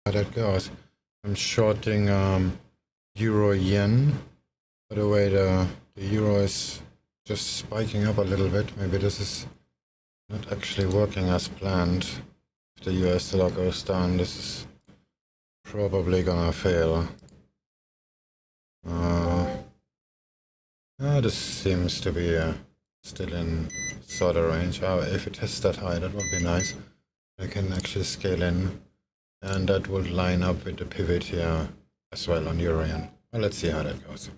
how that goes. I'm shorting euro yen. By the way, the euro is just spiking up a little bit. Maybe this is not actually working as planned. If the US dollar goes down, this is probably gonna fail. This seems to be still in sort of range. If it hits that high, that would be nice. I can actually scale in, and that would line up with the pivot here as well on euro yen. Well, let's see how that goes.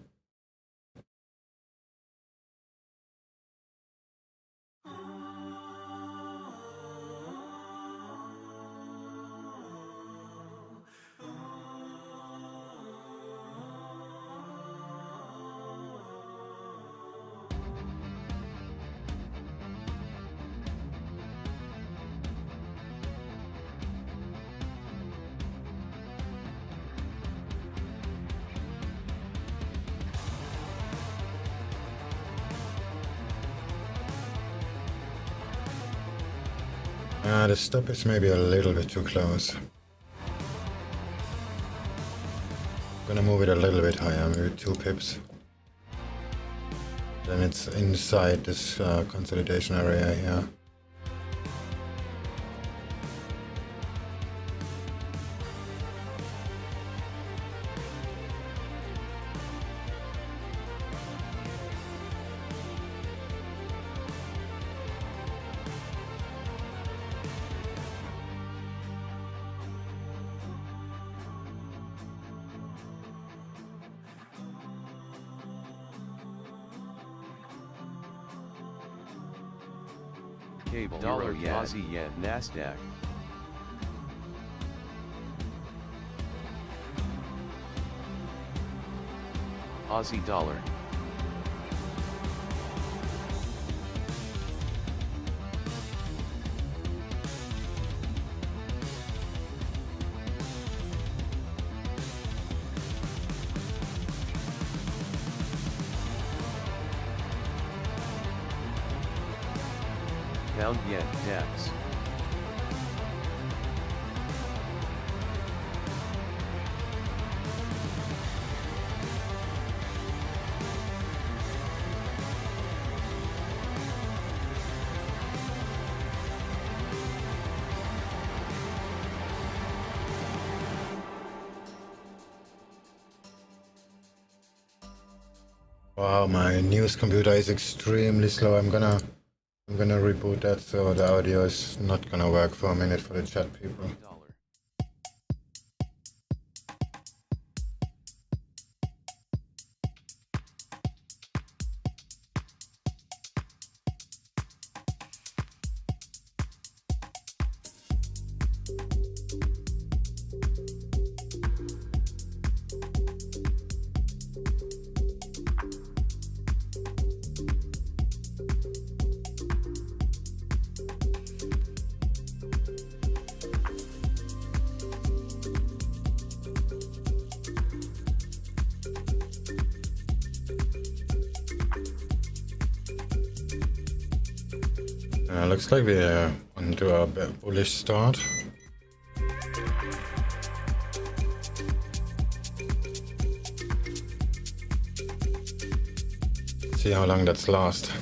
The stop is maybe a little bit too close. Gonna move it a little bit higher, maybe 2 pips. Then it's inside this consolidation area here. Cable dollar yen Aussie yen Nasdaq Aussie dollar pound yen DAX Wow, my news computer is extremely slow. I'm gonna reboot that, so the audio is not gonna work for a minute for the chat people. Looks like we're onto a bullish start. See how long that's last.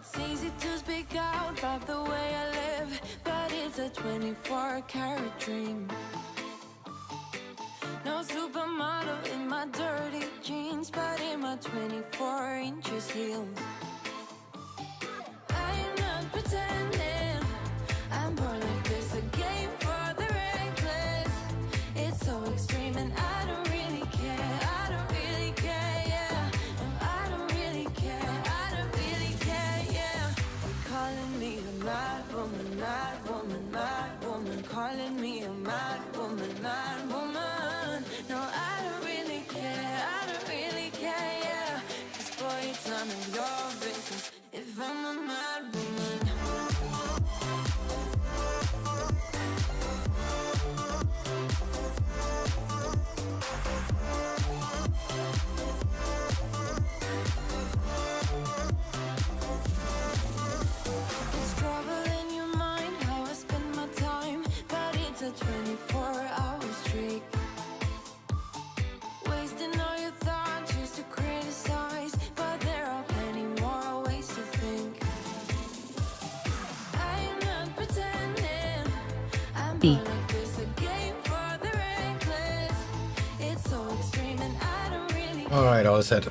It's easy to speak out about the way I live, but it's a 24-karat dream. No supermodel in my dirty jeans, but in my 24 inches heels. I am not pretending, I'm born like this, a game for the reckless. It's so extreme and I don't really care, I don't really care, yeah. And I don't really care, I don't really care, yeah. Calling me a mad woman, mad woman, mad woman. Calling me a mad woman, mad woman. No, I don't really care, I don't really care, yeah. 'Cause boy, it's none of your business if I'm a mad woman. It's trouble in your mind, how I spend my time, but it's a 24-hour streak. Wasting all your thoughts just to criticize, but there are plenty more ways to think. I am not pretending, I'm born like this, a game for the reckless. It's so extreme and I don't really Alright, all set.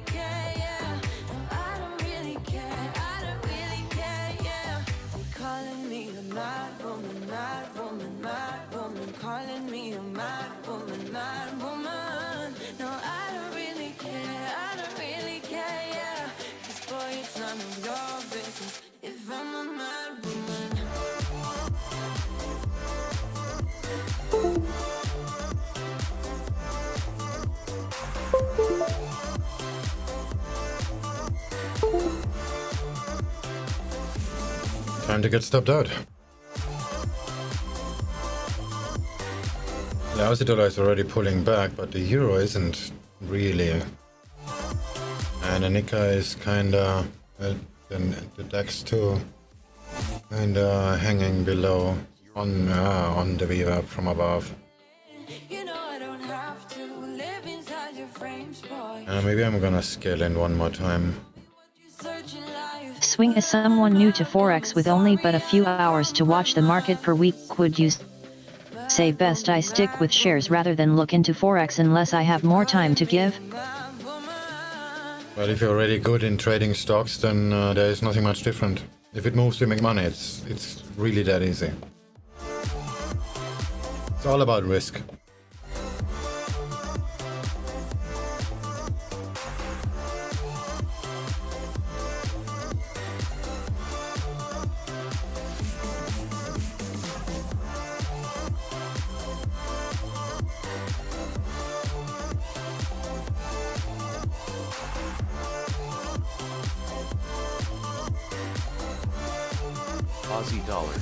care, yeah. No, I don't really care, I don't really care, yeah. Calling me a mad woman, mad woman, mad woman. Calling me a mad woman, mad woman. No, I don't really care, I don't really care, yeah. 'Cause boy, it's none of your business if I'm a mad woman. Time to get stopped out. The Aussie dollar is already pulling back, but the euro isn't really. And the Nikkei is kinda, the DAX too, kinda hanging below on the VWAP from above. You know I don't have to live inside your frames, boy. Maybe I'm gonna scale in one more time. You searching life. Swing is someone new to Forex with only but a few hours to watch the market per week. Would you say best I stick with shares rather than look into Forex unless I have more time to give? Well, if you're already good in trading stocks, then there is nothing much different. If it moves, you make money. It's really that easy. It's all about risk. Aussie dollar.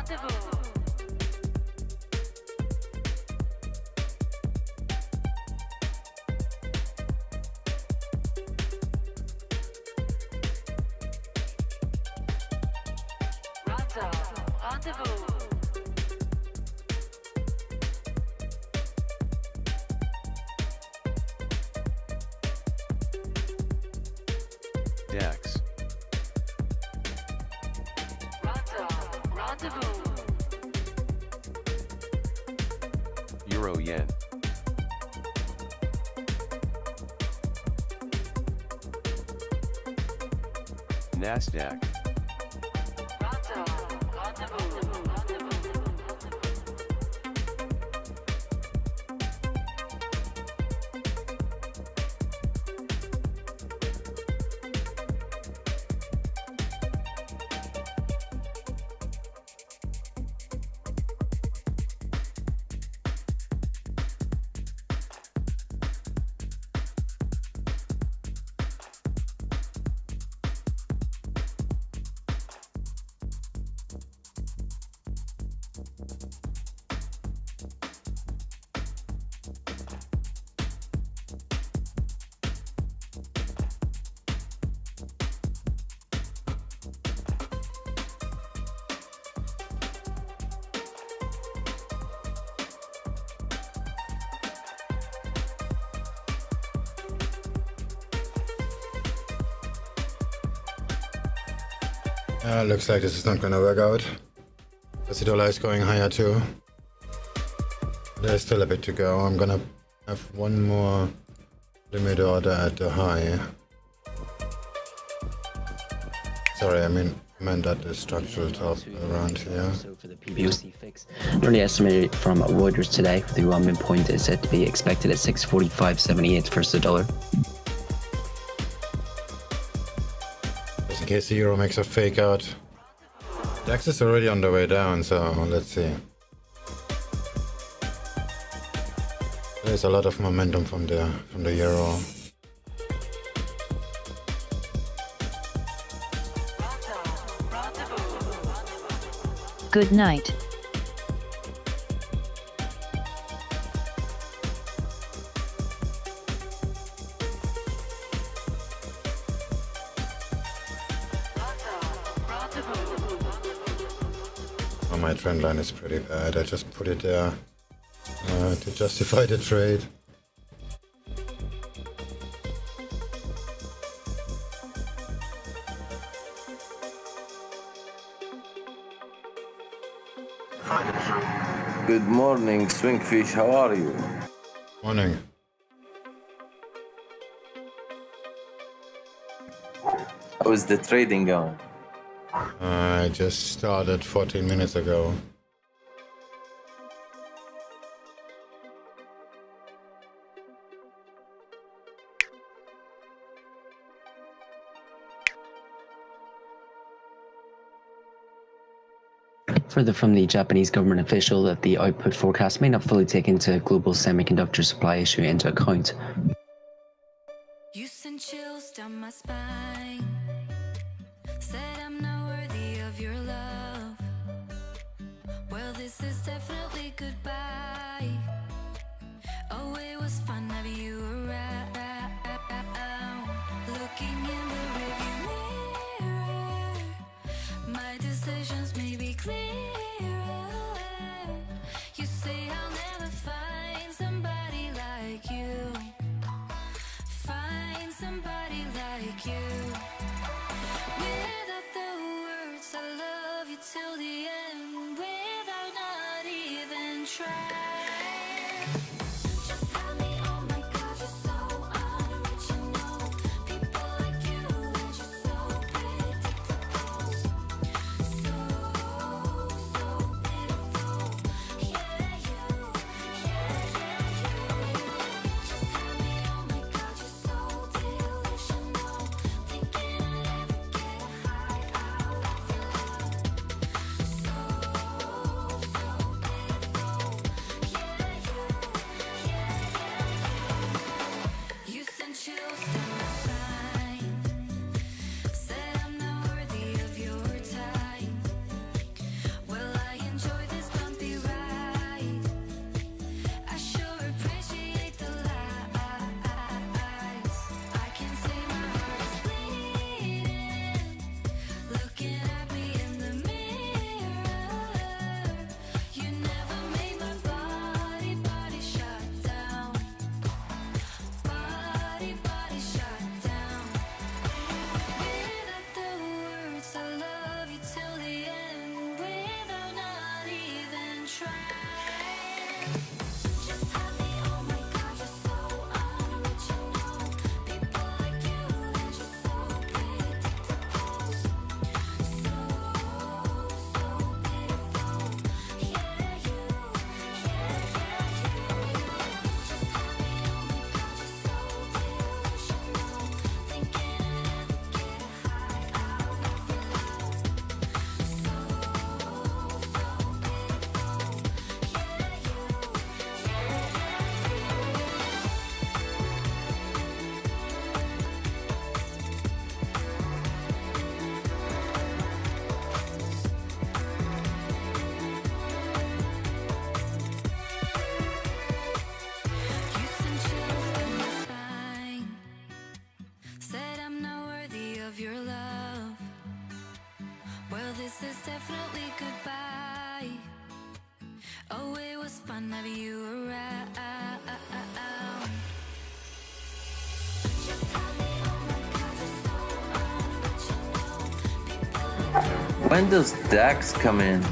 Rendezvous. Rendezvous. DAX. Rendezvous. Euro yen. Nasdaq. Looks like this is not gonna work out. The dollar is going higher too. There's still a bit to go. I'm gonna have one more limit order at the high. Sorry, I meant at the structural top around here. So for the PBOC fix, early estimated from Reuters today, the midpoint is said to be expected at 645.78 versus the dollar. Just in case the euro makes a fake out. The DAX is already on the way down, so let's see. There's a lot of momentum from the euro. Good night. Oh, my trend line is pretty bad. I just put it there to justify the trade. Good morning, SwingFish. How are you? Morning. How's the trading going? I just started 14 minutes ago. Further from the Japanese government official that the output forecast may not fully take into global semiconductor supply issue into account. You send chills down my spine. Said I'm not worthy of your love. Well, this is definitely goodbye. Oh, it was fun having you around. Looking in the rearview mirror, my decisions may be clearer. You say I'll never find somebody like you. Find somebody like you. Without the words, I love you till the end. Without not even trying. Just tell me, oh my God, you're so unoriginal. People like you, they're just so predictable. So pitiful. Yeah, you. Just tell me, oh my God, you're so delusional. Thinking I'd ever get a high out of your love. So pitiful. Yeah, you send chills down my spine. Said I'm not worthy of your time. Well, I enjoy this bumpy ride. I sure appreciate the lies. I can say my heart is bleeding. Looking at me in the mirror. You never made my body shut down. Body shut down. Without the words, I love you till the end. Without not even trying. Just tell me, oh my God, you're so unoriginal. People like you, they're just so predictable. So pitiful. Yeah, you. Just tell me, oh my God, you're so delusional. Thinking I'd ever get a high out of your love. So you send chills down my spine. Said I'm not worthy of your love. Well, this is definitely goodbye. Oh, it was fun having you around. Just tell me, oh my God, you're so unoriginal. People like When does DAX come in?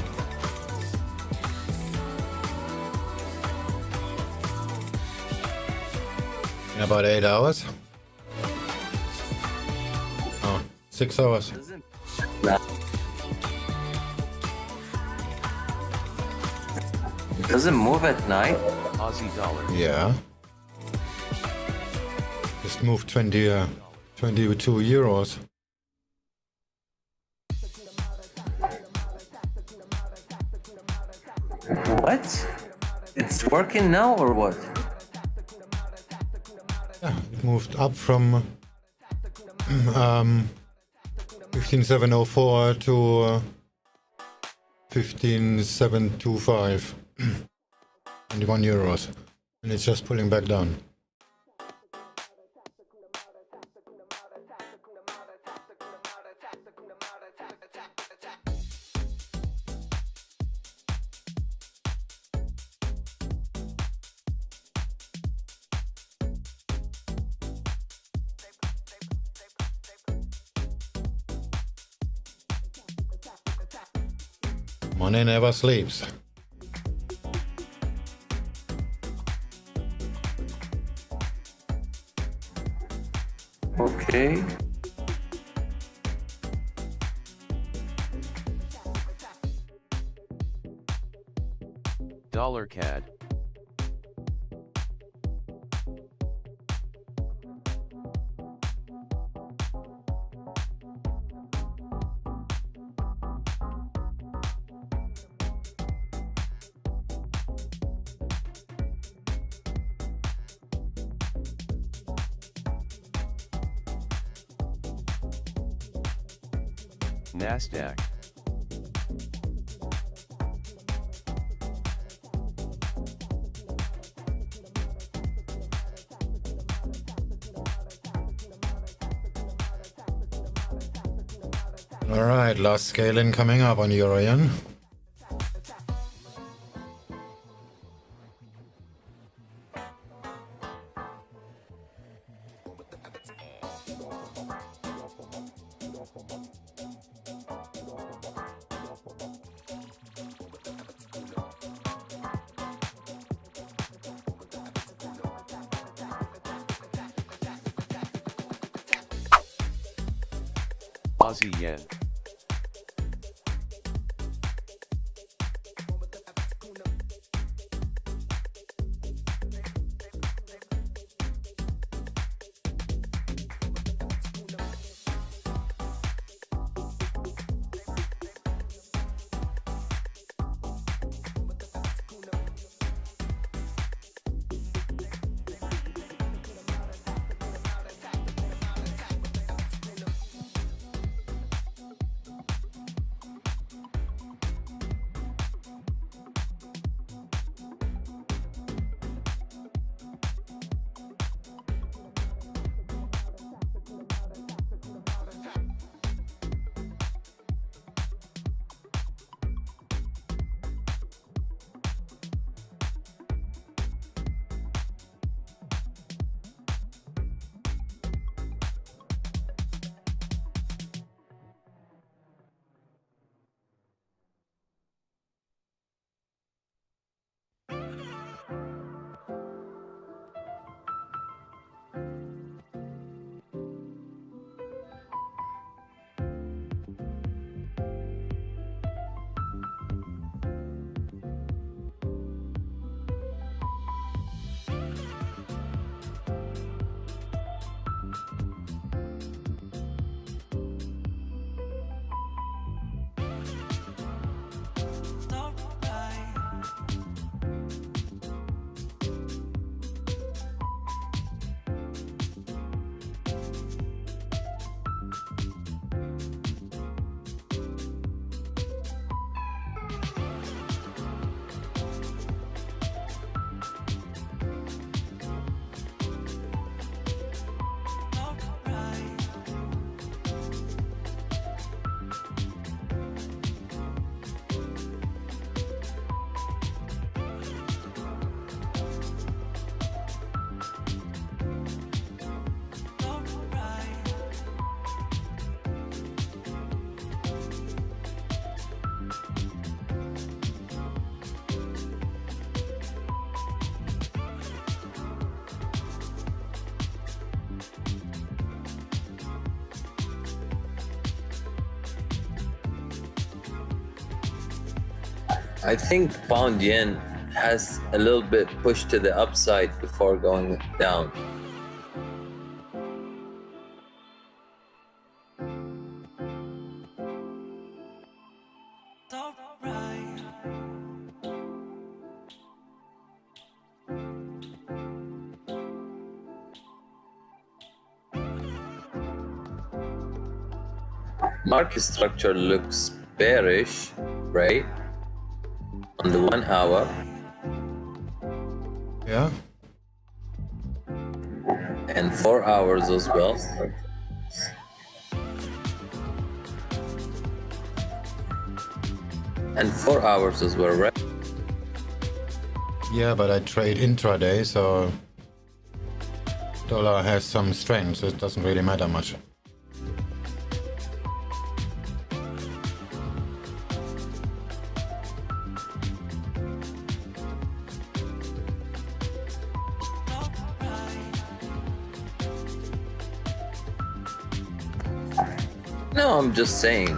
In about 8 hours. Oh, 6 hours. Does it move at night? Aussie dollar. Yeah. Just moved 22 euros. What? It's working now or what? Yeah, it moved up from 15704 to 15725. 21 euros. And it's just pulling back down. Money never sleeps. Okay. Dollar CAD. NASDAQ. All right, last scaling coming up on EURJPY. Aussie yen. I think pound yen has a little bit pushed to the upside before going down. Market structure looks bearish, right? On the 1 hour. Yeah. And 4 hours as well. And 4 hours as well, right? Yeah, but I trade intraday, so dollar has some strength, so it doesn't really matter much. No, I'm just saying.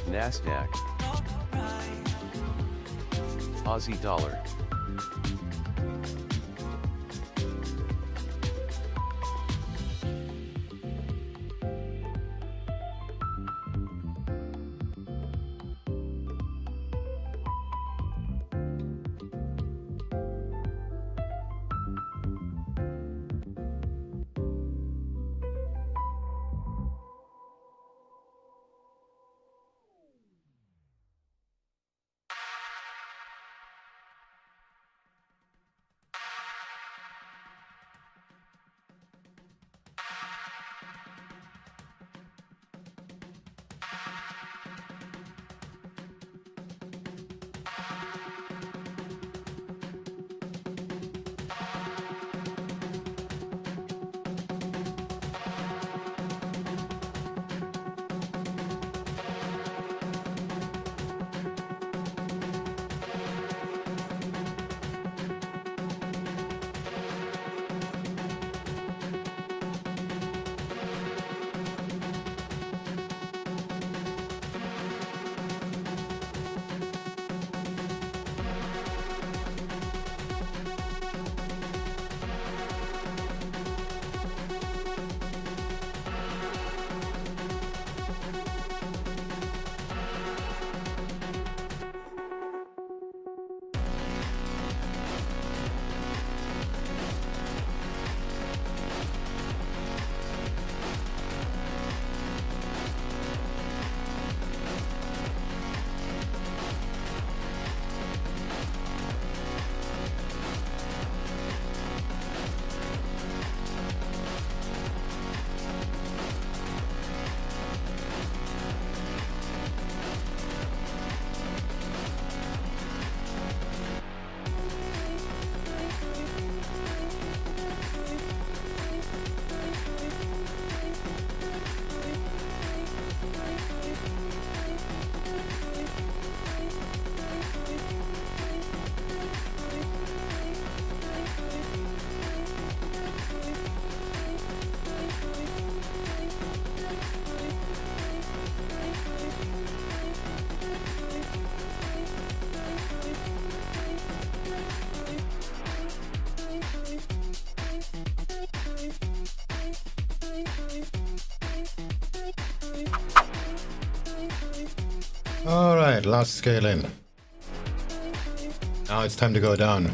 Nasdaq. Aussie dollar. Alright, last scale in. Now it's time to go down.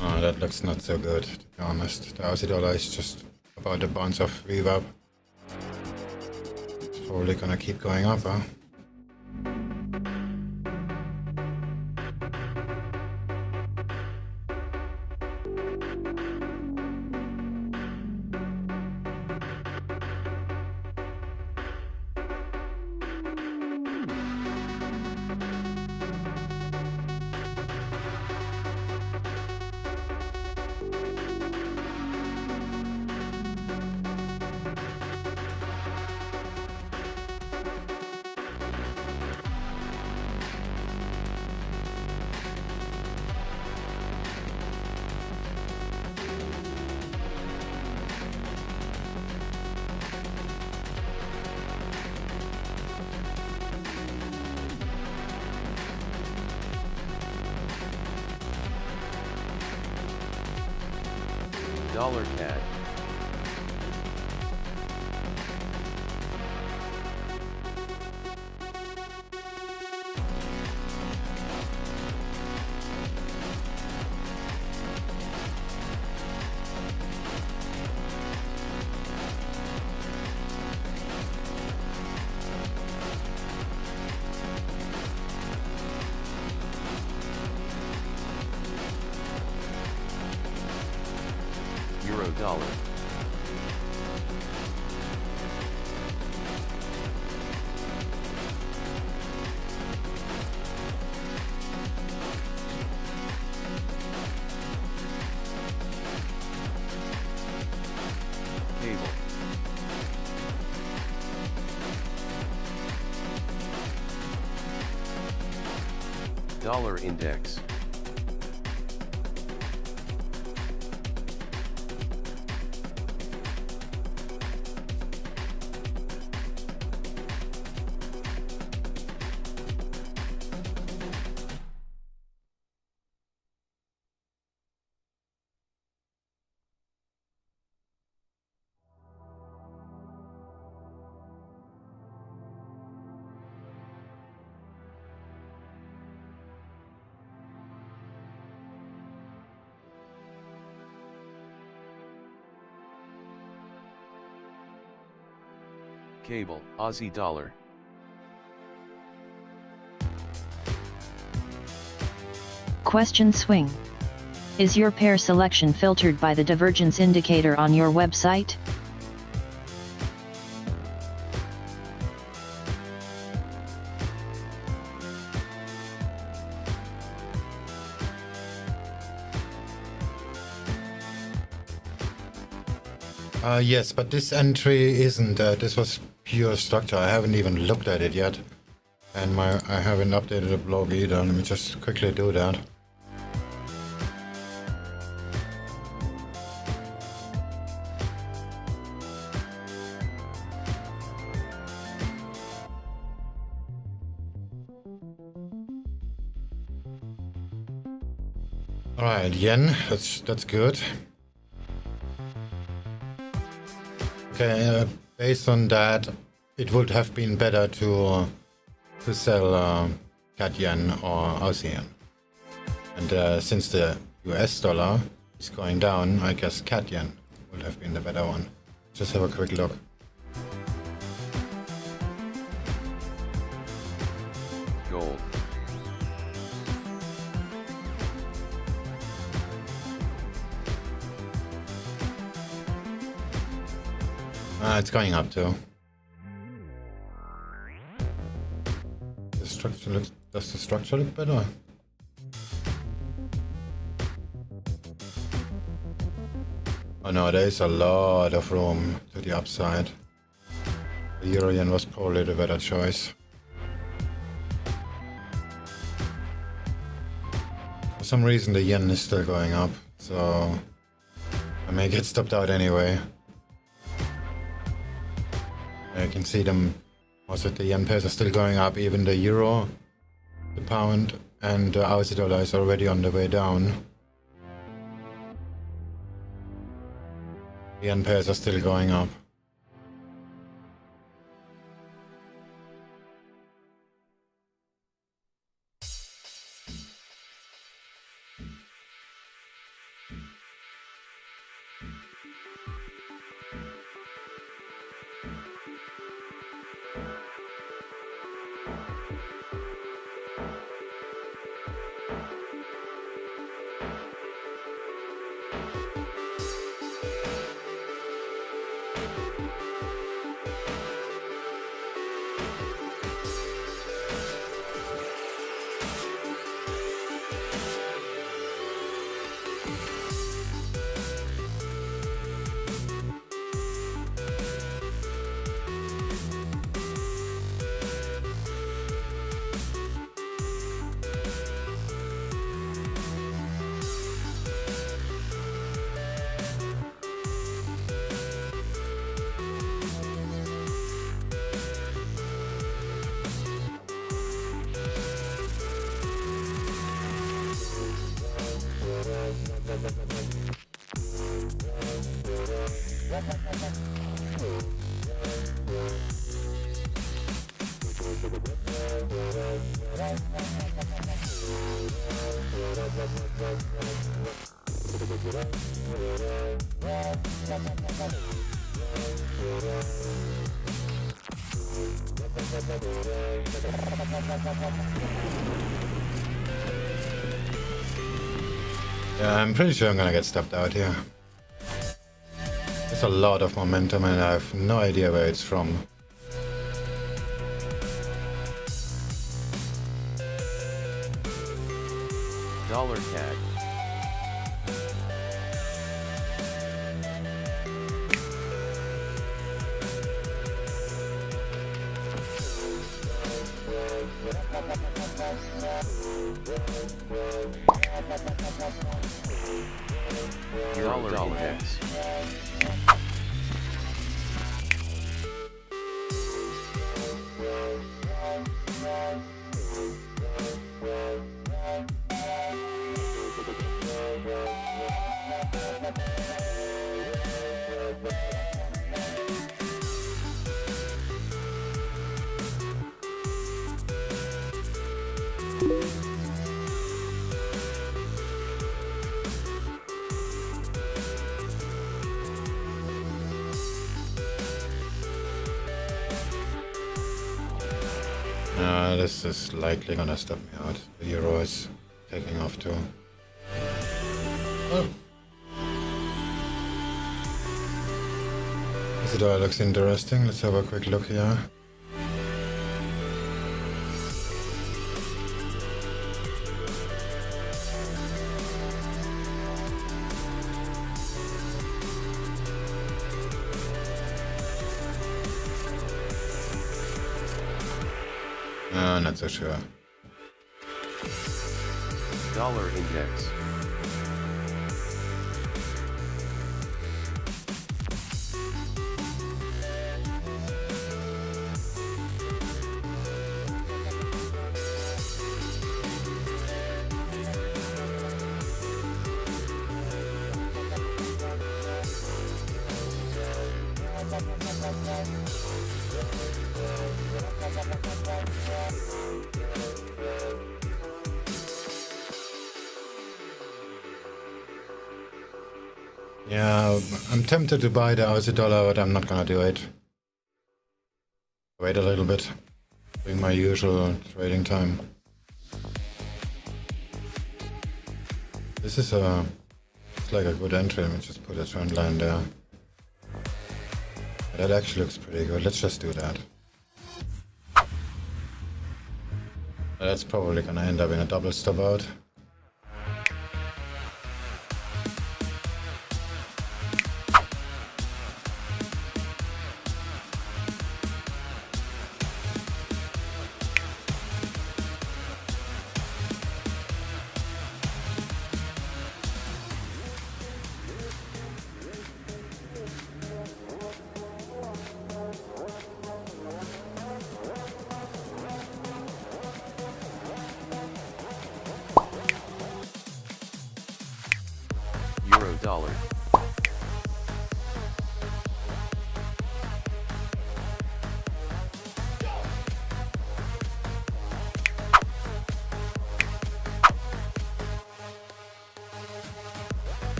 Oh, that looks not so good, to be honest. The Aussie dollar is just about a bounce of reverb. It's probably gonna keep going up, huh? Dollar CAD. Euro dollar. Cable. Dollar index. Cable, Aussie dollar. Question swing. Is your pair selection filtered by the divergence indicator on your website? Yes, but this entry isn't. This was pure structure. I haven't even looked at it yet. And I haven't updated the blog either. Let me just quickly do that. Alright, yen, that's good. Okay, based on that, it would have been better to sell CAD yen or Aussie yen. And since the US dollar is going down, I guess CAD yen would have been the better one. Just have a quick look. Gold. It's going up too. Does the structure look better? Oh no, there is a lot of room to the upside. The Euro yen was probably the better choice. For some reason the yen is still going up, so I may get stopped out anyway. I can see them. Also, the yen pairs are still going up. Even the euro, the pound, and the Aussie dollar is already on the way down. The yen pairs are still going up. Yeah, I'm pretty sure I'm gonna get stopped out here. There's a lot of momentum and I have no idea where it's from. Dollar CAD. Dollar index. This is likely gonna stop me out. The euro is taking off too. Oh. This dollar looks interesting. Let's have a quick look here. Not so sure. Dollar index. Yeah, I'm tempted to buy the Aussie dollar, but I'm not gonna do it. Wait a little bit. Doing my usual trading time. This is it's like a good entry. Let me just put a trend line there. That actually looks pretty good. Let's just do that. That's probably gonna end up in a double stop out. Euro dollar.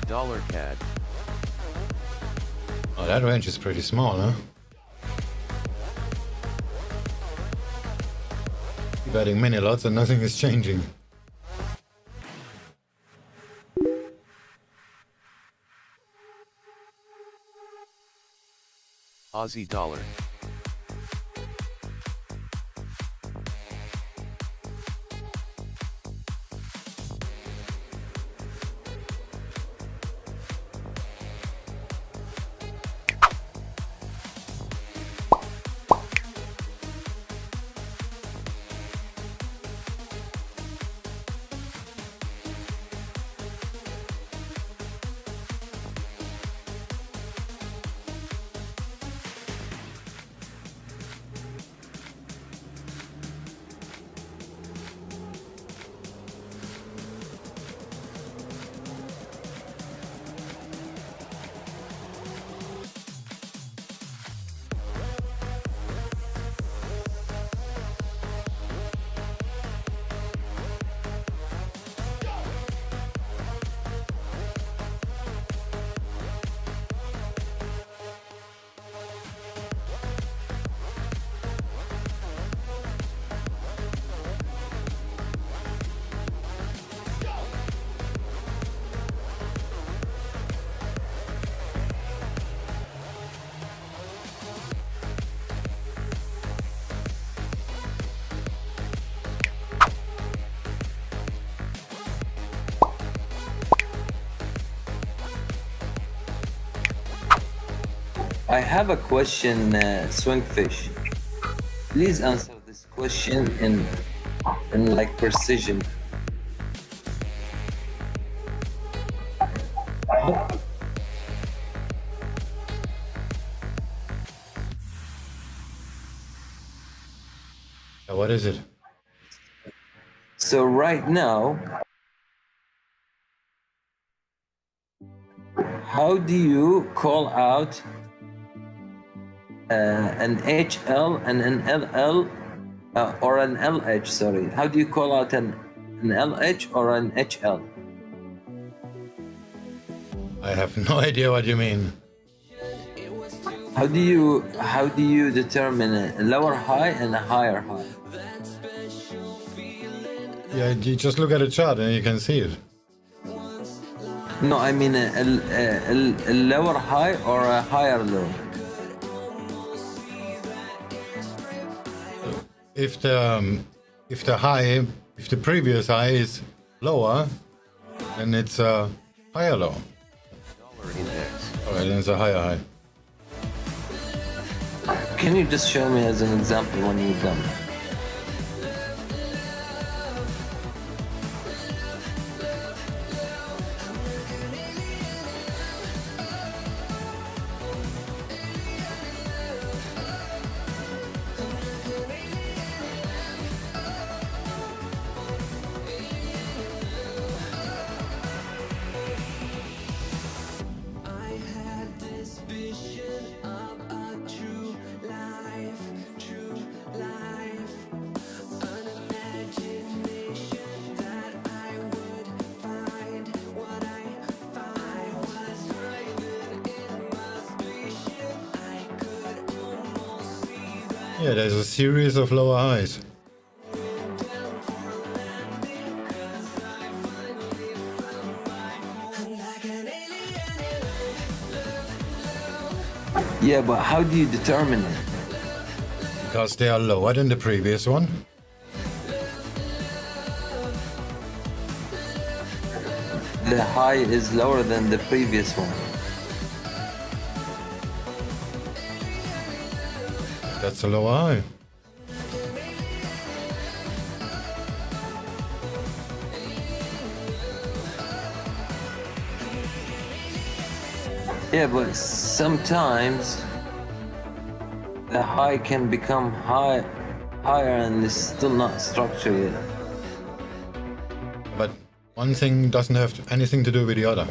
Dollar CAD. Oh, that range is pretty small, huh? Keep adding many lots and nothing is changing. Aussie dollar. I have a question, SwingFish. Please answer this question in like precision. What is it? So right now, how do you call out an HL and an LL or an LH? Sorry, how do you call out an LH or an HL? I have no idea what you mean. How do you determine a lower high and a higher high? Yeah, you just look at a chart and you can see it. No, I mean a lower high or a higher low. If the previous high is lower, then it's a higher low. Dollar index. Alright, then it's a higher high. Can you just show me as an example when you're done? Yeah, there's a series of lower highs. Yeah, but how do you determine it? Because they are lower than the previous one. The high is lower than the previous one. That's a lower high. Yeah, but sometimes the high can become higher and it's still not structured yet. But one thing doesn't have anything to do with the other.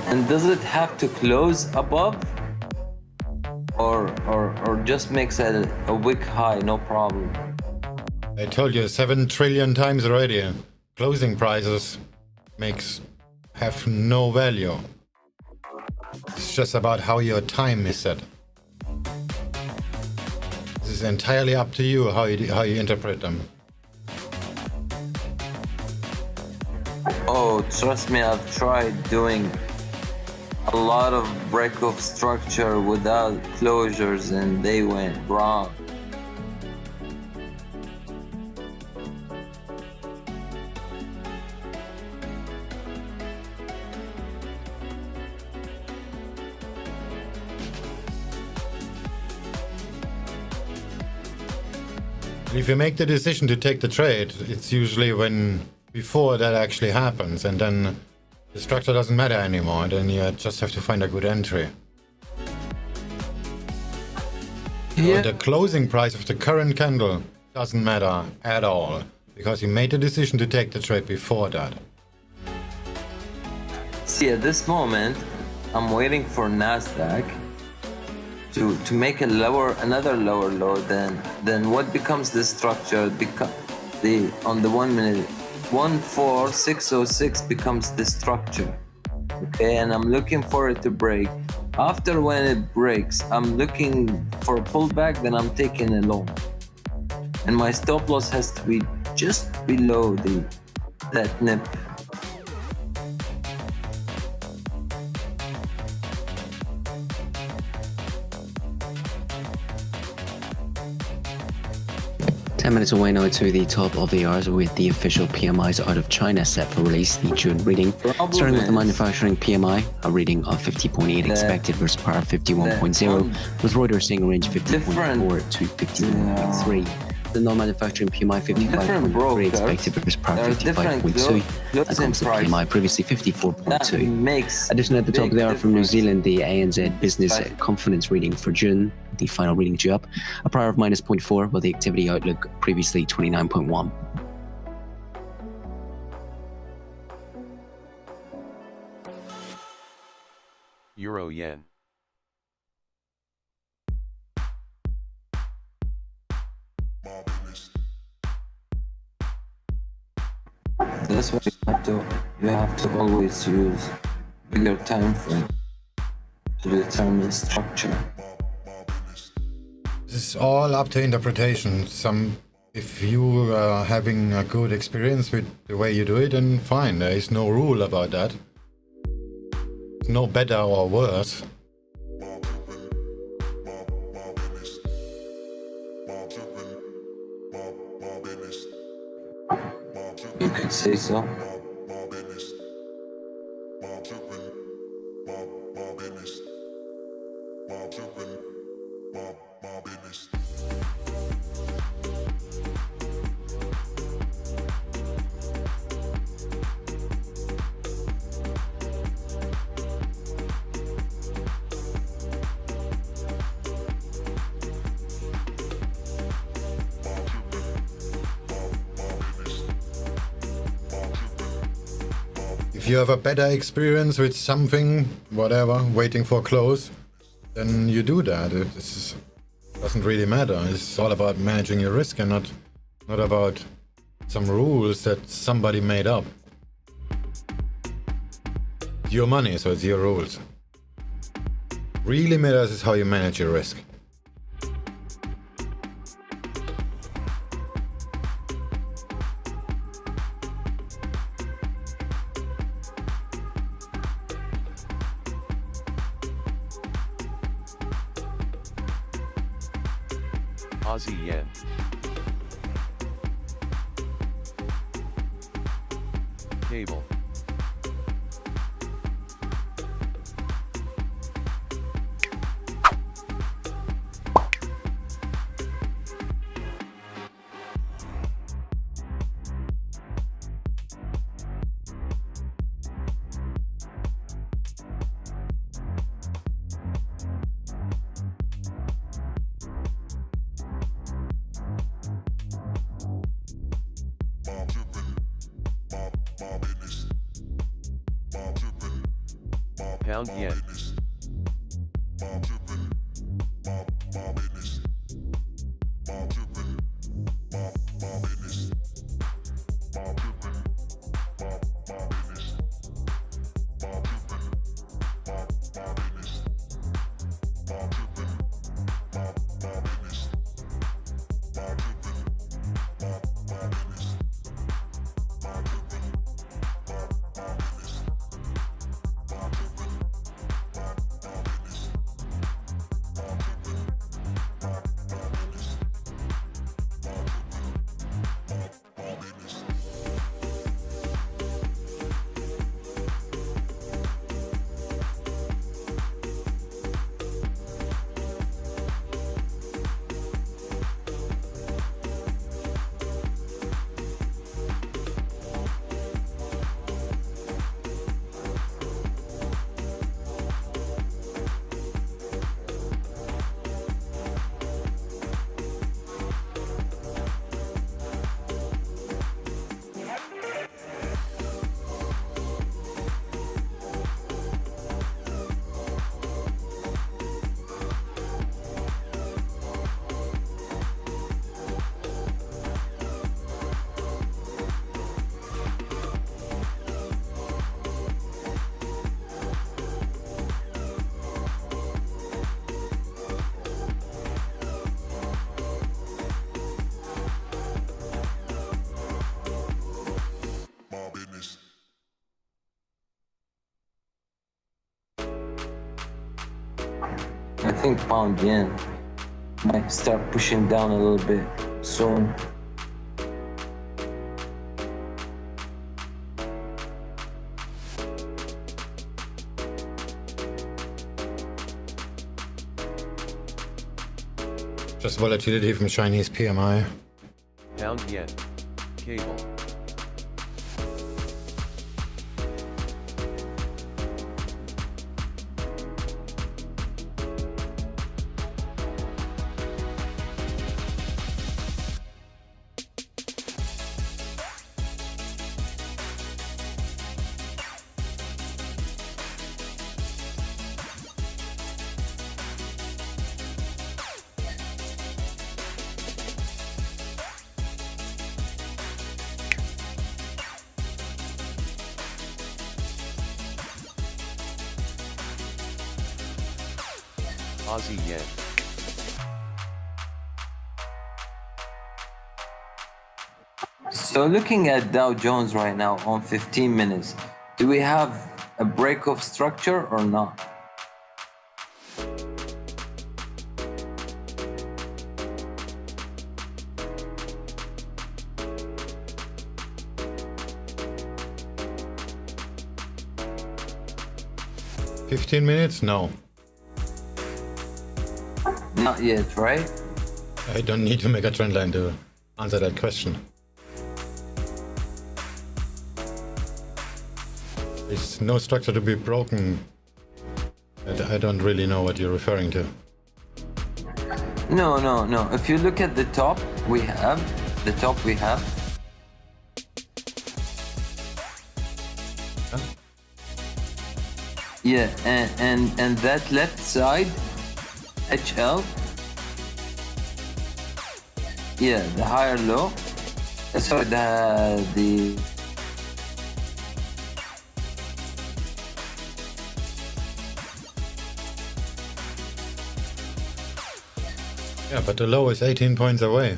And does it have to close above? Or just makes a wick high, no problem? I told you 7 trillion times already. Closing prices have no value. It's just about how your time is set. This is entirely up to you how you interpret them. Oh, trust me, I've tried doing a lot of break of structure without closures and they went wrong. If you make the decision to take the trade, it's usually when before that actually happens, and then the structure doesn't matter anymore. Then you just have to find a good entry. Yeah. The closing price of the current candle doesn't matter at all, because you made the decision to take the trade before that. See, at this moment, I'm waiting for Nasdaq to make another lower low. Then what becomes the structure? On the 1 minute, 14606 becomes the structure. Okay, and I'm looking for it to break. After when it breaks, I'm looking for a pullback. Then I'm taking a long, and my stop loss has to be just below that nip. Minutes away now to the top of the hours with the official PMIs out of China set for release, the June reading. Starting with the manufacturing PMI, a reading of 50.8 expected versus prior 51.0, with Reuters seeing a range 50.4 to 51.3. The non-manufacturing PMI 55.3 expected versus prior 55.2. That comes the PMI previously 54.2. Additionally, at the top of the hour from New Zealand, the ANZ Business Confidence reading for June, the final reading due up, a prior of -0.4, while the activity outlook previously 29.1. Euro yen. That's why you have to always use bigger time frame to determine structure. This is all up to interpretation. If you are having a good experience with the way you do it, then fine. There is no rule about that. It's no better or worse. You could say so. If you have a better experience with something, whatever, waiting for close, then you do that. Doesn't really matter. It's all about managing your risk and not about some rules that somebody made up. It's your money, so it's your rules. Really matters is how you manage your risk. Aussie yen. Cable. Pound yen. think pound yen might start pushing down a little bit soon. Just volatility from Chinese PMI. Pound yen. Cable. Aussie yen. So looking at Dow Jones right now on 15 minutes, do we have a break of structure or not? $15 minutes? No. Not yet, right? I don't need to make a trend line to answer that question. There's no structure to be broken. I don't really know what you're referring to. No. If you look at the top we have, Huh? yeah, and that left side, HL, yeah, the higher low, sorry, the Yeah, but the low is 18 points away.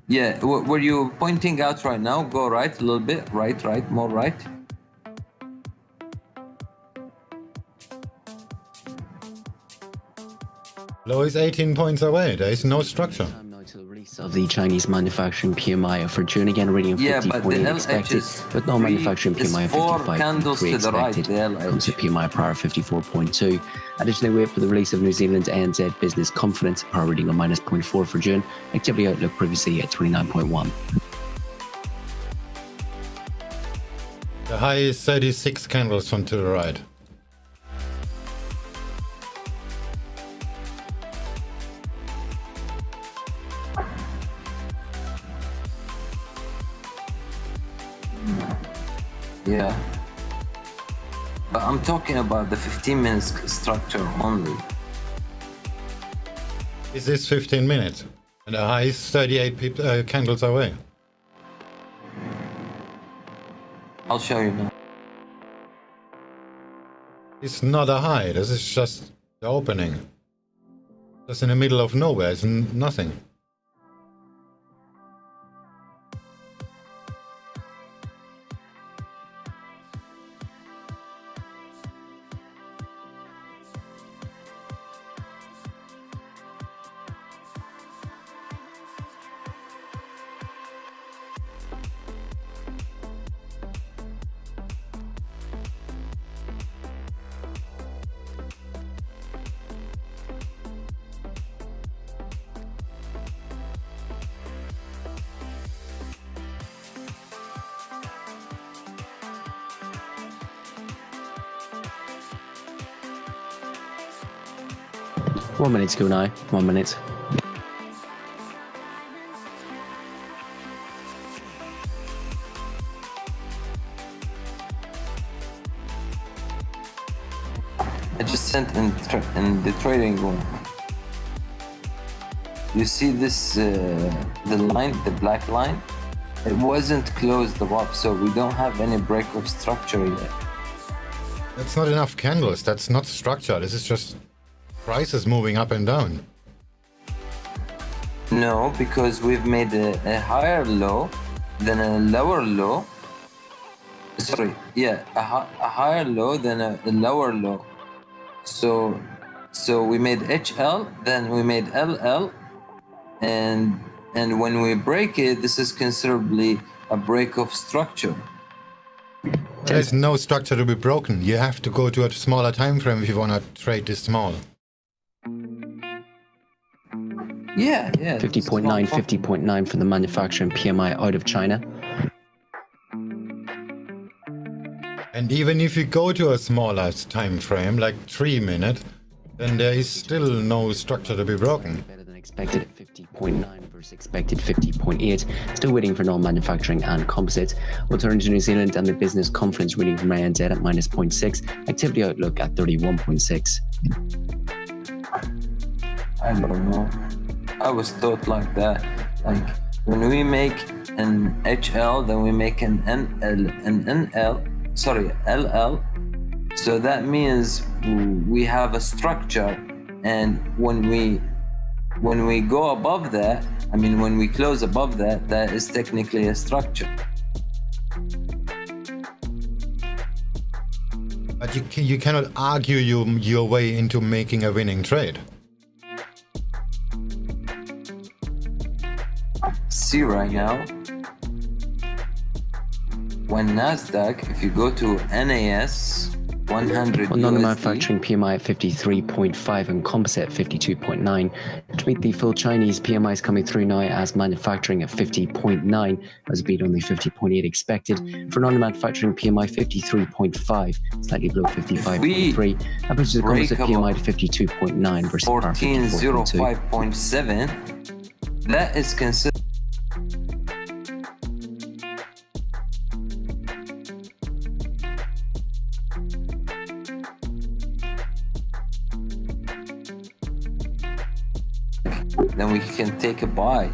yeah, were you pointing out right now? Go right a little bit, right, more right. Low is 18 points away. There is no structure. Time now to the release of the Chinese manufacturing PMI for June, again reading of Yeah, but the 50.8 expected, but no manufacturing PMI of 55.3 expected. Comes to PMI prior 54.2. Additionally, we wait for the release of New Zealand ANZ business confidence, power reading of -0.4 for June. Activity outlook previously at 29.1. The high is 36 candles from to the right. Yeah, but I'm talking about the 15 minutes structure only. This is 15 minutes. And the high is 38 candles away. I'll show you now. It's not a high. This is just the opening. Just in the middle of nowhere. It's nothing. One minute to go now. 1 minute. I just sent in the trading room. You see this, the line, the black line? It wasn't closed up, so we don't have any break of structure yet. That's not enough candles. That's not structure. This is just prices moving up and down. No, because we've made a higher low, then a lower low, sorry, yeah, a higher low than a lower low. So we made HL, then we made LL, and when we break it, this is considerably a break of structure. There's no structure to be broken. You have to go to a smaller time frame if you want to trade this small. Yeah. 50.9, 50.9 for the manufacturing PMI out of China. And even if you go to a smaller time frame, like 3 minutes, then there is still no structure to be broken. Better than expected at 50.9 versus expected 50.8. Still waiting for non-manufacturing and composite. We'll turn to New Zealand and the business conference reading from ANZ at -0.6. Activity outlook at 31.6. I don't know. I was taught like that. Like when we make an HL, then we make an LL. So that means we have a structure, and when we go above that, I mean when we close above that, that is technically a structure. But you cannot argue your way into making a winning trade. See right now, when Nasdaq, if you go to NAS 100 On USD, non-manufacturing PMI at 53.5 and composite at 52.9. To meet the full Chinese PMIs coming through now as manufacturing at 50.9, as beat only 50.8 expected. For non-manufacturing PMI 53.5, slightly below 55.3. That pushes the composite PMI to 52.9 versus par 54.2. 1405.7, that is considered. Then we can take a buy.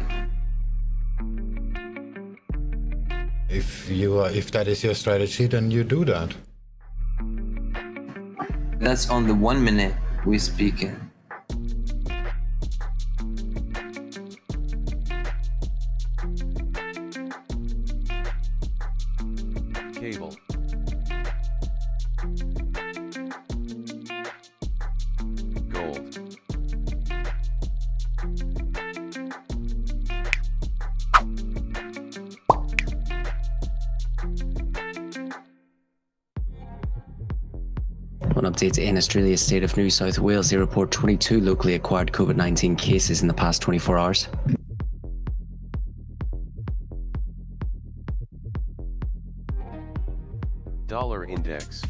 If that is your strategy, then you do that. That's on the 1 minute we speak in. Cable. Gold. One update in Australia's state of New South Wales, they report 22 locally acquired COVID-19 cases in the past 24 hours. Dollar index.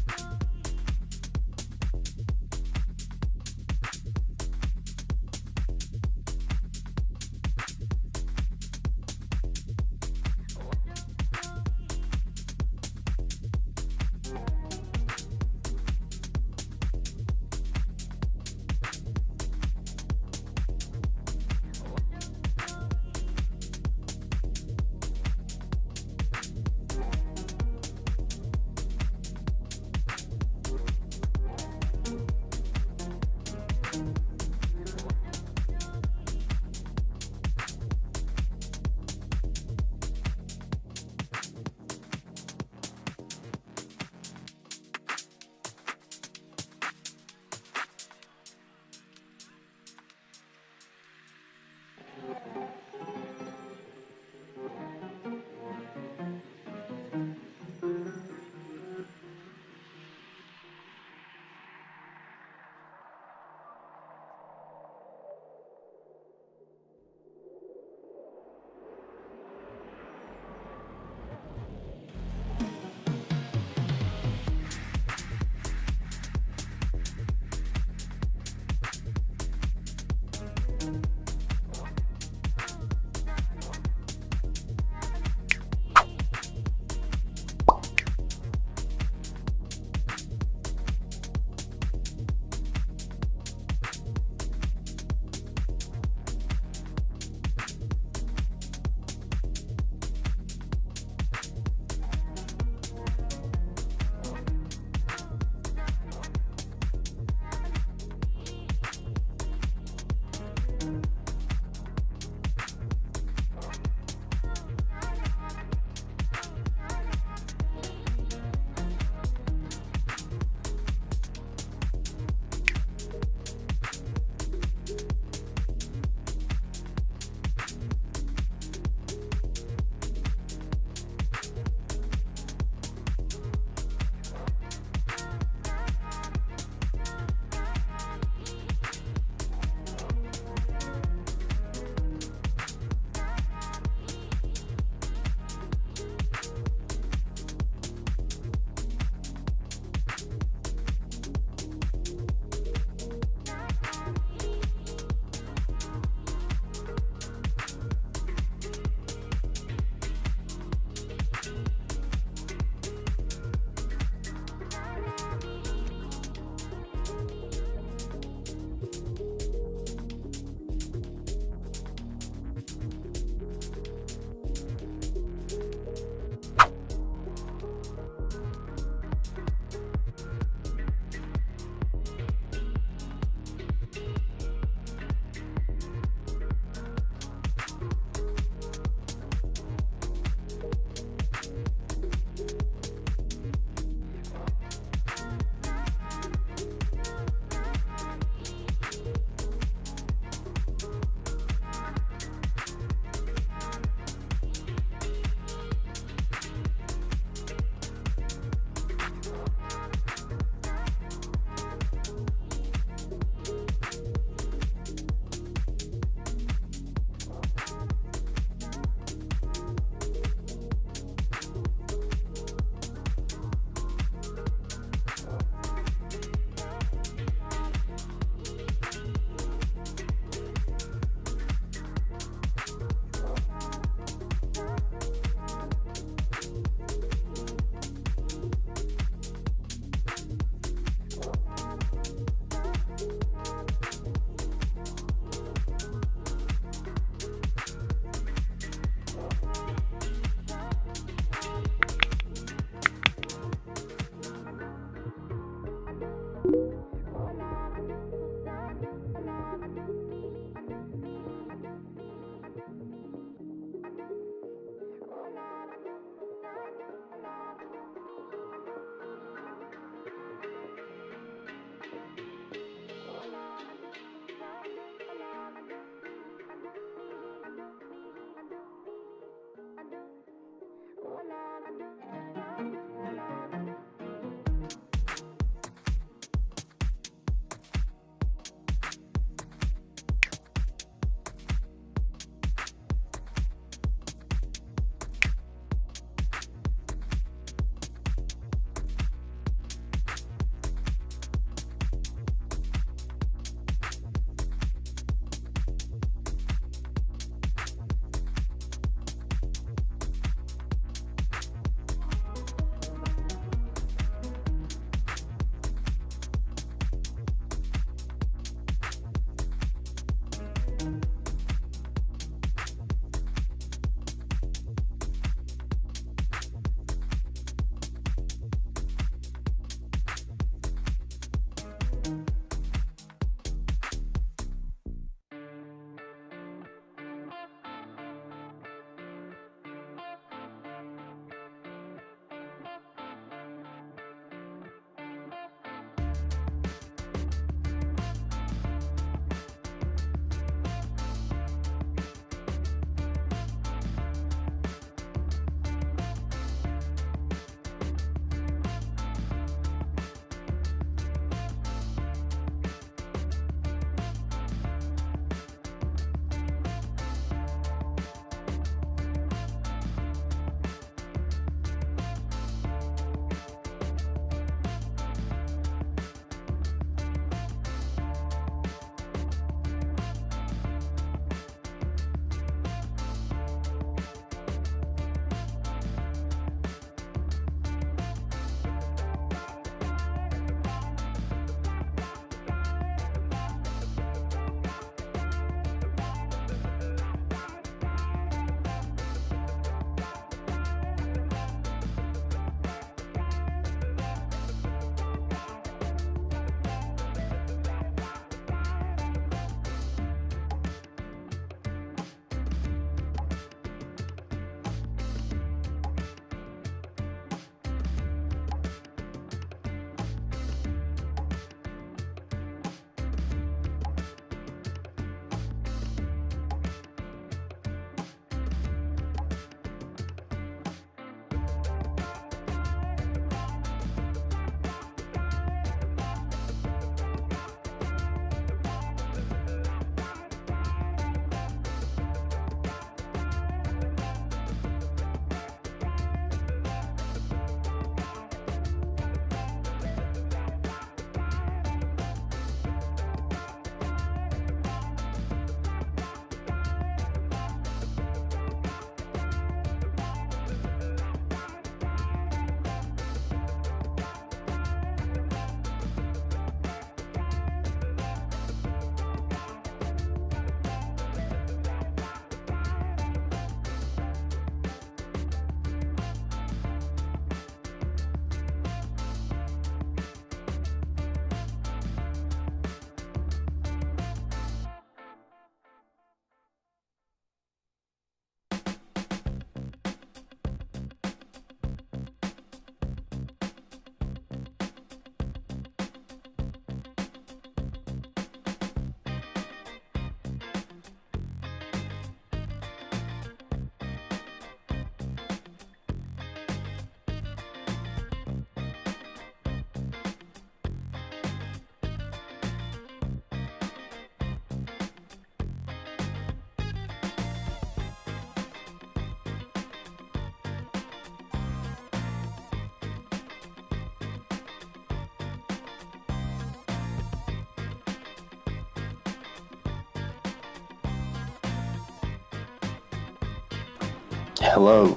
Hello.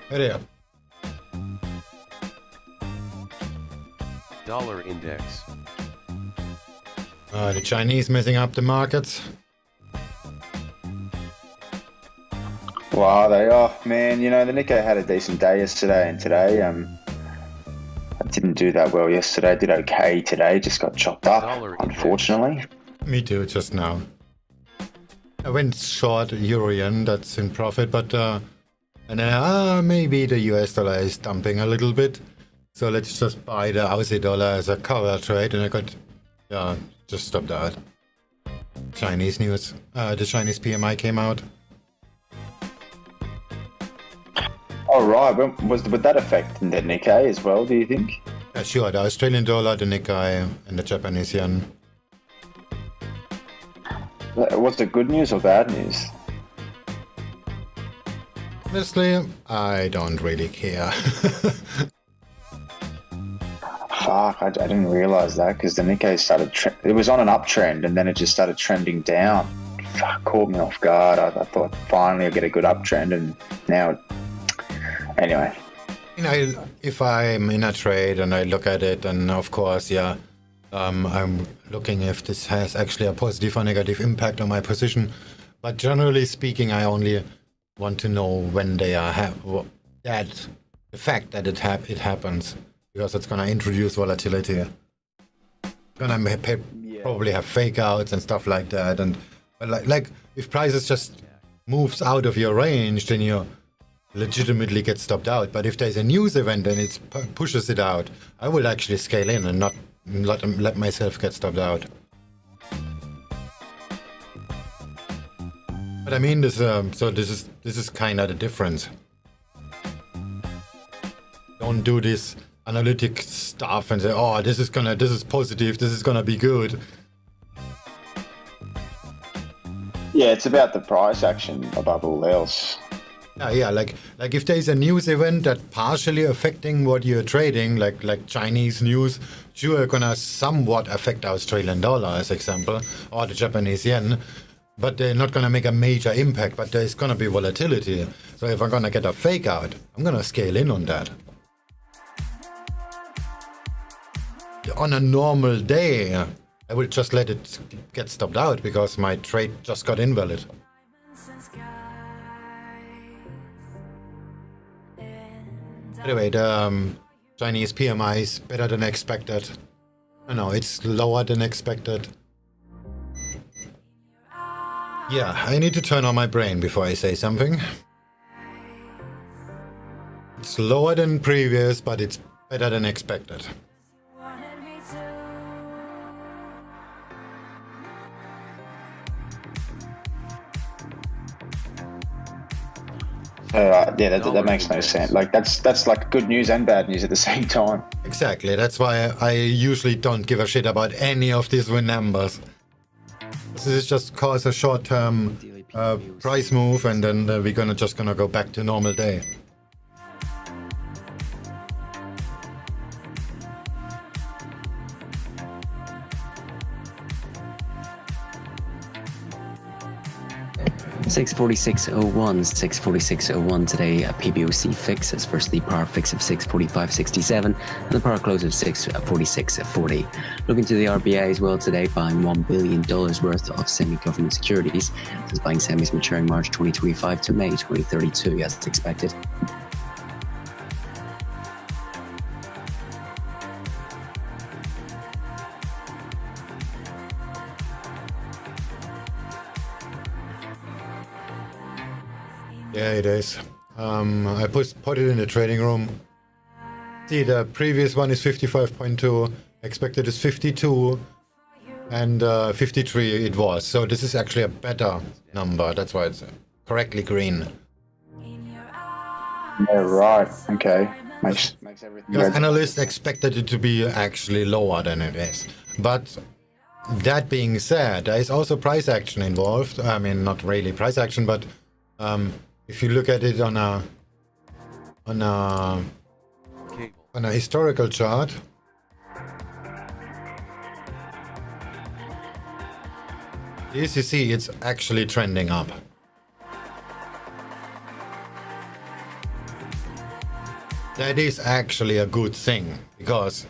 Hey there. Dollar index. The Chinese messing up the markets. Wow, they are. Man, you know, the Nikkei had a decent day yesterday and today. I didn't do that well yesterday. I did okay today. Just got chopped up, Dollar index. unfortunately. Me too, just now. I went short Euro-yen, that's in profit, but maybe the US dollar is dumping a little bit. So let's just buy the Aussie dollar as a cover trade, and I got, just stop that. Chinese news, the Chinese PMI came out. All right, would that affect the Nikkei as well, do you think? Yeah, sure, the Australian dollar, the Nikkei, and the Japanese yen. Was it good news or bad news? Honestly, I don't really care. Fuck, I didn't realize that because the Nikkei started, it was on an uptrend and then it just started trending down. Fuck, caught me off guard. I thought finally I'd get a good uptrend and now, anyway. You know, if I'm in a trade and I look at it, and of course, I'm looking if this has actually a positive or negative impact on my position. But generally speaking, I only want to know when they are the fact that it happens, because it's gonna introduce volatility. Gonna probably have fake outs and stuff like that. And but like if prices just moves out of your range, then you legitimately get stopped out. But if there's a news event and it pushes it out, I will actually scale in and not let myself get stopped out. But I mean, this is kind of the difference. Don't do this analytic stuff and say, oh, this is positive, this is gonna be good. Yeah, it's about the price action above all else. Yeah, like if there's a news event that partially affecting what you're trading, like Chinese news, sure gonna somewhat affect the Australian dollar, as example, or the Japanese yen, but they're not gonna make a major impact, but there's gonna be volatility. So if I'm gonna get a fake out, I'm gonna scale in on that. On a normal day, I will just let it get stopped out because my trade just got invalid. Anyway, the Chinese PMI is better than expected. No, it's lower than expected. Yeah, I need to turn on my brain before I say something. It's lower than previous, but it's better than expected. Yeah, that makes no sense. Like that's like good news and bad news at the same time. Exactly. That's why I usually don't give a shit about any of these win numbers. This is just cause a short-term price move, and then we're just gonna go back to normal day. $646.01, $646.01 today. A PBOC fix as first the par fix of 645.67 and the par close of 646.40. Looking to the RBA as well today, buying $1 billion worth of semi-government securities. This is buying semis maturing March 2025 to May 2032 as expected. Yeah, it is. I put it in the trading room. See, the previous one is 55.2, expected is 52, and 53 it was. So this is actually a better number. That's why it's correctly green. Yeah, right. Okay. Makes everything. Because analysts expected it to be actually lower than it is. But that being said, there is also price action involved. I mean, not really price action, but if you look at it on a historical chart, as you see, it's actually trending up. that is actually a good thing, because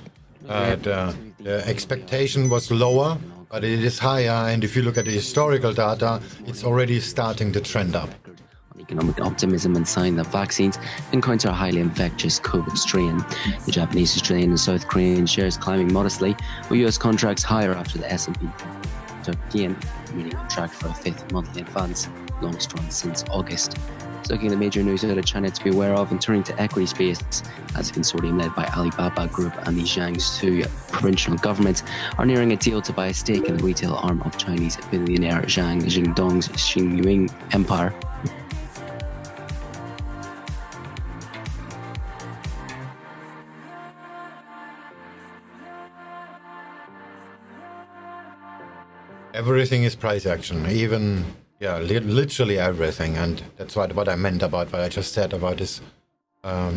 the expectation was lower, but it is higher, and if you look at the historical data, it's already starting to trend up. On economic optimism and sign that vaccines can counter a highly infectious COVID strain. The Japanese, Australian and South Korean shares climbing modestly, with US contracts higher after the S&P took again, remaining on track for a fifth monthly advance, longest run since August. So looking at the major news out of China to be aware of, and turning to equity space, as a consortium led by Alibaba Group and the Jiangsu provincial government are nearing a deal to buy a stake in the retail arm of Chinese billionaire Zhang Jingdong's Xingyuan empire. Everything is price action, even, yeah, literally everything, and that's what I meant about what I just said about this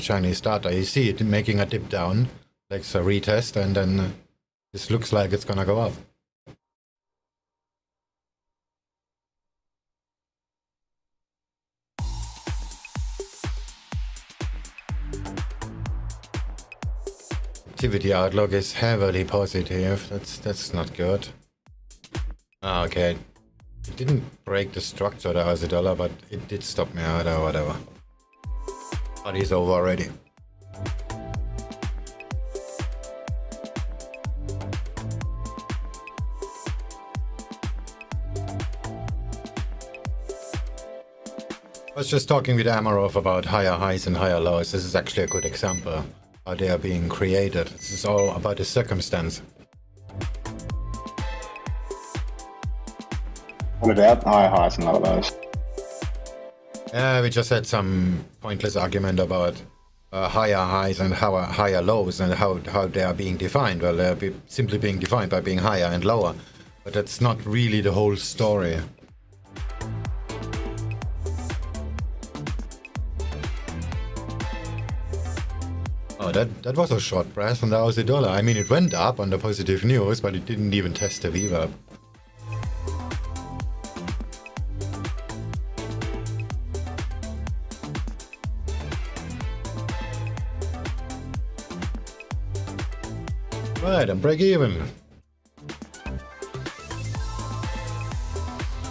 Chinese data. You see it making a dip down, like a retest, and then this looks like it's gonna go up. Activity outlook is heavily positive. That's not good. Okay, it didn't break the structure of the Aussie dollar, but it did stop me out or whatever. But it's over already. I was just talking with Amarov about higher highs and higher lows. This is actually a good example how they are being created. This is all about the circumstance. What about high highs and low lows? Yeah, we just had some pointless argument about higher highs and higher lows and how they are being defined. Well, they're simply being defined by being higher and lower, but that's not really the whole story. Oh, that was a short breath from the Aussie dollar. I mean, it went up on the positive news, but it didn't even test the VWAP. Right, I'm break even.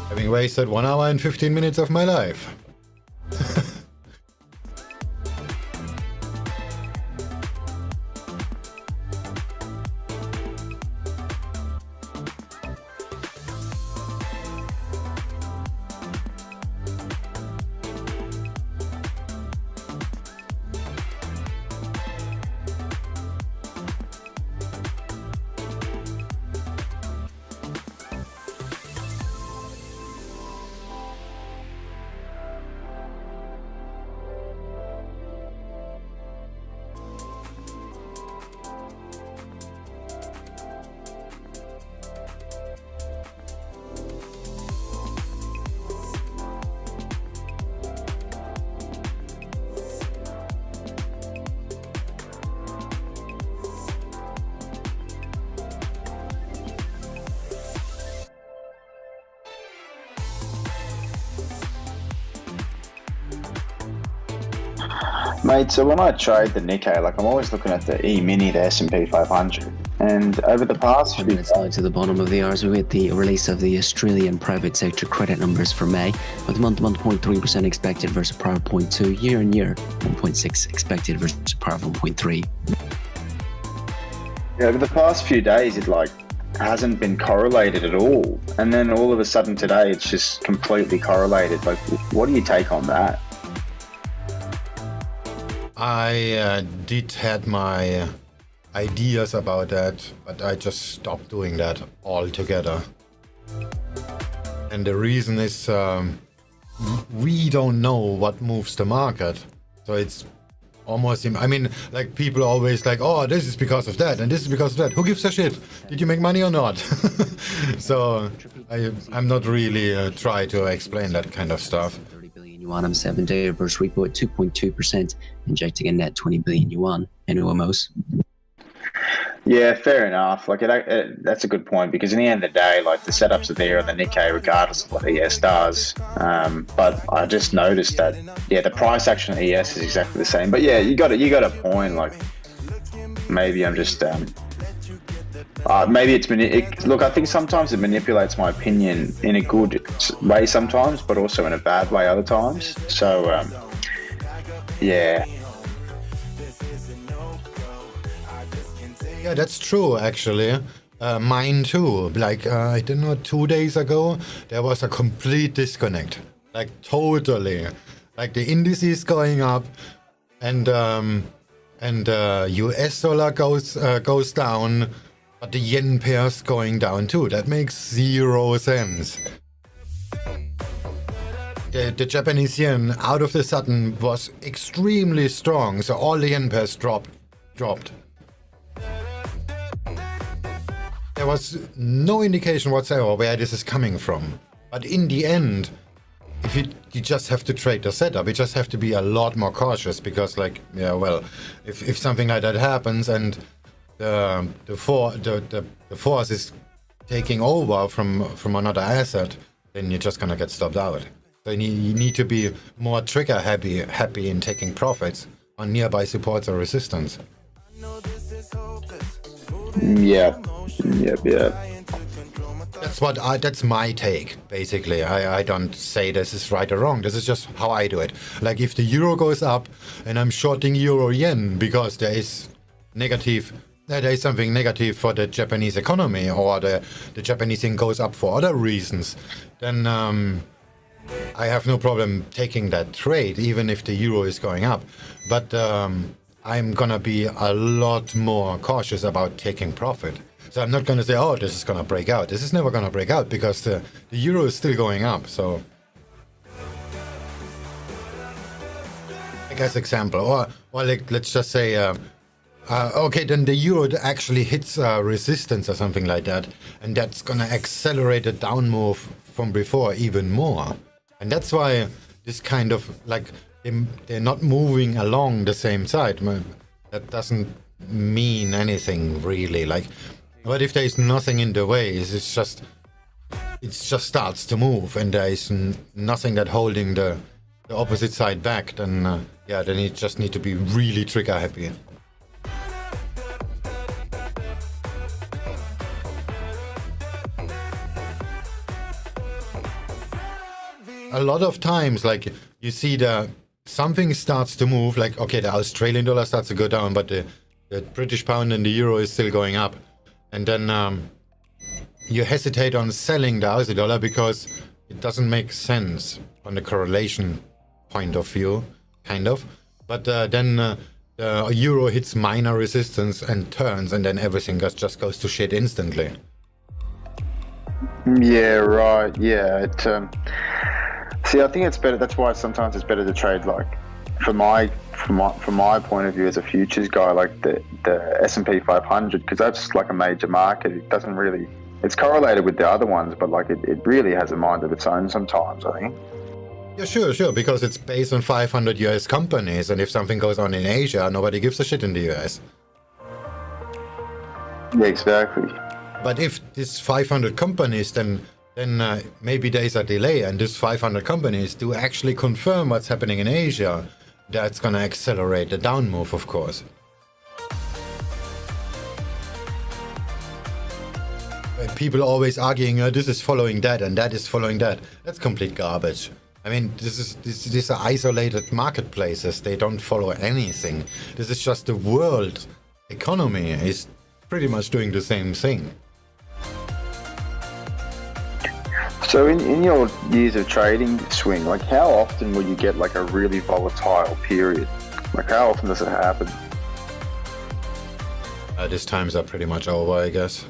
Having wasted 1 hour and 15 minutes of my life. Mate, so when I trade the Nikkei, like I'm always looking at the E-mini, the S&P 500, and over the past few Let's slide to the bottom of the hours with the release of the Australian private sector credit numbers for May, with month-to-month 0.3% expected versus prior 0.2, year-on-year 1.6 expected versus prior 1.3. Yeah, over the past few days, it like hasn't been correlated at all, and then all of a sudden today, it's just completely correlated. Like, what do you take on that? I did had my ideas about that, but I just stopped doing that altogether. And the reason is we don't know what moves the market. So it's almost, I mean, like people are always like, oh, this is because of that and this is because of that. Who gives a shit? Did you make money or not? So I'm not really try to explain that kind of stuff. Yuan on 7-day reverse repo at 2.2%, injecting a net 20 billion yuan in OMOs. Yeah, fair enough. Like that's a good point because in the end of the day, like the setups are there on the Nikkei regardless of what ES does. But I just noticed that the price action of ES is exactly the same. But yeah, you got a point. Like maybe I'm just maybe look. I think sometimes it manipulates my opinion in a good way sometimes, but also in a bad way other times. So yeah. Yeah, that's true, actually. Mine too. Like, I don't know, 2 days ago, there was a complete disconnect. Like, totally. Like, the indices going up, and US dollar goes down, but the yen pair's going down too. That makes 0 sense. The Japanese yen, out of the sudden, was extremely strong, so all the yen pairs dropped. There was no indication whatsoever where this is coming from. But in the end, if you just have to trade the setup, you just have to be a lot more cautious because, like, yeah, well, if something like that happens and the force is taking over from another asset, then you're just gonna get stopped out. So you need to be more trigger happy in taking profits on nearby supports or resistance. Yeah. That's my take, basically. I don't say this is right or wrong. This is just how I do it. Like if the euro goes up and I'm shorting euro yen because there is something negative for the Japanese economy or the Japanese yen goes up for other reasons, then I have no problem taking that trade, even if the euro is going up. But I'm gonna be a lot more cautious about taking profit. So I'm not gonna say, oh, this is gonna break out. This is never gonna break out because the euro is still going up. So, like as example, or like let's just say, okay, then the euro actually hits resistance or something like that, and that's gonna accelerate the down move from before even more. And that's why this kind of like they're not moving along the same side. That doesn't mean anything really. Like, but if there is nothing in the way, it just starts to move, and there is nothing that holding the opposite side back. Then then you just need to be really trigger happy. A lot of times, like you see something starts to move, like, okay, the Australian dollar starts to go down, but the British pound and the euro is still going up. And then you hesitate on selling the Aussie dollar because it doesn't make sense on the correlation point of view, kind of. But then the euro hits minor resistance and turns, and then everything just goes to shit instantly. Yeah, right. Yeah, see, I think it's better. That's why sometimes it's better to trade, like, from my point of view as a futures guy, like the S&P 500, because that's like a major market. It doesn't really, it's correlated with the other ones, but like it really has a mind of its own sometimes, I think. Yeah, sure, because it's based on 500 US companies, and if something goes on in Asia, nobody gives a shit in the US. Yeah, exactly. But if this 500 companies, then maybe there's a delay, and these 500 companies do actually confirm what's happening in Asia. That's gonna accelerate the down move, of course. People always arguing, this is following that and that is following that. That's complete garbage. I mean, these are isolated marketplaces. They don't follow anything. This is just the world economy is pretty much doing the same thing. So in your years of trading, Swing, like how often will you get like a really volatile period? Like how often does it happen? These times are pretty much over, I guess.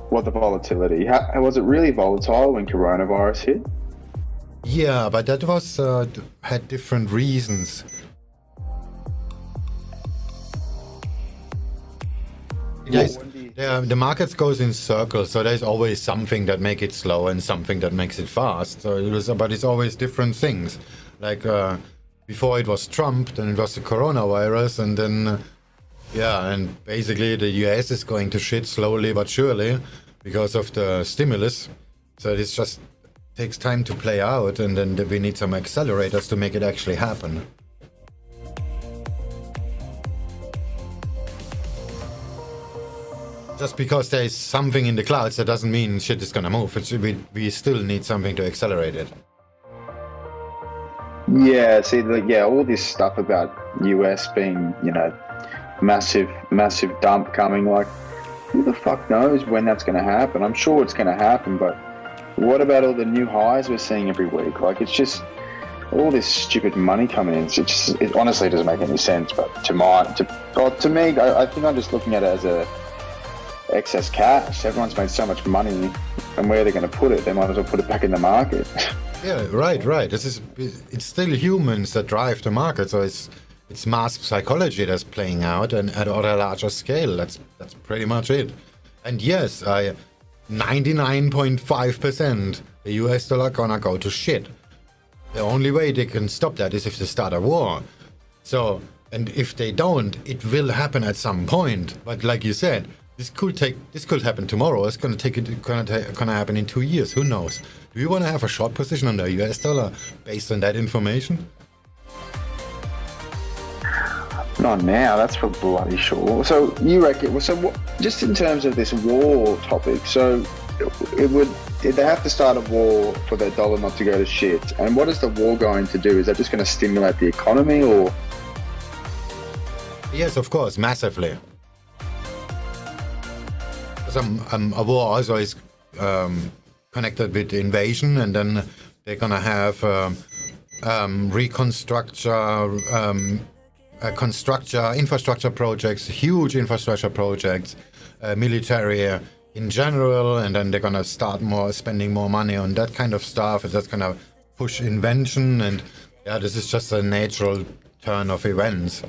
What, the volatility? How was it really volatile when coronavirus hit? Yeah, but that was had different reasons. The markets goes in circles, so there's always something that makes it slow and something that makes it fast. So but it's always different things. Like before it was Trump, then it was the coronavirus, and then Yeah, and basically the US is going to shit slowly but surely because of the stimulus. So this just takes time to play out, and then we need some accelerators to make it actually happen. Just because there is something in the clouds, that doesn't mean shit is gonna move. We still need something to accelerate it. Yeah, see, all this stuff about US being, massive dump coming, like, who the fuck knows when that's going to happen? I'm sure it's going to happen, but what about all the new highs we're seeing every week? Like, it's just all this stupid money coming in. It honestly doesn't make any sense. But to me, I think I'm just looking at it as a excess cash. Everyone's made so much money, and where they're going to put it, they might as well put it back in the market. Yeah, right. It's still humans that drive the market, so it's mass psychology that's playing out, and at a larger scale. That's pretty much it. And yes, 99.5% the US dollar gonna go to shit. The only way they can stop that is if they start a war. So, and if they don't, it will happen at some point. But like you said, this could happen tomorrow. It's gonna happen in 2 years. Who knows? Do you want to have a short position on the US dollar based on that information? Not now, that's for bloody sure. So you reckon? So what, just in terms of this war topic, so they have to start a war for their dollar not to go to shit. And what is the war going to do? Is that just going to stimulate the economy, or? Yes, of course, massively. A war also is connected with invasion, and then they're gonna have infrastructure projects, huge infrastructure projects, military in general, and then they're gonna start spending more money on that kind of stuff. That's gonna push invention, and yeah, this is just a natural turn of events.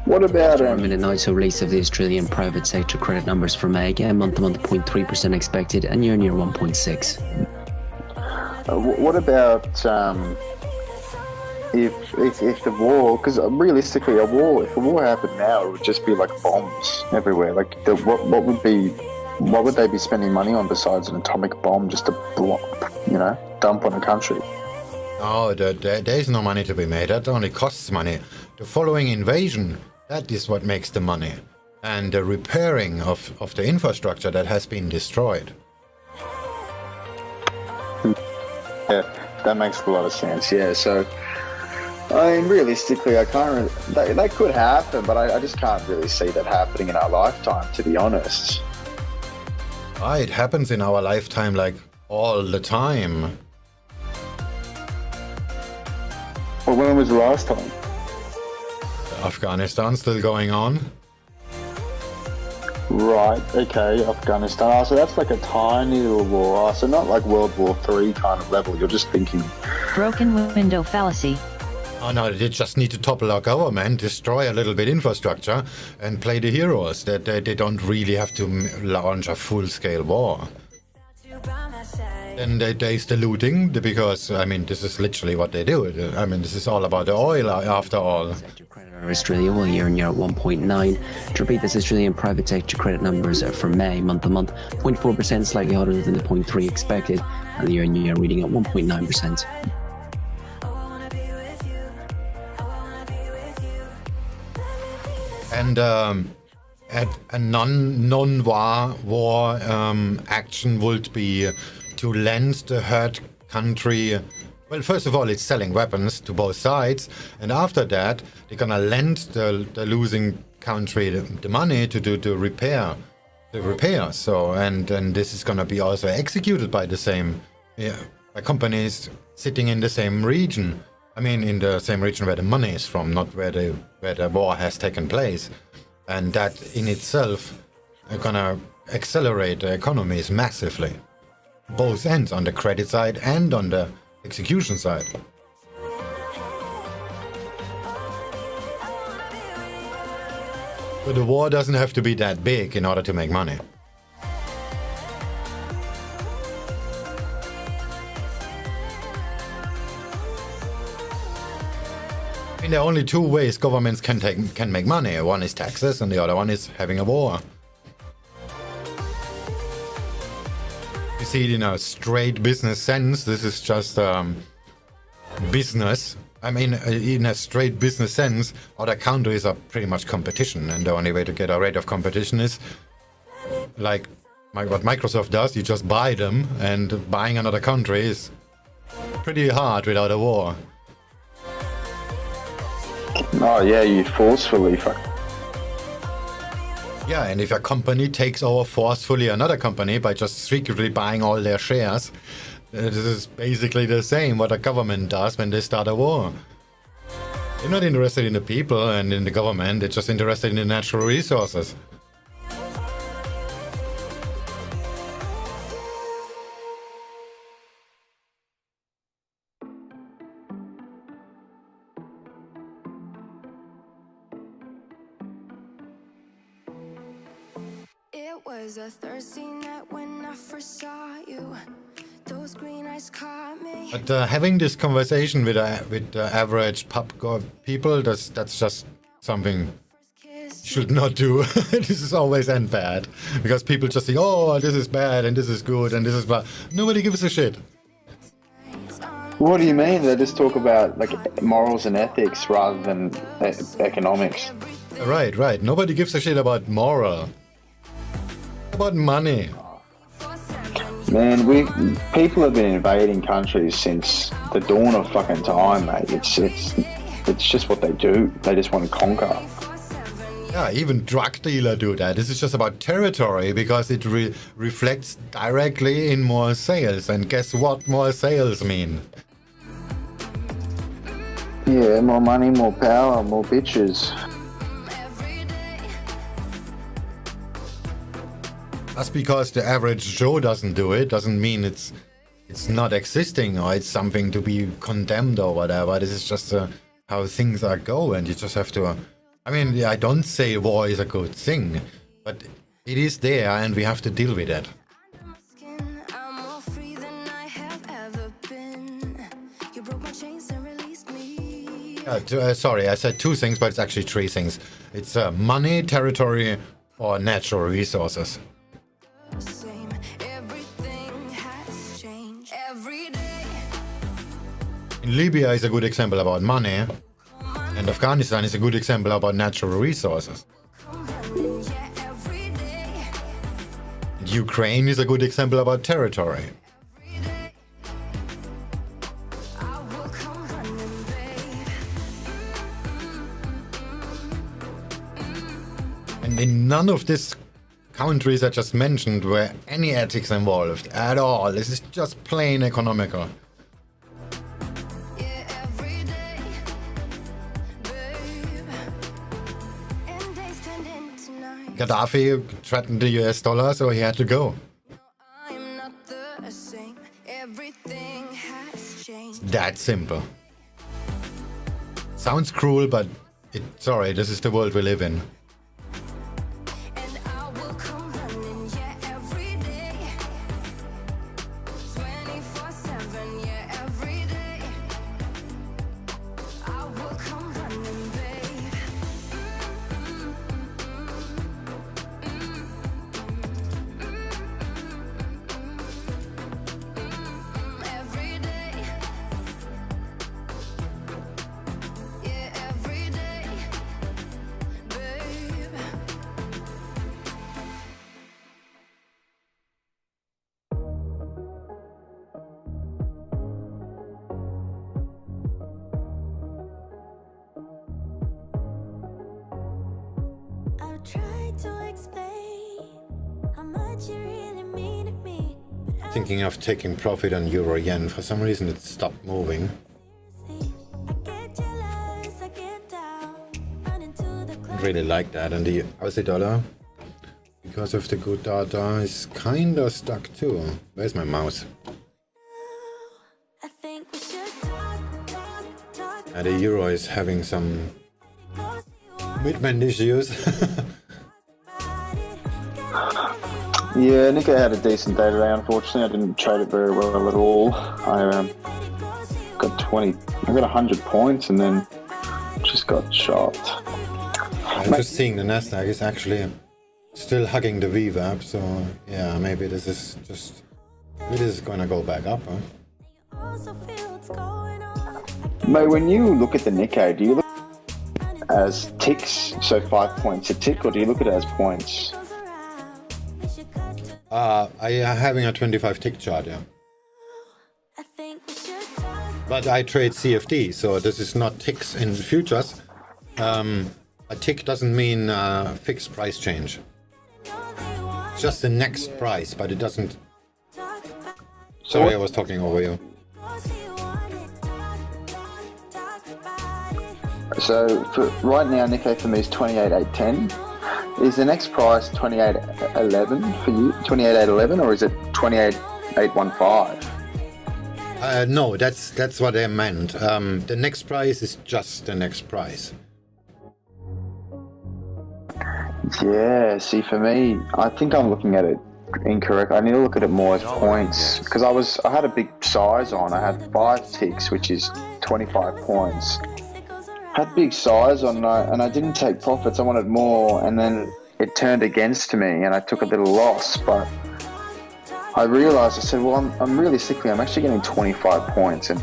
What about minute now to release of the Australian private sector credit numbers for May. Again, month-to-month 0.3% expected, and year-on-year 1.6. What about if the war? Because realistically, if a war happened now, it would just be like bombs everywhere. Like, what would they be spending money on besides an atomic bomb just to dump on a country? Oh, there is no money to be made. That only costs money. The following invasion, that is what makes the money. And the repairing of the infrastructure that has been destroyed. Yeah, that makes a lot of sense. Yeah, so I mean, realistically, I can't. That could happen, but I just can't really see that happening in our lifetime, to be honest. It happens in our lifetime, like, all the time. Well, when was the last time? Afghanistan still going on. Right, okay, Afghanistan. So that's like a tiny little war. So not like World War III kind of level. You're just thinking. Broken window fallacy. Oh no, they just need to topple our government, destroy a little bit infrastructure, and play the heroes. That they don't really have to launch a full-scale war. Then there's the looting, because, I mean, this is literally what they do. I mean, this is all about the oil, after all. Sector credit of Australia will year-on-year at 1.9. To repeat, this Australian private sector credit numbers for May, month-to-month, 0.4%, slightly hotter than the 0.3 expected, and the year-on-year reading at 1.9%. And a non-war action would be to lend the hurt country. Well, first of all, it's selling weapons to both sides, and after that, they're gonna lend the losing country the money to do the repair. So, and this is gonna be also executed by the same, by companies sitting in the same region. I mean, in the same region where the money is from, not where the war has taken place. And that in itself are gonna accelerate the economies massively. Both ends, on the credit side and on the execution side. But the war doesn't have to be that big in order to make money. I mean, there are only two ways governments can make money. One is taxes, and the other one is having a war. You see it in a straight business sense. This is just business. I mean, in a straight business sense, other countries are pretty much competition, and the only way to get a rate of competition is like what Microsoft does. You just buy them, and buying another country is pretty hard without a war. Oh yeah, you forcefully fuck. Yeah, and if a company takes over forcefully another company by just secretly buying all their shares, this is basically the same what a government does when they start a war. They're not interested in the people and in the government, they're just interested in the natural resources. It was a thirsty night when I first saw you. Those green eyes caught me. But having this conversation with average pub people, that's just something you should not do. This is always end bad. Because people just think, oh, this is bad and this is good and this is bad. Nobody gives a shit. What do you mean? They just talk about like morals and ethics rather than economics. Right. Nobody gives a shit about moral. About money. Man, people have been invading countries since the dawn of fucking time, mate. It's just what they do. They just want to conquer. Yeah, even drug dealers do that. This is just about territory because it reflects directly in more sales. And guess what more sales mean? Yeah, more money, more power, more bitches. Just because the average Joe doesn't do it doesn't mean it's not existing or it's something to be condemned or whatever. This is just how things are go, and you just have to. I mean, I don't say war is a good thing, but it is there, and we have to deal with it. I'm more free than I have ever been. You broke my chains and released me. Sorry, I said two things, but it's actually three things. It's money, territory, or natural resources. Same. Everything has changed every day. In Libya is a good example about money, and Afghanistan is a good example about natural resources. Yeah, every day. And Ukraine is a good example about territory. Every day. I will come running, babe. And in none of these countries I just mentioned were any ethics involved at all. This is just plain economical. Yeah, every day, babe. And days turned into nights. Gaddafi threatened the US dollar, so he had to go. I'm not the same. Everything has changed. That simple. Sounds cruel, but sorry, this is the world we live in. And I will come running, yeah, every day. 24/7, yeah, every day. I will come running, babe. Every day. Yeah, every day, babe. I've tried to explain how much you really mean to me, but I Thinking of taking profit on euro yen. For some reason it stopped moving. see. I get jealous, I get down, run into the clouds. Really like that. And the Aussie dollar, because of the good data, is kinda stuck too. Where's my mouse? I think we should talk. And the euro is having some Close you want commitment issues. about it. Yeah, Nico had a decent day today. Unfortunately, I didn't trade it very well at all. I got 100 points, and then just got shot. I'm just seeing the Nasdaq is actually still hugging the VWAP, so yeah, maybe this is just, it is gonna go back up, huh? Mate, when you look at the Nikkei, do you look as ticks, so 5 points a tick, or do you look at it as points? I am having a 25 tick chart, yeah. But I trade CFD, so this is not ticks in futures. A tick doesn't mean fixed price change. It's just the next price, but it doesn't... Sorry, I was talking over you. So for right now, Nikkei for me is 28,810. Is the next price 28,811 for you? 28,811, or is it 28,815? No, that's what I meant. The next price is just the next price. Yeah, see, for me, I think I'm looking at it incorrect. I need to look at it more as points, because I had a big size on. I had 5 ticks, which is 25 points. Had big size on, and I didn't take profits. I wanted more, and then it turned against me, and I took a little loss. But I realized, I said, well, I'm realistically, I'm actually getting 25 points, and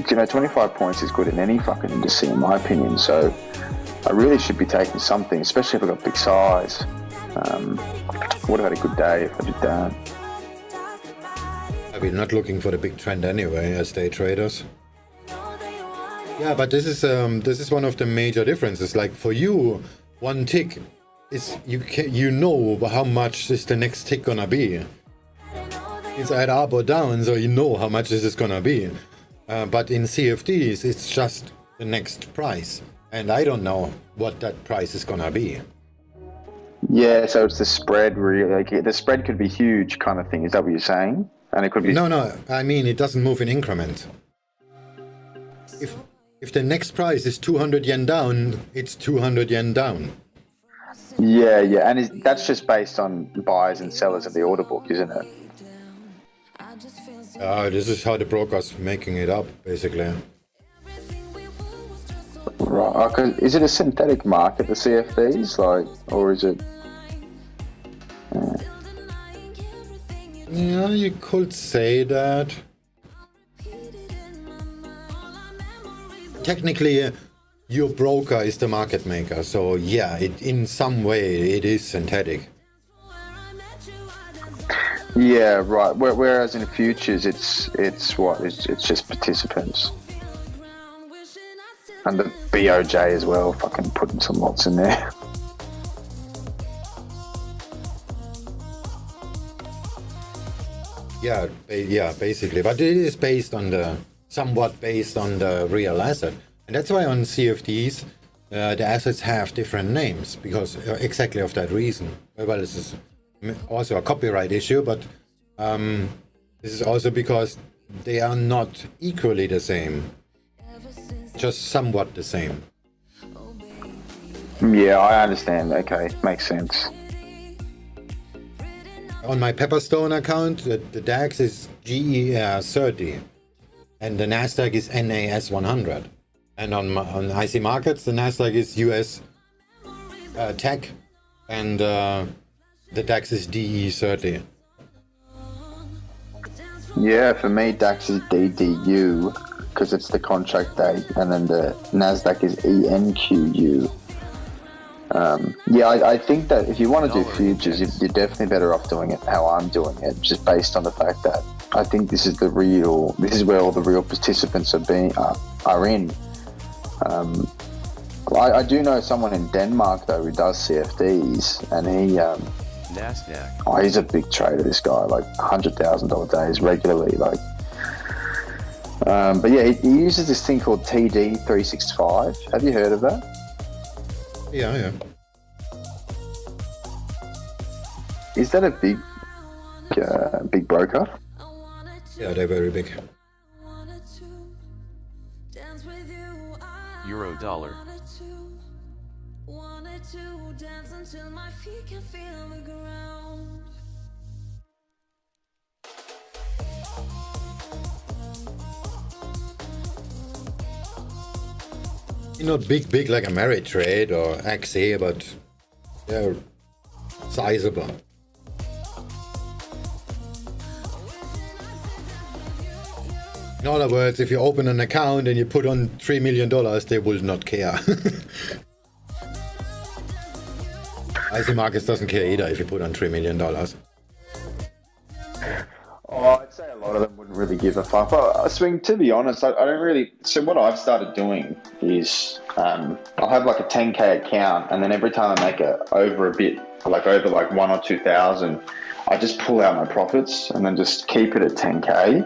25 points is good in any fucking industry, in my opinion. So I really should be taking something, especially if I've got big size. I would have had a good day if I did that. We're not looking for the big trend anyway, as day traders. Yeah, but this is one of the major differences. Like for you, one tick is you know how much is the next tick gonna be. It's either up or down, so you know how much this is gonna be. But in CFDs, it's just the next price, and I don't know what that price is gonna be. Yeah, so it's the spread. Really, like the spread could be huge, kind of thing. Is that what you're saying? And it could be. No. I mean, it doesn't move in increments. If the next price is 200 yen down, it's 200 yen down. Yeah, and that's just based on buyers and sellers of the order book, isn't it? This is how the broker's making it up, basically. Right. Is it a synthetic market, the CFDs, or is it? Yeah, you could say that. Technically, your broker is the market maker, so yeah, in some way it is synthetic. Yeah, right. Whereas in futures, it's just participants. And the BOJ as well, fucking putting some lots in there. Yeah, basically, but it is somewhat based on the real asset, and that's why on CFDs the assets have different names, because exactly of that reason. Well, this is also a copyright issue, but this is also because they are not equally the same, just somewhat the same. Yeah, I understand. Okay, makes sense. On my Pepperstone account, the DAX is EURJPY, and the Nasdaq is NAS 100. And on IC Markets, the Nasdaq is US Tech, and the DAX is DE30. Yeah, for me, DAX is DDU because it's the contract date, and then the Nasdaq is ENQU. I think that if you want to do futures, you're definitely better off doing it how I'm doing it, just based on the fact that I think this is where all the real participants are in. I do know someone in Denmark though who does CFDs, and NASDAQ. He's a big trader. This guy, like $100,000 days regularly, like. But yeah, he uses this thing called TD365. Have you heard of that? Yeah. Is that a big broker? Yeah, they're very big. Euro dollar. Not big like Ameritrade or XE, but they're sizable. In other words, if you open an account and you put on $3 million, they will not care. IC Markets doesn't care either if you put on $3 million. Oh, I'd say a lot of them wouldn't really give a fuck. Swing, to be honest, I don't really. So what I've started doing is I'll have like a 10K account, and then every time I make it over a bit, like over like 1 or 2,000, I just pull out my profits and then just keep it at 10K.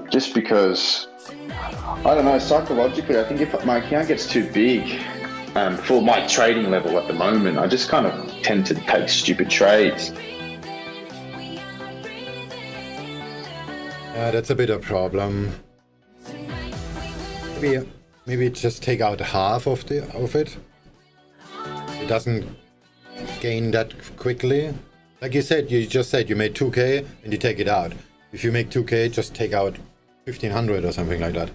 Just because, I don't know, psychologically, I think if my account gets too big for my trading level at the moment, I just kind of tend to take stupid trades. That's a bit of a problem. Maybe just take out half of it. It doesn't gain that quickly. Like you said, you just said you made 2K and you take it out. If you make 2K, just take out 1,500 or something like that.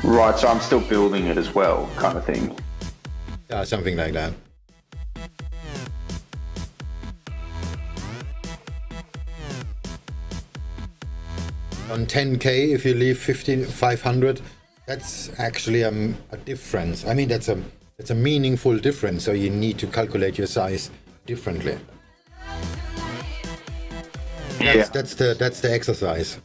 Right, so I'm still building it as well, kind of thing. Yeah, something like that. On 10K, if you leave 500, that's actually a difference. I mean, that's a meaningful difference. So you need to calculate your size differently. That's the exercise.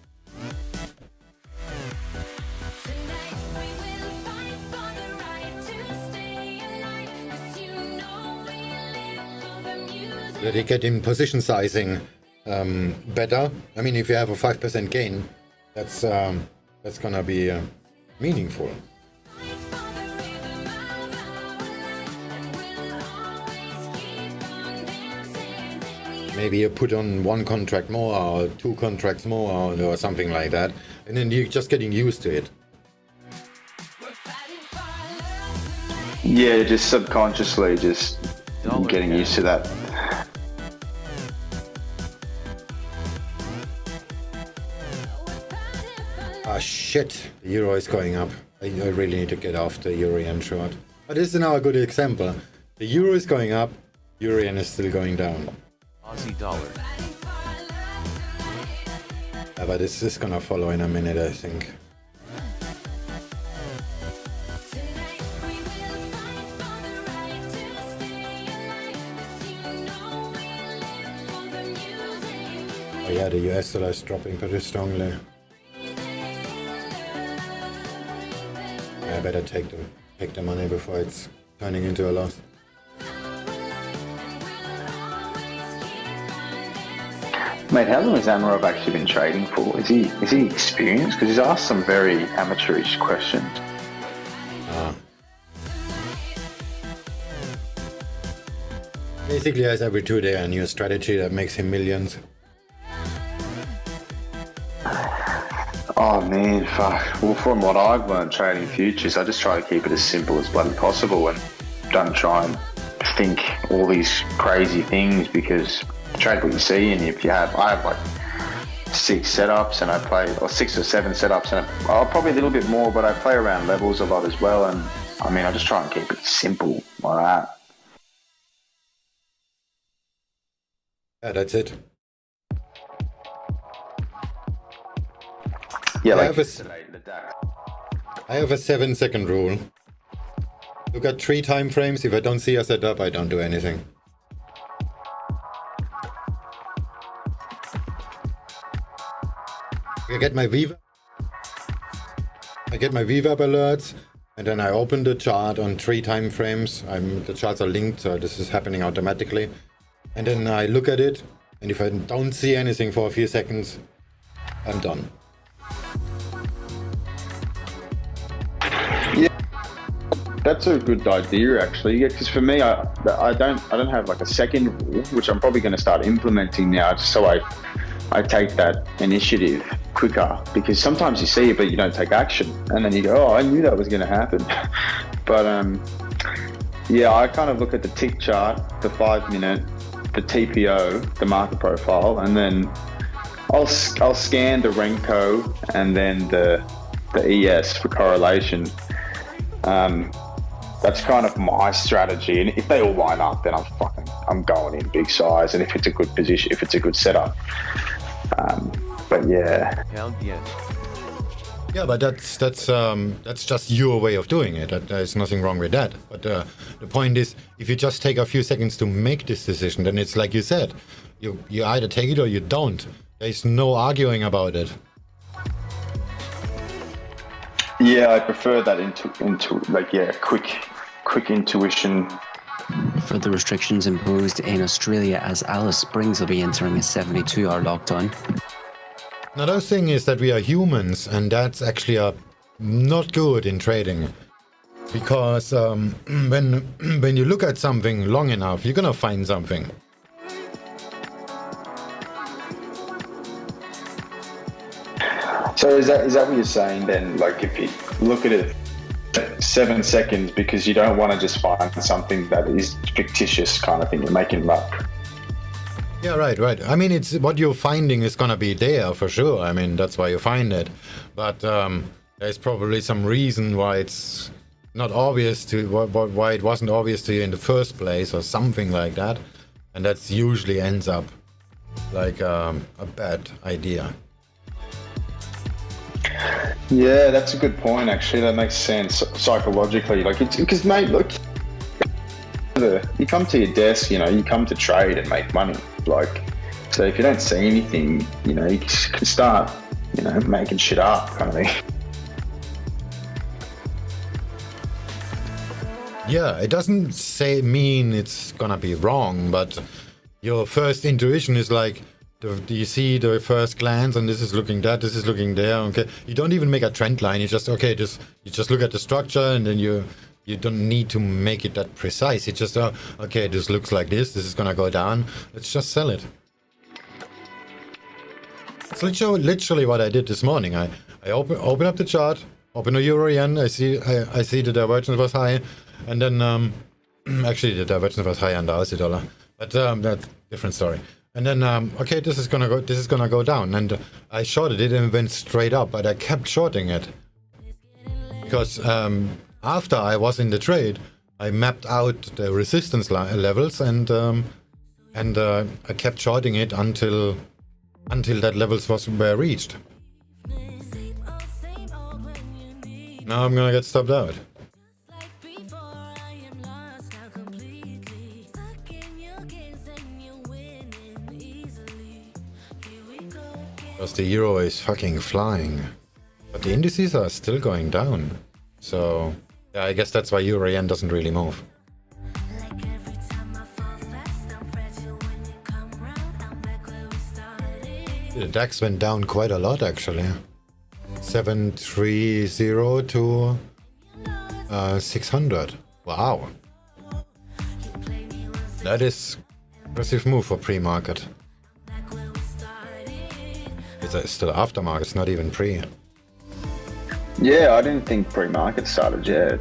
That you get in position sizing better. I mean, if you have a 5% gain, that's gonna be meaningful. Maybe you put on 1 contract more or 2 contracts more or something like that, and then you're just getting used to it. Yeah, just subconsciously just getting used to that. Ah, shit, the euro is going up. I really need to get off the euro-yen short. But this is now a good example. The euro is going up, euro-yen is still going down. Aussie dollar. Yeah, but this is gonna follow in a minute, I think. Oh yeah, the US dollar is dropping pretty strongly. I better take the money before it's turning into a loss. Mate, how long has Amarov actually been trading for? Is he experienced? Because he's asked some very amateurish questions. Basically, he has every 2 days a new strategy that makes him millions. Oh man, fuck. Well, from what I've learned trading futures, I just try to keep it as simple as bloody possible and don't try and think all these crazy things, because trade what you see. And if I have like 6 setups and I play, or 6 or 7 setups, and I'll probably a little bit more, but I play around levels a lot as well. And I mean, I just try and keep it simple like that. Yeah, that's it. Yeah, I like have a 7-second rule. Look at 3 time frames. If I don't see a setup, I don't do anything. I get my VWAP alerts, and then I open the chart on 3 time frames. The charts are linked, so this is happening automatically. And then I look at it, and if I don't see anything for a few seconds, I'm done. Yeah, that's a good idea actually. Yeah, because for me, I don't have like a second rule, which I'm probably going to start implementing now, just so I take that initiative quicker, because sometimes you see it but you don't take action, and then you go, oh, I knew that was going to happen. But yeah, I kind of look at the tick chart, the 5-minute, the TPO, the market profile, and then I'll scan the Renko and then the the ES for correlation. That's kind of my strategy, and if they all line up, then I'm going in big size, and if it's a good position, if it's a good setup. But yeah. Pound yen. Yeah, but that's just your way of doing it. There's nothing wrong with that. But the point is, if you just take a few seconds to make this decision, then it's like you said, you either take it or you don't. There's no arguing about it. Yeah, I prefer that into like, yeah, quick intuition. Further restrictions imposed in Australia as Alice Springs will be entering a 72-hour lockdown. Another thing is that we are humans, and that's actually not good in trading. Because when you look at something long enough, you're gonna find something. So is that what you're saying then? Like, if you look at it 7 seconds, because you don't want to just find something that is fictitious kind of thing, you're making luck. Yeah, right. I mean, it's what you're finding is gonna be there for sure. I mean, that's why you find it. But there's probably some reason why it's not obvious to why it wasn't obvious to you in the first place, or something like that. And that's usually ends up like a bad idea. Yeah, that's a good point. Actually, that makes sense psychologically. Like, it's because, mate, look, you come to your desk, you come to trade and make money. Like, so if you don't see anything, you can start, making shit up, kind of thing. Yeah, it doesn't mean it's gonna be wrong, but your first intuition is like, you see the first glance, and this is looking that, this is looking there. Okay, you don't even make a trend line. You just you just look at the structure, and then you don't need to make it that precise. It's just okay, this looks like this. This is gonna go down. Let's just sell it. It's literally what I did this morning. I open up the chart, open a euro yen. I see the divergence was high, and then actually the divergence was high on the Aussie dollar, but that's a different story. And then okay, this is gonna go down, and I shorted it and it went straight up, but I kept shorting it because after I was in the trade, I mapped out the resistance levels, and I kept shorting it until that levels were reached. Now I'm gonna get stopped out. Because the euro is fucking flying. But the indices are still going down. So, yeah, I guess that's why euro yen doesn't really move. The DAX went down quite a lot, actually. 730 to 600. Wow. That is impressive move for pre-market. It's still aftermarket, it's not even pre. Yeah, I didn't think pre-market started yet.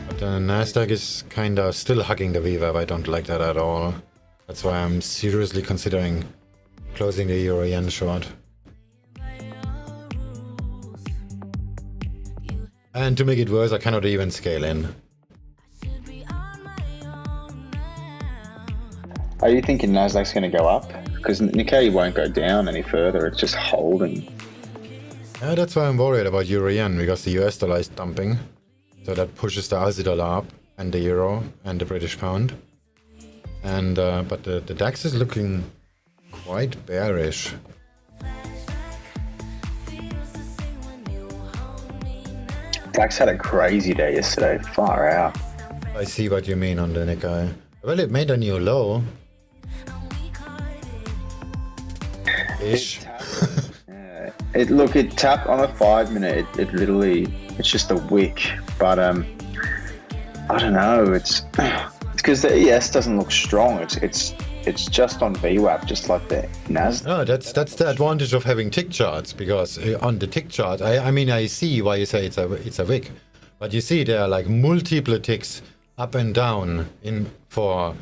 But the Nasdaq is kinda still hugging the VWAP. I don't like that at all. That's why I'm seriously considering closing the euro yen short. And to make it worse, I cannot even scale in. Are you thinking Nasdaq's going to go up? Because Nikkei won't go down any further. It's just holding. Yeah, that's why I'm worried about euro yen, because the US dollar is dumping. So that pushes the Aussie dollar up, and the euro, and the British pound. And but the DAX is looking quite bearish. DAX had a crazy day yesterday. Far out. I see what you mean on the Nikkei. Well, it made a new low. Ish. It tapped on a 5 minute. It literally, it's just a wick. But I don't know. It's because the ES doesn't look strong. It's just on VWAP, just like the Nasdaq. No, that's the advantage of having tick charts, because on the tick chart, I mean, I see why you say it's a wick, but you see there are like multiple ticks up and down for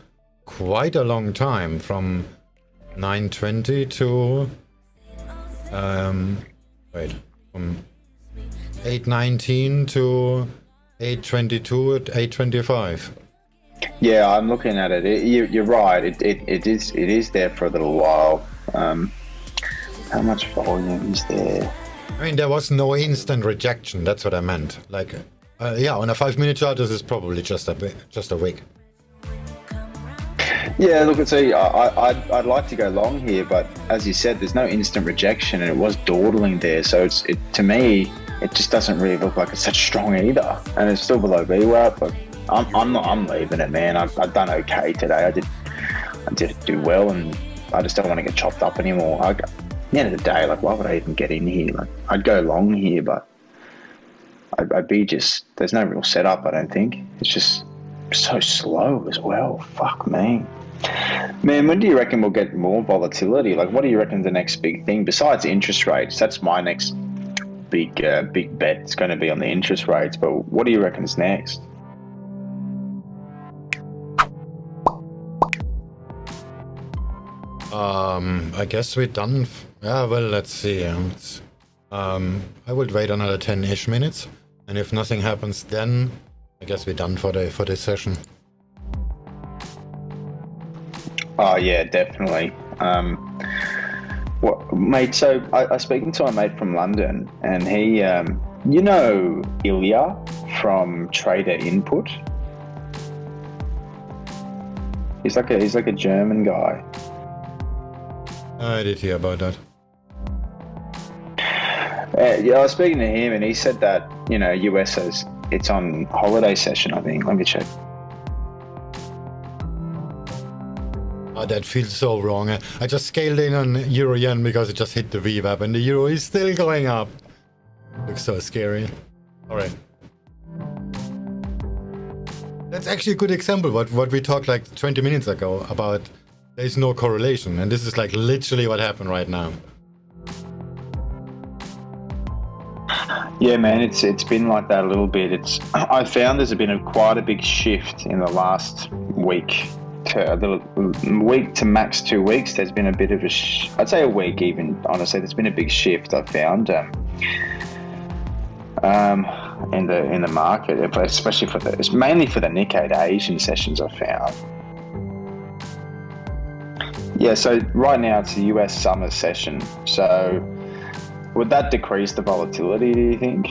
quite a long time, from 920 to wait, from 819 to 822 at 825. Yeah, I'm looking at it. You're right. It is there for a little while. How much volume is there? I mean, there was no instant rejection. That's what I meant. Like, yeah, on a 5-minute chart, this is probably just a wick. Yeah, look, see, I'd like to go long here, but as you said, there's no instant rejection, and it was dawdling there. So to me, it just doesn't really look like it's such strong either, and it's still below VWAP. But I'm leaving it, man. I've done okay today. I did do well, and I just don't want to get chopped up anymore. At the end of the day, like, why would I even get in here? Like, I'd go long here, but I'd be just, there's no real setup, I don't think. It's just so slow as well. Fuck me. Man, when do you reckon we'll get more volatility? Like, what do you reckon the next big thing besides interest rates? That's my next big bet. It's going to be on the interest rates. But what do you reckon is next? I guess we're done. Yeah, well, let's see. I would wait another 10-ish minutes, and if nothing happens, then I guess we're done for this session. Oh yeah, definitely. What, mate? So I was speaking to a mate from London, and he, you know, Ilya from Trader Input. He's like a German guy. I did hear about that. Yeah, I was speaking to him, and he said that, you know, US it's on holiday session, I think. Let me check. Oh, that feels so wrong. I just scaled in on Euro Yen because it just hit the VWAP, and the Euro is still going up. Looks so scary. Alright. That's actually a good example what we talked like 20 minutes ago about there's no correlation, and this is like literally what happened right now. Yeah, man, it's been like that a little bit. I found there's been quite a big shift in the last week to max 2 weeks. There's been a bit of I'd say a week even. Honestly, there's been a big shift. I found in the market, especially it's mainly for the Nikkei, the Asian sessions. I found. Yeah, so right now it's the US summer session. So would that decrease the volatility, do you think?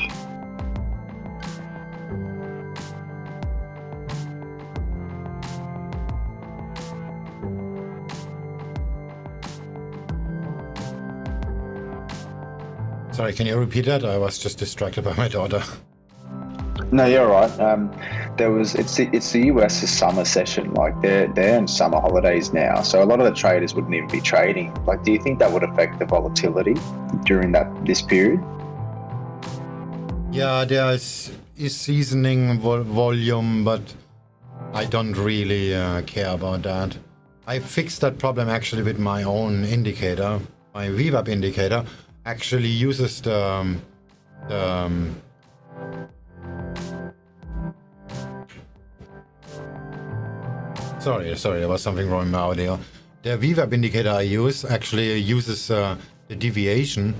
Sorry, can you repeat that? I was just distracted by my daughter. No, you're right. It's the US summer session. Like they're in summer holidays now, so a lot of the traders wouldn't even be trading. Like, do you think that would affect the volatility during this period? Yeah, there is seasoning volume, but I don't really care about that. I fixed that problem actually with my own indicator. My VWAP indicator actually uses Sorry, there was something wrong with my audio. The VWAP indicator I use actually uses the deviation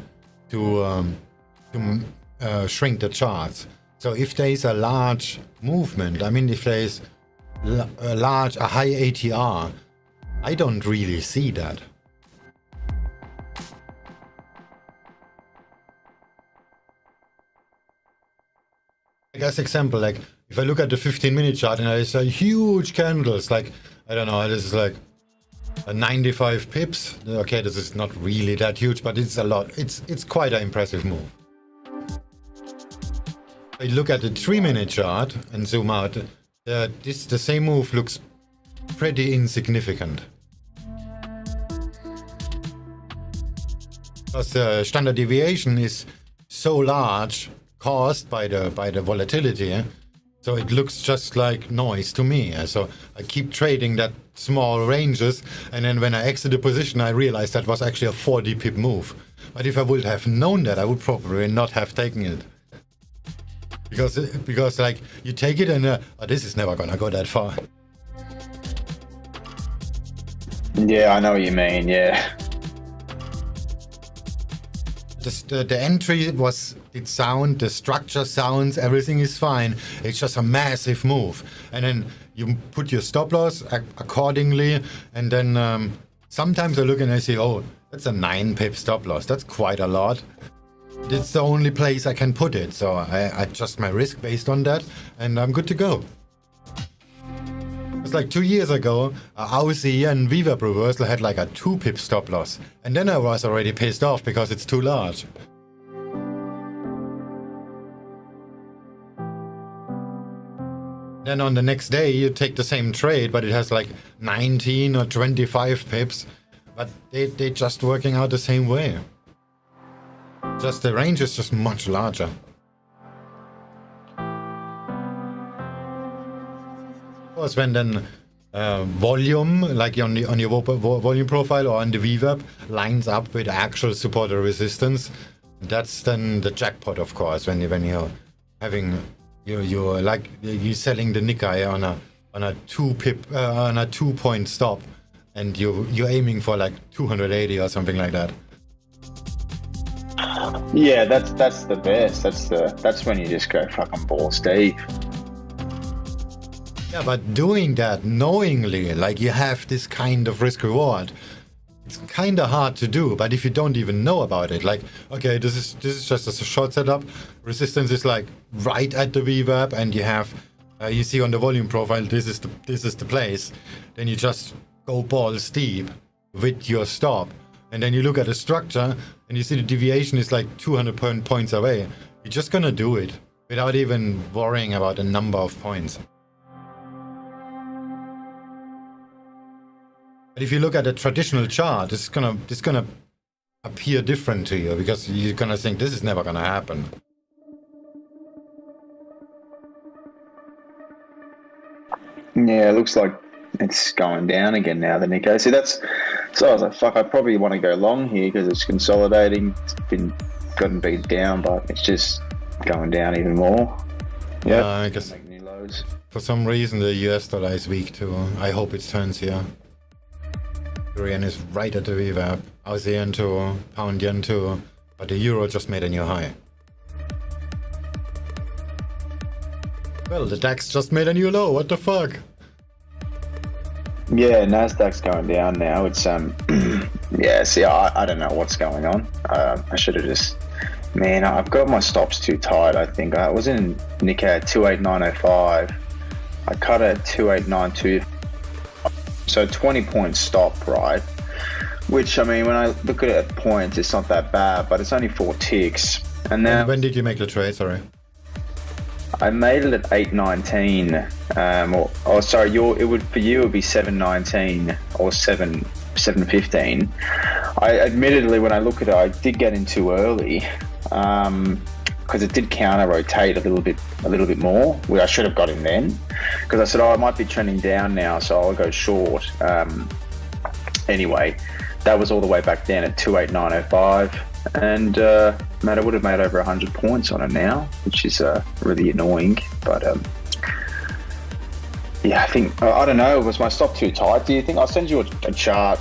to shrink the charts. So if there is a large movement, I mean, if there is a high ATR, I don't really see that. Like, as example, like if I look at the 15-minute chart and I see huge candles, like, I don't know, this is like a 95 pips. Okay, this is not really that huge, but it's a lot. It's quite an impressive move. If I look at the 3-minute chart and zoom out, the same move looks pretty insignificant. Because the standard deviation is so large, caused by the volatility, so it looks just like noise to me. So I keep trading that small ranges, and then when I exit the position, I realized that was actually a 40 pip move. But if I would have known that, I would probably not have taken it. Because like you take it and oh, this is never gonna go that far. Yeah, I know what you mean. Yeah. The entry did sound, the structure sounds, everything is fine. It's just a massive move. And then you put your stop loss accordingly. And then sometimes I look and I say, oh, that's a 9 pip stop loss. That's quite a lot. It's the only place I can put it. So I adjust my risk based on that. And I'm good to go. It's like 2 years ago, AUDUSD and VWAP reversal had like a 2 pip stop loss. And then I was already pissed off because it's too large. Then on the next day, you take the same trade, but it has like 19 or 25 pips. But they're just working out the same way. Just the range is just much larger. Of course, when then volume, like on your volume profile or on the VWAP, lines up with actual support or resistance, that's then the jackpot, of course. When you're having you're like you selling the Nikkei on a 2-point stop, and you're aiming for like 280 or something like that. Yeah, that's the best. That's when you just go fucking balls deep. Yeah, but doing that knowingly, like you have this kind of risk reward, it's kind of hard to do. But if you don't even know about it, like, okay, this is just a short setup. Resistance is like right at the VWAP, and you have you see on the volume profile this is the place. Then you just go balls deep with your stop, and then you look at the structure and you see the deviation is like 200 points away. You're just gonna do it without even worrying about the number of points. But if you look at a traditional chart, it's gonna appear different to you because you're gonna think this is never gonna happen. Yeah, it looks like it's going down again now, the Nikkei. See, so I was like, fuck, I probably want to go long here because it's consolidating. It's gotten beat down, but it's just going down even more. Yeah, I guess make new lows. For some reason the US dollar is weak too. I hope it turns here. Yen is right at the VWAP. Aussie yen too, pound yen too, but the euro just made a new high. Well, the DAX just made a new low. What the fuck? Yeah, Nasdaq's going down now. It's yeah. See, I don't know what's going on. I should have just. Man, I've got my stops too tight. I think I was in Nikkei at 28905. I cut it at 2892. So 20-point stop, right? Which, I mean, when I look at it at points, it's not that bad, but it's only 4 ticks. And now, when did you make the trade? Sorry. I made it at 819. Sorry, for you it would be 719 or 715. I admittedly, when I look at it, I did get in too early. Because it did counter rotate a little bit more, where I should have got in then. Because I said, oh, I might be trending down now, so I'll go short. Anyway, that was all the way back then at 28905, and I would have made over 100 points on it now, which is really annoying. But yeah, I think I don't know. Was my stop too tight? Do you think? I'll send you a chart.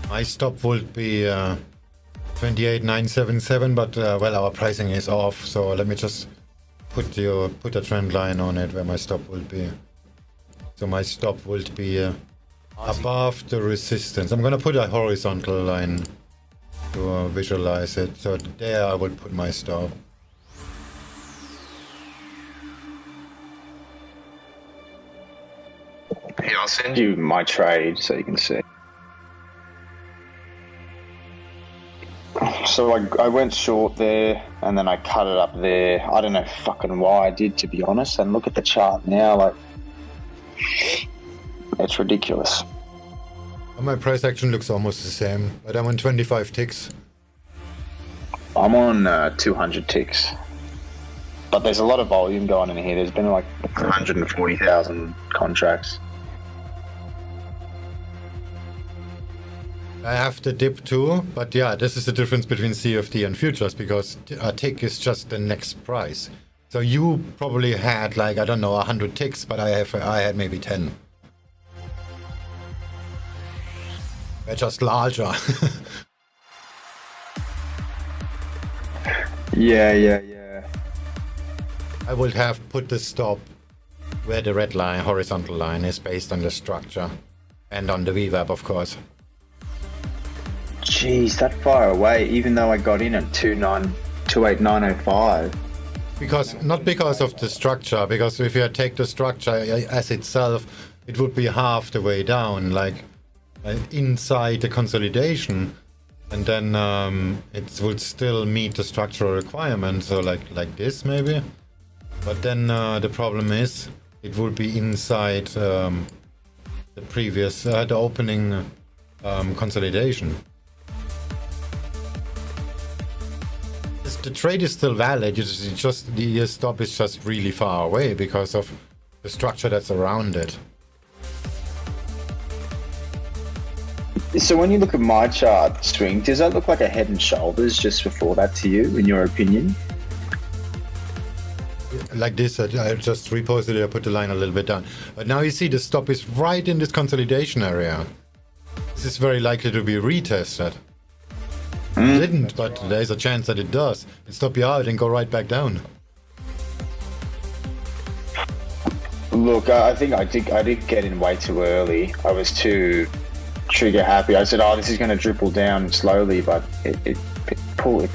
My stop would be 28,977, but well, our pricing is off, so let me just put a trend line on it where my stop will be. So my stop will be above the resistance. I'm gonna put a horizontal line to visualize it. So there I will put my stop. Yeah, I'll send you my trade so you can see. So I went short there, and then I cut it up there. I don't know fucking why I did, to be honest. And look at the chart now, like, it's ridiculous. My price action looks almost the same, but I'm on 25 ticks. I'm on 200 ticks. But there's a lot of volume going in here. There's been like 140,000 contracts. I have the dip too, but yeah, this is the difference between CFD and futures, because a tick is just the next price. So you probably had like, I don't know, 100 ticks, but I had maybe 10. They're just larger. Yeah. I would have put the stop where the red line, horizontal line, is based on the structure and on the VWAP, of course. Jeez, that far away, even though I got in at 28905. Not because of the structure, because if you take the structure as itself, it would be half the way down, like inside the consolidation, and then it would still meet the structural requirement, so like this maybe. But then the problem is it would be inside the previous, the opening consolidation. The trade is still valid, it's just the stop is just really far away because of the structure that's around it. So when you look at my chart swing, does that look like a head and shoulders just before that to you, in your opinion? Like this, I just reposted it, I put the line a little bit down. But now you see the stop is right in this consolidation area. This is very likely to be retested. It didn't, but there's a chance that it does. It stop you out and go right back down. Look, I think I did get in way too early. I was too trigger happy. I said, oh, this is going to dribble down slowly, but it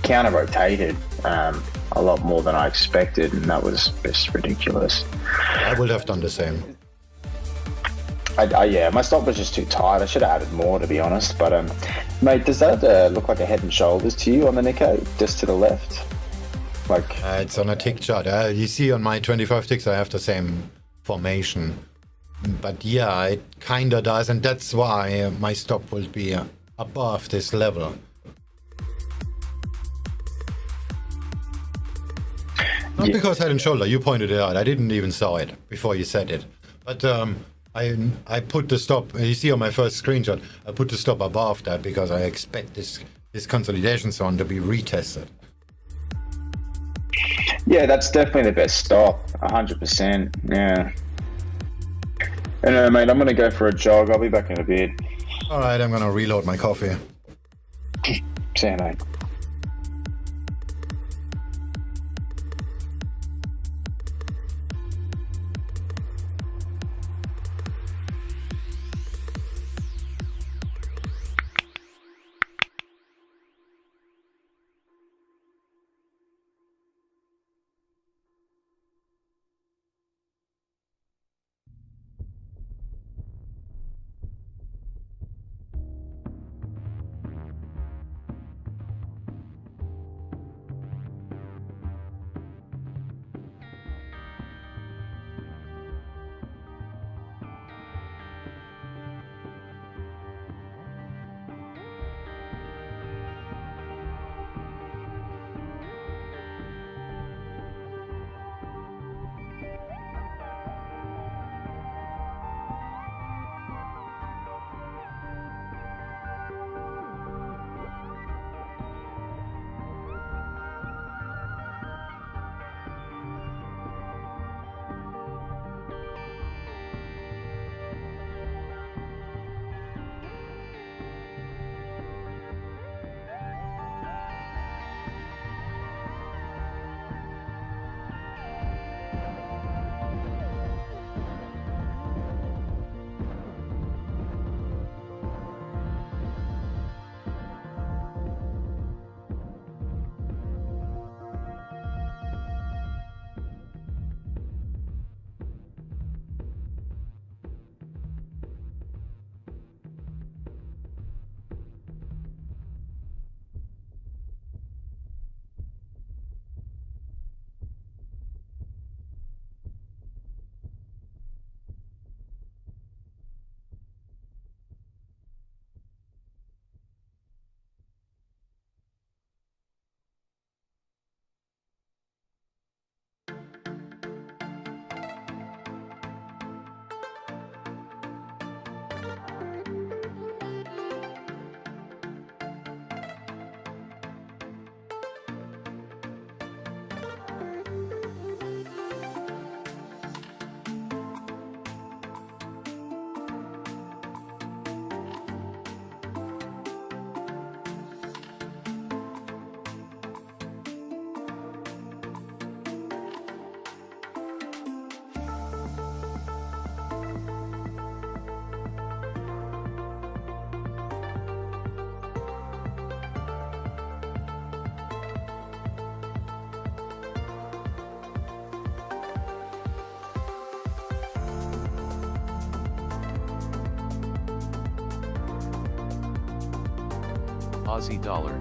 counter rotated a lot more than I expected, and that was just ridiculous. I would have done the same. Yeah, my stop was just too tight. I should have added more, to be honest. But mate, does that look like a head and shoulders to you on the Nikkei, just to the left? Like it's on a tick chart. You see on my 25 ticks, I have the same formation. But yeah, it kinda does, and that's why my stop will be above this level. Not because head and shoulder, you pointed it out. I didn't even saw it before you said it. But I put the stop, you see on my first screenshot, I put the stop above that because I expect this consolidation zone to be retested. Yeah, that's definitely the best stop, 100%. Yeah. Anyway, mate, I'm going to go for a jog. I'll be back in a bit. All right, I'm going to reload my coffee. See you, mate. Aussie dollar.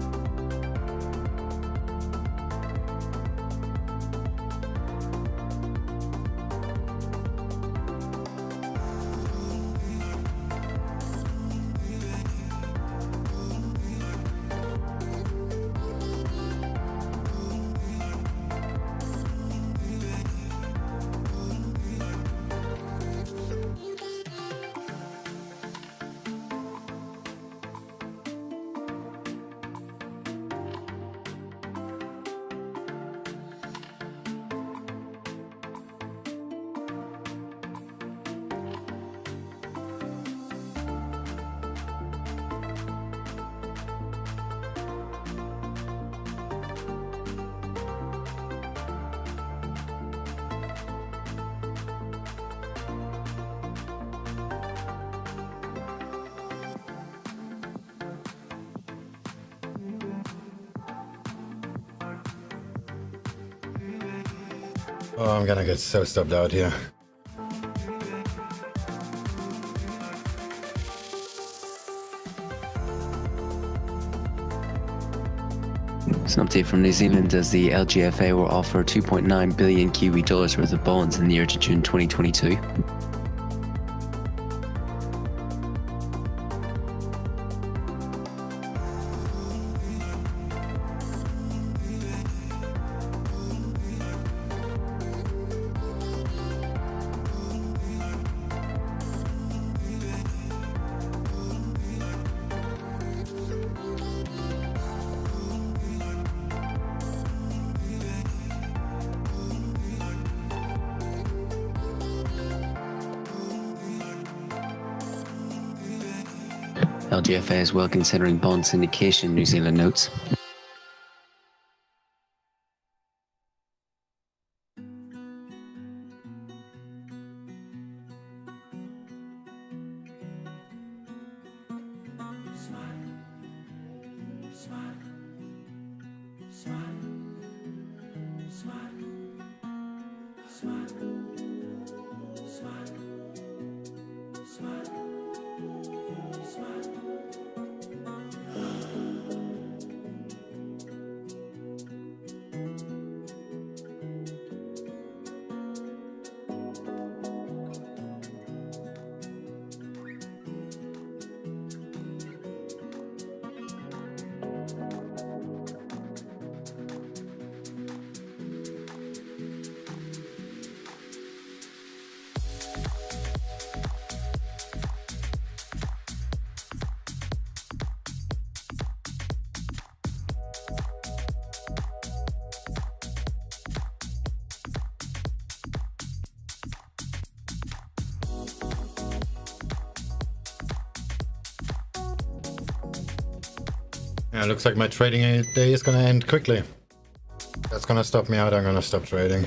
Oh, I'm gonna get so stopped out here. It's an update from New Zealand as the LGFA will offer 2.9 billion Kiwi dollars worth of bonds in the year to June 2022. LGFA is well considering bond syndication, New Zealand notes. Yeah, looks like my trading day is gonna end quickly. That's gonna stop me out. I'm gonna stop trading.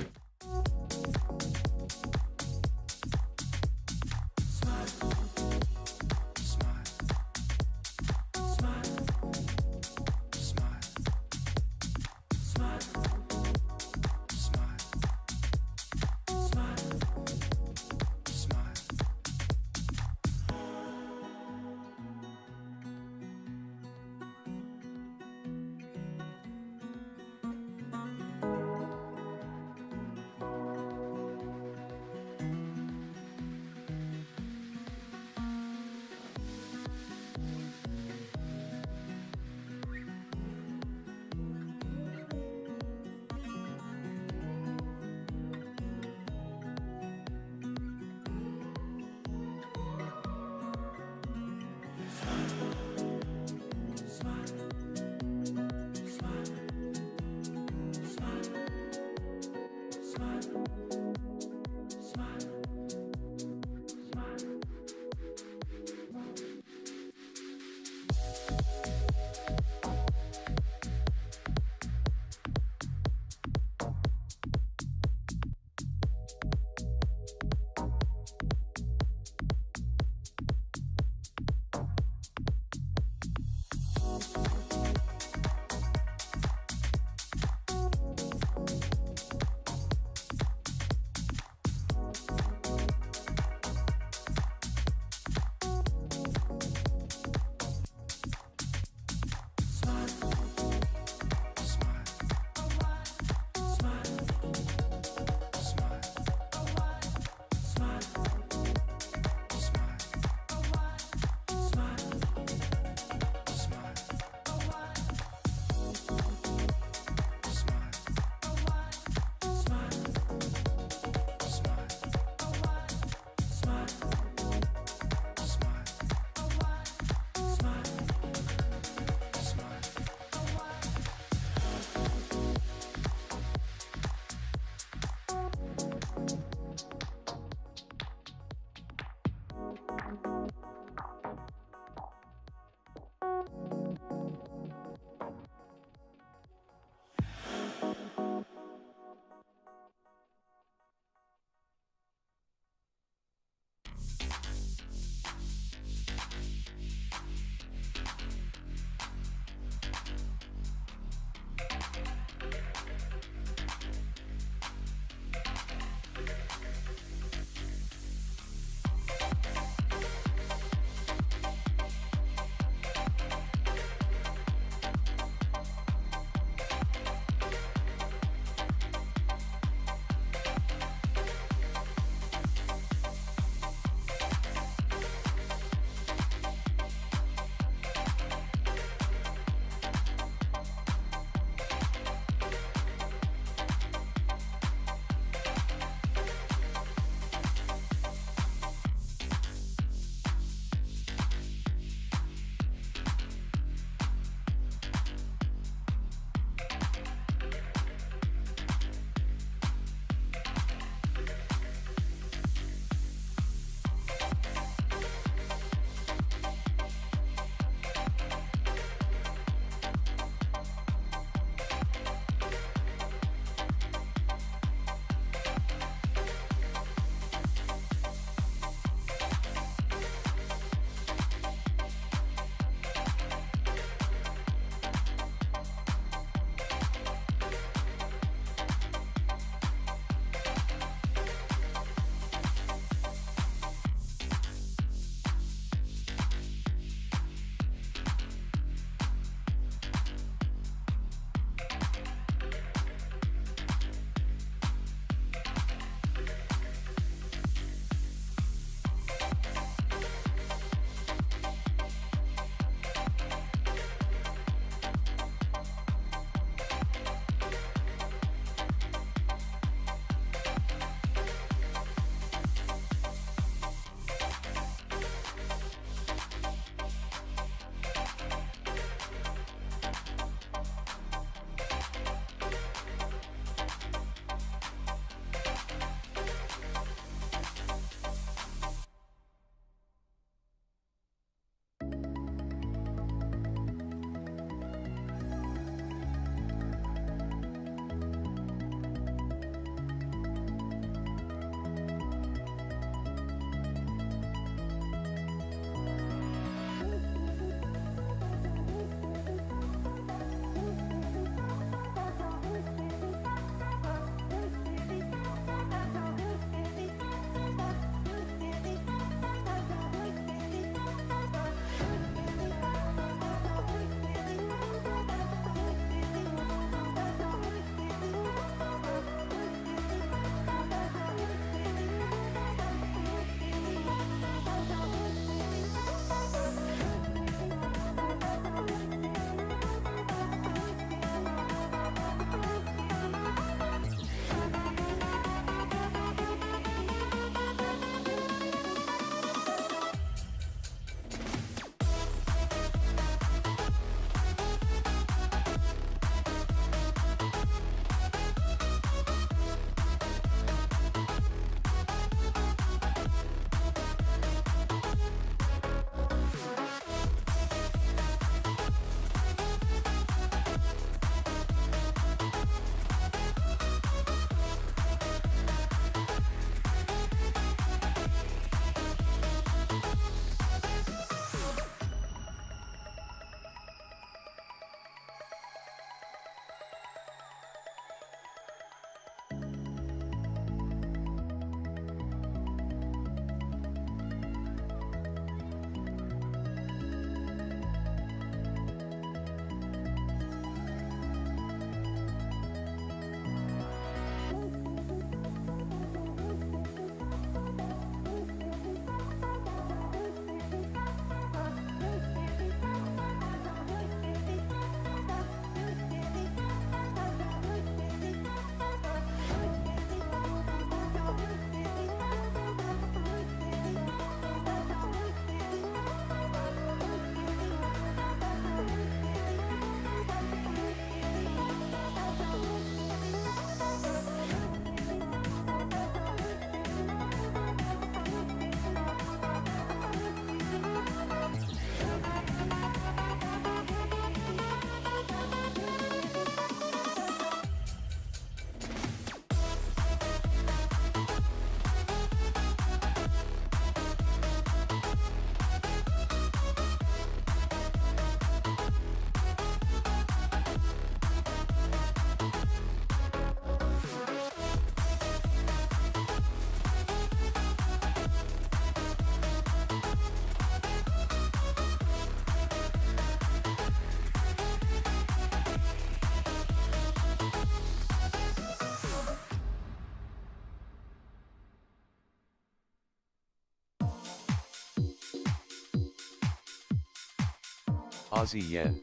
Aussie yen.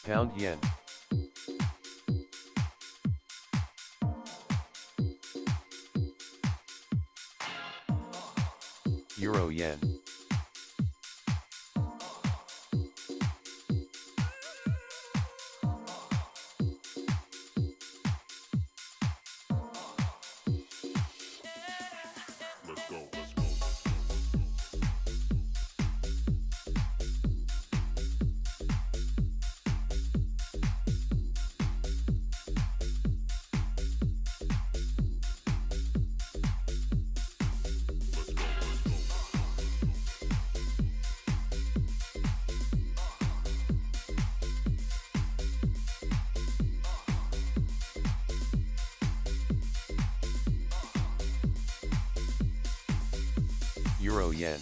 Pound yen. Euro yen. Euro yen.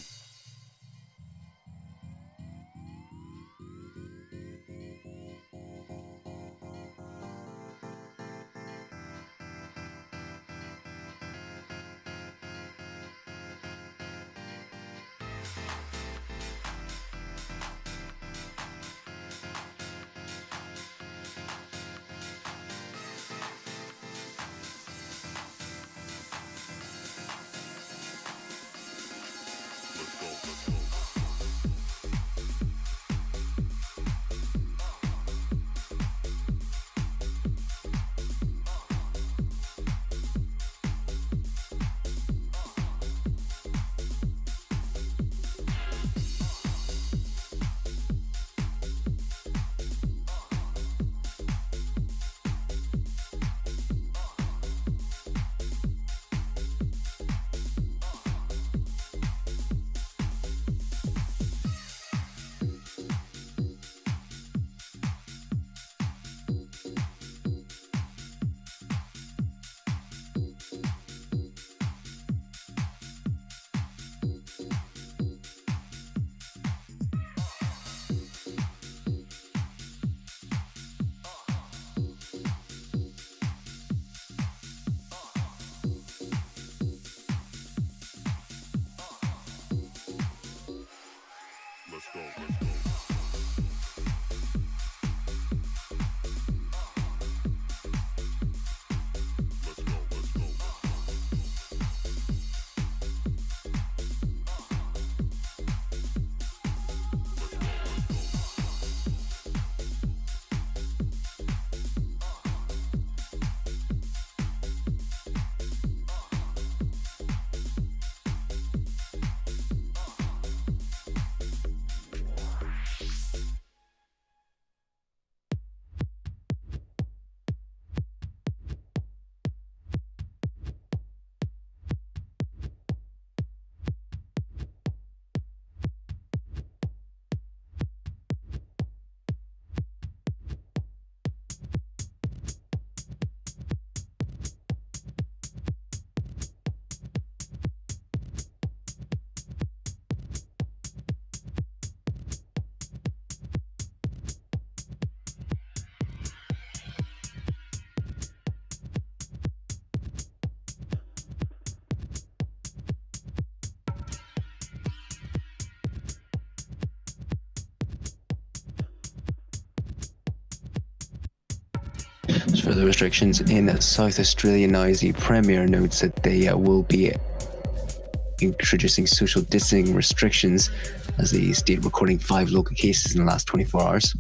As for the restrictions in South Australia now, the Premier notes that they will be introducing social distancing restrictions as the state recording 5 local cases in the last 24 hours.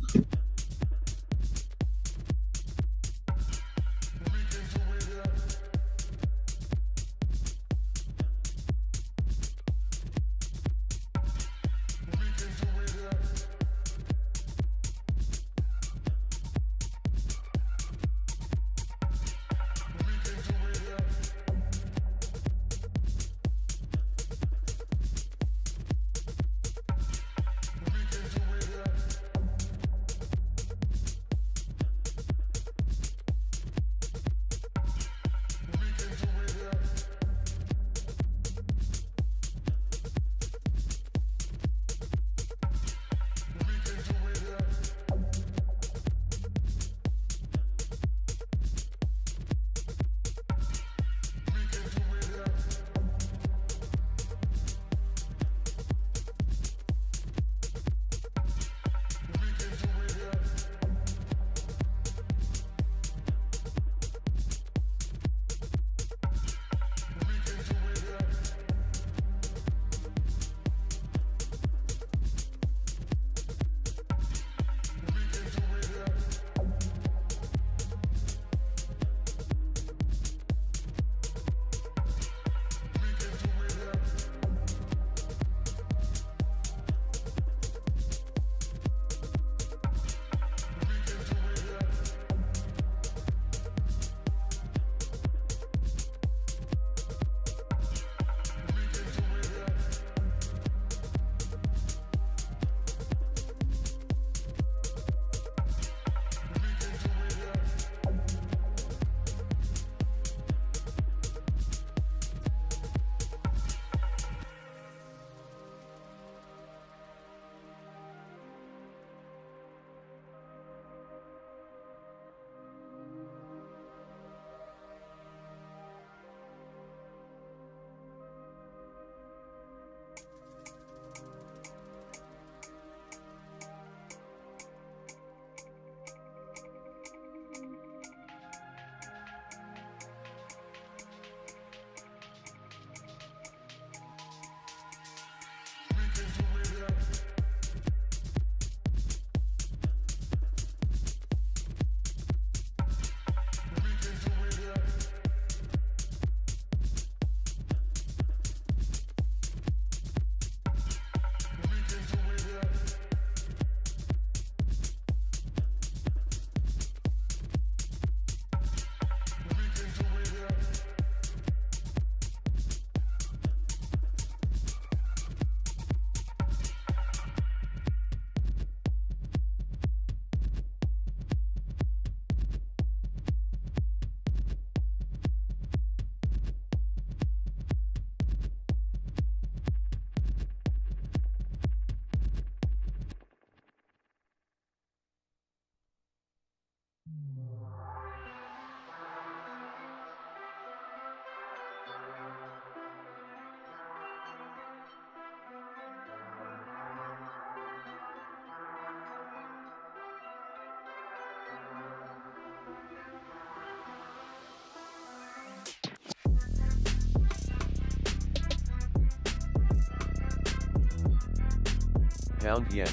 Pound yen.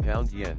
Pound yen.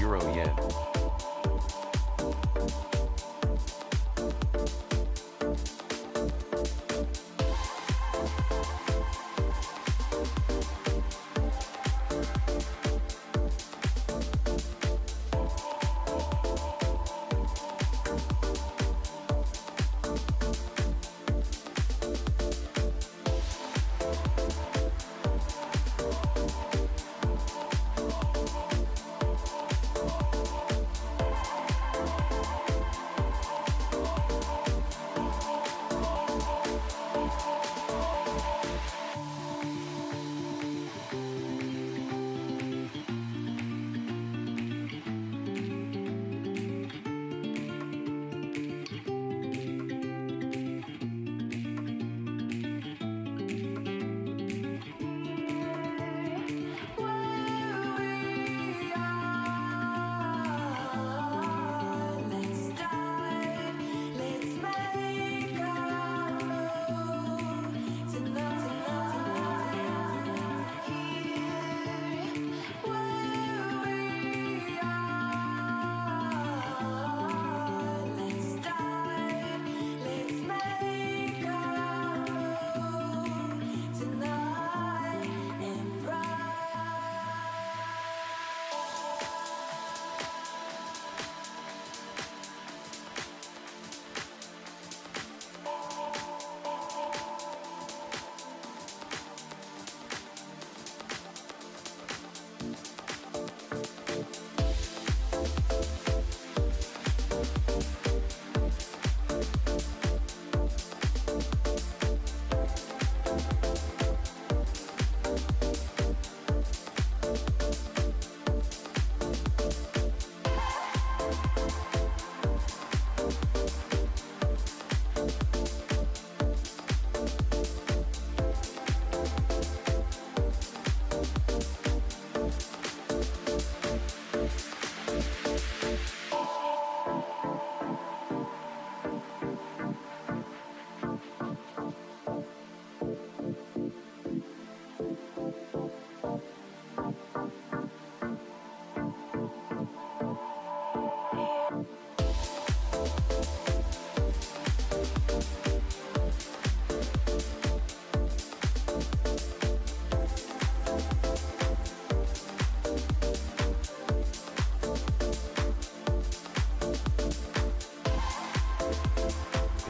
Euro yen.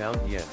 Pound yen.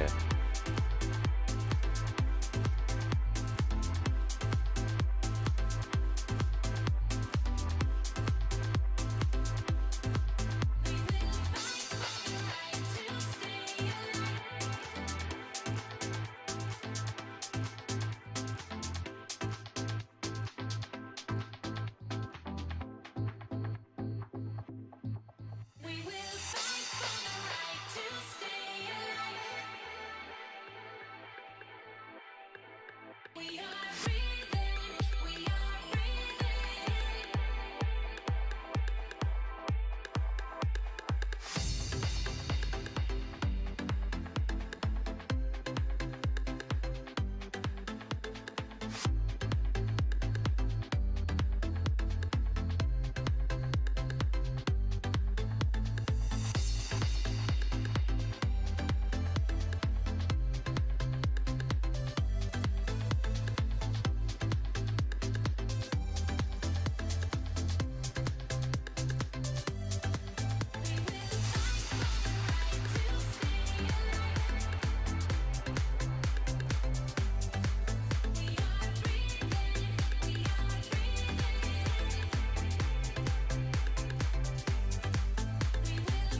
yen. We will fight for the right to stay alive. We are breathing, we are breathing.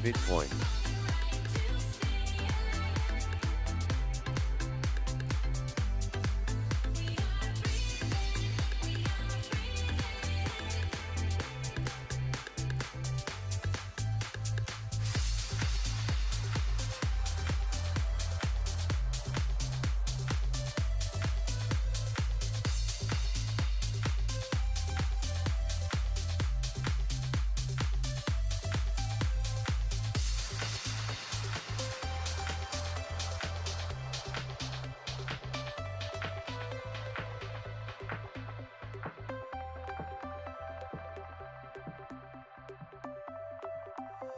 Bitcoin.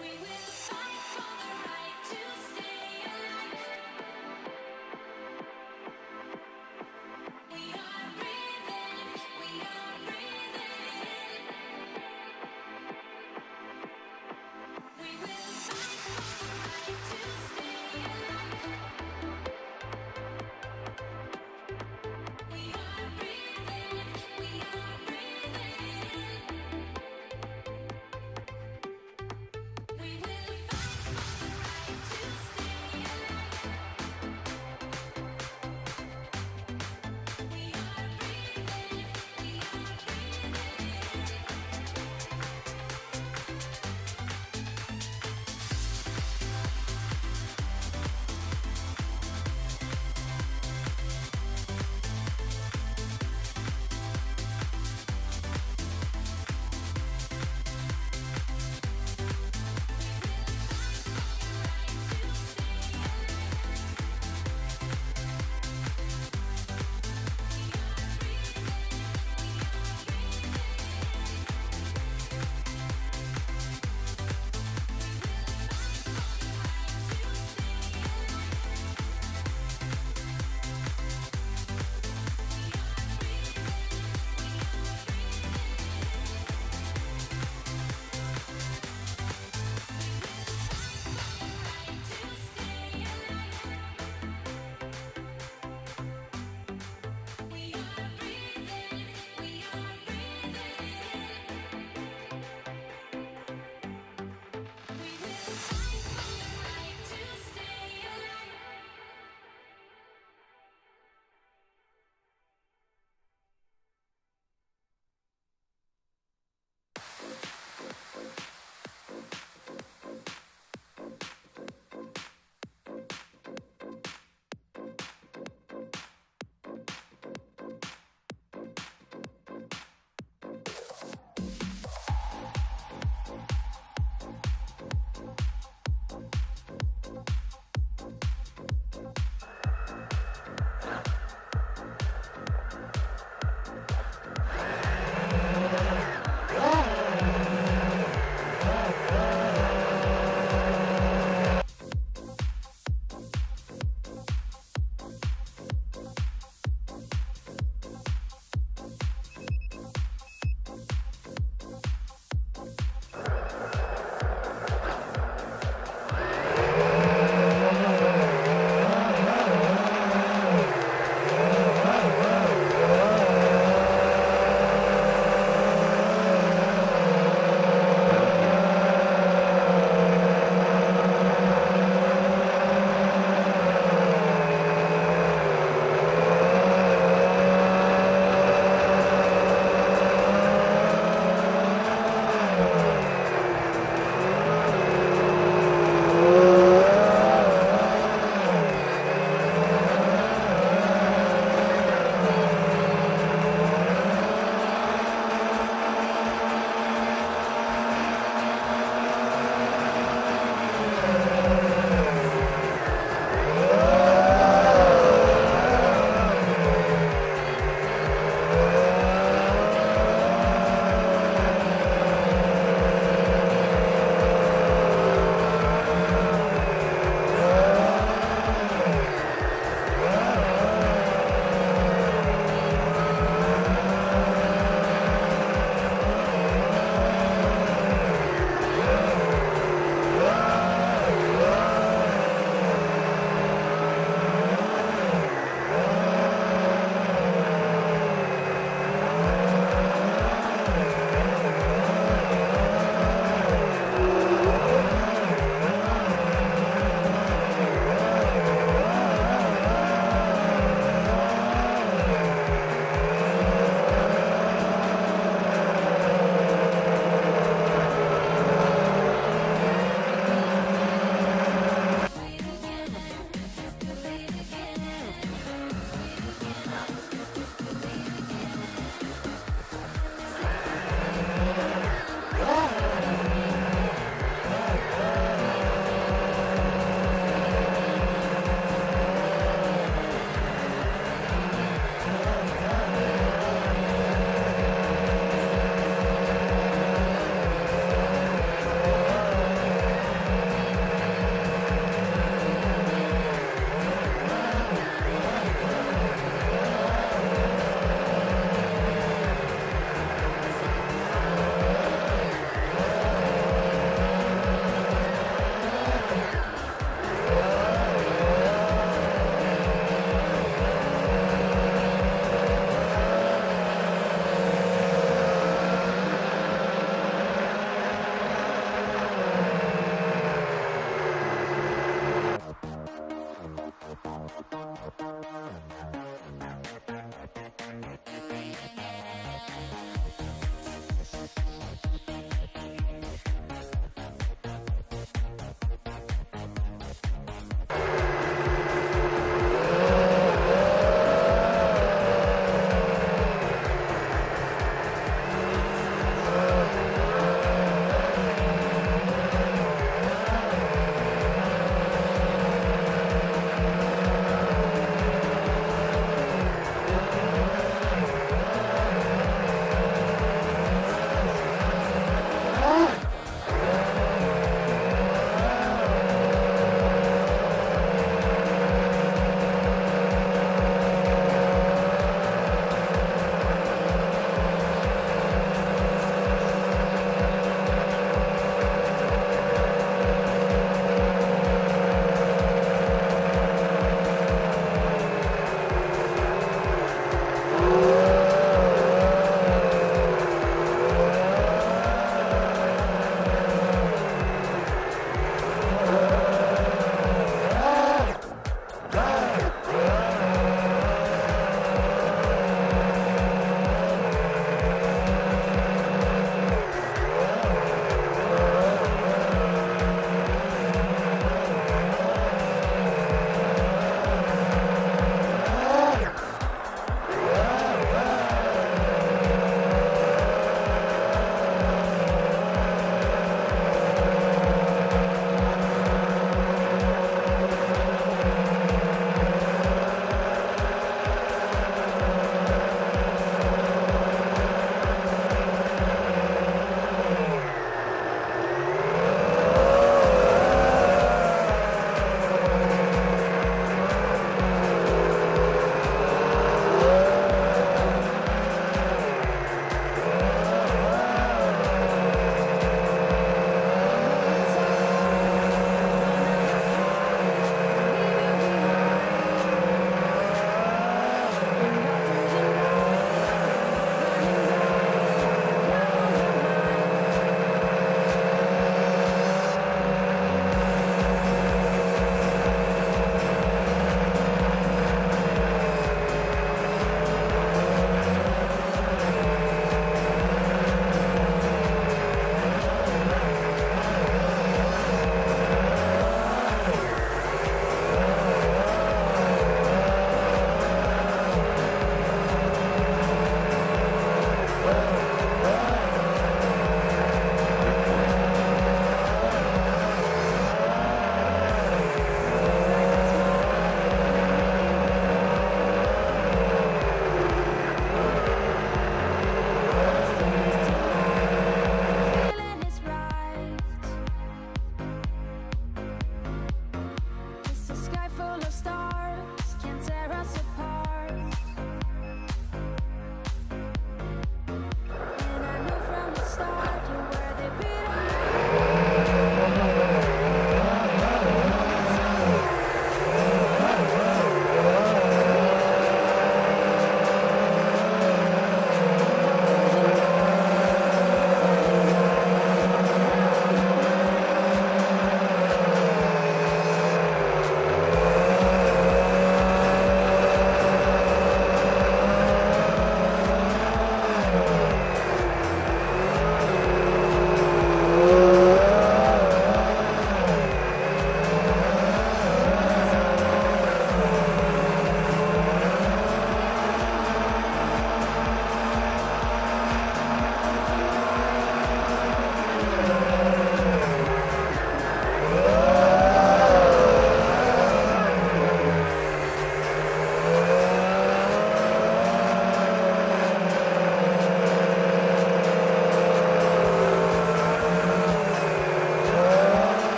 We will fight for the right to stay alive. We are breathing, we are breathing. We will fight for the right to stay alive. We are breathing, we are breathing. We will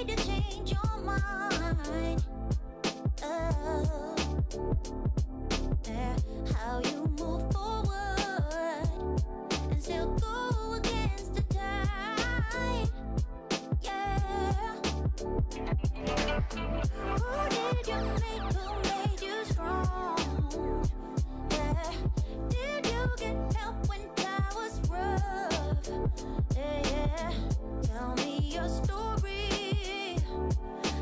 did you change your mind? Oh, yeah. How you move forward and still go against the tide. Yeah. Who did you make? Who made you strong? Yeah. Did you get help when that was rough? Yeah, yeah. Tell me your story.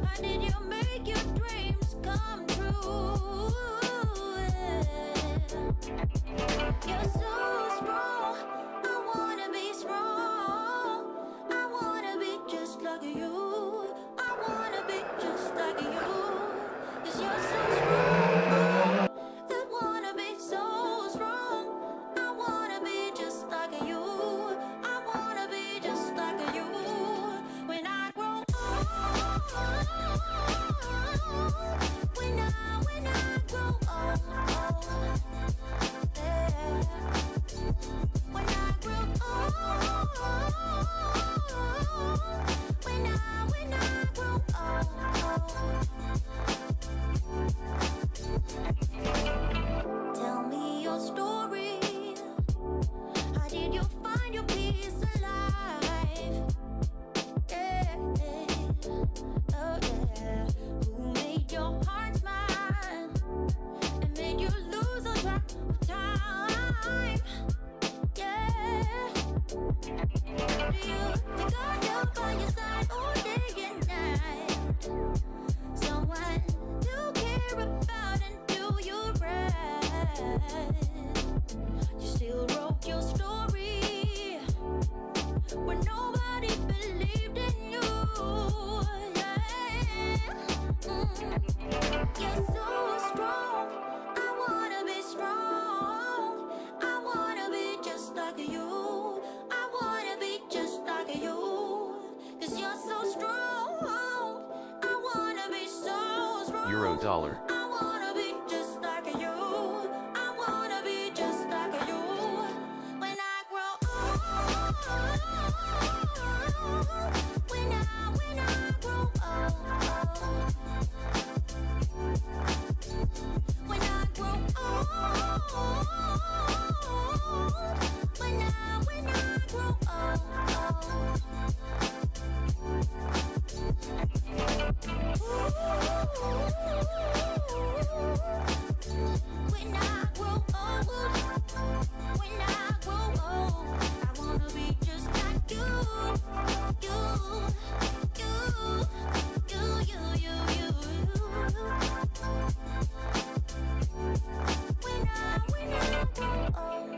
How did you make your dreams come true? Yeah. You're so strong. I wanna be strong. I wanna be just like you. I wanna be just like you. 'Cause you're so strong. I wanna be so strong. I wanna be just like you. I wanna be just like you. When I grow old, when I grow old, yeah. When I grow old, when I grow old. Tell me your story. How did you find your peace alive? Yeah, oh yeah. Who made your heart smile and made you lose a track of time? Yeah. Do you think I know by your side all day and night? Someone to care about and do you right. You still wrote your story when nobody believed in you. Yeah. You're so strong. I wanna be strong. I wanna be just like you. I wanna be just like you. 'Cause you're so strong. I wanna be so strong. Euro dollar. I wanna be just like you. I wanna be just like you. When I grow old, when I grow old, when I grow old, when I grow when I grow old, when I grow old, I wanna be just like you, you, you. When I grow old.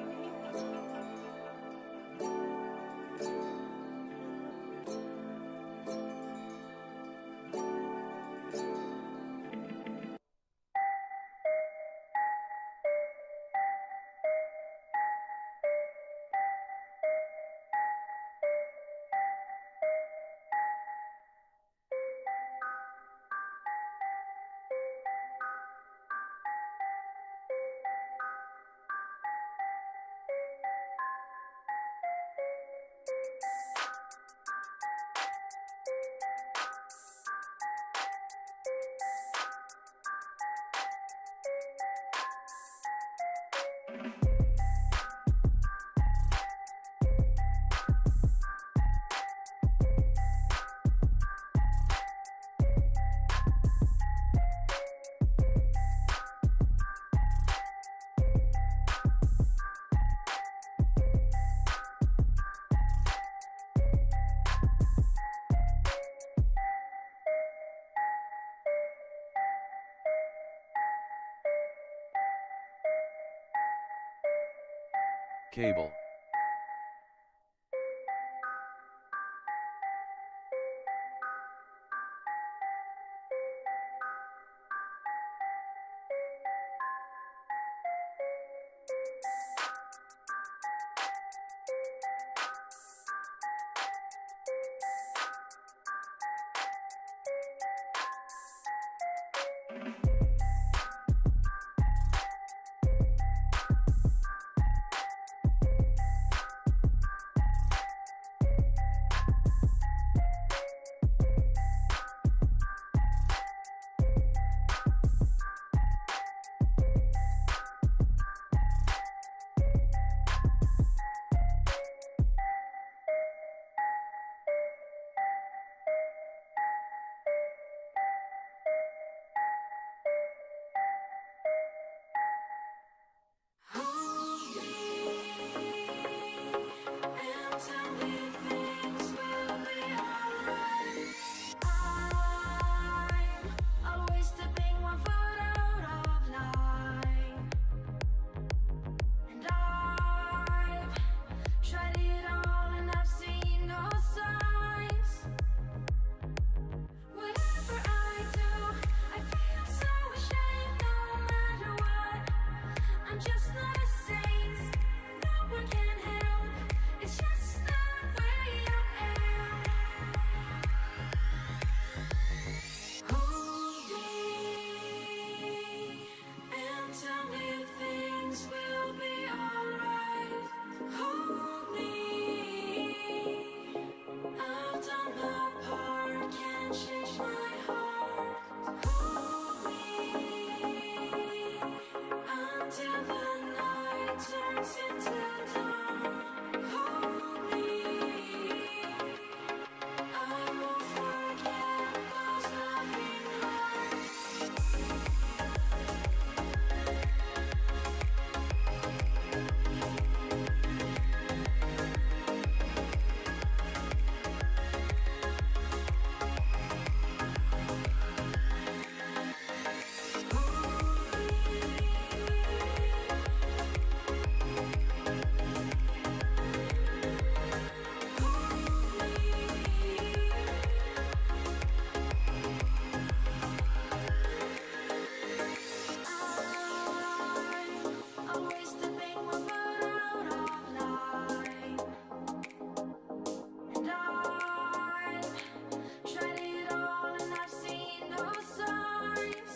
Cable. I'm just not a saint. No one can help. It's just the way I am. Hold me and tell me things will be alright. Hold me. I've done my part, can't change my heart. Hold me until the night turns into dawn. Hold me, I won't forget those loving nights. I always debate one foot out of line, and I've tried it all and I've seen no signs.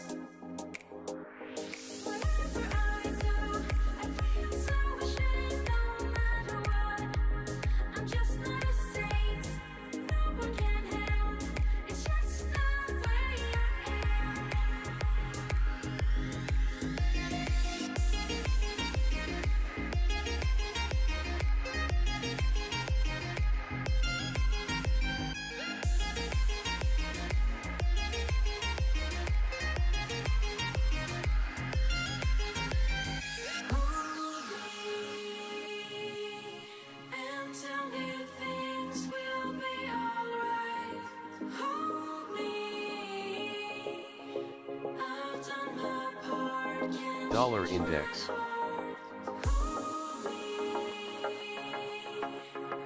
Whatever I do, I feel so ashamed no matter what. I'm just not a saint, no one can help. It's just the way I am. Hold me and tell me things will be alright. Hold me, I've done my part, can't Dollar change my index. heart. Hold me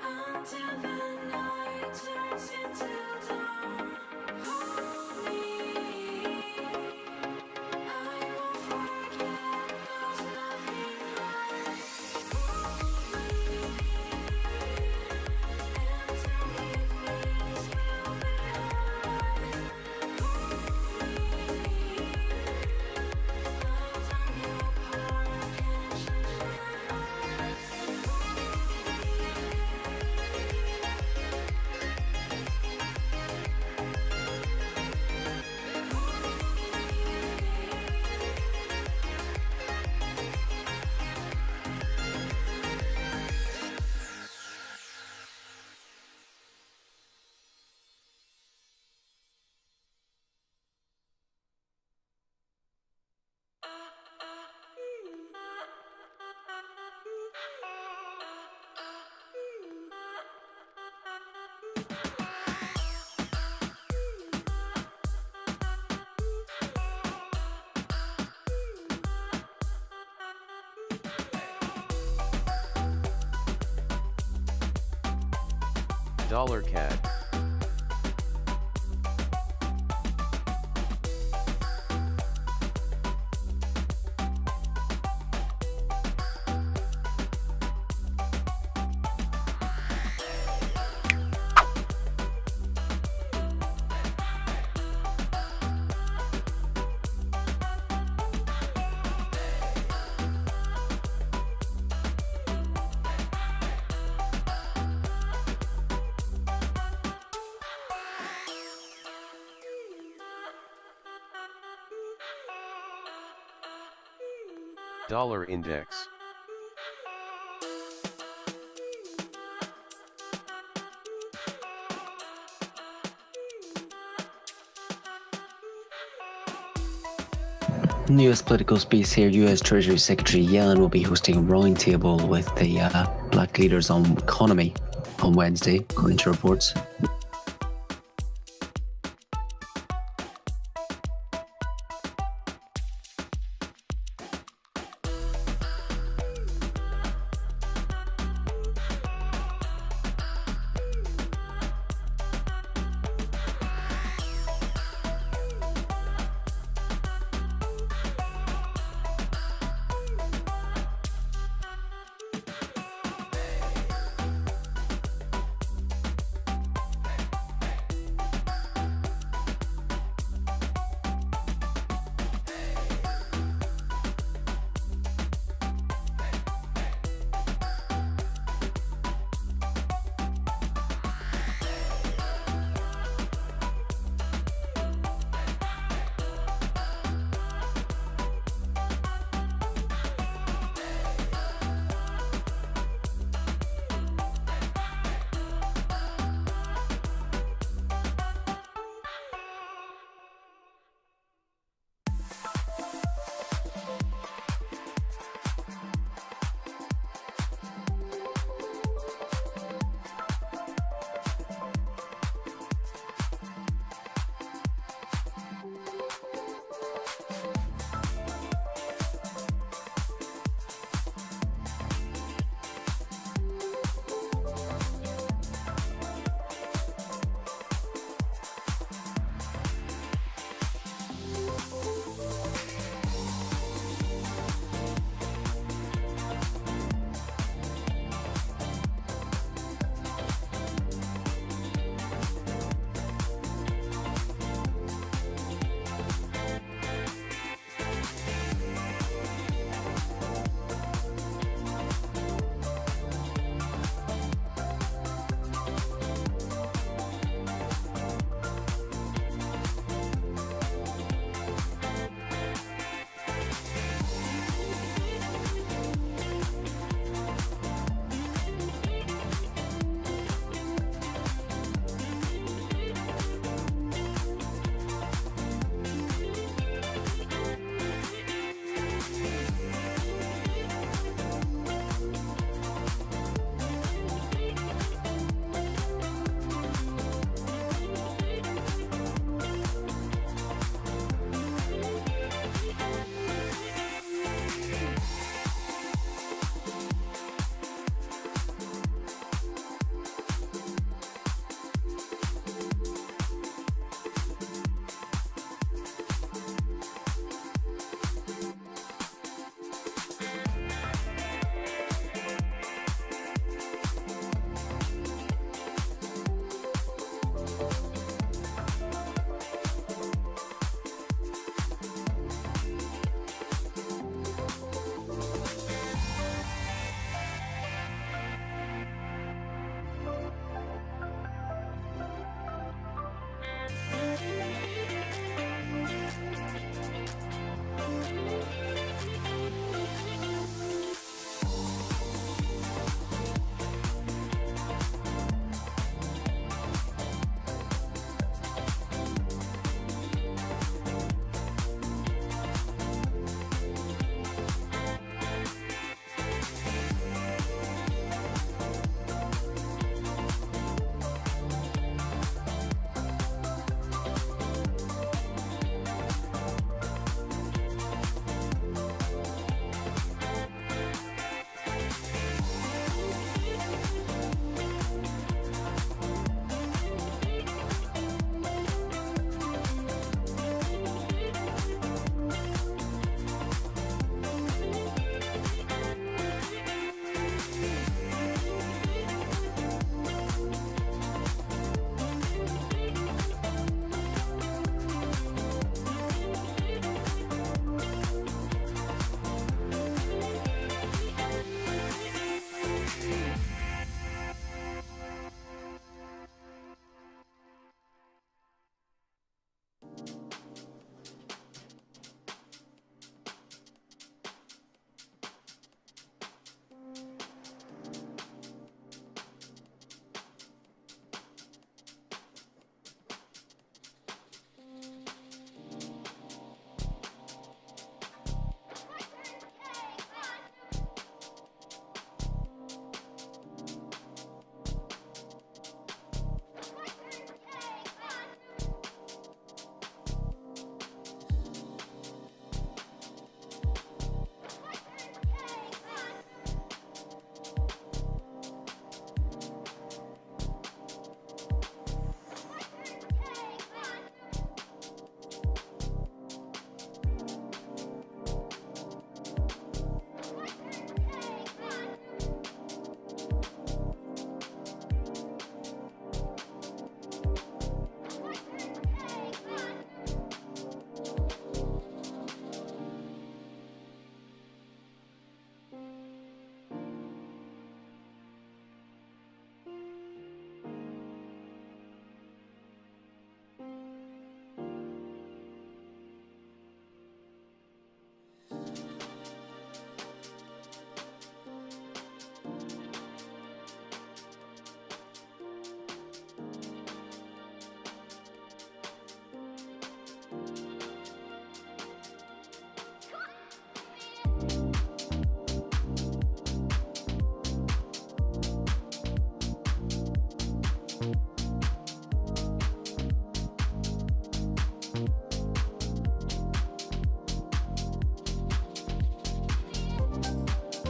until the night turns into dawn. Hold me, I won't forget those loving nights. Hold me and tell me things will be alright. Hold me, I've done my part, can't change my heart. Dollar CAD. Dollar index. In the US political space here, US Treasury Secretary Yellen will be hosting a roundtable with the black leaders on economy on Wednesday, according to reports.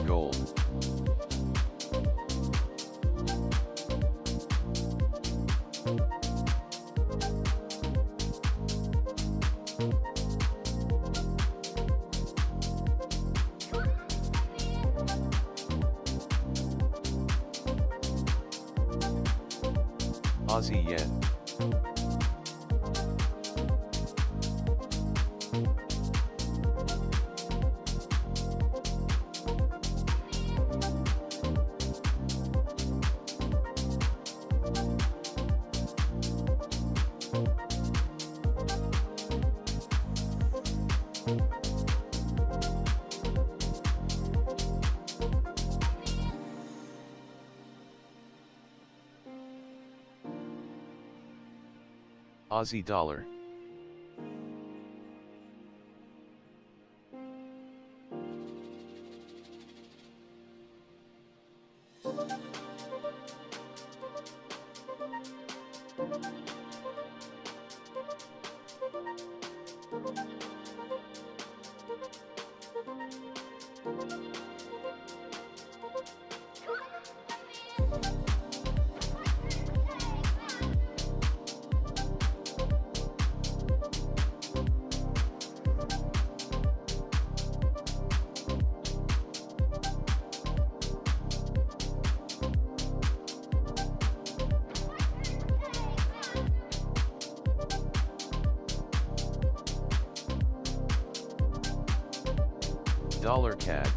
gold. Aussie yen. Aussie dollar. Dollar CAD.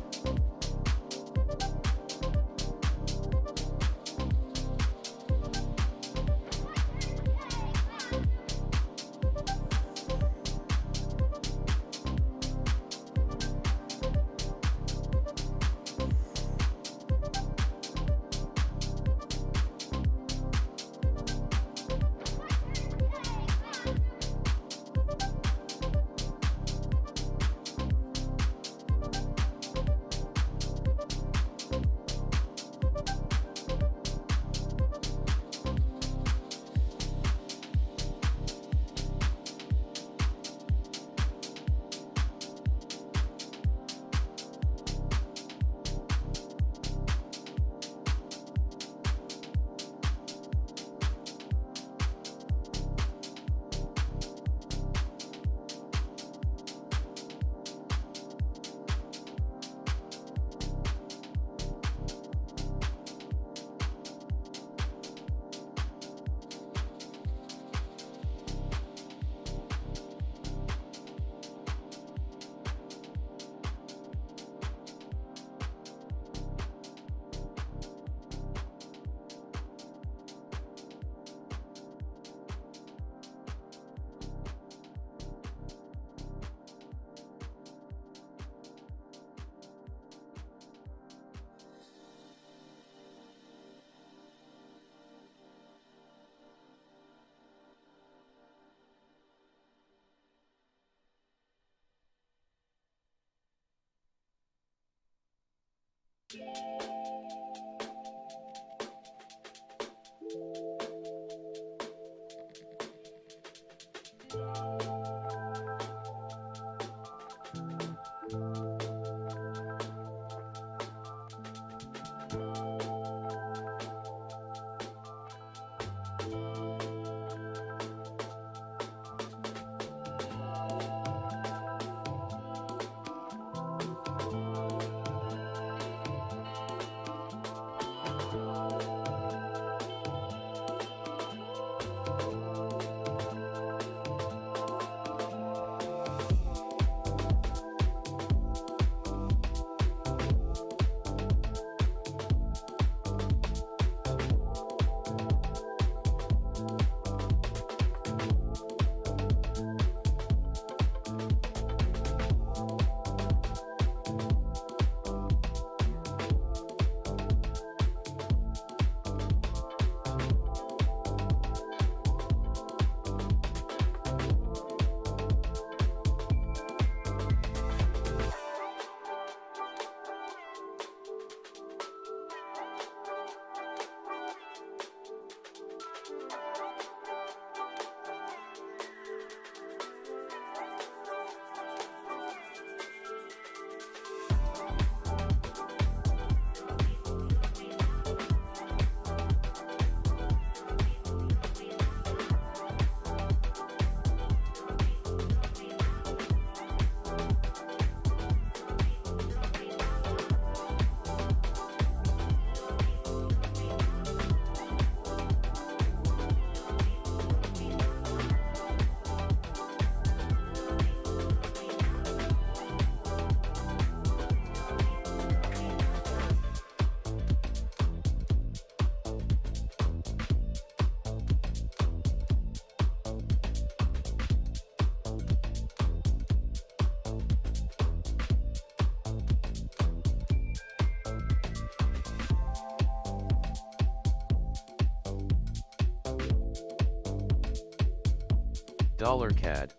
Dollar CAD.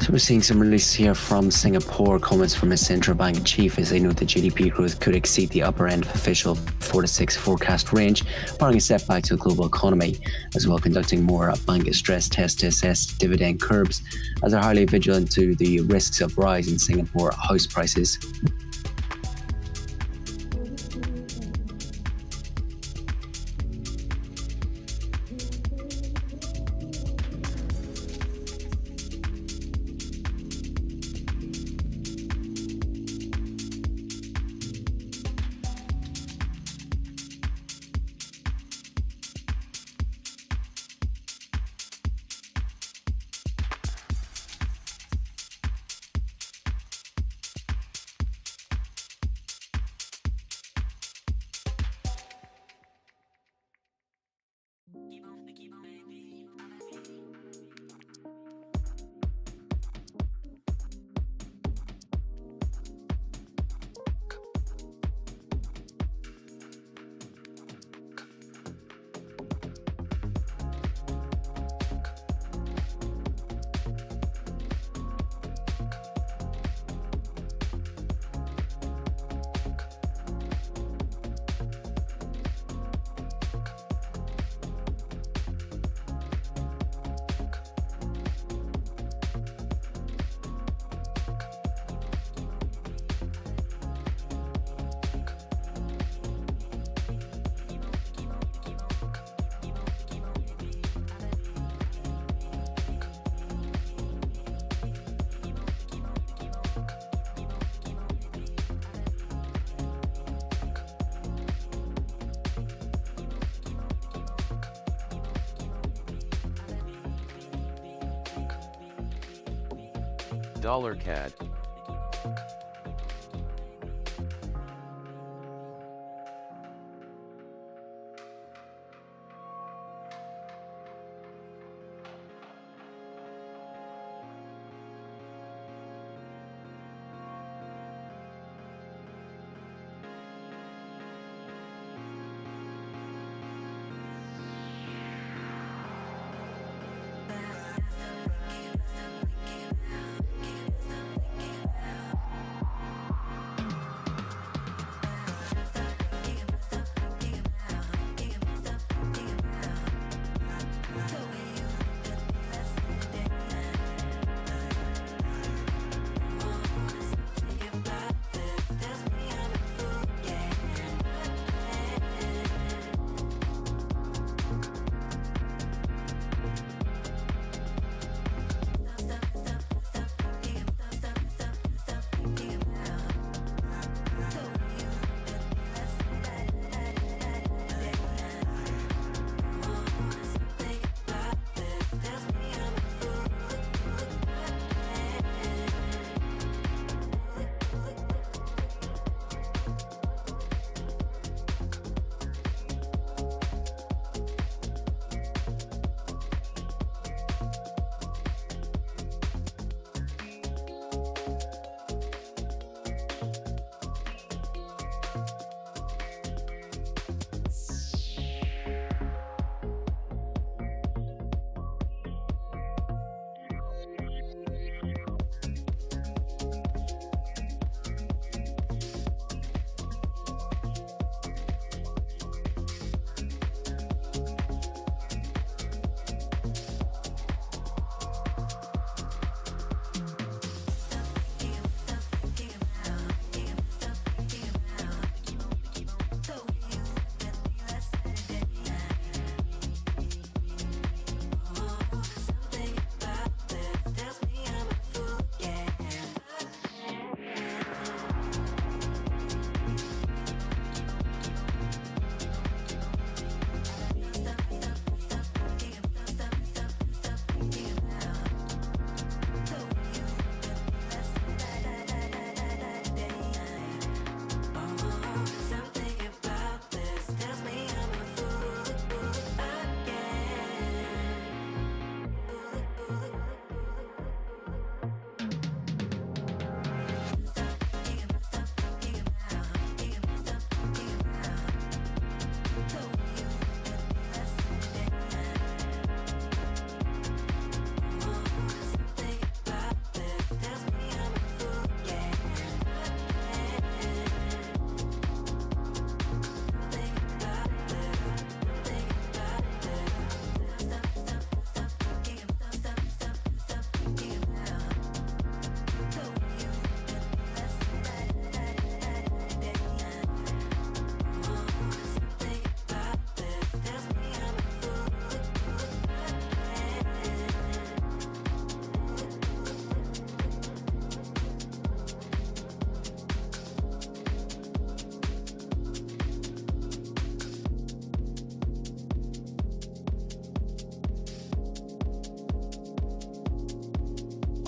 So we're seeing some releases here from Singapore, comments from a central bank chief as they note that GDP growth could exceed the upper end of official 4 to 6 forecast range, barring a setback to the global economy, as well conducting more bank stress tests to assess dividend curbs, as they're highly vigilant to the risks of rise in Singapore house prices. Dollar CAD.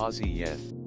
Aussie yen.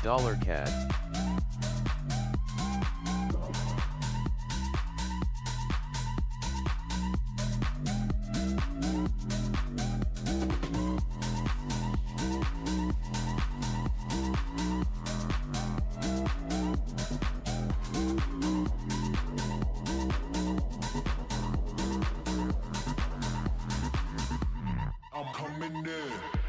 Dollar CAD. I'm coming in.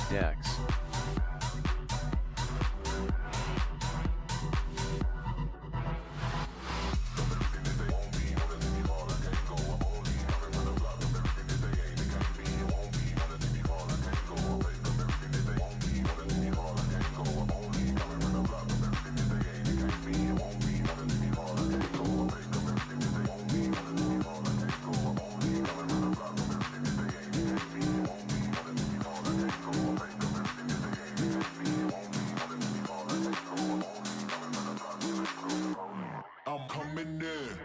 DAX. I'm coming in.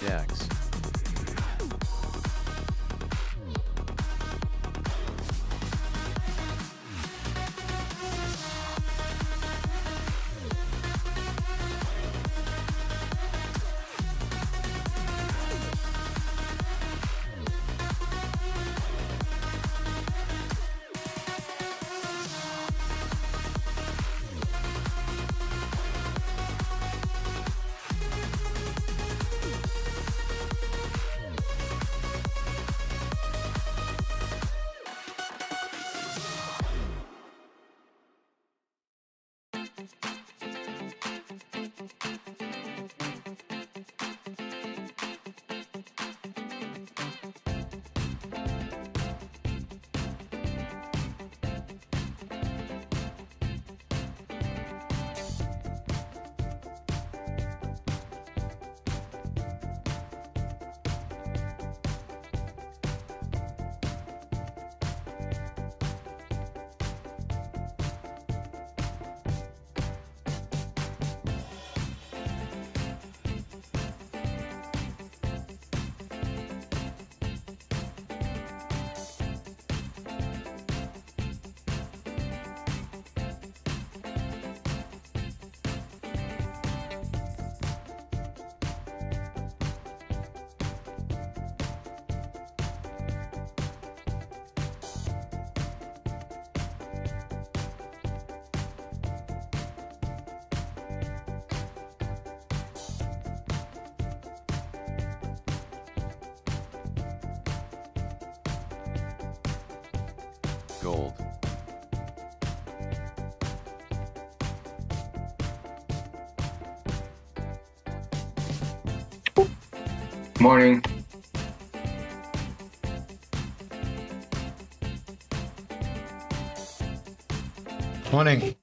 DAX. gold. Morning. Morning.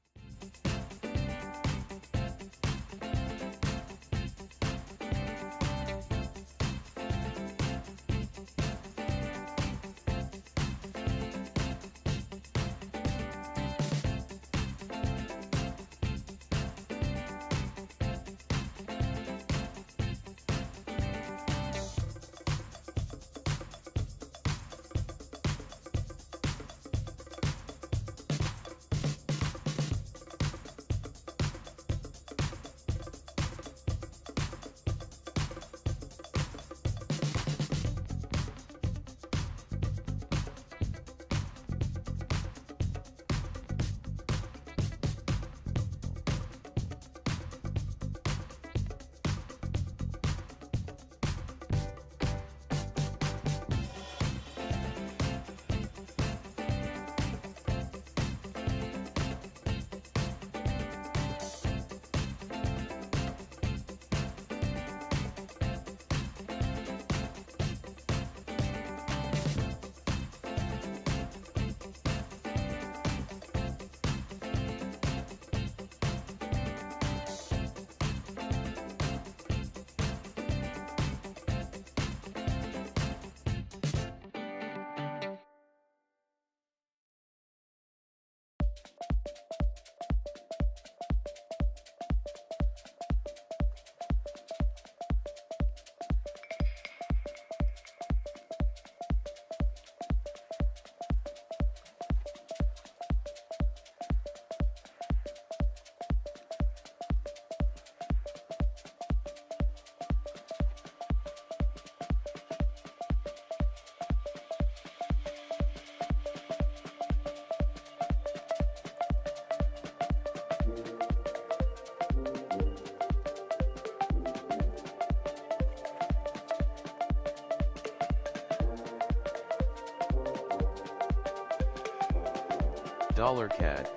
Dollar CAD.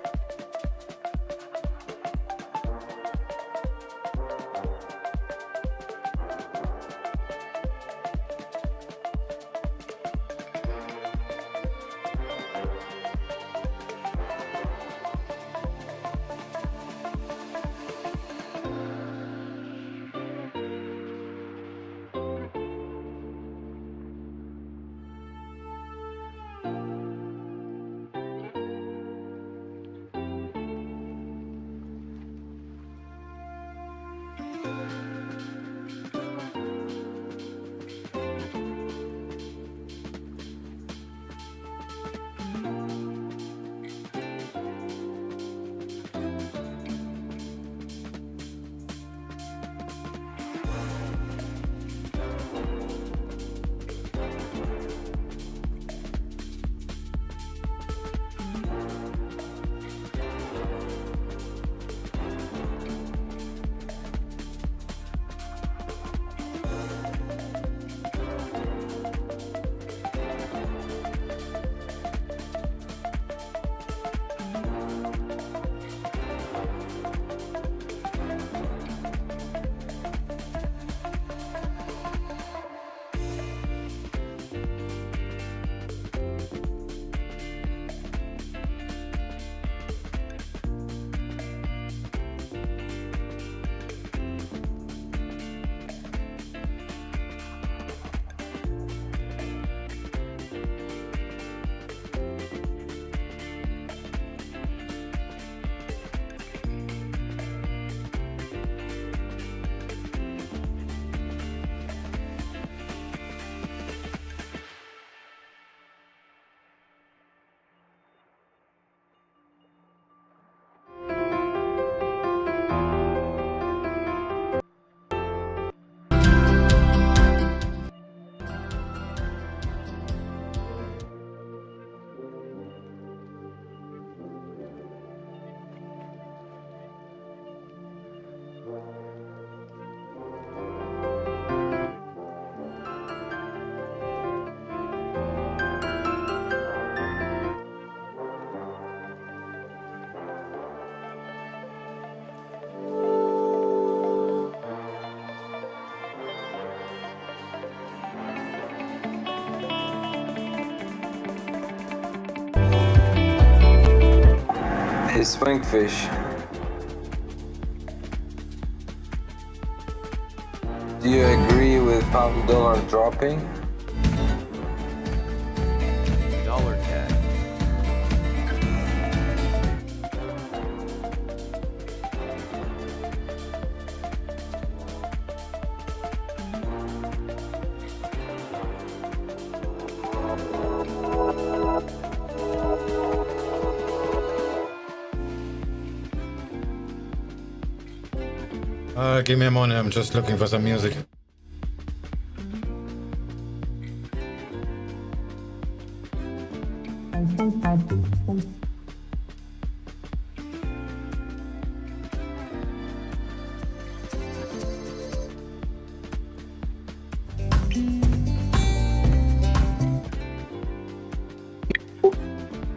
Hey, SwingFish. Do you agree with pound dollar dropping? Dollar CAD. Give me a moment, I'm just looking for some music.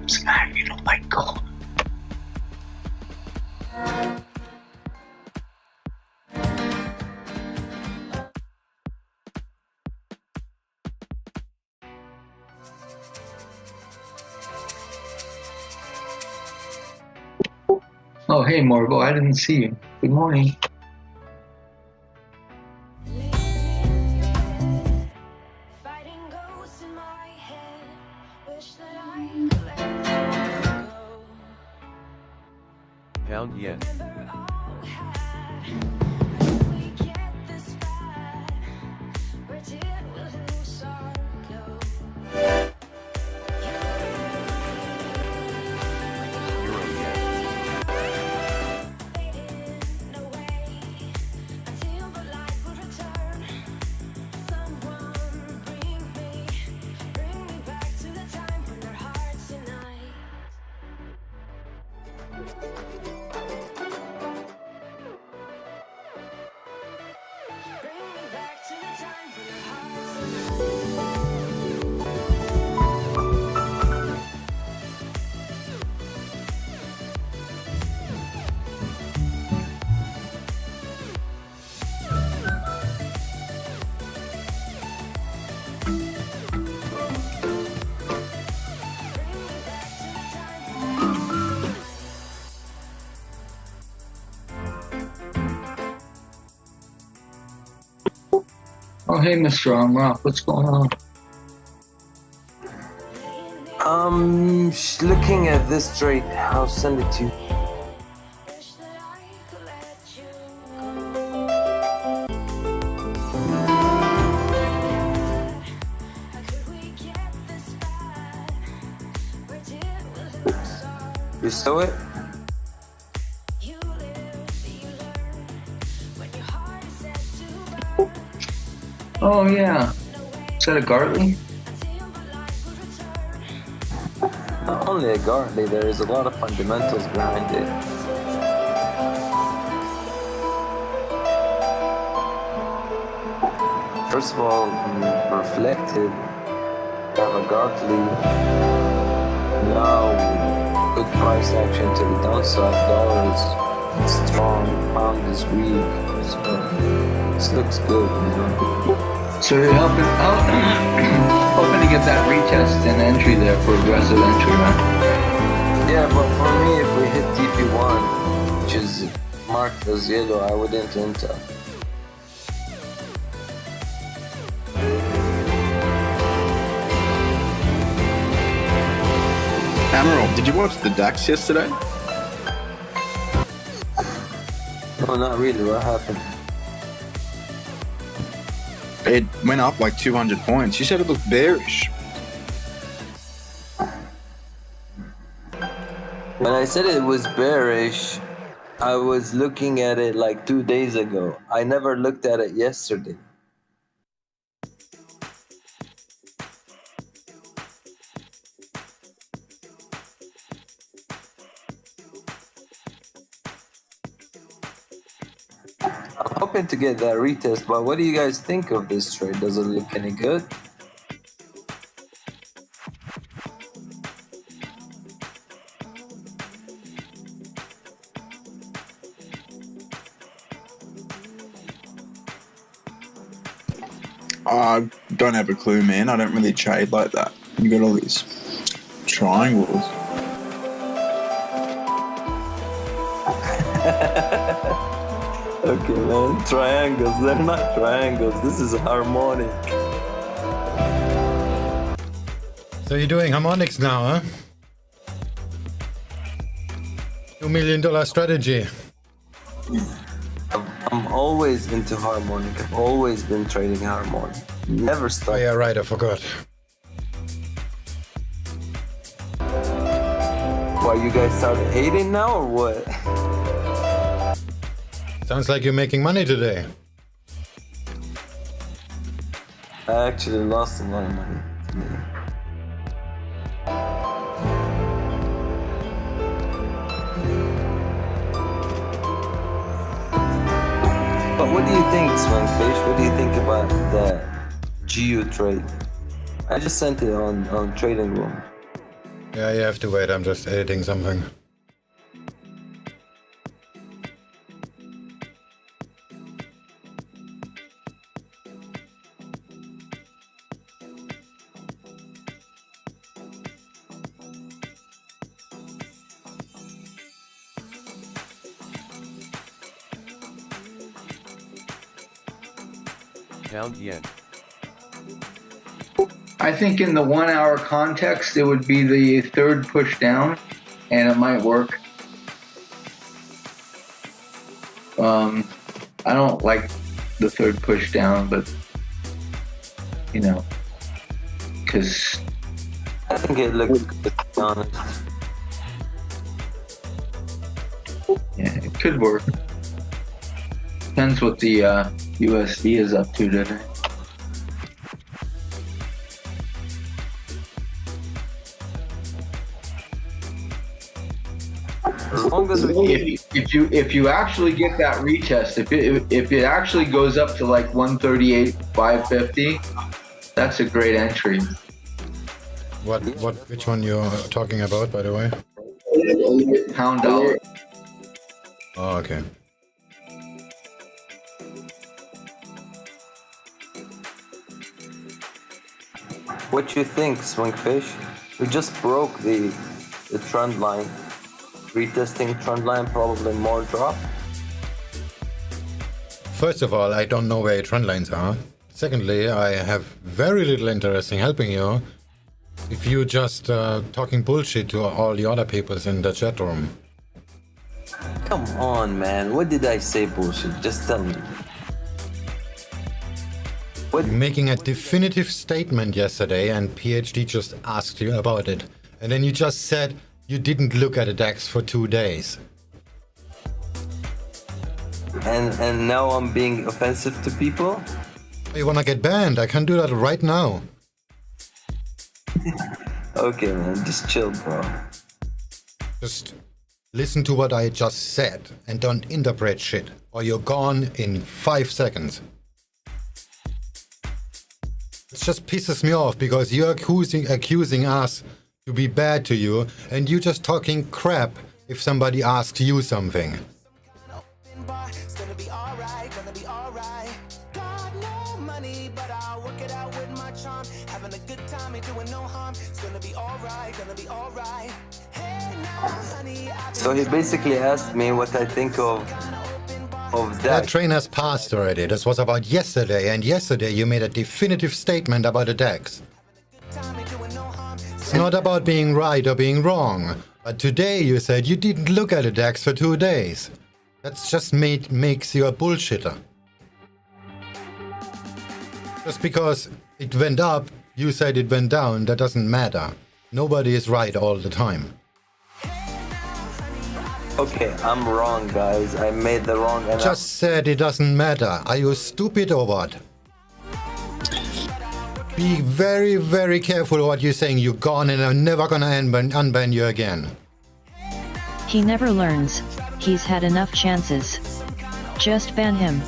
Sky, you don't like gold. Oh, hey, Morgo, I didn't see you. Good morning. Fighting ghosts in my head. Wish that I could let you go. Pound yen. Remember all we had. How did we get this bad? Where did we lose our glow? Euro yen. Fading away until the light will return. Someone bring me back to the time when our hearts unite. Bring me back to the time when our hearts unite. Oh, hey, Mr. Unlock, what's going on? Looking at this trade. I'll send it to you. Wish that I could let you go. How could we get this bad? Where did we lose our? You saw it? You live, you learn. When your heart is set to burn. Oh, yeah. Is that a Gartley? Until the light will return. Not only a Gartley, there is a lot of fundamentals behind it. First of all, reflected, have a Gartley, now good price action to the downside, dollar is strong, pound is weak, so this looks good, you know. So you're hoping to get that retest and entry there for aggressive entry, right? Yeah, but for me, if we hit TP1, which is marked as yellow, I wouldn't enter. Amaral, did you watch the DAX yesterday? No, not really. What happened? It went up like 200 points. You said it looked bearish. When I said it was bearish, I was looking at it like 2 days ago. I never looked at it yesterday. I'm hoping to get that retest, but what do you guys think of this trade? Does it look any good? I don't have a clue, man. I don't really trade like that. You got all these triangles. Okay, man. Triangles. They're not triangles. This is harmonic. So you're doing harmonics now, huh? $2 million strategy. I'm always into harmonic. I've always been trading harmonic. Never Oh stopped. yeah, right, I forgot. Why, you guys started hating now or what? Sounds like you're making money today. I actually lost a lot of money today. But what do you think, SwingFish? What do you think about the GU trade? I just sent it on Trading Room. Yeah, you have to wait, I'm just editing something. Pound yen. I think in the 1 hour context, it would be the third push down, and it might work. I don't like the third push down, but you know, because I think it looks good, to be honest. yeah, it could work. Depends what the USD is up to today. As long as we If you actually get that retest, if it actually goes up to like 138.550, that's a great entry. Which one you're talking about, by the way? Pound dollar. Oh, okay. What you think, SwingFish? We just broke the trend line. Retesting trend line, probably more drop. First of all, I don't know where your trend lines are. Secondly, I have very little interest in helping you if you just talking bullshit to all the other peoples in the chat room. Come on, man. What did I say bullshit? Just tell me. What? Making a definitive statement yesterday and PhD just asked you about it. And then you just said you didn't look at the DAX for 2 days. And now I'm being offensive to people? You wanna get banned? I can do that right now. Okay, man. Just chill, bro. Just listen to what I just said and don't interpret shit, or you're gone in 5 seconds. It just pisses me off because you're accusing us to be bad to you, and you just talking crap if somebody asks you something. It's gonna be alright, gonna be alright. Got no money, but I'll work it out with my charm. Having a good time, ain't doing no harm. It's gonna be alright, gonna be alright. Hey now, honey, So he basically asked me what I think of That that. train has passed already. This was about yesterday, and yesterday you made a definitive statement about the DAX. It's not about being right or being wrong, but today you said you didn't look at the DAX for 2 days. That's just makes you a bullshitter. Just because it went up, you said it went down, that doesn't matter. Nobody is right all the time. Okay, I'm wrong, guys. I made the wrong analysis. Just said it doesn't matter. Are you stupid or what? Be very, very careful what you're saying. You're gone and I'm never gonna unban you again. He never learns. He's had enough chances. Just ban him.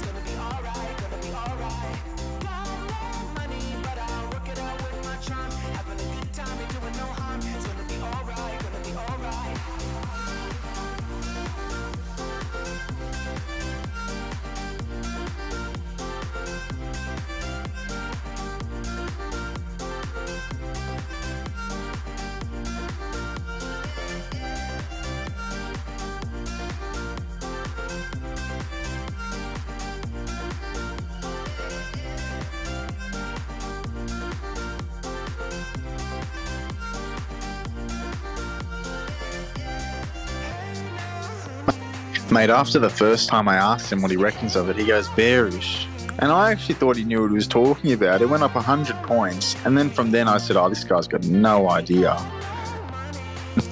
Mate, after the first time I asked him what he reckons of it, he goes bearish. And I actually thought he knew what he was talking about. It went up 100 points. And then from then I said, oh, this guy's got no idea.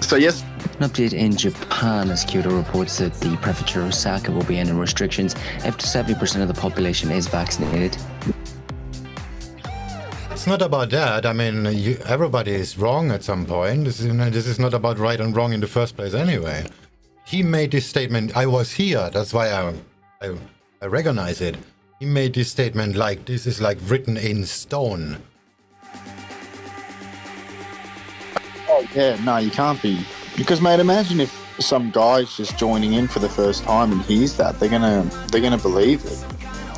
So yes. An update in Japan as Kyoto reports that the prefecture of Osaka will be ending restrictions after 70% of the population is vaccinated. It's not about that. I mean, everybody is wrong at some point. This is not about right and wrong in the first place anyway. He made this statement, I was here, that's why I recognize it. He made this statement like this is like written in stone. Oh yeah, no, you can't be. Because mate, imagine if some guy's just joining in for the first time and hears that, they're gonna believe it.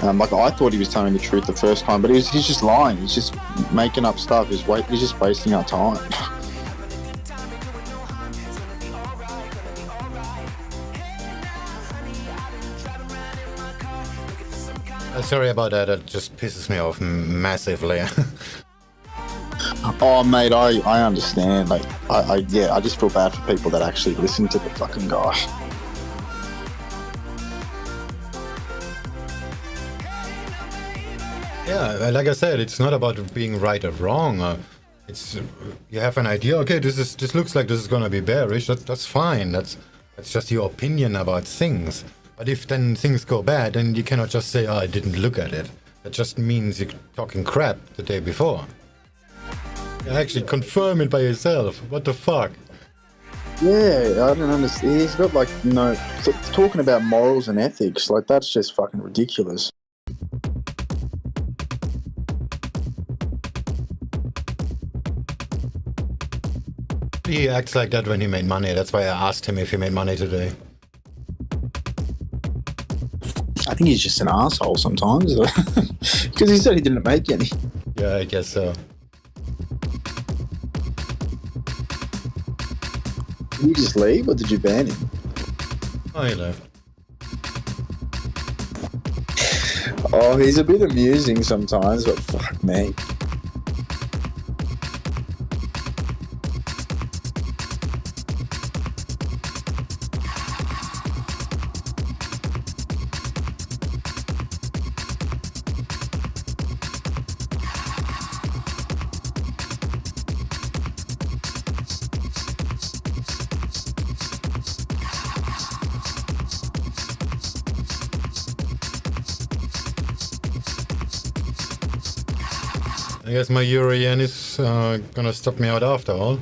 Like I thought he was telling the truth the first time, but he's just lying. He's just making up stuff. He's just wasting our time. Sorry about that. That just pisses me off massively. Oh mate, I understand. Like I just feel bad for people that actually listen to the fucking guy. Yeah, like I said, it's not about being right or wrong. It's you have an idea. Okay, this looks like this is gonna be bearish. That's fine. That's just your opinion about things. But if then things go bad, then you cannot just say, "Oh, I didn't look at it." That just means you're talking crap the day before. You actually confirm it by yourself. What the fuck? Yeah, I don't understand. He's got like talking about morals and ethics. Like that's just fucking ridiculous. He acts like that when he made money. That's why I asked him if he made money today. I think he's just an asshole sometimes. Because he said he didn't make any. Yeah, I guess so. Did you just leave or did you ban him? Oh, he left. Oh, he's a bit amusing sometimes, but fuck me. I guess my euro yen is gonna stop me out after all.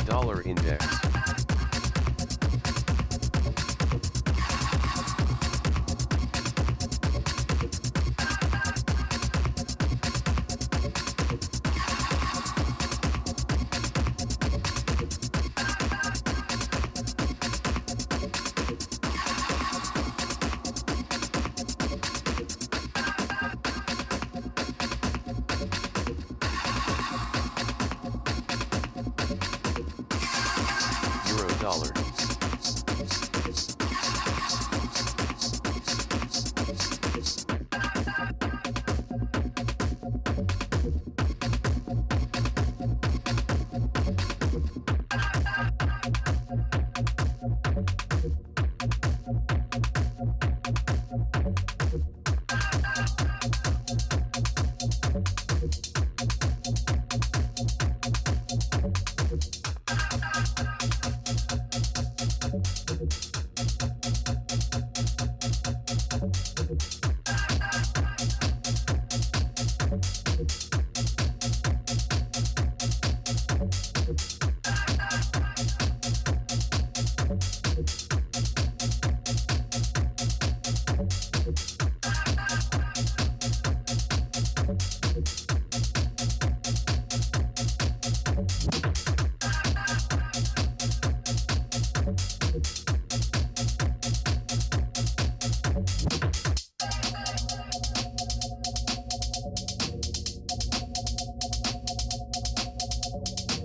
Dollar index.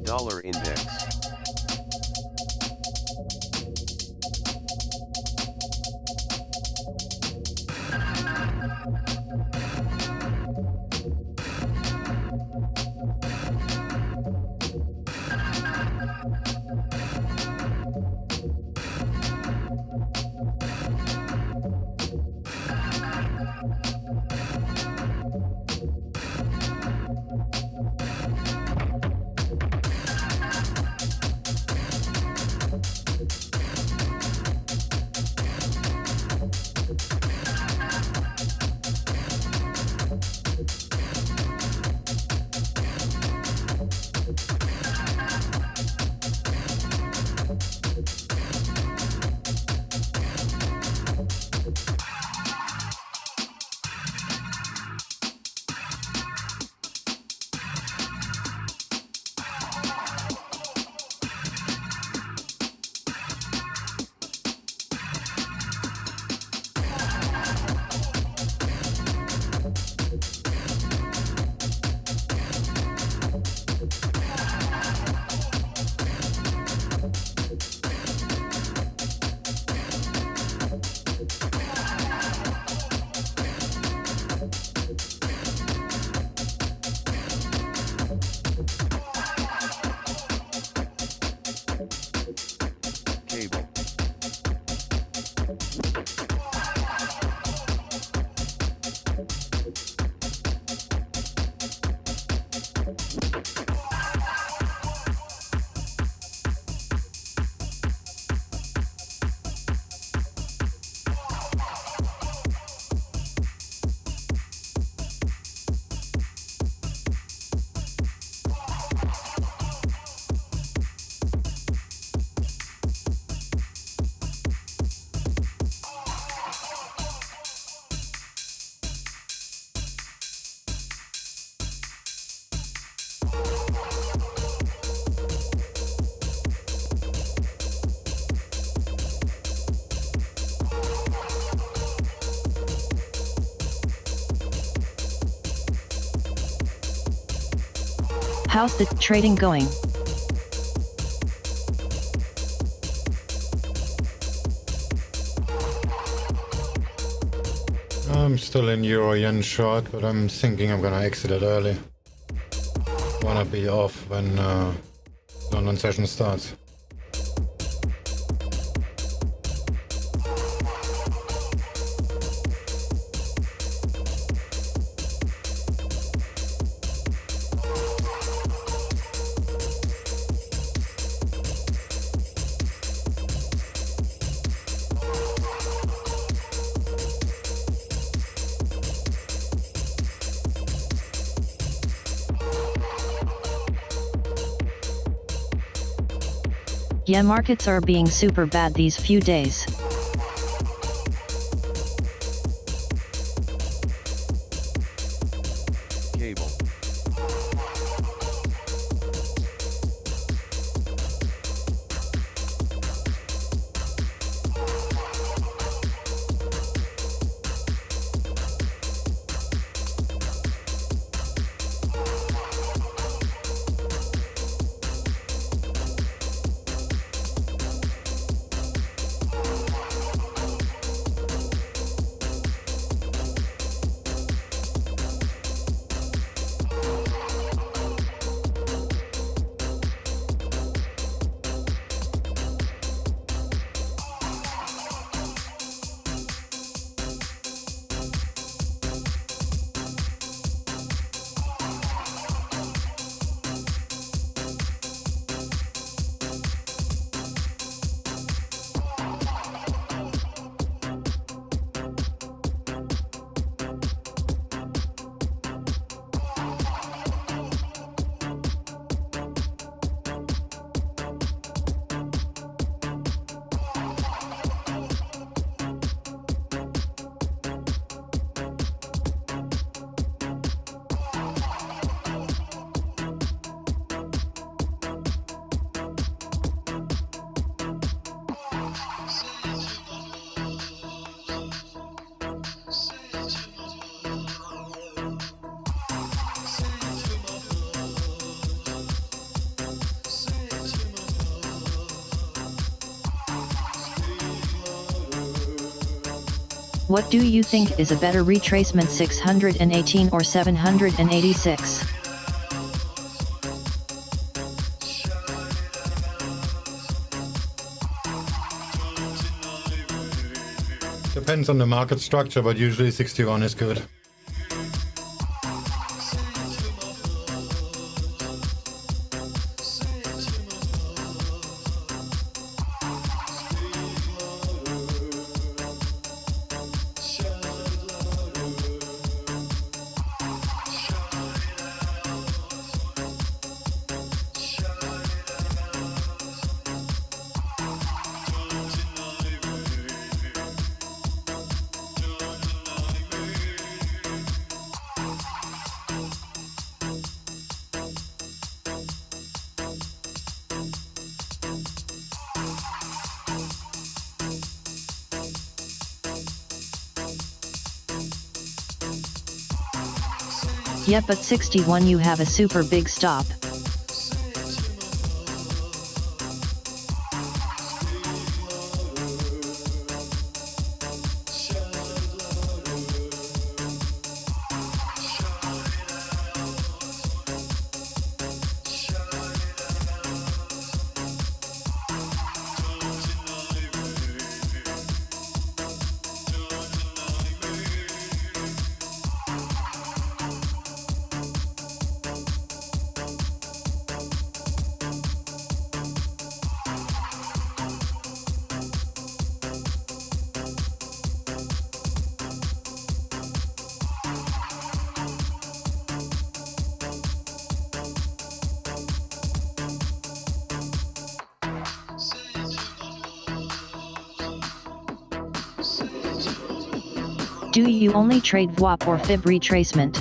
Dollar index. Cable. How's the trading going? I'm still in Euro Yen short, but I'm thinking I'm gonna exit it early. Wanna be off when London session starts. Yeah, markets are being super bad these few days. Cable. What do you think is a better retracement, 618 or 786? Depends on the market structure, but usually 61 is good. Yep, but 61 you have a super big stop. Do you only trade VWAP or fib retracement?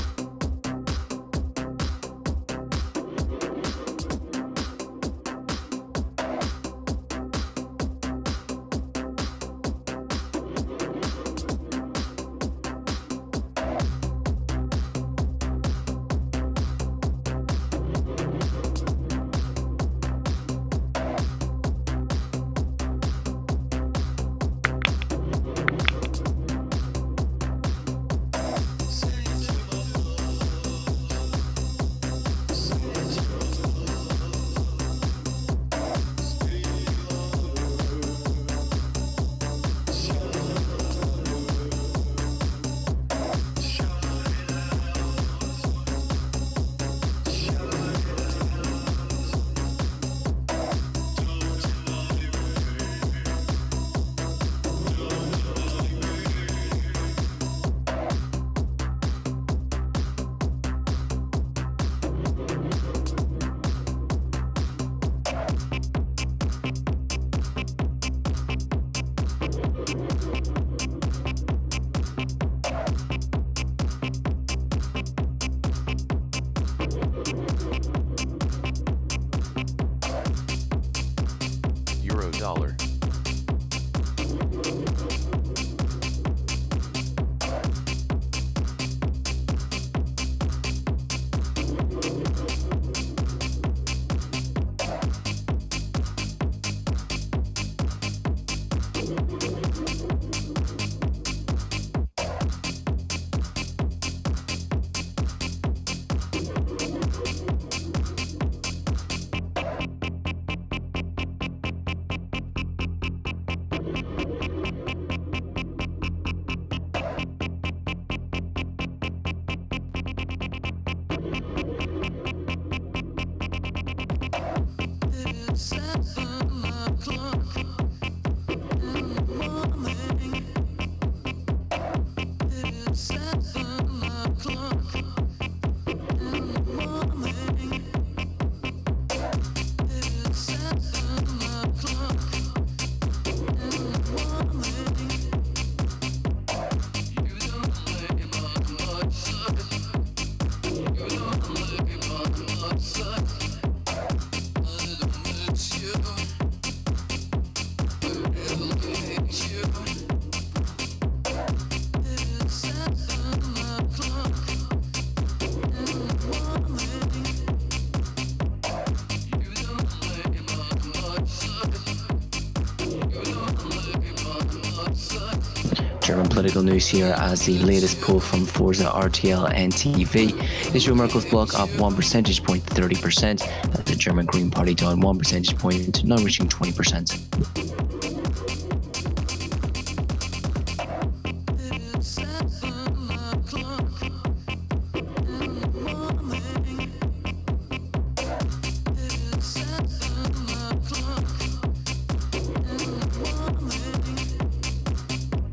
German political news here as the latest poll from Forza RTL and TV. Angela Merkel's bloc up 1 percentage point to 30%. The German Green Party down 1 percentage point, now reaching 20%.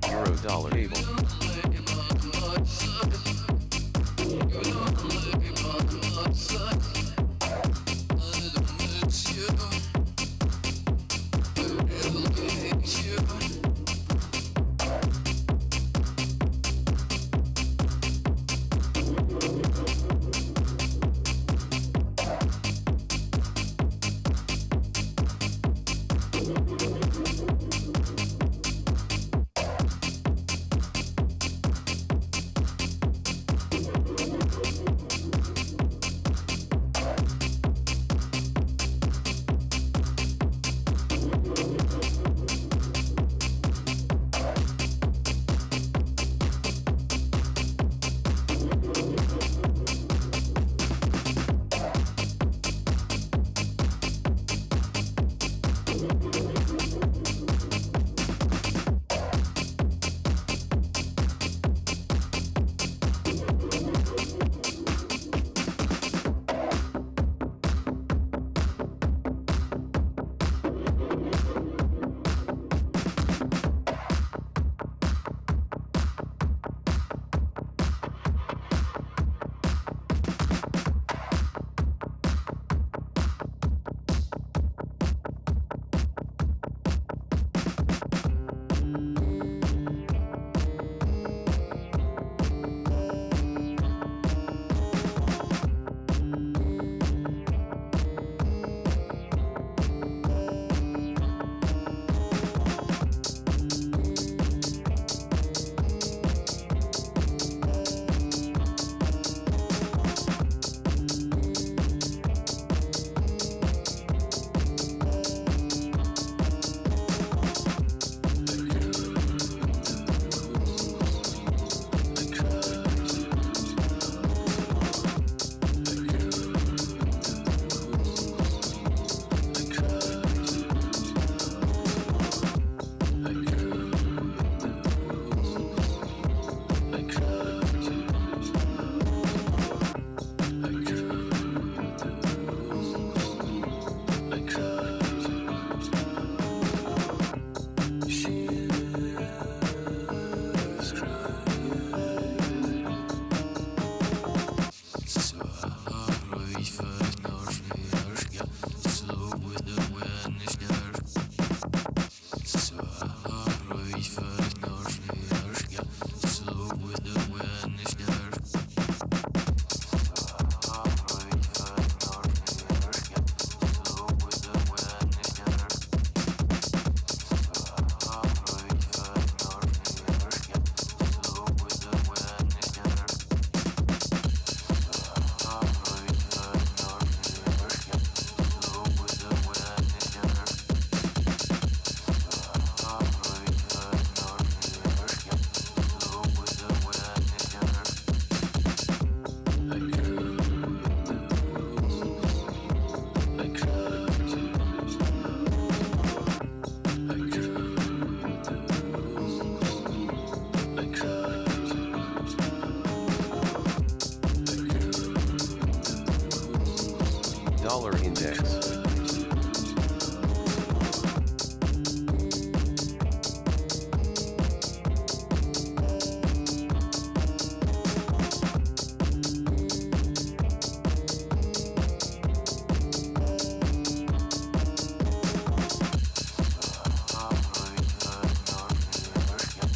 Euro dollar cable. Dollar index.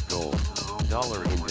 Gold. Dollar index.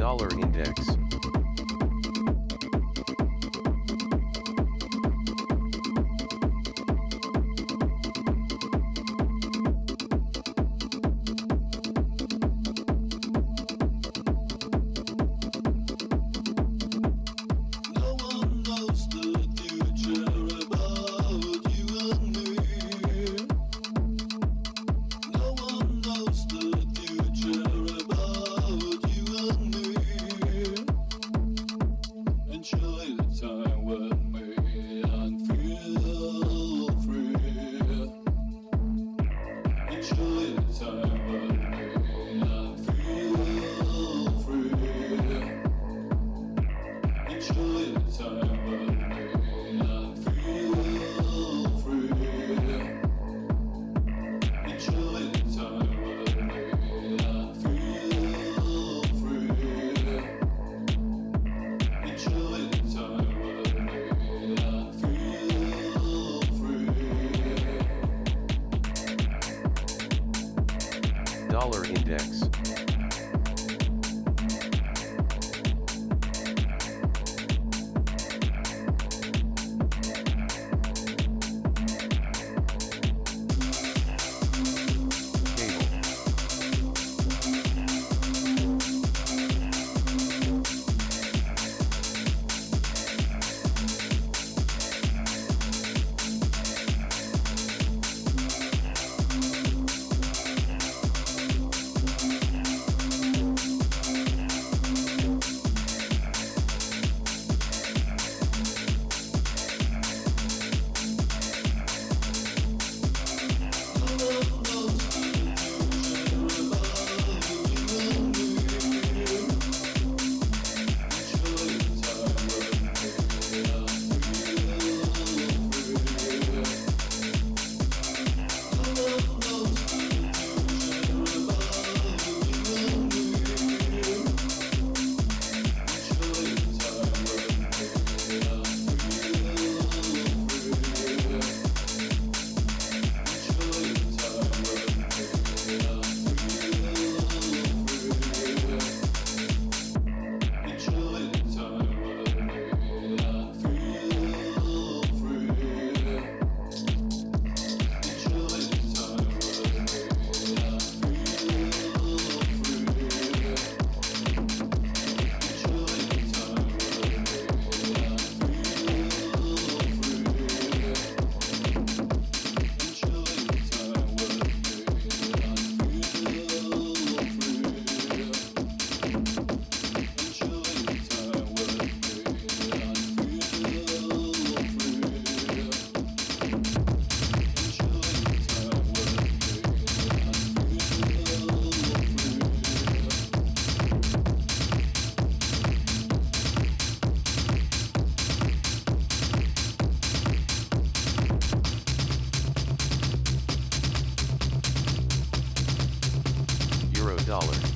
Dollar index. Dollar index. Dollar.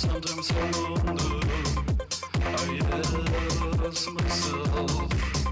Sometimes I wonder, I ask myself.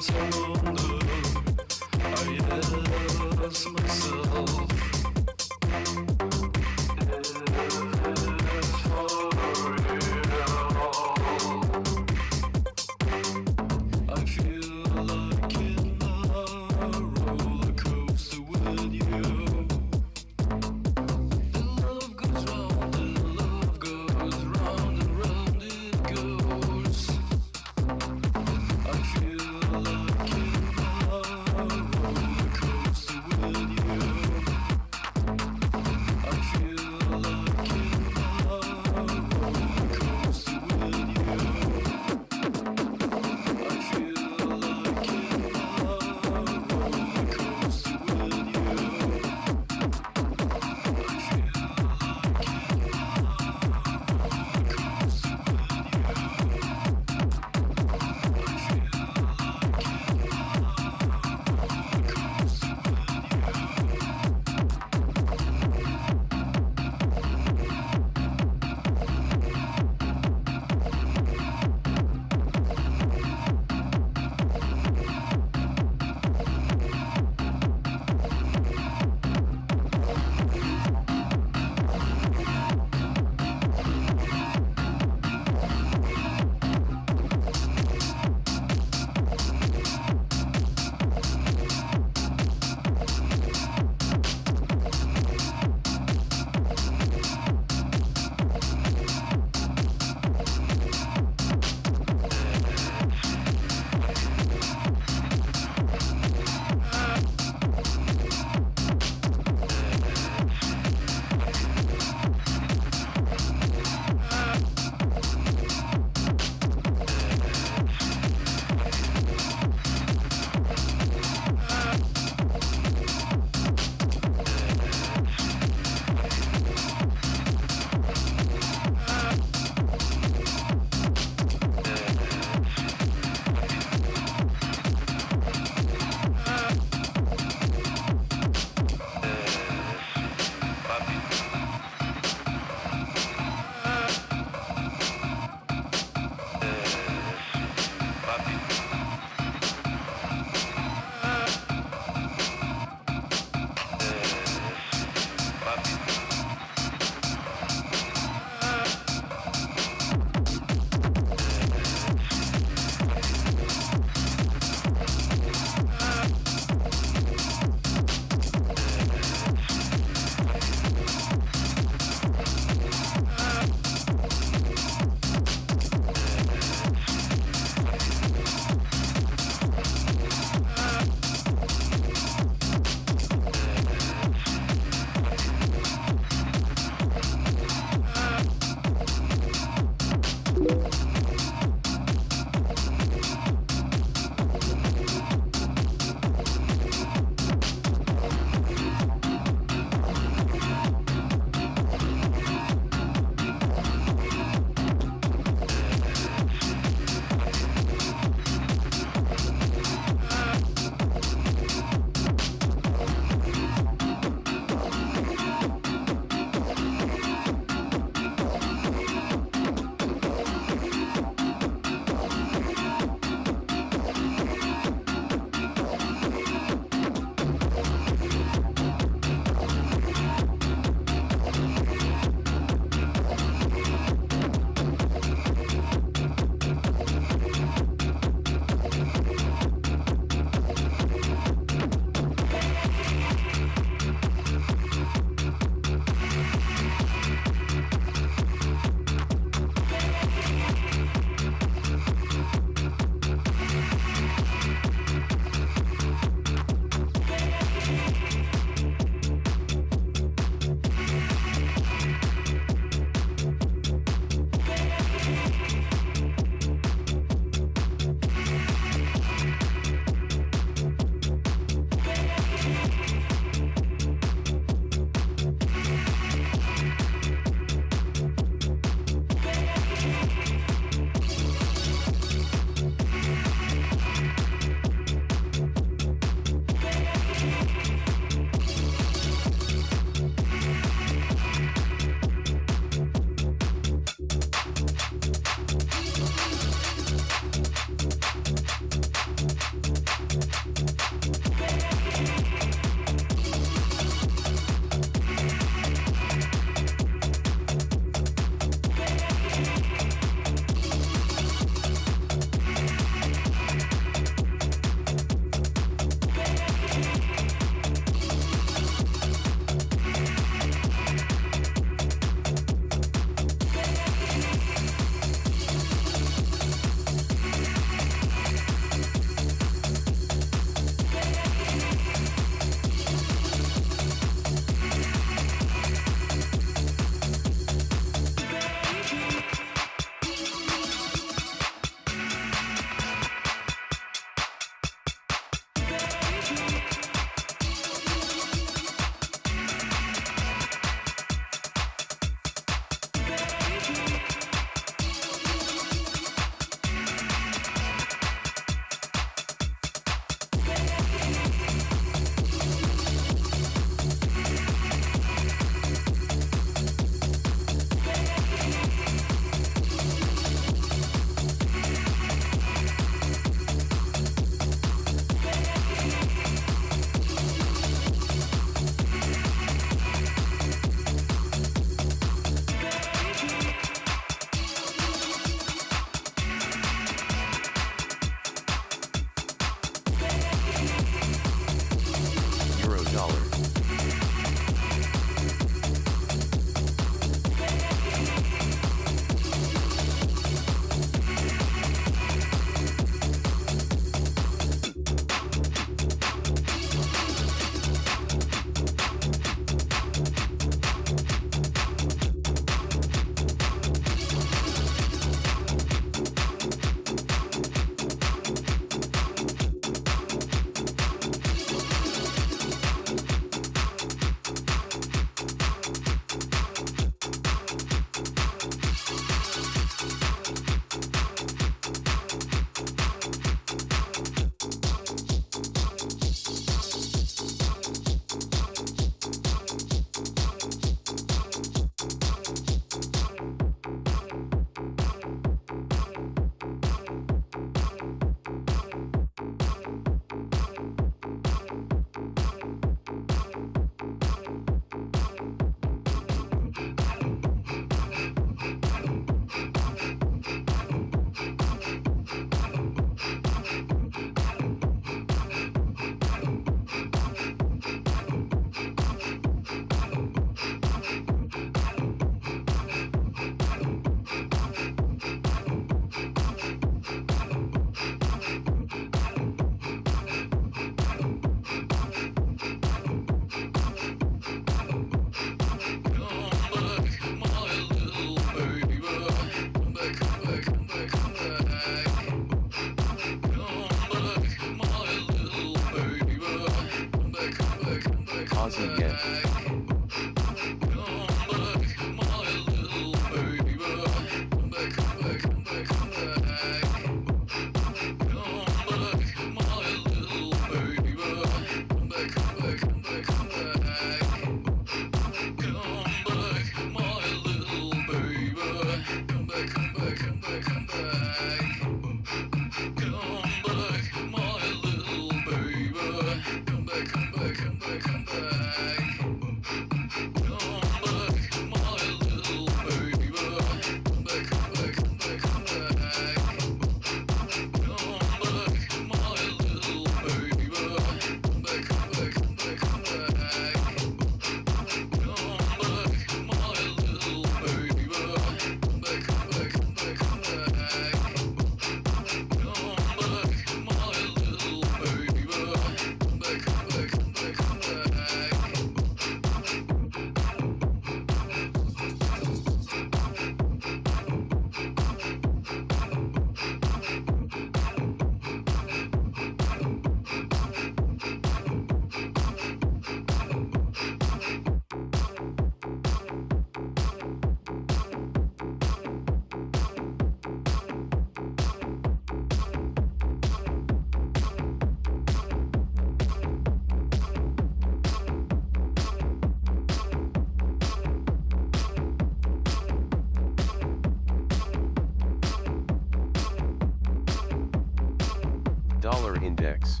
Dollar index.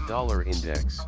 Dollar index.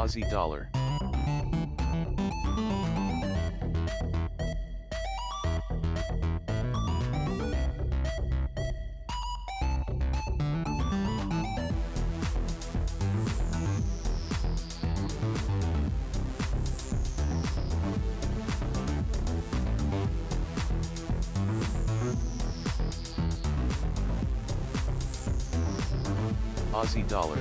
Aussie dollar. Aussie dollar.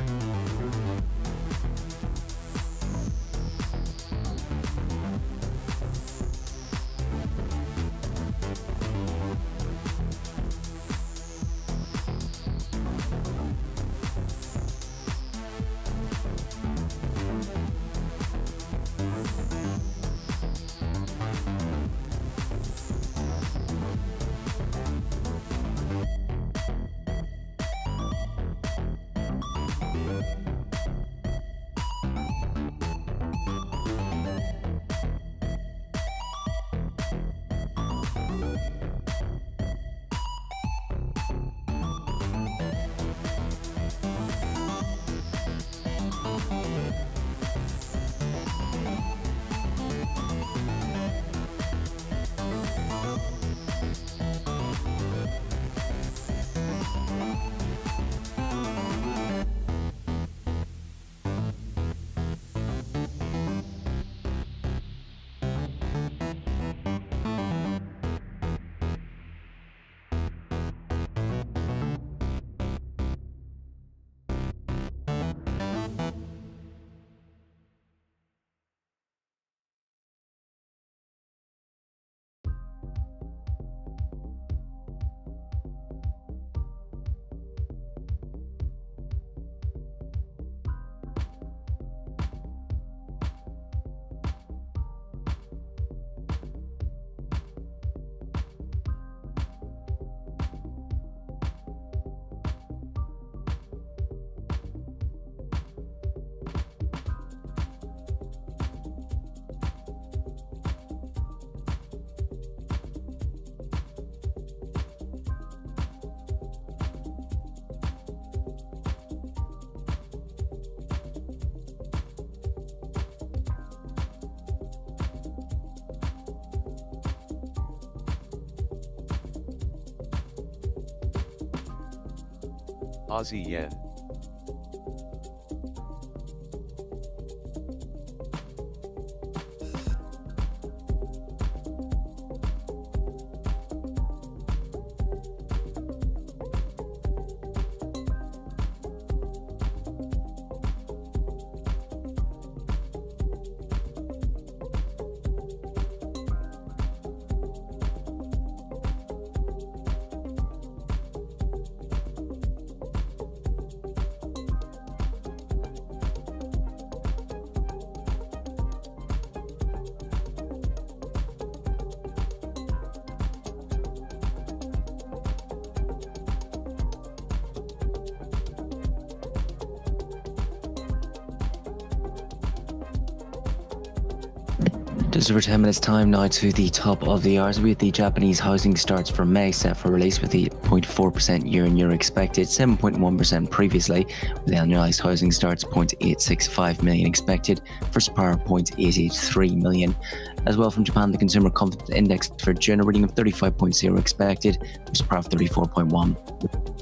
Aussie yen. Just over 10 minutes time now to the top of the hours with the Japanese housing starts for May set for release with 8.4% year-on-year expected, 7.1% previously, with the annualized housing starts 0.865 million expected, first power 0.883 million. As well from Japan, the Consumer Confidence Index for June, a reading of 35.0 expected, first power of 34.1.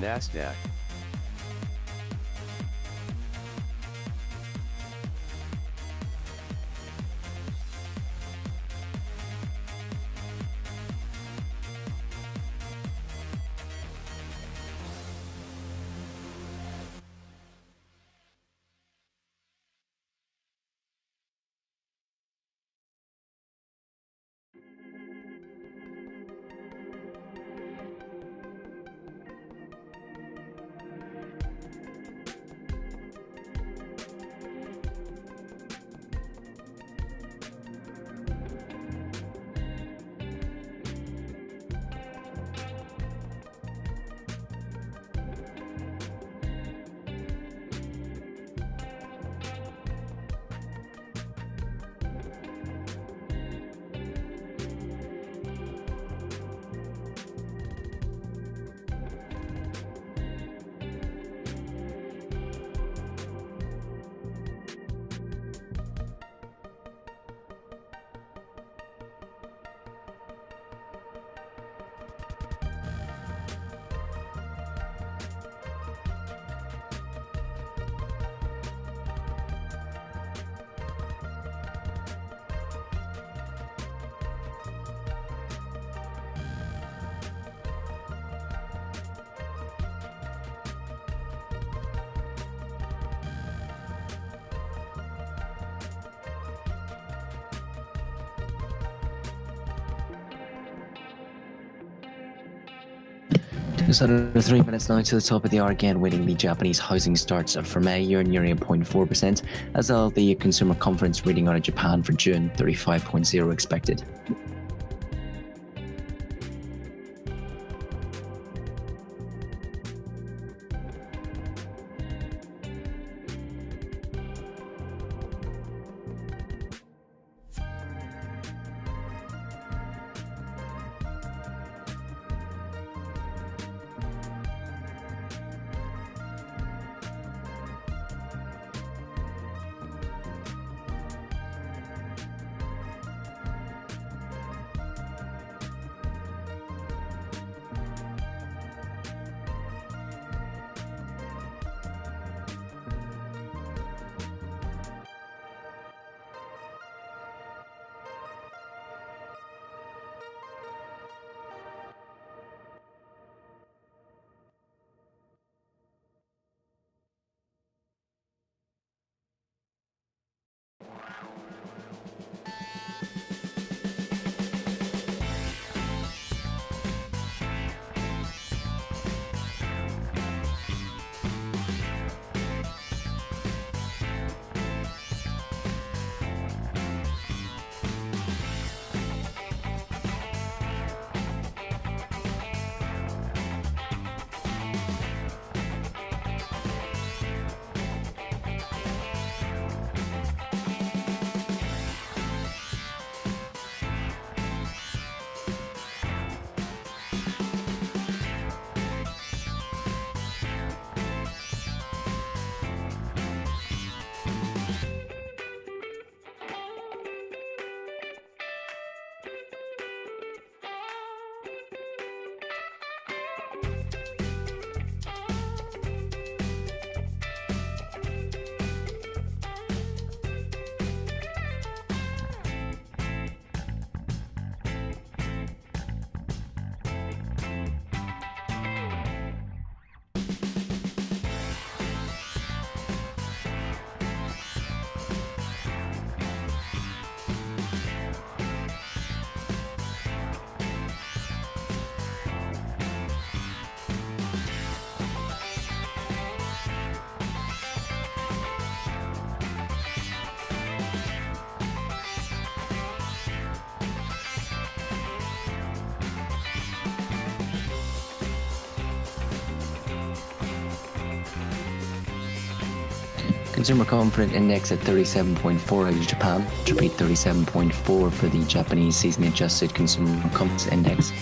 Nasdaq. Just under 3 minutes now to the top of the hour again, waiting the Japanese housing starts for May, year-on-year 0.4%, as well the consumer confidence reading out of Japan for June, 35.0 expected. Consumer Confidence Index at 37.4 out of Japan. To repeat, 37.4 for the Japanese seasonally adjusted Consumer Confidence Index.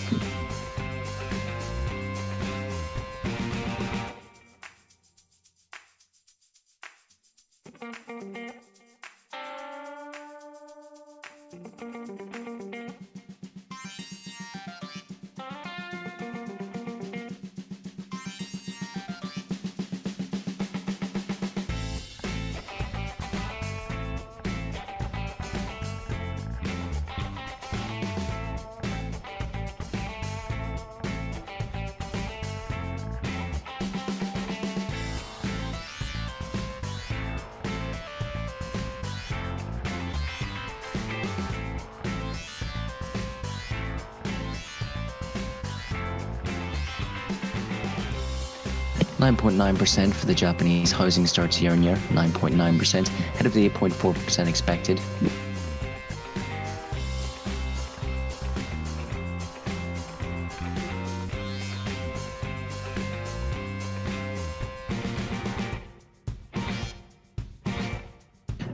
9.9% for the Japanese housing starts year on year, 9.9%, ahead of the 8.4% expected.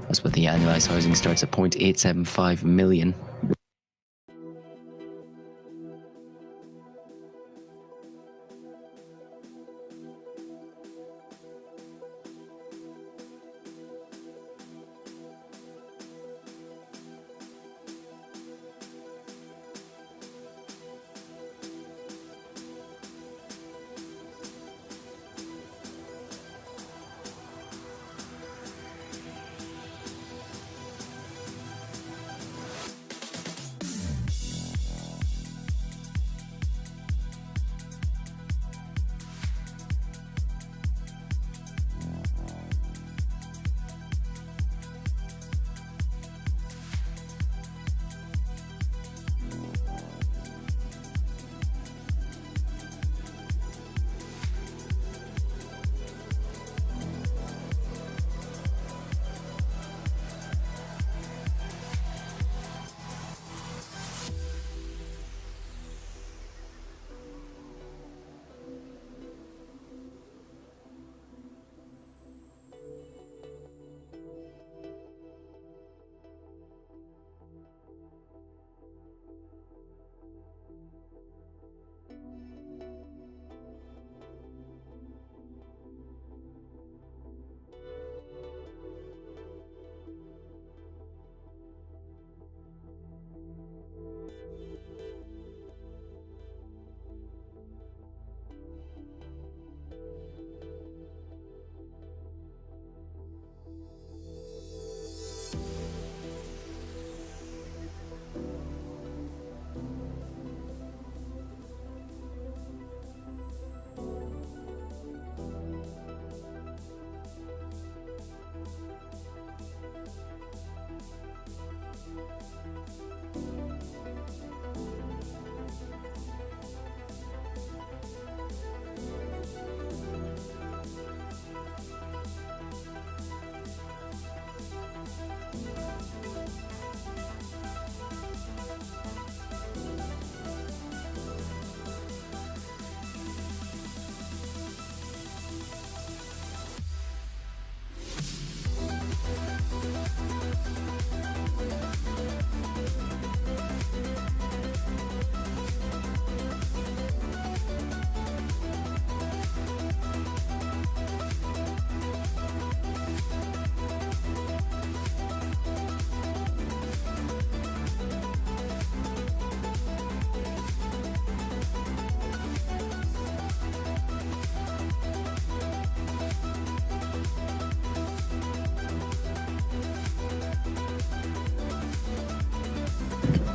That's what the annualized housing starts at 0.875 million.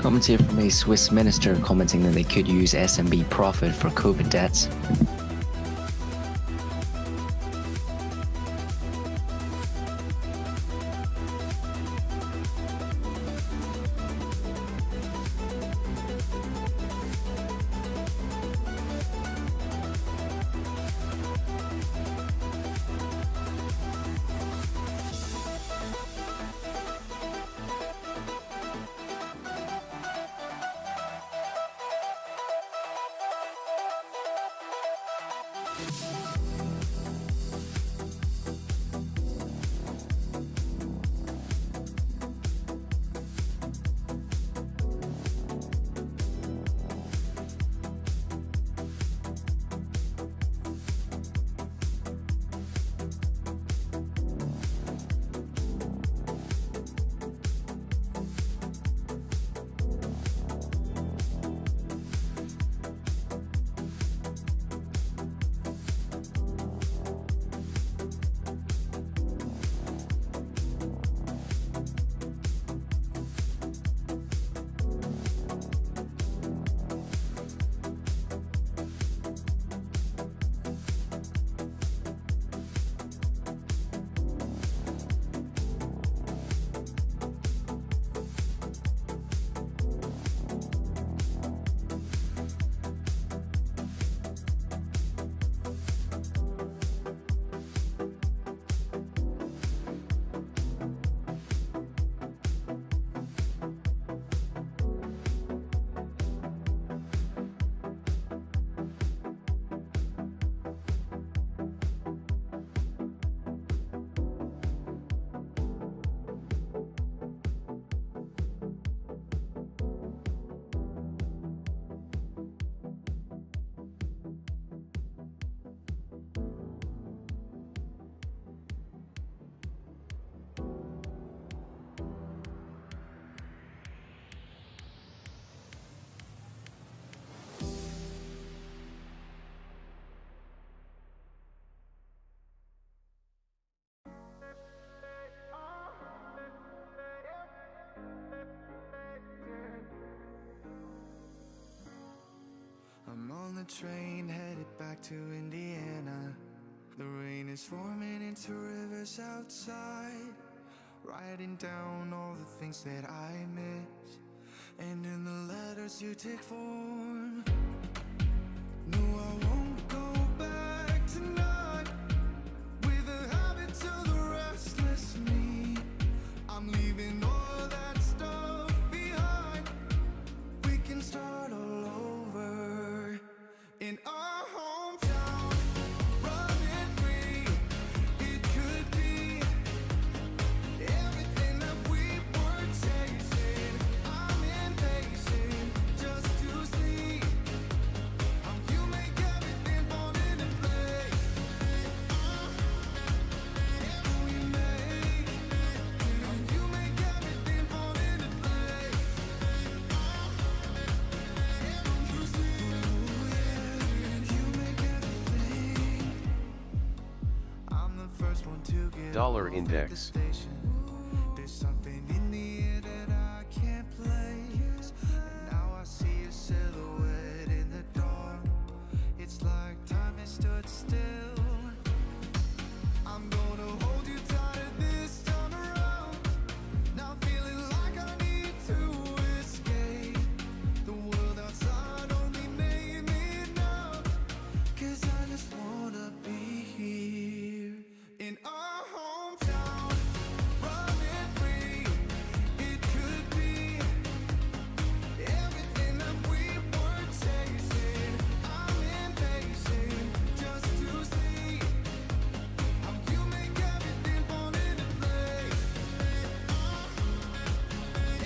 Comments here from a Swiss minister commenting that they could use SMB profit for COVID debts. train headed back to Indiana. The rain is forming into rivers outside, writing down all the things that I miss, and in the letters you take form. No, I won't go back tonight with a habit to the restless me. I'm leaving all that stuff behind. We can start all over in our hometown, running free. It could be everything that we were chasing. I'm impatient just to see how you make everything fall into place. How you make everything fall into place. You see, you make everything. I'm the first one to get Dollar off at the index. station. There's something in the air that I can't place, and now I see a silhouette in the dark. It's like time has stood still. I'm gonna hold you tighter this time around. Now feeling like I need to escape. The world outside only made me numb, 'cause I just wanna be here in our hometown, running free. It could be everything that we were chasing. I'm impatient just to see how you make everything fall into place.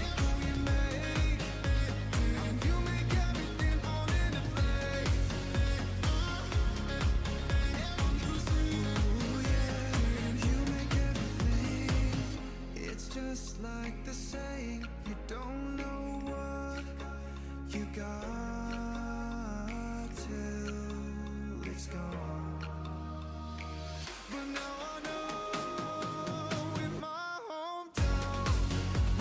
How you make everything fall into place. You see, you make everything. It's just like the saying, you don't know what you got till it's gone. But now I know in my hometown,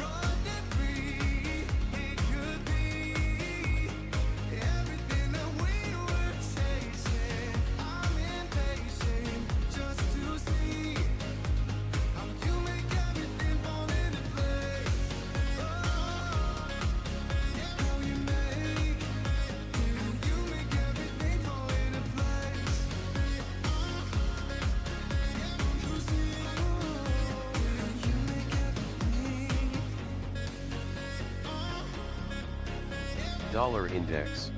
running free, it could be everything that we were chasing. I'm impatient just to see how you make everything fall into place. How you make everything fall into place. You see, you make everything. Dollar index.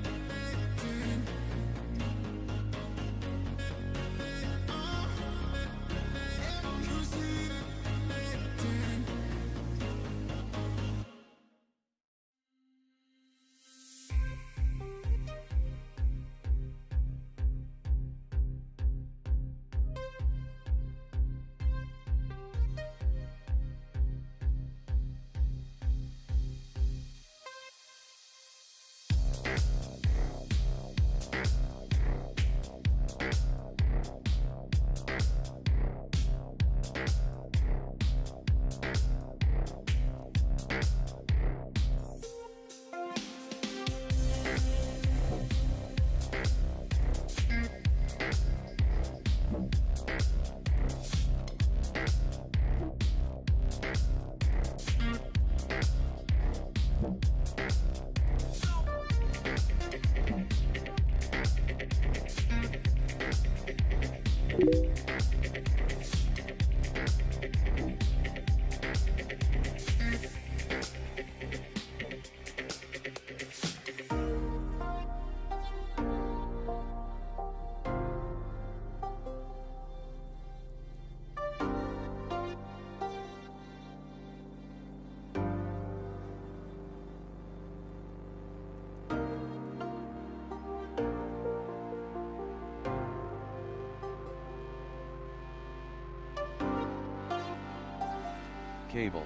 Cable.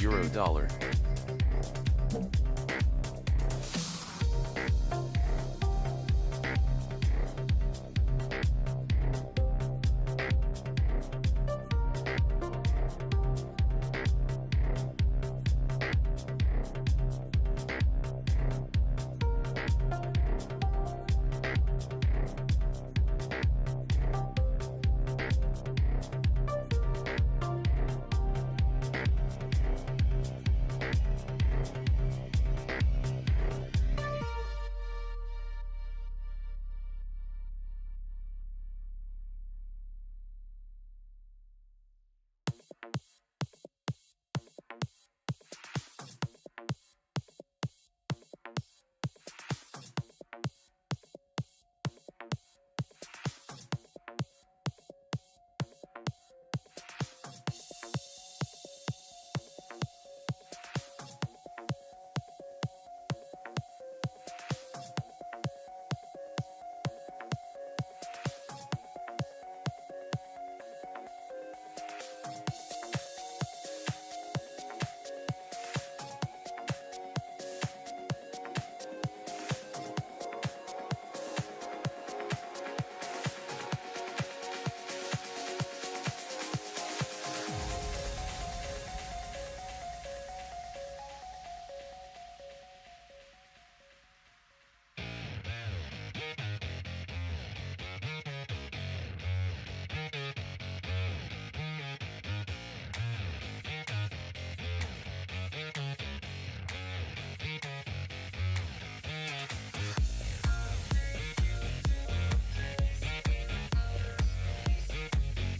Euro dollar.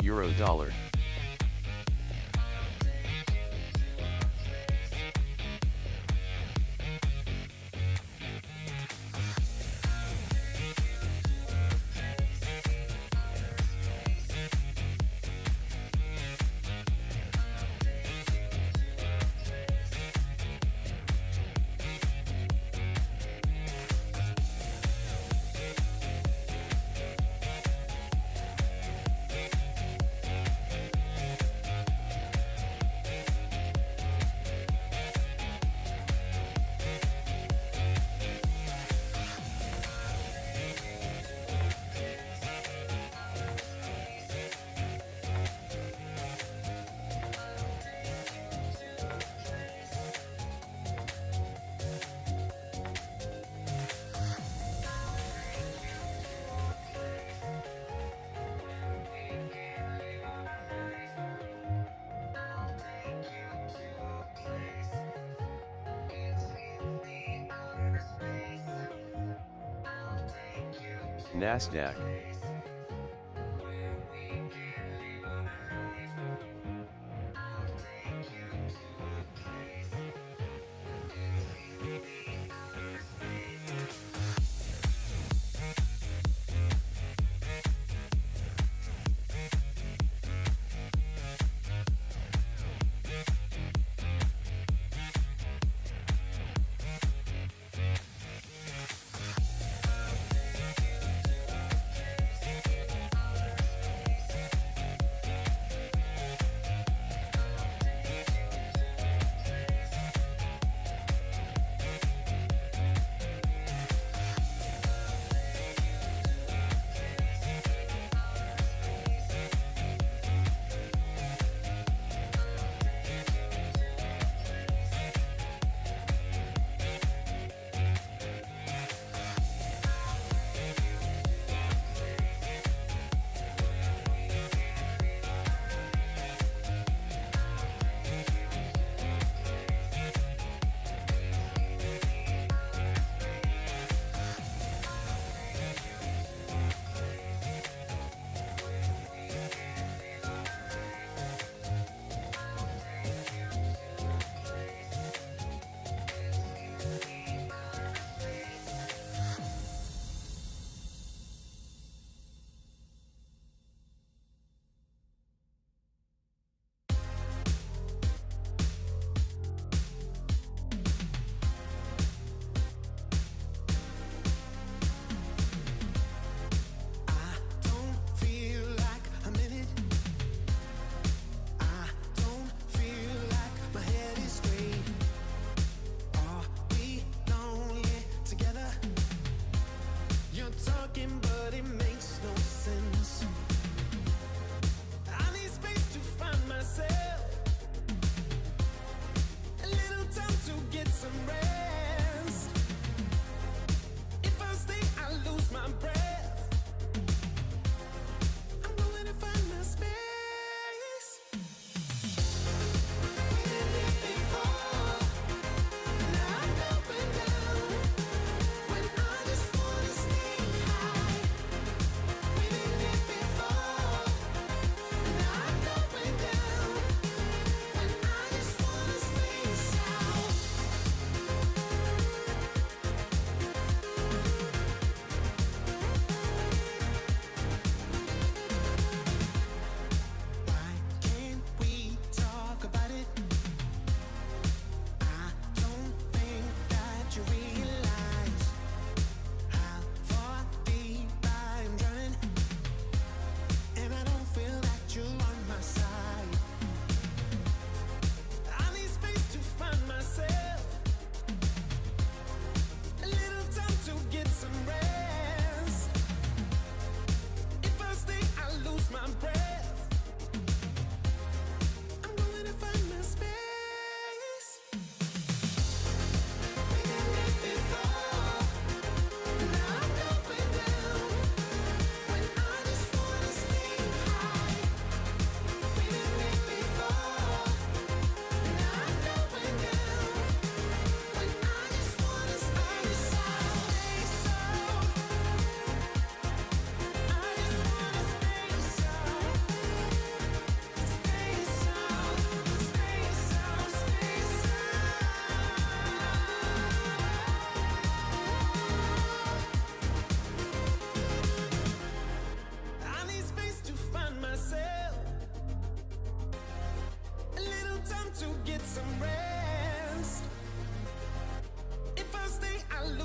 Euro dollar. Nasdaq.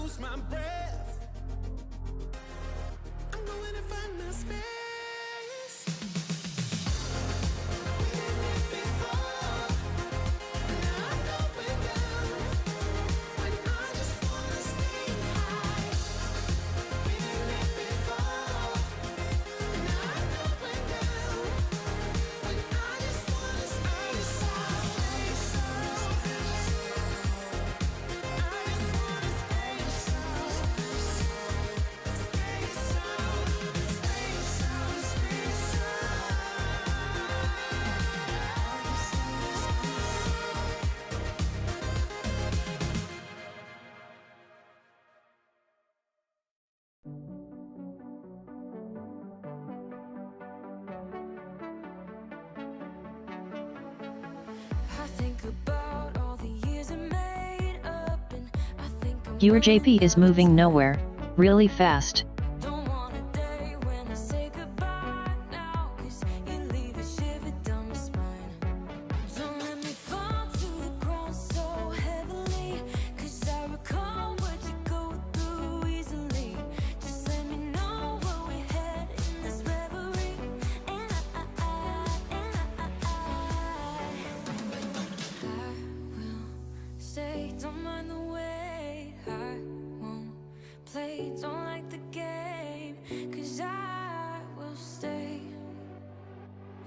lose my breath. I'm going to find my space. We did it before, now I'm going down. When I just wanna stay high. We did it before, now I'm going down. When I just wanna stay I think about all the years I made up, and I think I'm EURJPY is moving nowhere, really fast. don't want a day when I say goodbye now, 'cause you leave a shiver down my spine. Don't let me fall to the ground so heavily, 'cause I recall what you go through easily. Just let me know where we head in this reverie, and I will stay, don't mind the wait. I won't play, don't like the game, 'cause I will stay,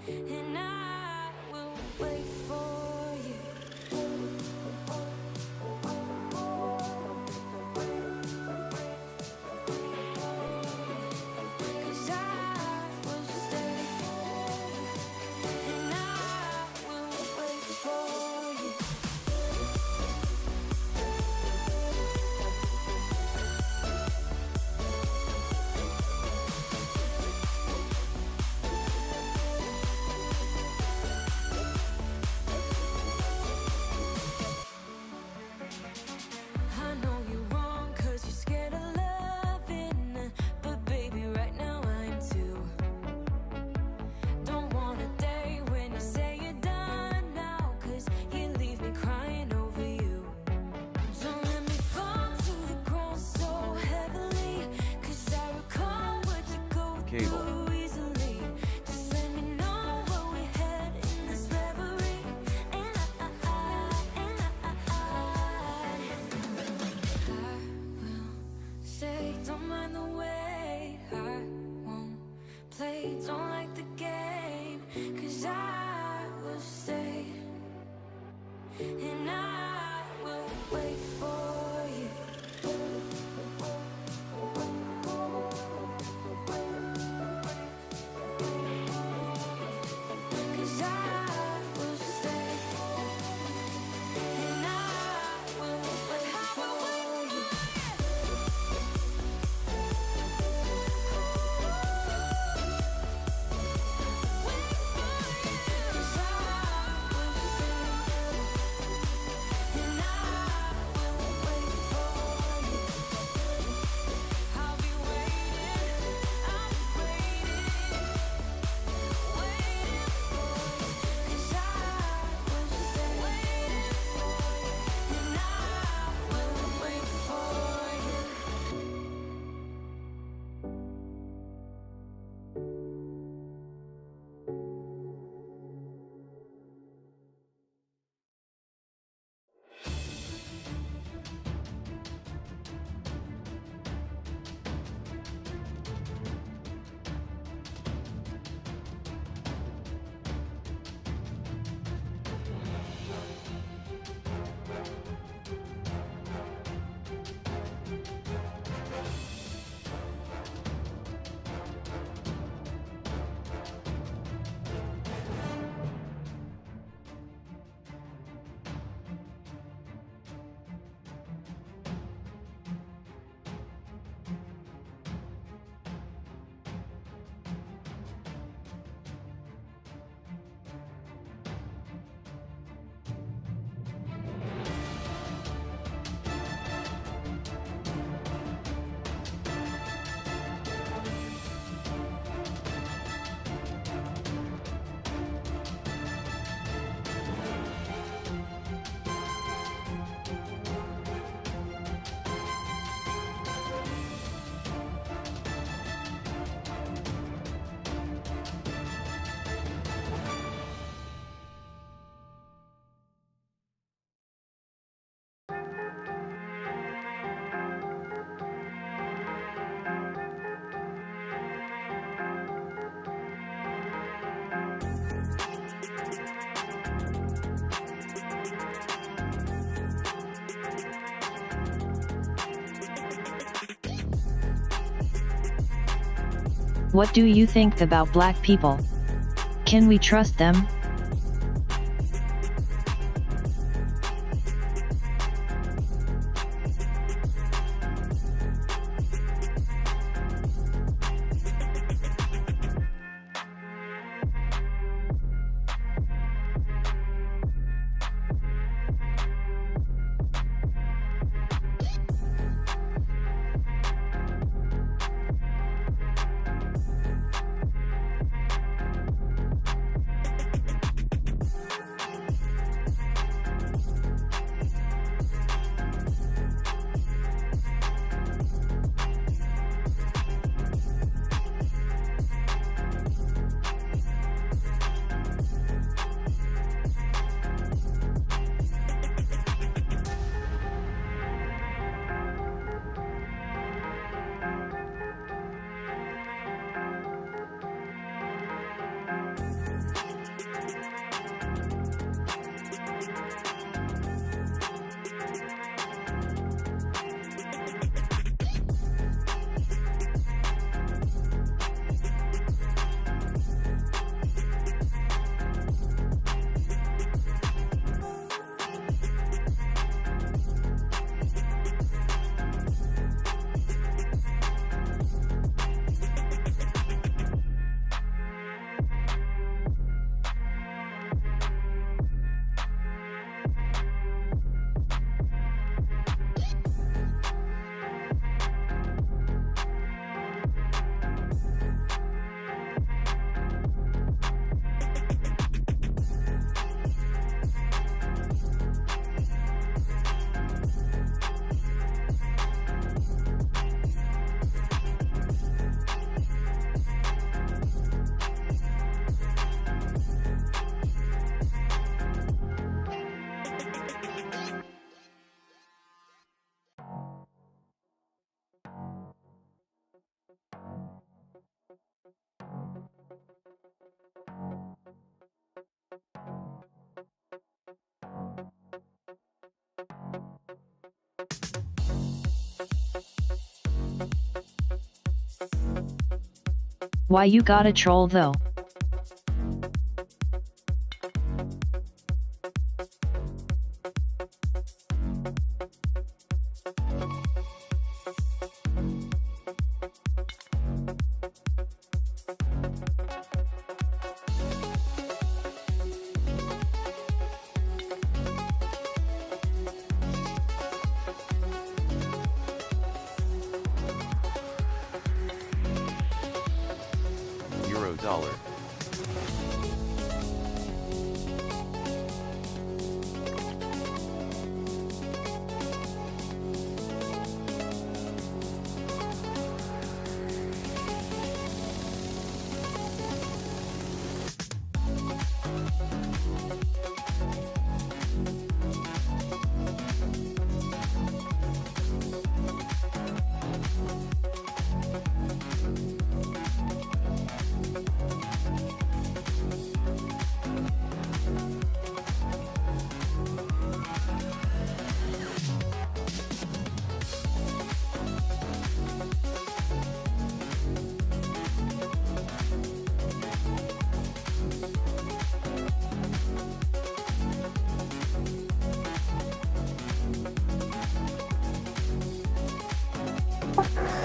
and I will wait for you. 'Cause I will stay, and I will wait for you. What do you think about black people? Can we trust them? Why you gotta troll though? Euro dollar.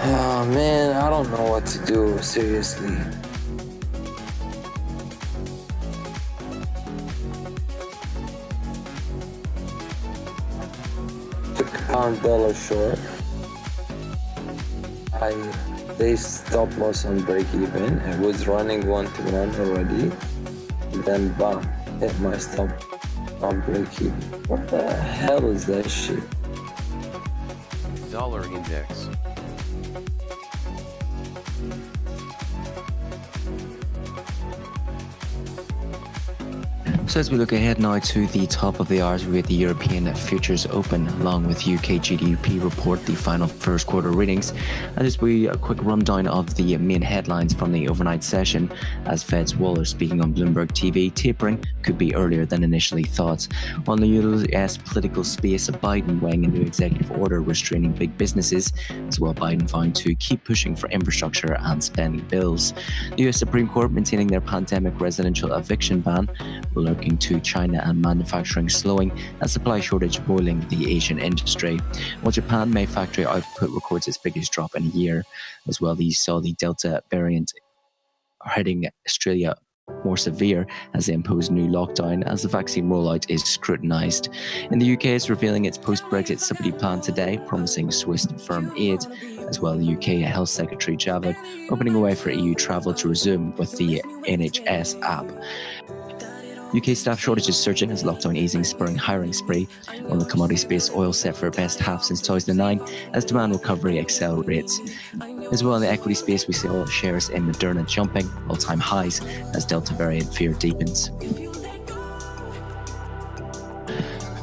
Oh man, I don't know what to do, seriously. Took $1 short. They stop loss on break even. It was running 1-to-1 already. Then bam, hit my stop on break even. What the hell is that shit? Dollar index. So as we look ahead now to the top of the hours with the European Futures Open, along with UK GDP report, the final first quarter readings, and as we a quick rundown of the main headlines from the overnight session, as Fed's Waller speaking on Bloomberg TV, tapering could be earlier than initially thought. On the US political space, Biden weighing a new executive order restraining big businesses, as well Biden vowing to keep pushing for infrastructure and spending bills. The US Supreme Court maintaining their pandemic residential eviction ban, looking to China and manufacturing slowing and supply shortage boiling the Asian industry. While Japan May factory output records its biggest drop in a year. As well, these saw the Delta variant hitting Australia more severe as they impose new lockdown as the vaccine rollout is scrutinised. In the UK, it's revealing its post-Brexit subsidy plan today, promising Swiss firm aid. As well, the UK Health Secretary Javid opening a way for EU travel to resume with the NHS app. UK staff shortages surging as lockdown easing spurring hiring spree. On the commodity space, oil set for best half since 2009 as demand recovery accelerates. As well in the equity space, we saw shares in Moderna jumping all-time highs as Delta variant fear deepens.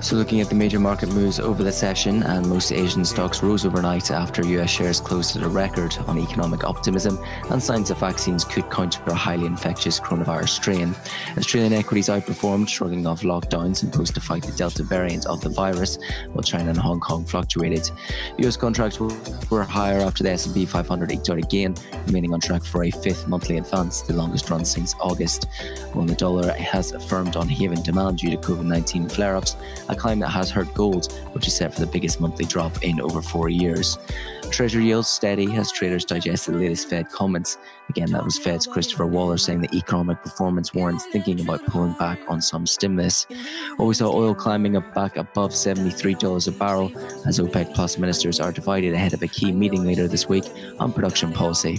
So looking at the major market moves over the session, and most Asian stocks rose overnight after US shares closed at a record on economic optimism and signs that vaccines could counter a highly infectious coronavirus strain. Australian equities outperformed, shrugging off lockdowns imposed to fight the Delta variant of the virus, while China and Hong Kong fluctuated. US contracts were higher after the S&P 500 eked out again, remaining on track for a fifth monthly advance, the longest run since August. While the dollar has affirmed on haven demand due to COVID-19 flare-ups, a climb that has hurt gold, which is set for the biggest monthly drop in over 4 years. Treasury yields steady as traders digest the latest Fed comments. Again, that was Fed's Christopher Waller saying that economic performance warrants thinking about pulling back on some stimulus. While we saw oil climbing up back above $73 a barrel as OPEC Plus ministers are divided ahead of a key meeting later this week on production policy.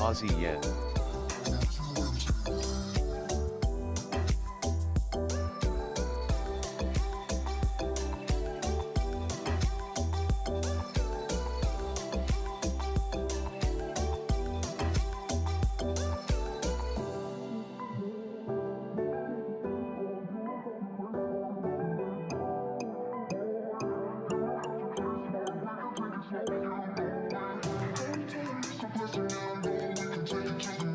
Aussie yen. Take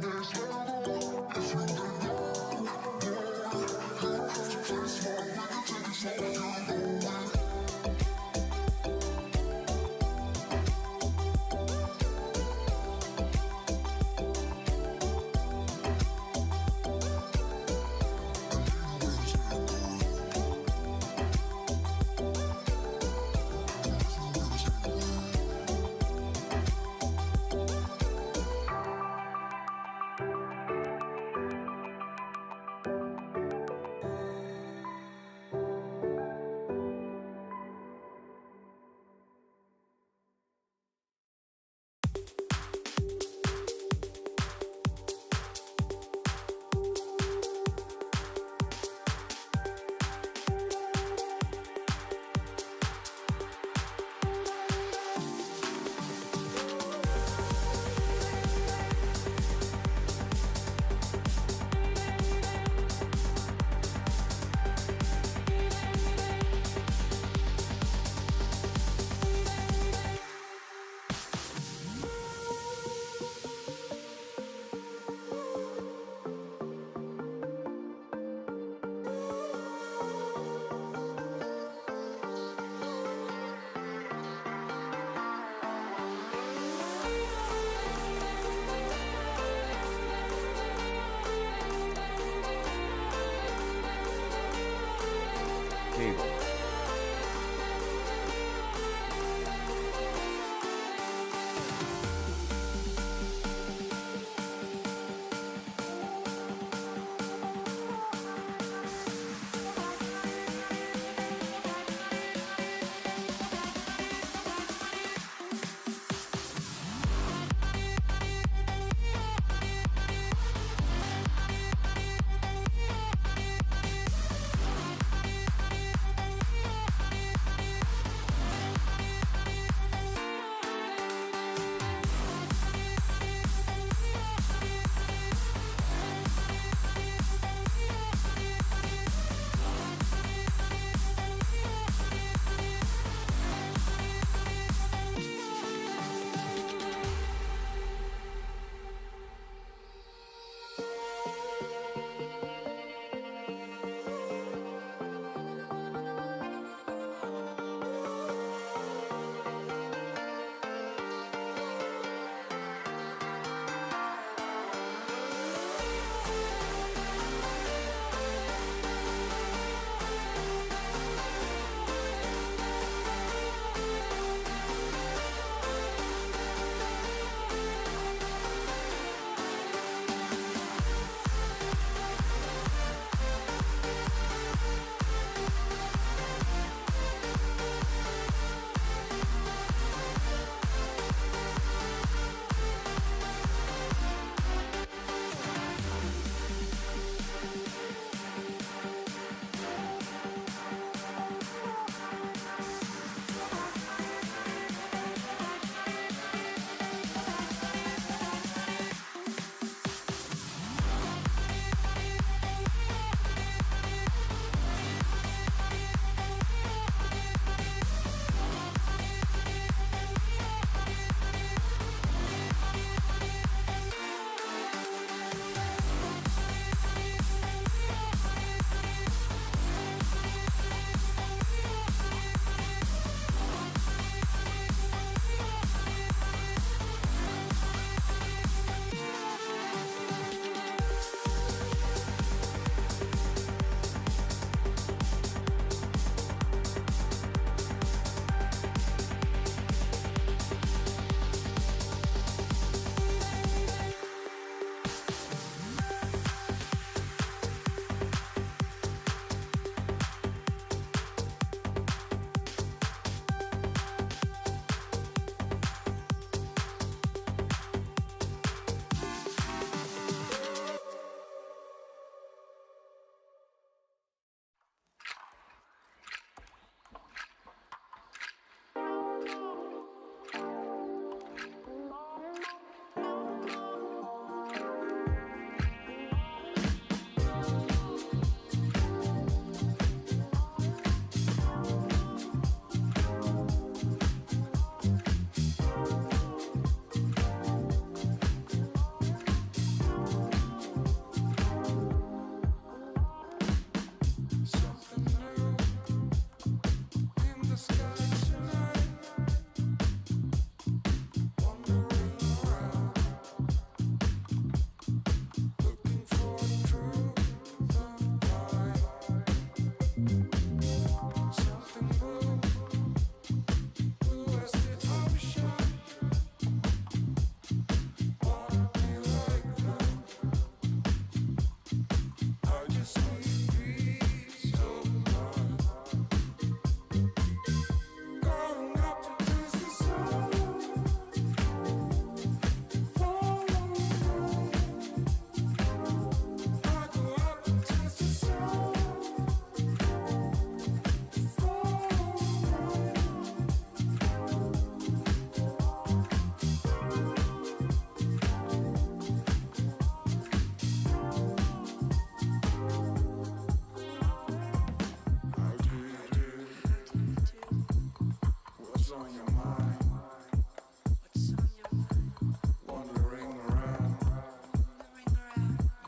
Wandering around,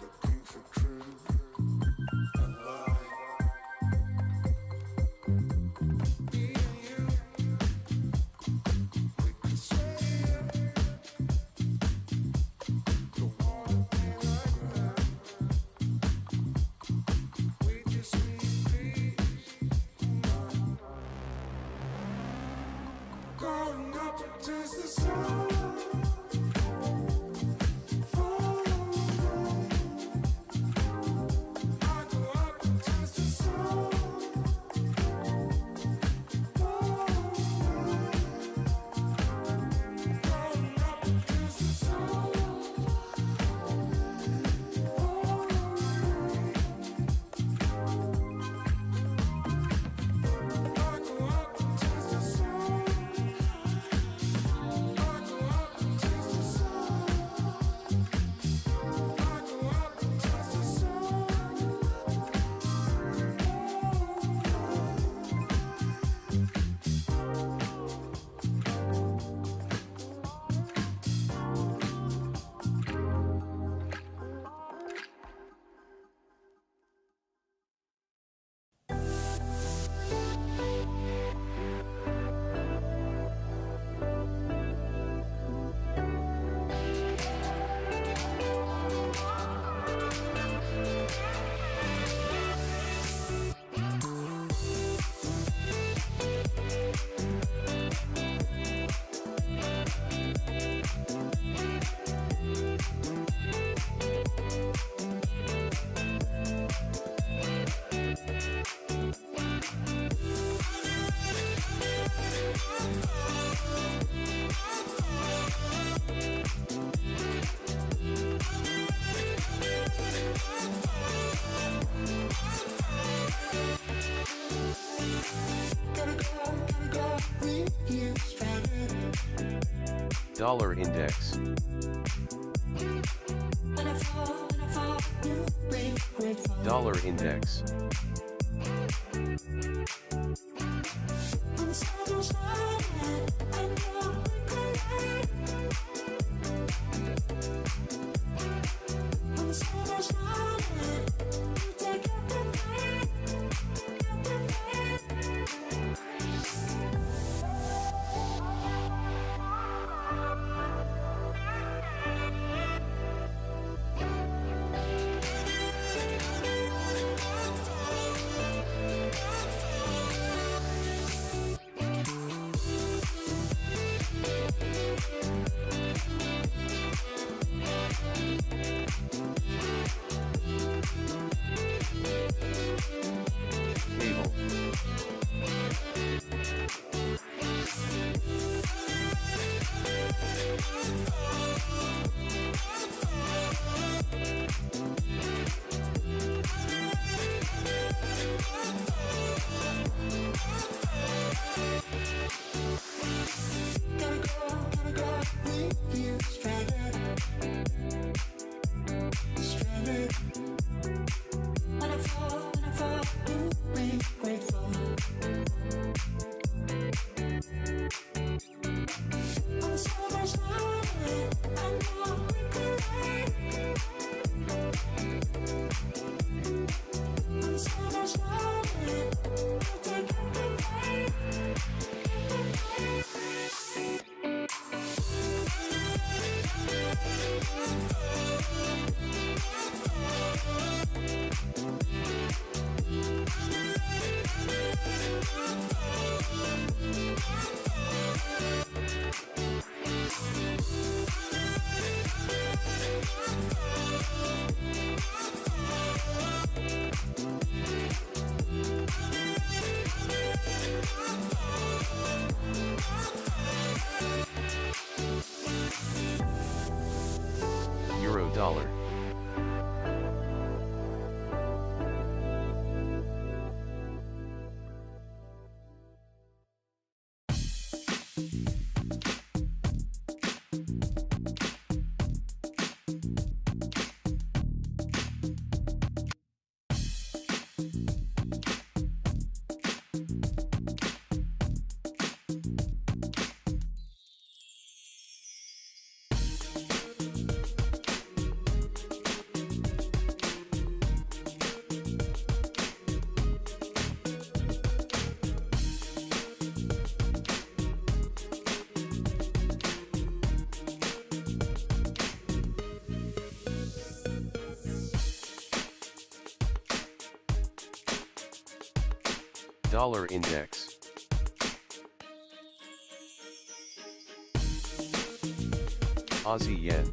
looking for truth and light. Me and you, we could stay here. Don't wanna be like that. We just need peace. Going up to taste the sun. Dollar index. Dollar index. Euro dollar. Dollar index. Aussie yen.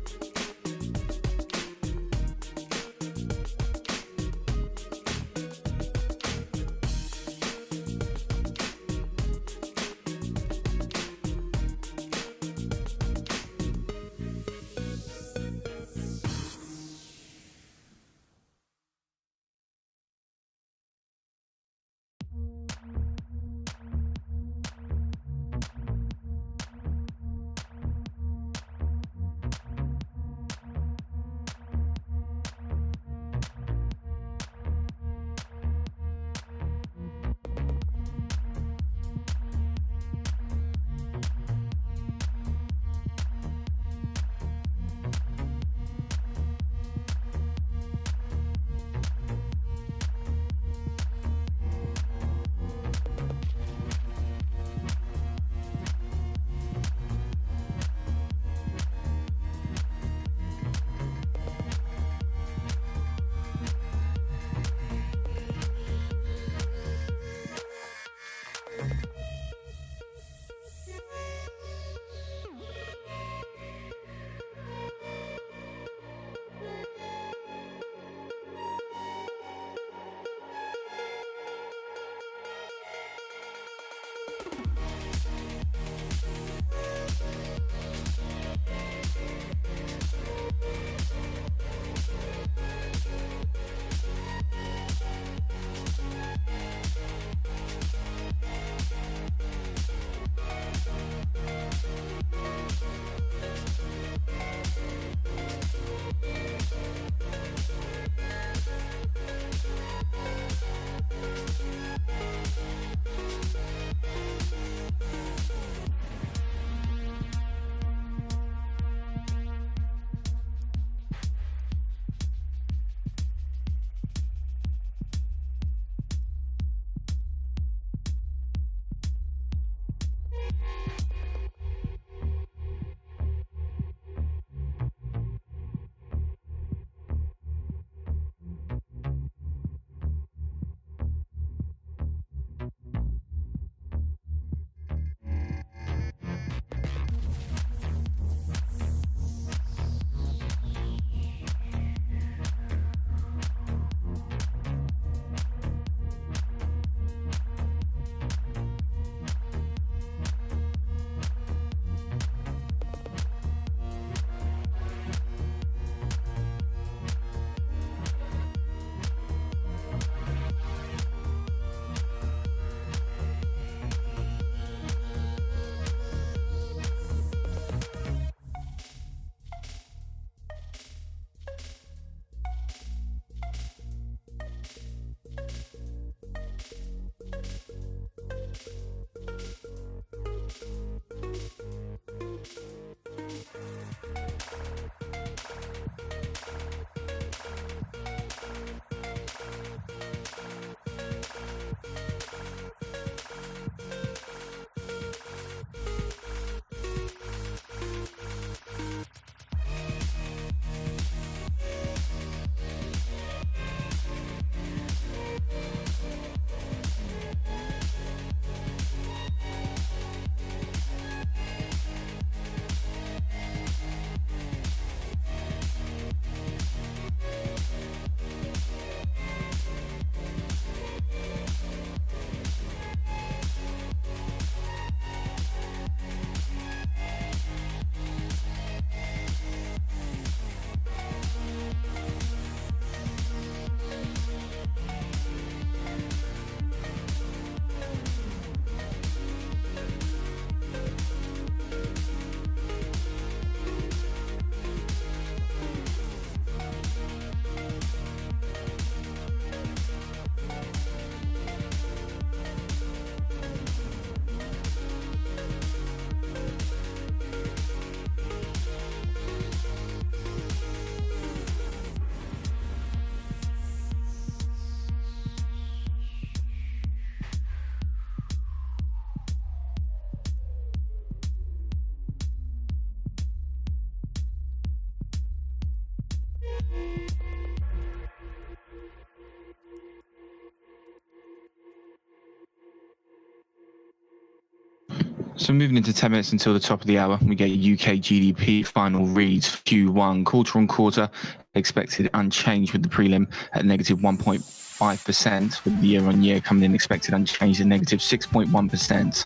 So moving into 10 minutes until the top of the hour, we get UK GDP final reads for Q1. Quarter on quarter expected unchanged with the prelim at negative 1.5%, with the year on year coming in expected unchanged at negative 6.1%.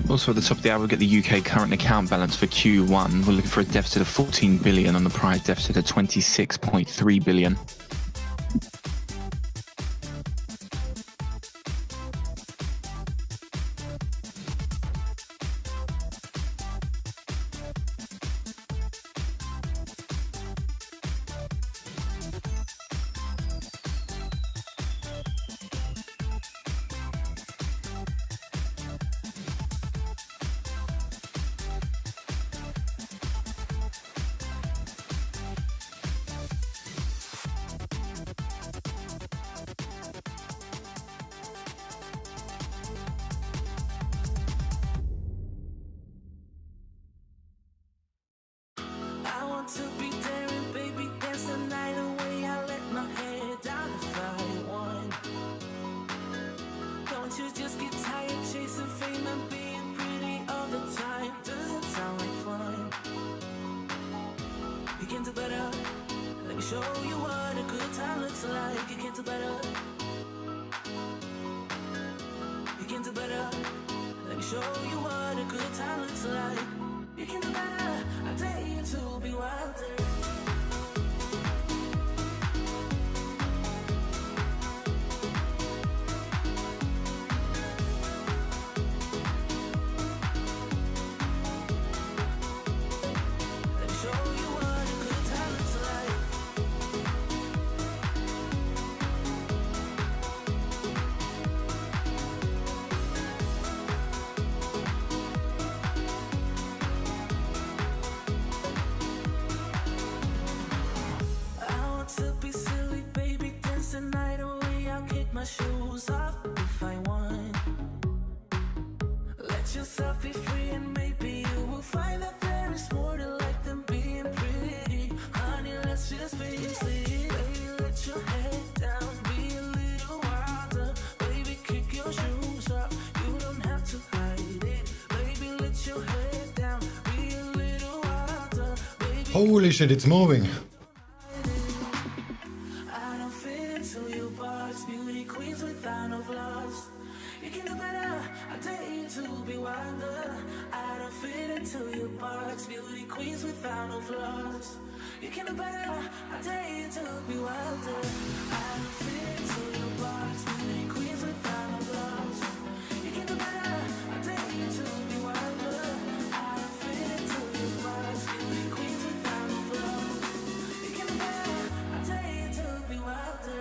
Also at the top of the hour, we get the UK current account balance for Q1. We're looking for a deficit of 14 billion on the prior deficit of 26.3 billion. To be daring, baby, dance the night away. I let my head down if I won. Don't you just get tired chasing fame and being pretty all the time? Doesn't sound like fun. You can do better. Let me show you what a good time looks like. You can do better. You can do better. Let me show you what a good time looks like. You can do better. I dare you to be wilder. Let me show you what a good time looks like. My shoes off if I want. Let yourself be free and maybe you will find that there is more to life than being pretty. Honey, let's just face it. Baby, let your head down, be a little wilder. Baby, kick your shoes off, you don't have to hide it. Baby, let your head down, be a little wilder. Baby, holy shit, it's moving. without no flaws. You can do better, I dare you to be wilder. I don't fit into your box. Beauty queens without no flaws. You can do better, I dare you to be wilder. I don't fit into your box. Beauty queens without no flaws. You can do better, I dare you to be wilder. I don't fit into your box. Beauty queens without no flaws. You can do better, I dare you to be wilder.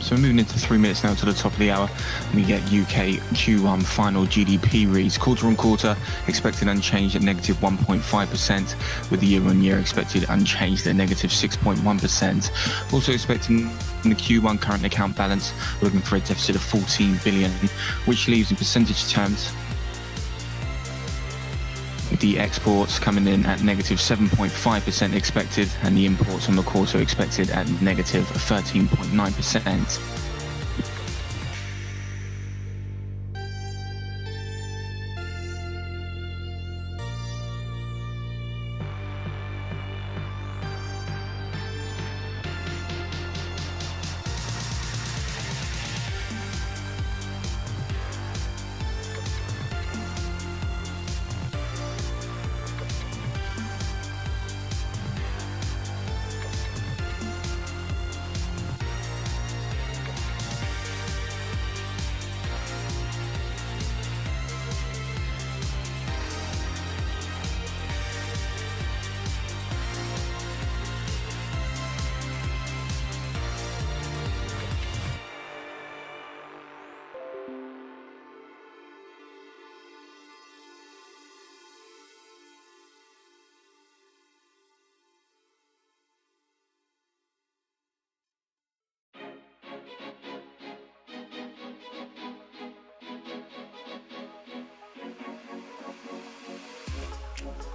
So we're moving into 3 minutes now to the top of the hour. We get UK Q1 final GDP reads. Quarter on quarter expected unchanged at negative 1.5%, with the year-on-year expected unchanged at negative 6.1%. Also expecting the Q1 current account balance, we're looking for a deficit of 14 billion, which leaves in percentage terms the exports coming in at negative 7.5% expected, and the imports on the quarter expected at negative 13.9%.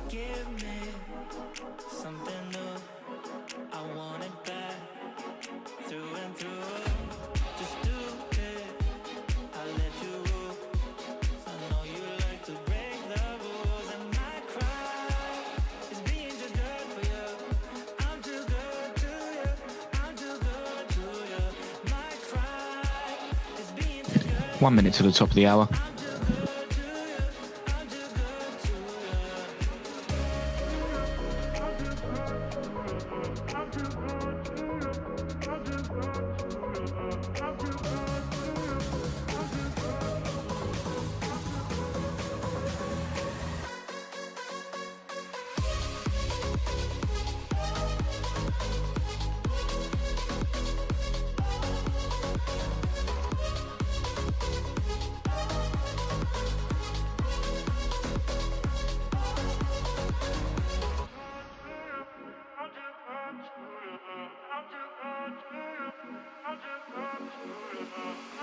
Give me something new. I want it back, through and through. Just do it, I'll let you rule. I know you like to break the rules, and my cry is being too good for you. I'm too good to you, I'm too good to you. My cry is being too good. 1 minute to the top of the hour.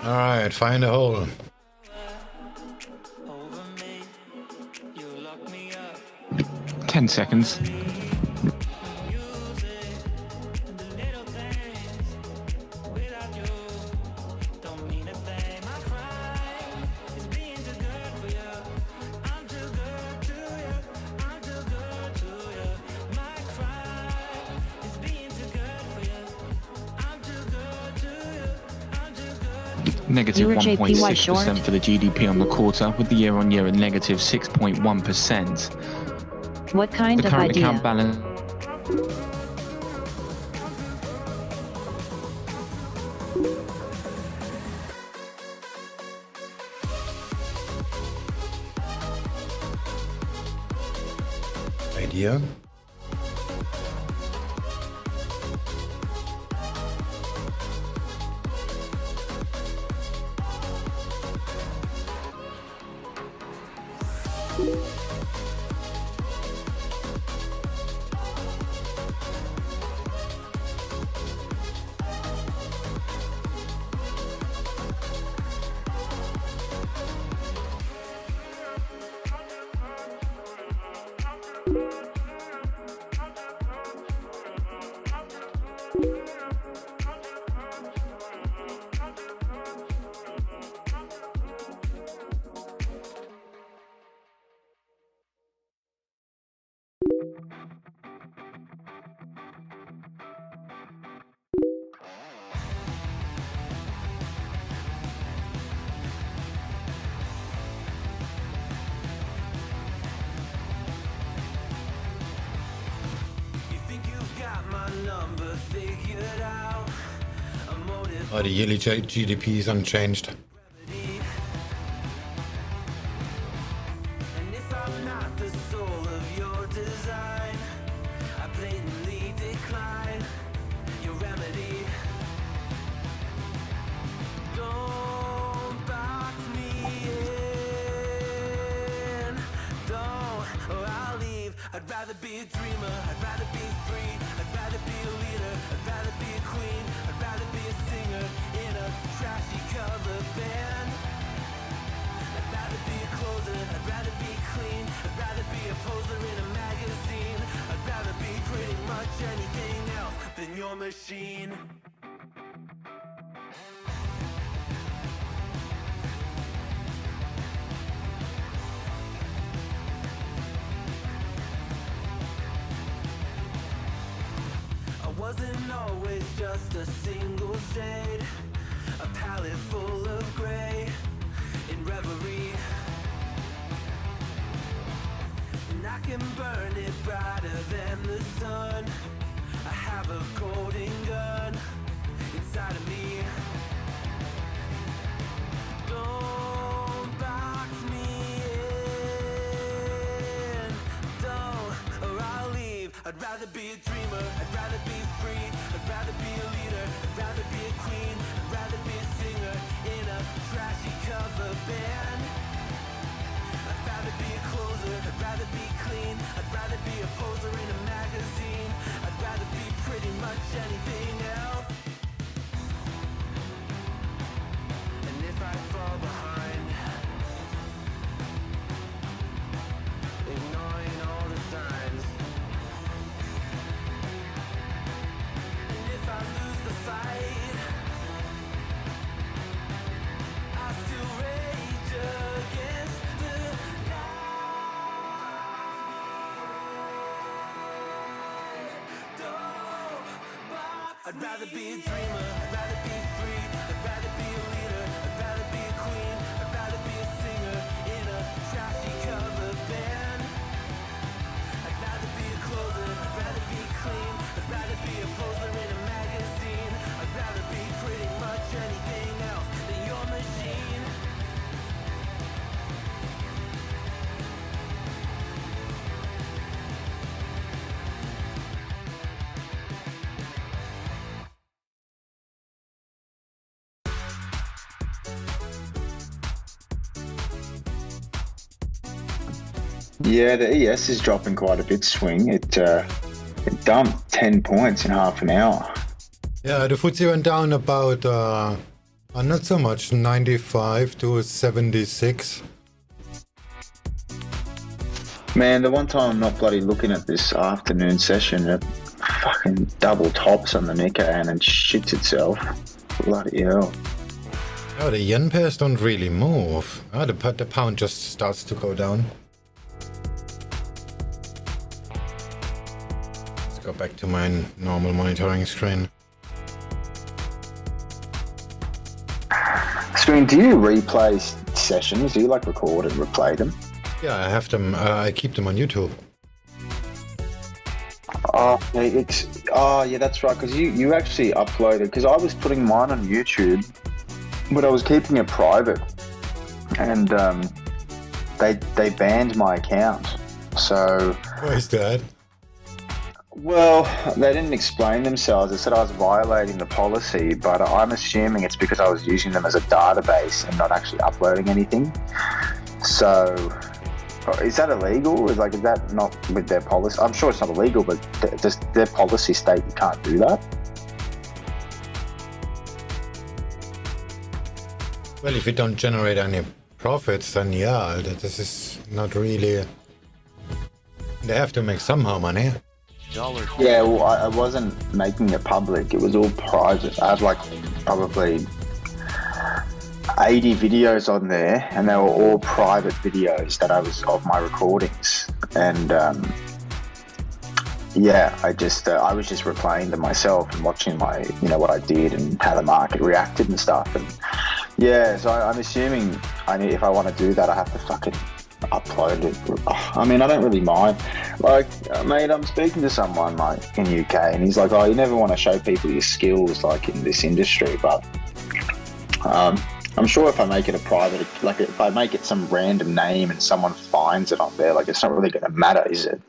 All right, find a hole. 10 seconds. Negative EURJPY 1.6% for the GDP on the quarter, with the year-on-year at negative 6.1%. What kind The of current idea? account balance. Idea. Oh, the yearly GDP is unchanged. rather be a dreamer, I'd rather be free, I'd rather be a leader, I'd rather be a queen, I'd rather be a singer in a trashy cover band. I'd rather be a closer, I'd rather be clean, I'd rather be a poser in a magazine, I'd rather be pretty much anything else than your machine. Wasn't always just a single shade, a palette full of gray in reverie. And I can burn it brighter than the sun. I have a golden gun inside of me. Don't box me in, don't, or I'll leave. I'd rather be a dreamer, I'd rather be free, I'd rather be a leader, I'd rather be a queen, I'd rather be a singer in a trashy cover band. I'd rather be a closer, I'd rather be clean, I'd rather be a poser in a magazine, I'd rather be pretty much anything else. And if I fall behind, ignoring all the signs, and if I lose the fight, I still rage against the I'd rather be a dreamer, I'd rather be free, I'd rather be a leader, I'd rather be a queen, I'd rather be a singer in a trashy cover band. I'd rather be a closer, I'd rather be clean, I'd rather be a poser in a magazine, I'd rather be pretty much anything else than your machine. Yeah, the ES is dropping quite a bit. Swing. It dumped 10 points in half an hour. Yeah, the FTSE went down about, not so much, 95 to 76. Man, the one time I'm not bloody looking at this afternoon session, it fucking double tops on the Nikkei and then shits itself. Bloody hell. Oh, the yen pairs don't really move. Oh, the pound just starts to go down. Let's go back to my normal monitoring screen. Swing, do you replay sessions? Do you like record and replay them? Yeah, I have them. I keep them on YouTube. Oh, yeah, that's right. Because you actually uploaded. Because I was putting mine on YouTube, but I was keeping it private, and they banned my account. So. Why is that? Well, they didn't explain themselves. They said I was violating the policy, but I'm assuming it's because I was using them as a database and not actually uploading anything. So, is that illegal? Is that not with their policy? I'm sure it's not illegal, but does their policy state you can't do that? Well, if you don't generate any profits, then yeah, this is not really. They have to make somehow money. Yeah, well, I wasn't making it public. It was all private. I had probably 80 videos on there, and they were all private videos that I was of my recordings. And yeah, I was just replaying them myself and watching what I did and how the market reacted and stuff. And yeah, so I'm assuming if I want to do that, I have to fucking upload it. I mean, I don't really mind. Mate, I'm speaking to someone in UK, and he's like, "Oh, you never want to show people your skills in this industry." But I'm sure if I make it a private, if I make it some random name and someone finds it on there, it's not really going to matter, is it?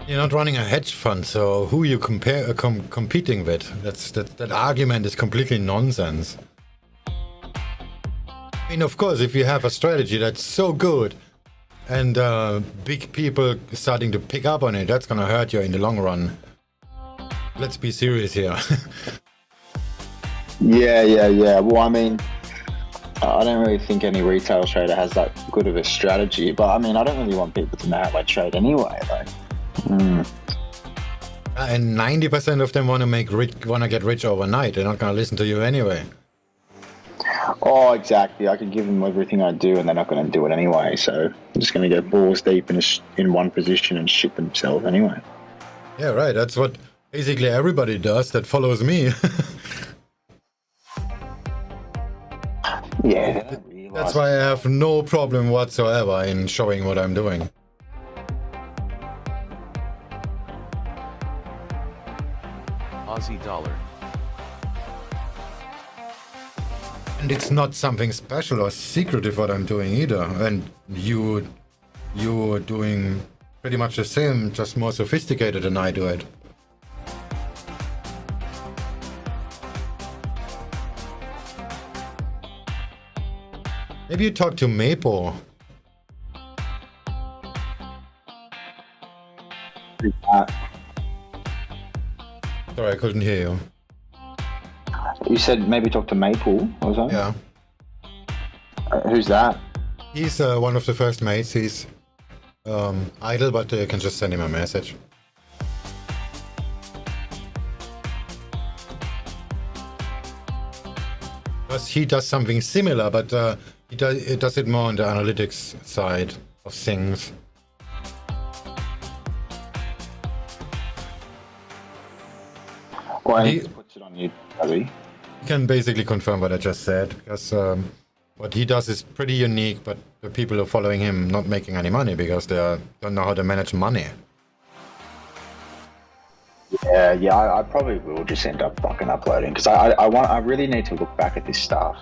You're not running a hedge fund, so who you competing with? That argument is completely nonsense. I mean, of course, if you have a strategy that's so good and big people starting to pick up on it, that's gonna hurt you in the long run. Let's be serious here. Yeah. Well, I mean, I don't really think any retail trader has that good of a strategy, but I mean, I don't really want people to know how I trade anyway, though. And 90% of them want to get rich overnight. They're not gonna listen to you anyway. Oh, exactly. I can give them everything I do, and they're not going to do it anyway. So I'm just going to go balls deep in one position and shit themselves anyway. Yeah, right. That's what basically everybody does that follows me. Yeah, they don't realize. That's why I have no problem whatsoever in showing what I'm doing. Aussie dollar. And it's not something special or secretive what I'm doing either. And you're doing pretty much the same, just more sophisticated than I do it. Maybe you talk to Maple. Sorry, I couldn't hear you. You said maybe talk to Maple or something? Yeah. Who's that? He's one of the first mates. He's idle, but you can just send him a message. Because he does something similar, but he does it more on the analytics side of things. Well, he puts it on you, does he? You can basically confirm what I just said, because what he does is pretty unique, but the people who are following him not making any money because they don't know how to manage money. Yeah, I probably will just end up fucking uploading because I really need to look back at this stuff.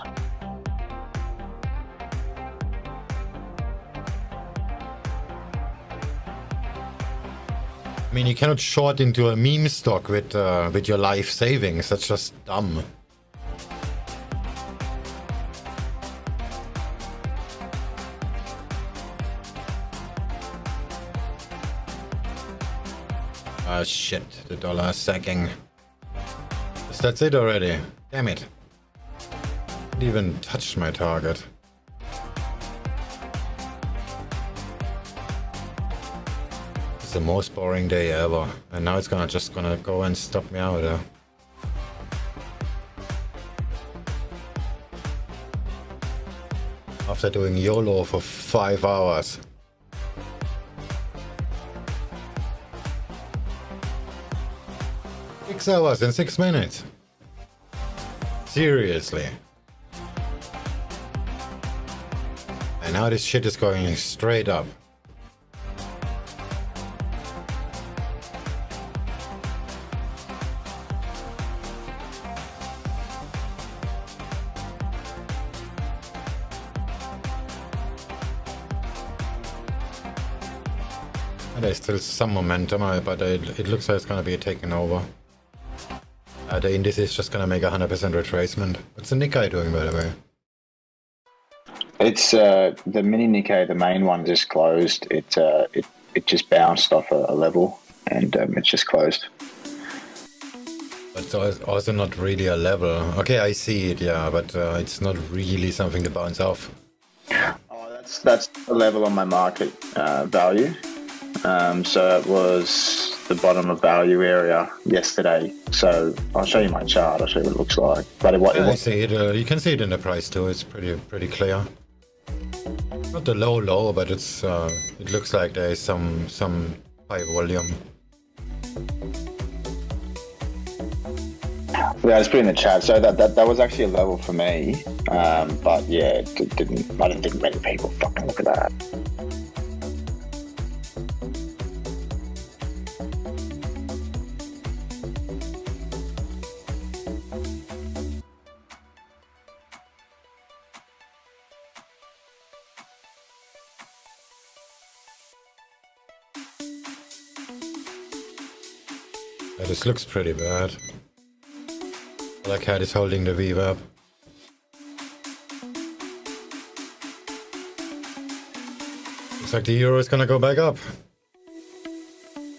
I mean, you cannot short into a meme stock with your life savings. That's just dumb. Ah, shit. The dollar is sagging. That's it already. Damn it. Didn't even touch my target. The most boring day ever, and now it's just gonna go and stop me out. After doing YOLO for 5 hours. Six hours and 6 minutes. Seriously. And now this shit is going straight up. There's still some momentum, but it looks like it's going to be taken over. The index is just going to make 100% retracement. What's the Nikkei doing, by the way? It's the mini Nikkei, the main one, just closed. It just bounced off a level, and it's just closed. But it's also not really a level. Okay, I see it, yeah, but it's not really something to bounce off. Oh, that's the level on my market value. So it was the bottom of value area yesterday. So I'll show you my chart. I'll show you what it looks like. But I see it. You can see it in the price too. It's pretty clear. Not the low, but it's it looks like there is some high volume. Yeah, I just put in the chat. So that was actually a level for me. But yeah, I didn't think many people fucking look at that. Yeah, this looks pretty bad. Black Hat is holding the VWAP. Looks like the euro is gonna go back up.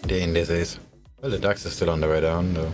The indices. Well, the DAX is still on the way down, though.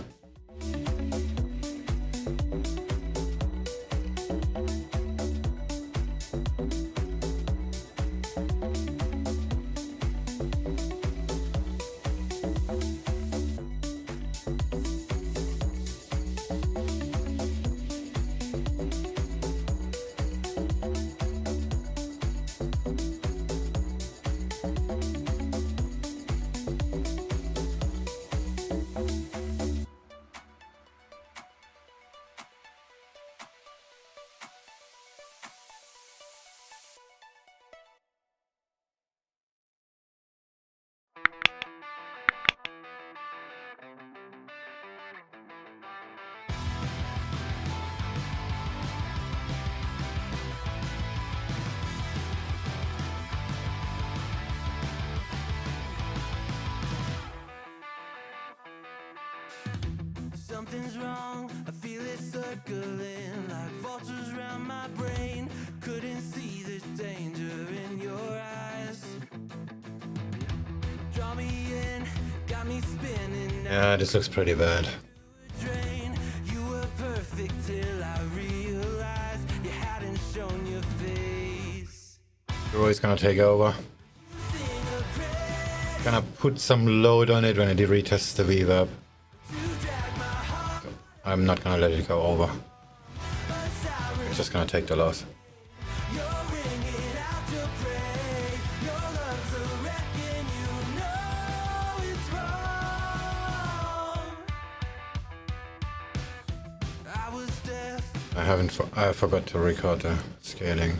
Something's wrong, I feel it circling like vultures around my brain. Couldn't see the danger in your eyes. Draw me in, got me spinning. Yeah, this looks pretty bad. Drain, you were perfect till I realized you hadn't shown your face. Euro is gonna take over. Gonna put some load on it when it retests the VWAP. I'm not gonna let it go over. It's just gonna take the loss. I forgot to record the scaling.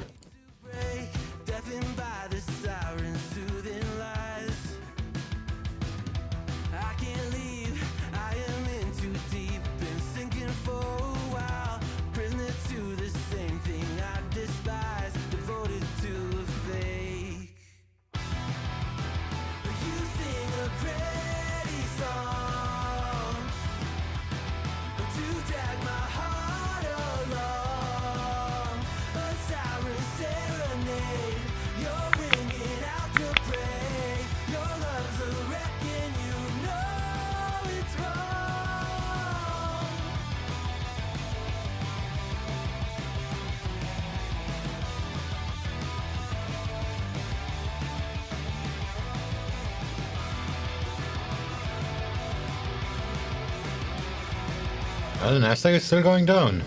Well, the Nasdaq is still going down.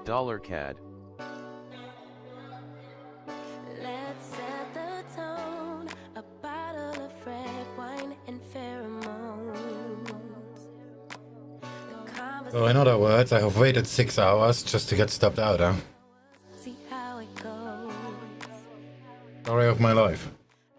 Dollar CAD. Let's set the tone. A bottle of red wine and pheromones. So in other words, I have waited 6 hours just to get stopped out, huh? See how it goes. Story of my life.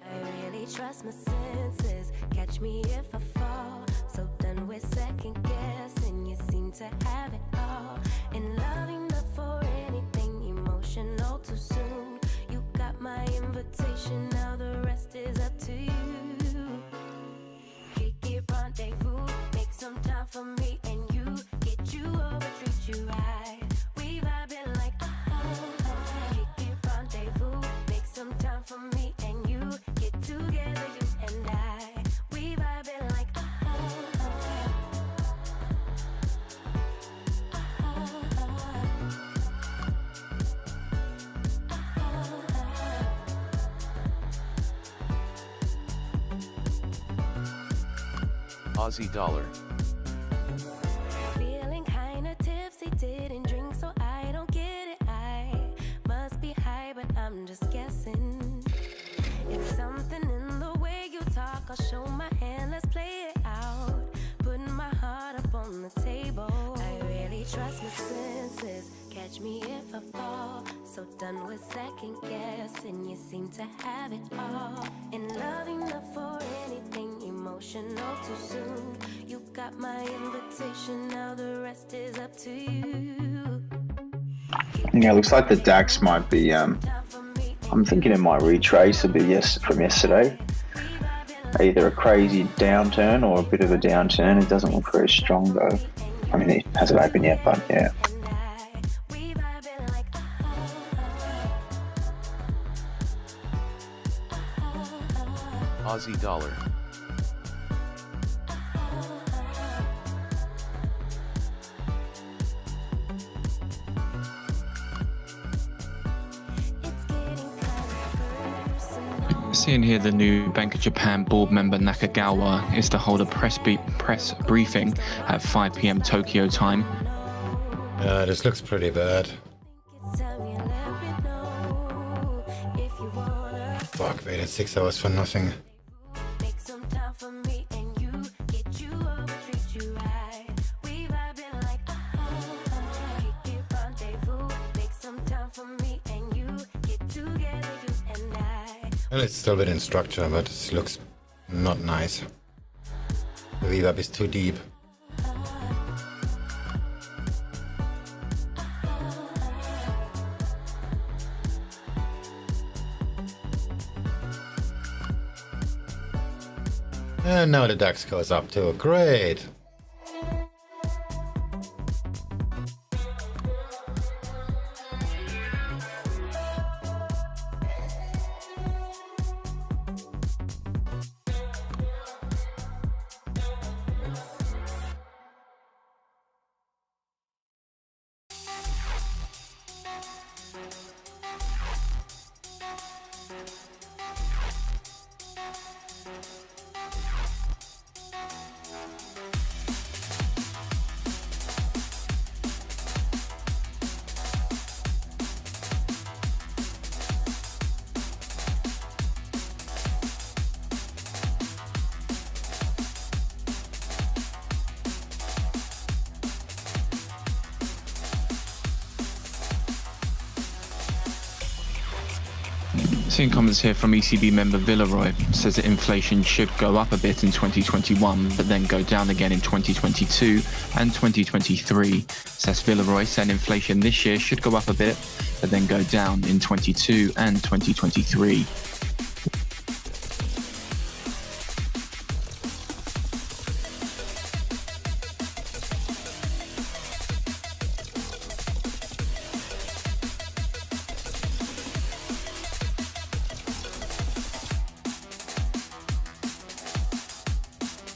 I really trust my senses. Catch me if I fall. So done with second guessing. You seem to have it all. And loving not for anything emotional too soon. You got my invitation. Now the rest is up to you. Kick it, rendezvous. Make some time for me and you. Get you over, treat you right. Aussie dollar. Feeling kinda tipsy, didn't drink, so I don't get it. I must be high, but I'm just guessing. It's something in the way you talk. I'll show my hand, let's play it out. Putting my heart up on the table. I really trust my senses. Catch me if I fall. So done with second guessing. You seem to have it all. In love enough for anything, emotional too soon. You got my invitation, now the rest is up to you. Yeah, looks like the DAX might be. I'm thinking it might retrace a bit from yesterday. Either a crazy downturn or a bit of a downturn. It doesn't look very strong though. I mean, it hasn't opened yet, but yeah. Aussie dollar. Seeing here the new Bank of Japan board member Nakagawa is to hold a press briefing at 5 p.m. Tokyo time. Yeah, this looks pretty bad. Fuck, waited 6 hours for nothing. Make some time for me and you. Get you up, treat you right. We vibing like kick it rendezvous. Make some time for me and you. Get together, you and I. Well, it's still within structure, but it looks not nice. The VWAP is too deep. And now the DAX goes up too. Great! Seeing comments here from ECB member Villeroy, says that inflation should go up a bit in 2021, but then go down again in 2022 and 2023. Says Villeroy, saying inflation this year should go up a bit, but then go down in 22 and 2023.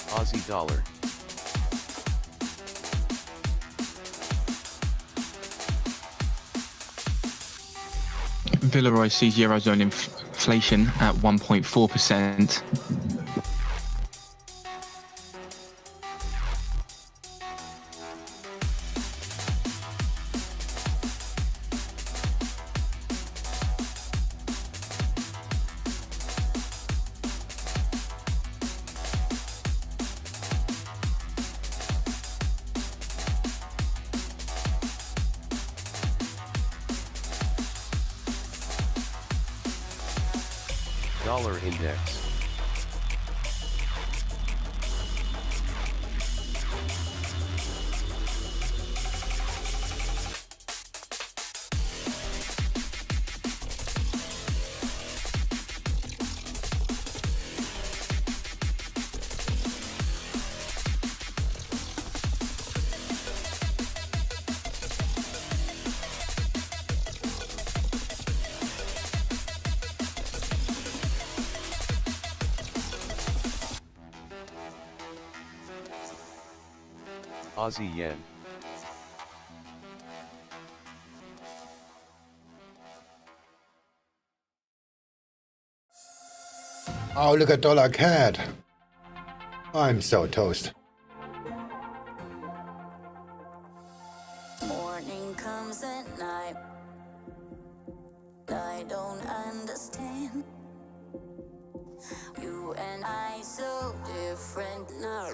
Aussie dollar. Villeroy sees Eurozone inflation at 1.4%. Dollar index. Aussie yen. Oh, look at dollar CAD. I'm so toast. Morning comes at night. I don't understand. You and I so different now.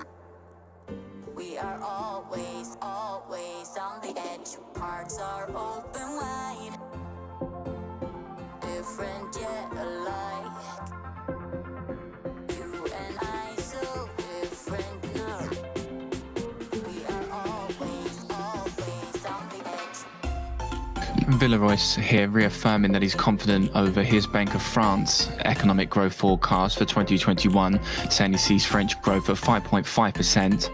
We are always, always on the edge. Hearts are open wide. Different yet alike. You and I so different now. We are always, always on the edge. Villaroyce here reaffirming that he's confident over his Bank of France economic growth forecast for 2021, saying he sees French growth at 5.5%.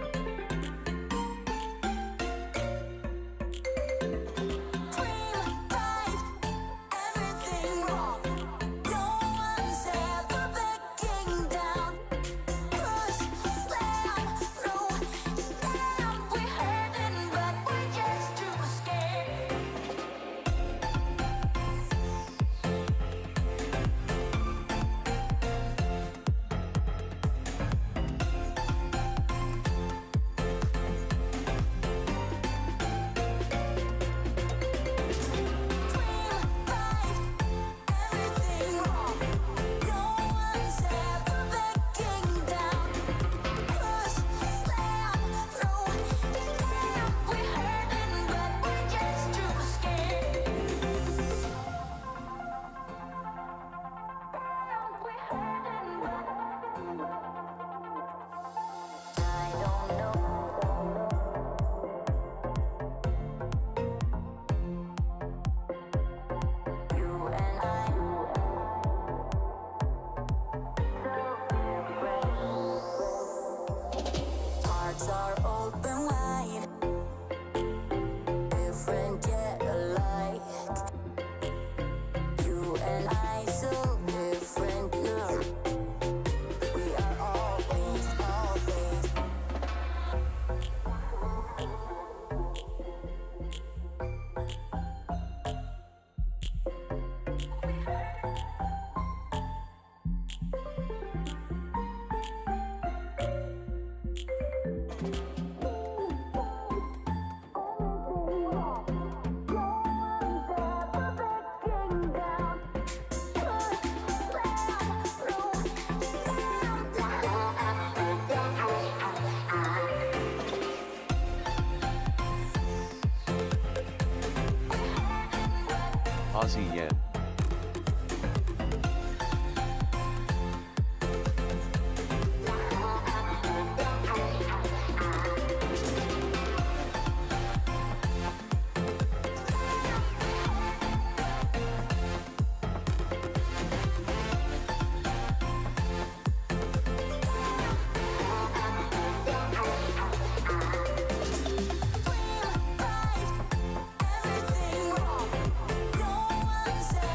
Aussie yen. Everything wrong. No one said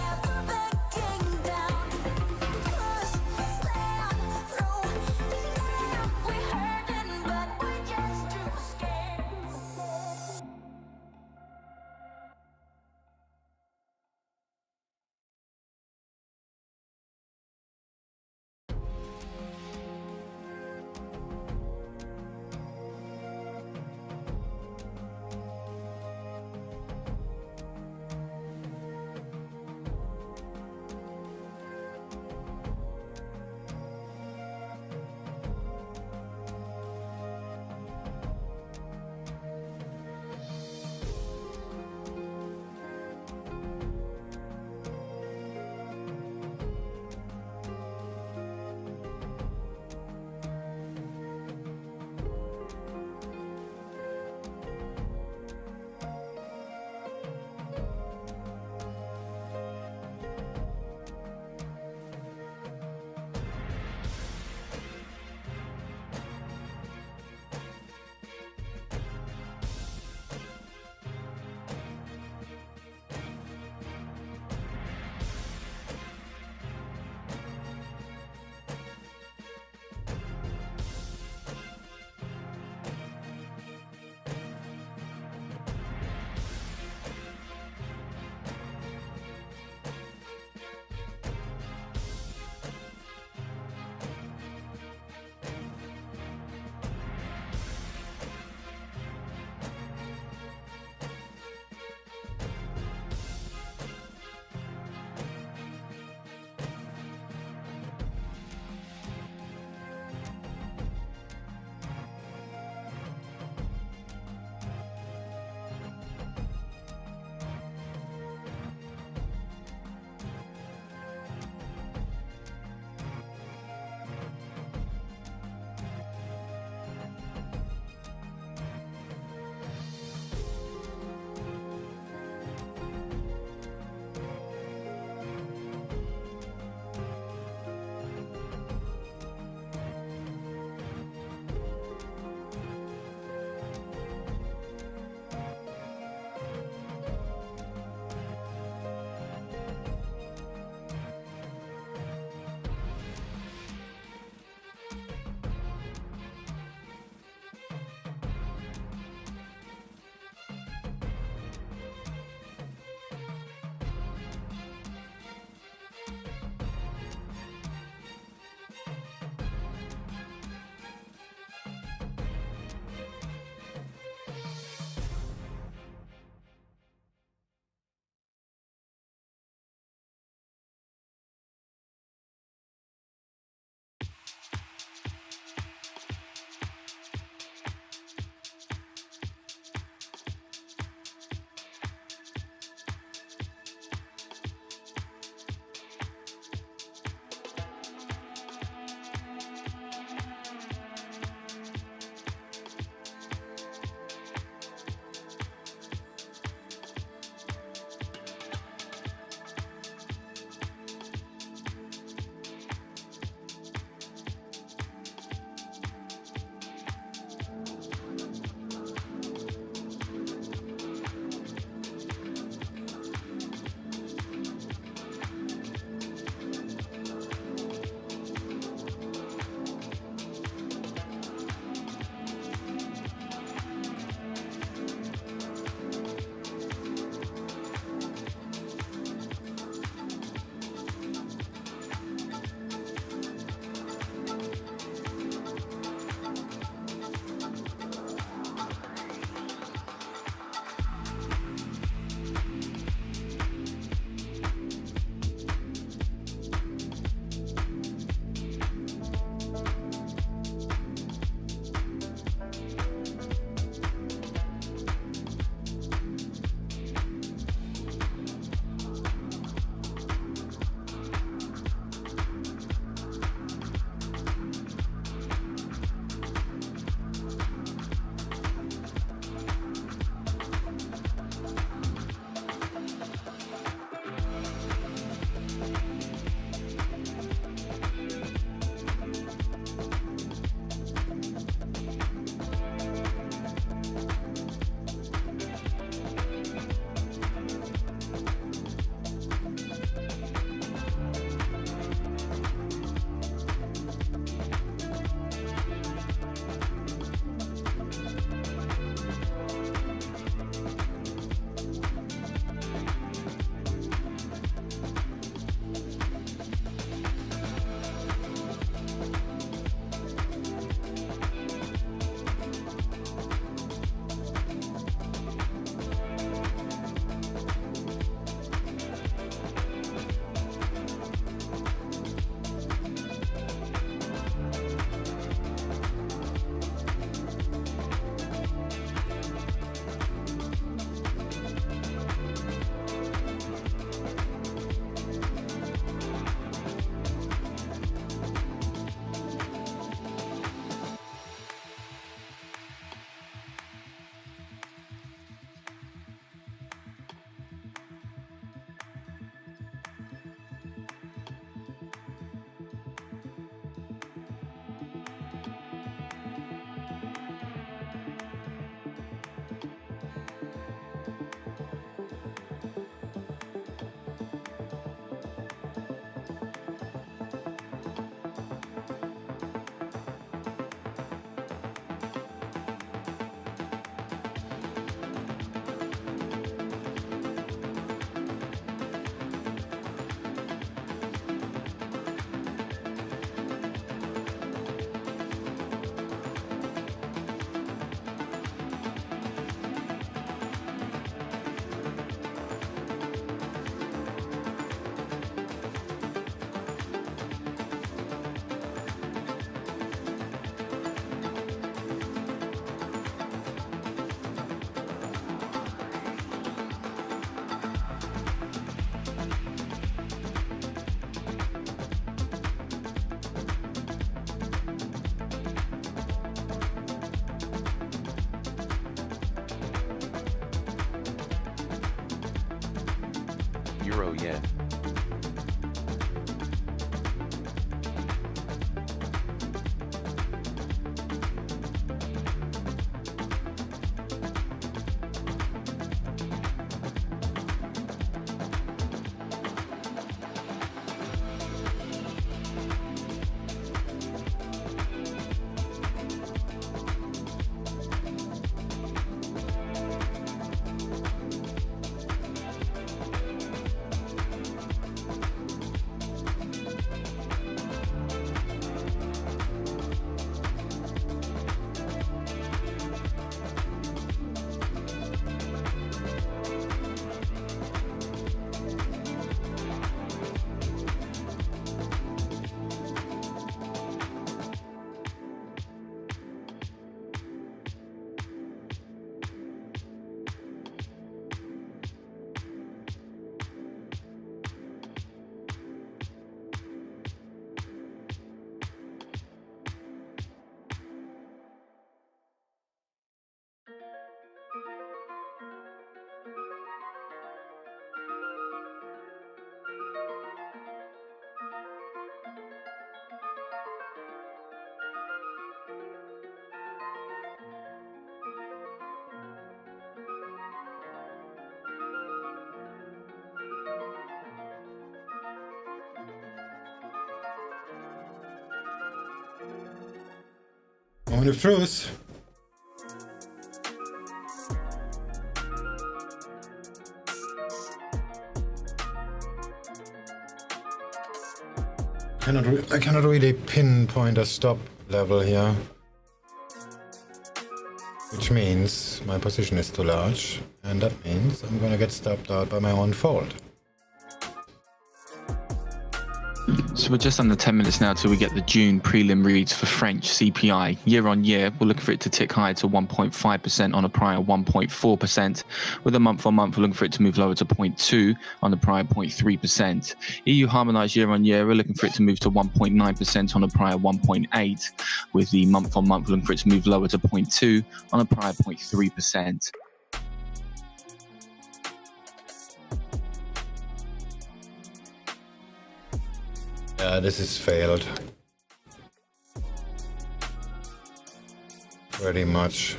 Euro yen. Moment of truth. I cannot really pinpoint a stop level here, which means my position is too large, and that means I'm gonna get stopped out by my own fault. So we're just under 10 minutes now till we get the June prelim reads for French CPI. Year on year, we're looking for it to tick higher to 1.5% on a prior 1.4%. With a month on month, we're looking for it to move lower to 0.2 on the prior 0.3%. EU harmonized year on year, we're looking for it to move to 1.9% on a prior 1.8. With the month on month, we're looking for it to move lower to 0.2 on a prior 0.3%. Yeah, this is failed. Pretty much.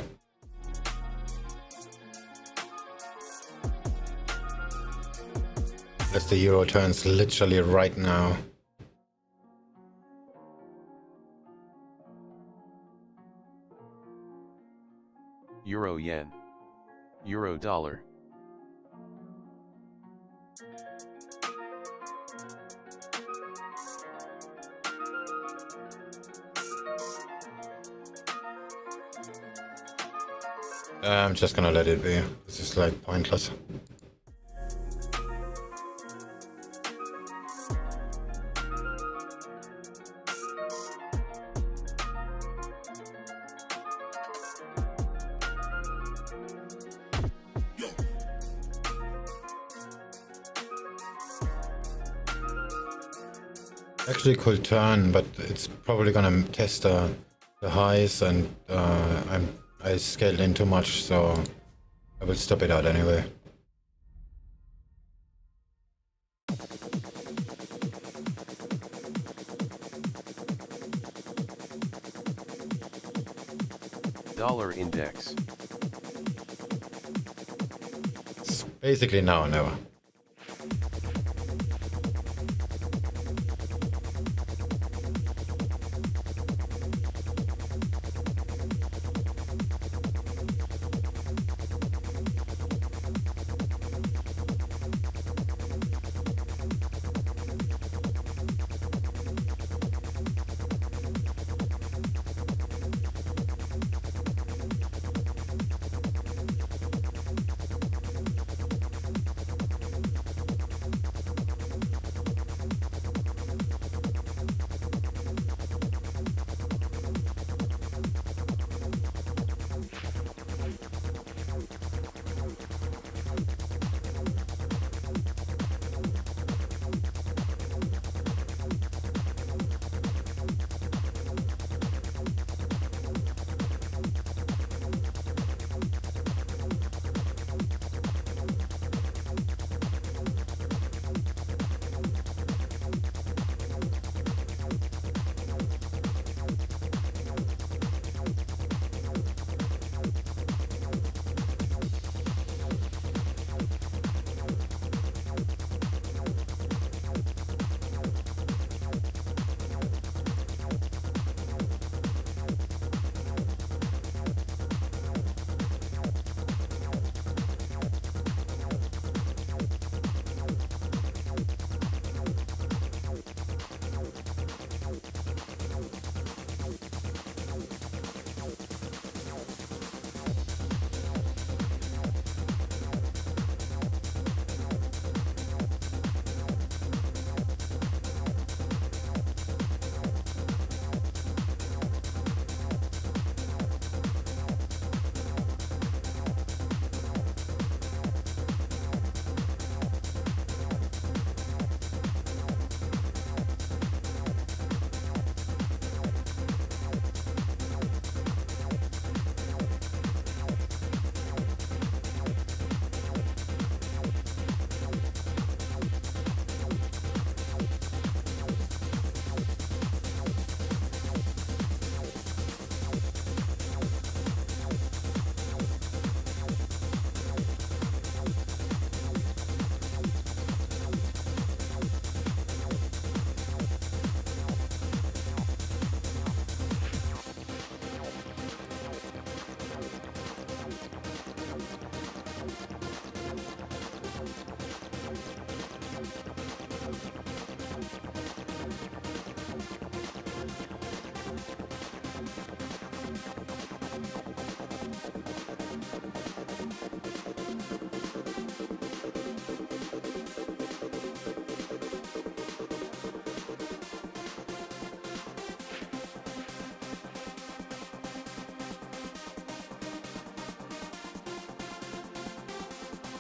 As the euro turns literally right now. Euro yen. Euro dollar. I'm just gonna let it be. This is like pointless. Actually could turn, but it's probably gonna test the highs, and I scaled in too much, so I will stop it out anyway. Dollar index. It's basically now or never.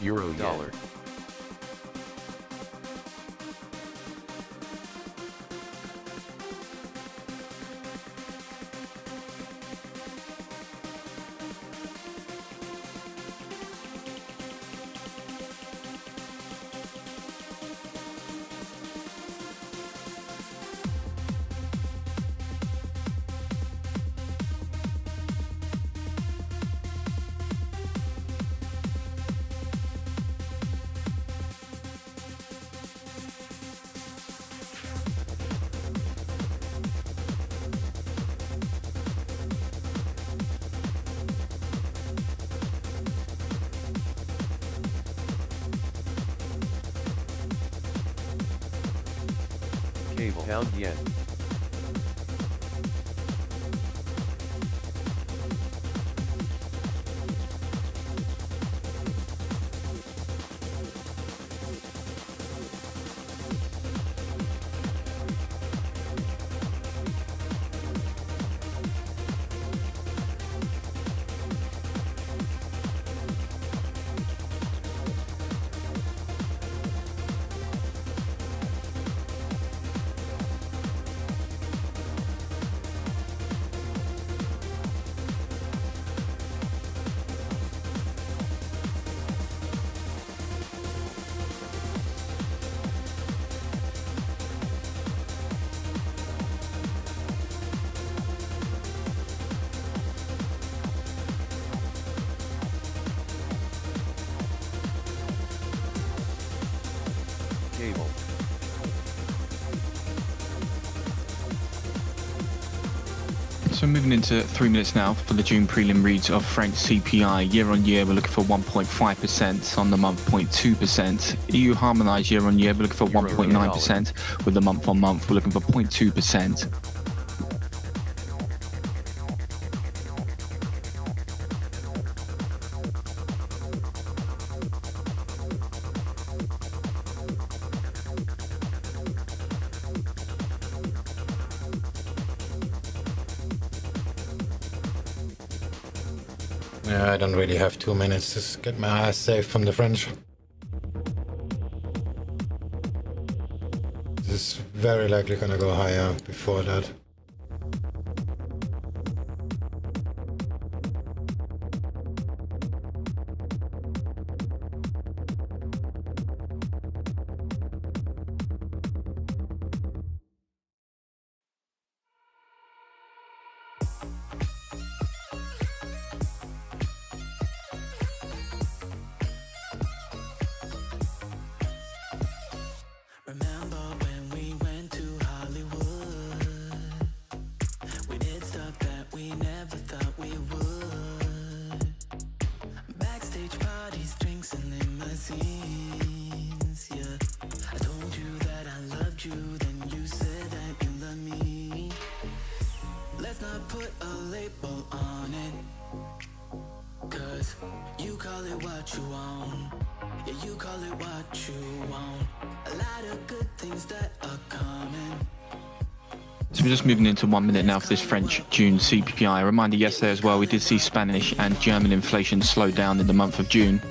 Euro dollar. Cable pound yen. Cable. So moving into 3 minutes now for the June prelim reads of French CPI. Year on year, we're looking for 1.5%, on the month 0.2%. EU harmonized year on year, we're looking for 1.9%, with the month on month, we're looking for 0.2%. Yeah, I don't really have 2 minutes to get my ass safe from the French. This is very likely gonna go higher before that. Remember when we went to Hollywood? We did stuff that we never thought we would. Backstage parties, drinks and limousines, yeah. I told you that I loved you, then you said that you love me. Let's not put a label on it, 'cause you call it what you want. Yeah, you call it what you want. A lot of good things that are coming. So we're just moving into 1 minute now for this French June CPI. A reminder yesterday as well, we did see Spanish and German inflation slow down in the month of June.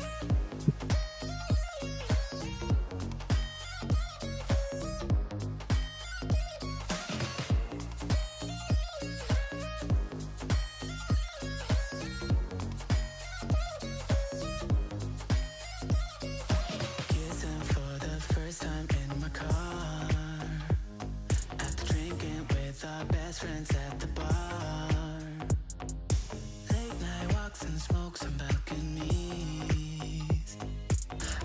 Kissing for the first time in my car, after drinking with our best friends at the bar. Late night walks and smokes on balconies.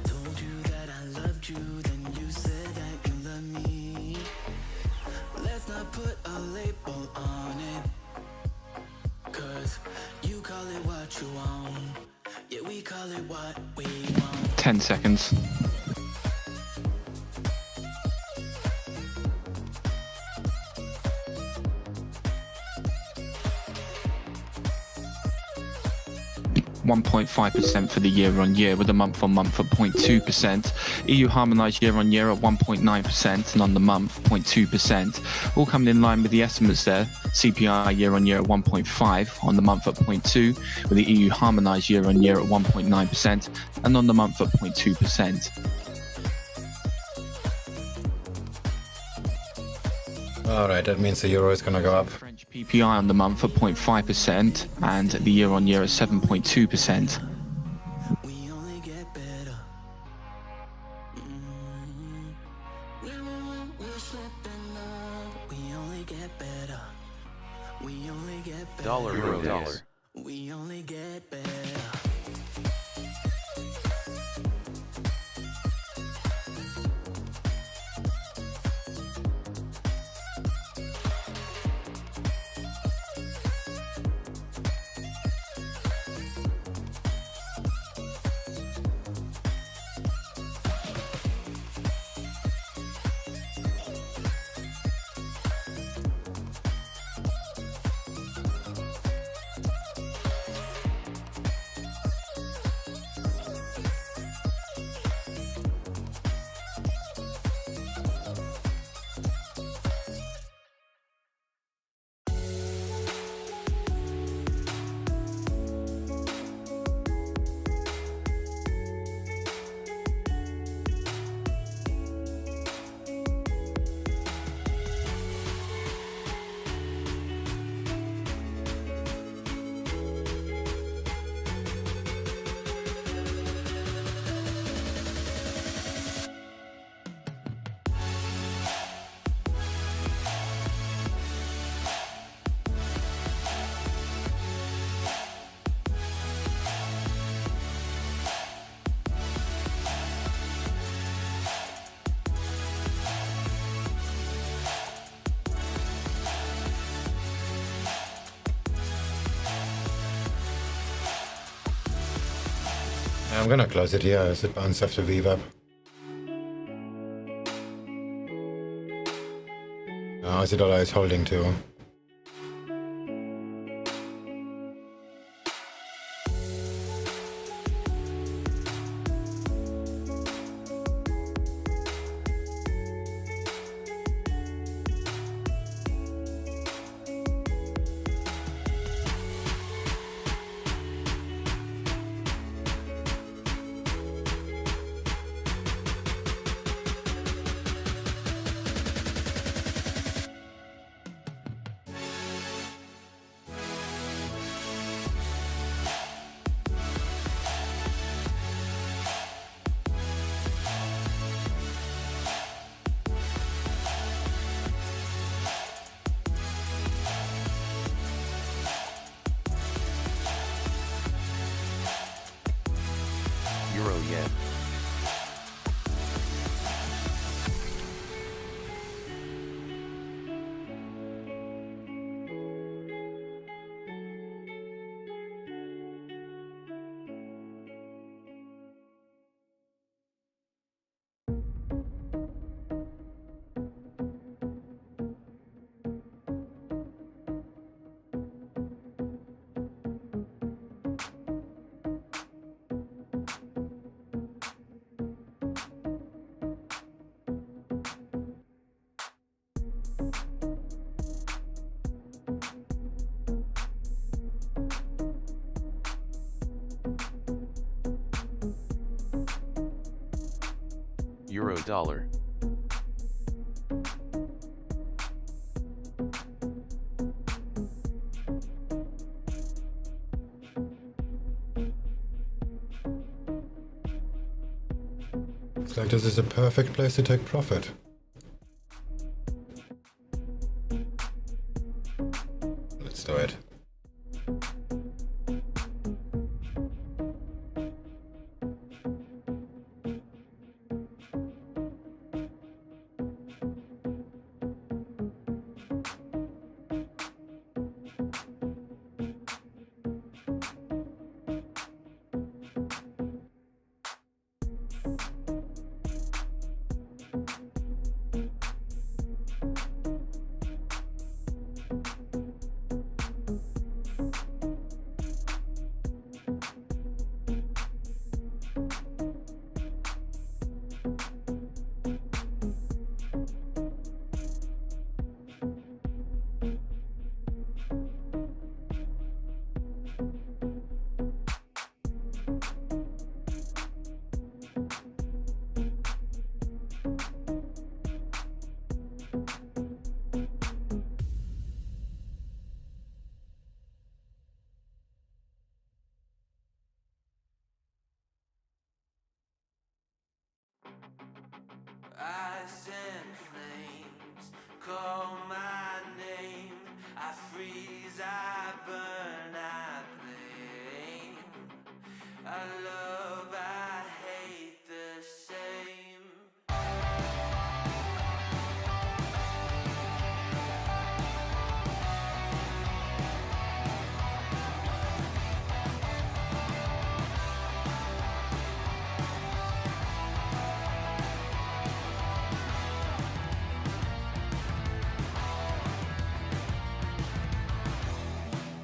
Told you that I loved you, then you said that you love me. Let's not put a label on it, 'cause you call it what you want. Yeah, we call it what we want. 10 seconds. 1.5% for the year-on-year, with the month-on-month at 0.2%. EU harmonised year-on-year at 1.9%, and on the month 0.2%. All coming in line with the estimates there. CPI year-on-year at 1.5, on the month at 0.2, with the EU harmonised year-on-year at 1.9%, and on the month at 0.2%. Alright, that means the euro is gonna go up. French PPI on the month at 0.5%, and the year-on-year at 7.2%. We only get better. We're slipping up. We only get better. We only get better. Dollar, euro, dollar. We only get better. I'm gonna close it here as it bounced after VWAP. Now the dollar is holding too. Euro yen. Euro dollar. Looks like this is a perfect place to take profit. Let's do it. Ice and flames call my name. I freeze, I burn, I blame. I love, I hate the same.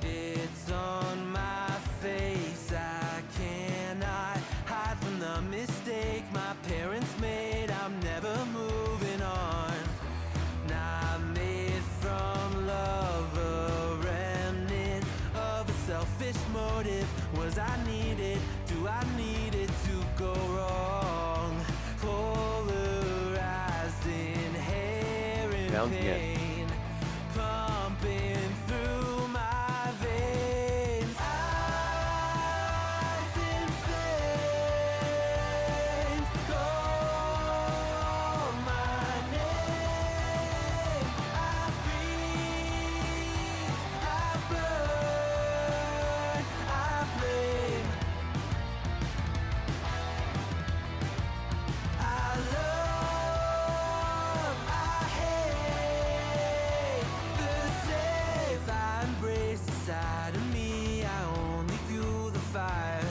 It's on my face, I cannot hide from the mistake my parents made. I'm never moving on. Not made from love, a remnant of a selfish motive. Was I needed? Do I need it to go wrong? Polarized, inherent Down here. pain, pumping through my veins. Ice and flames call my name. I freeze, I burn, I blame. I love, I hate the same. If I embrace the side of me, I only fuel the fire.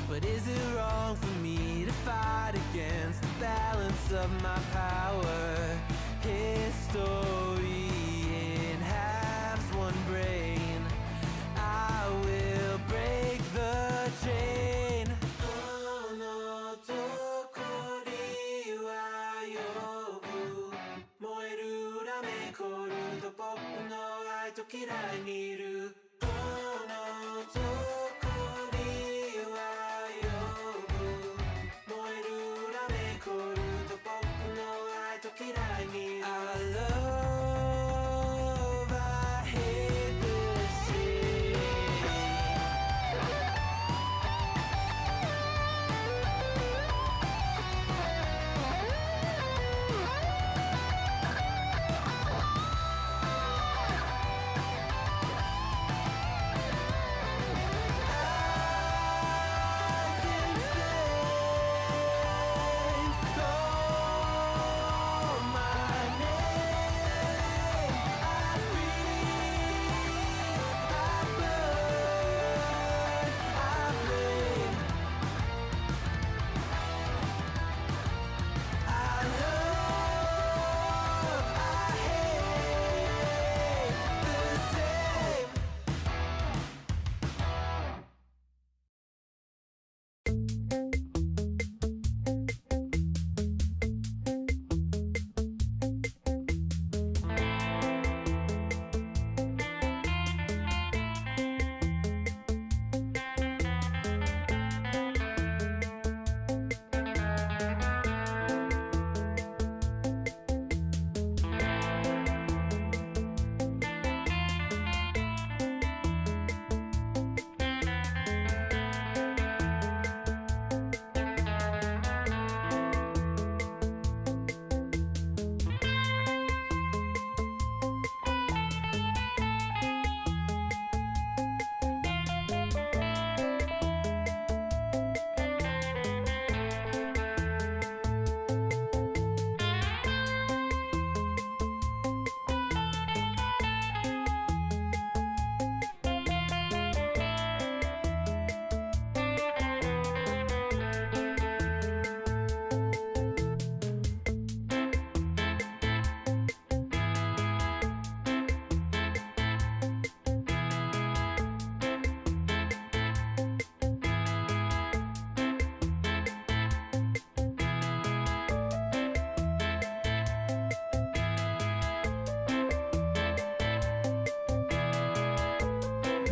But is it wrong for me to fight against the balance of my power? History in halves, one brain. I will break the chain. Oh no, tokori wa yobu. Moeru rame koru to boku no ai to kirai ni iru. Oh no, tokori wa yobu. Moeru rame koru to boku no ai to kirai ni iru. I love, I hate the same.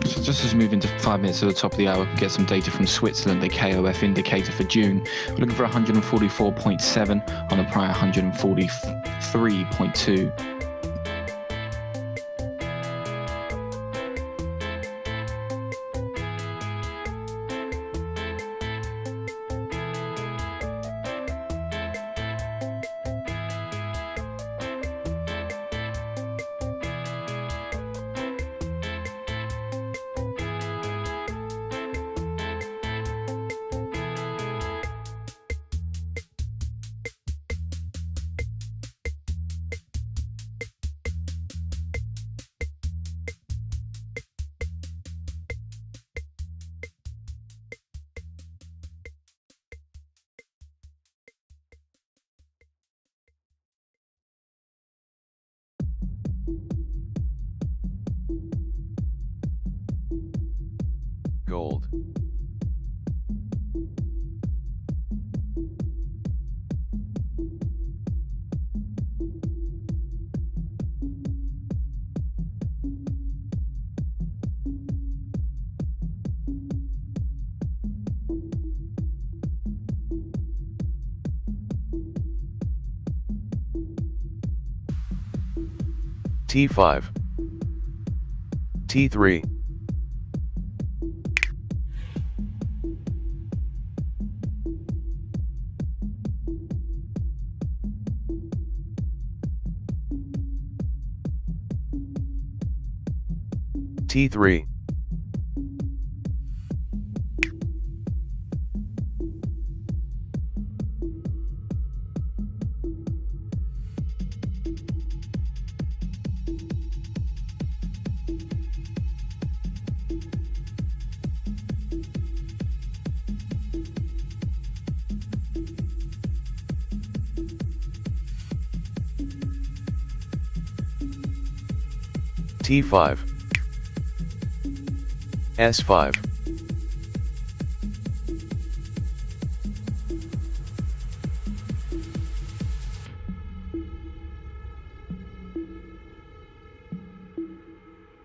So just as we move into 5 minutes to the top of the hour, get some data from Switzerland, the KOF indicator for June. We're looking for 144.7 on the prior 143.2. T5, T3, T3, T5, S5,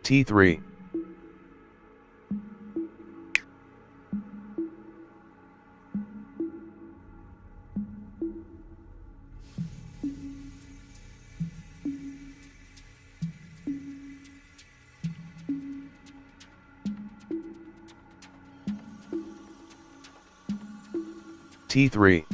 T3, T3,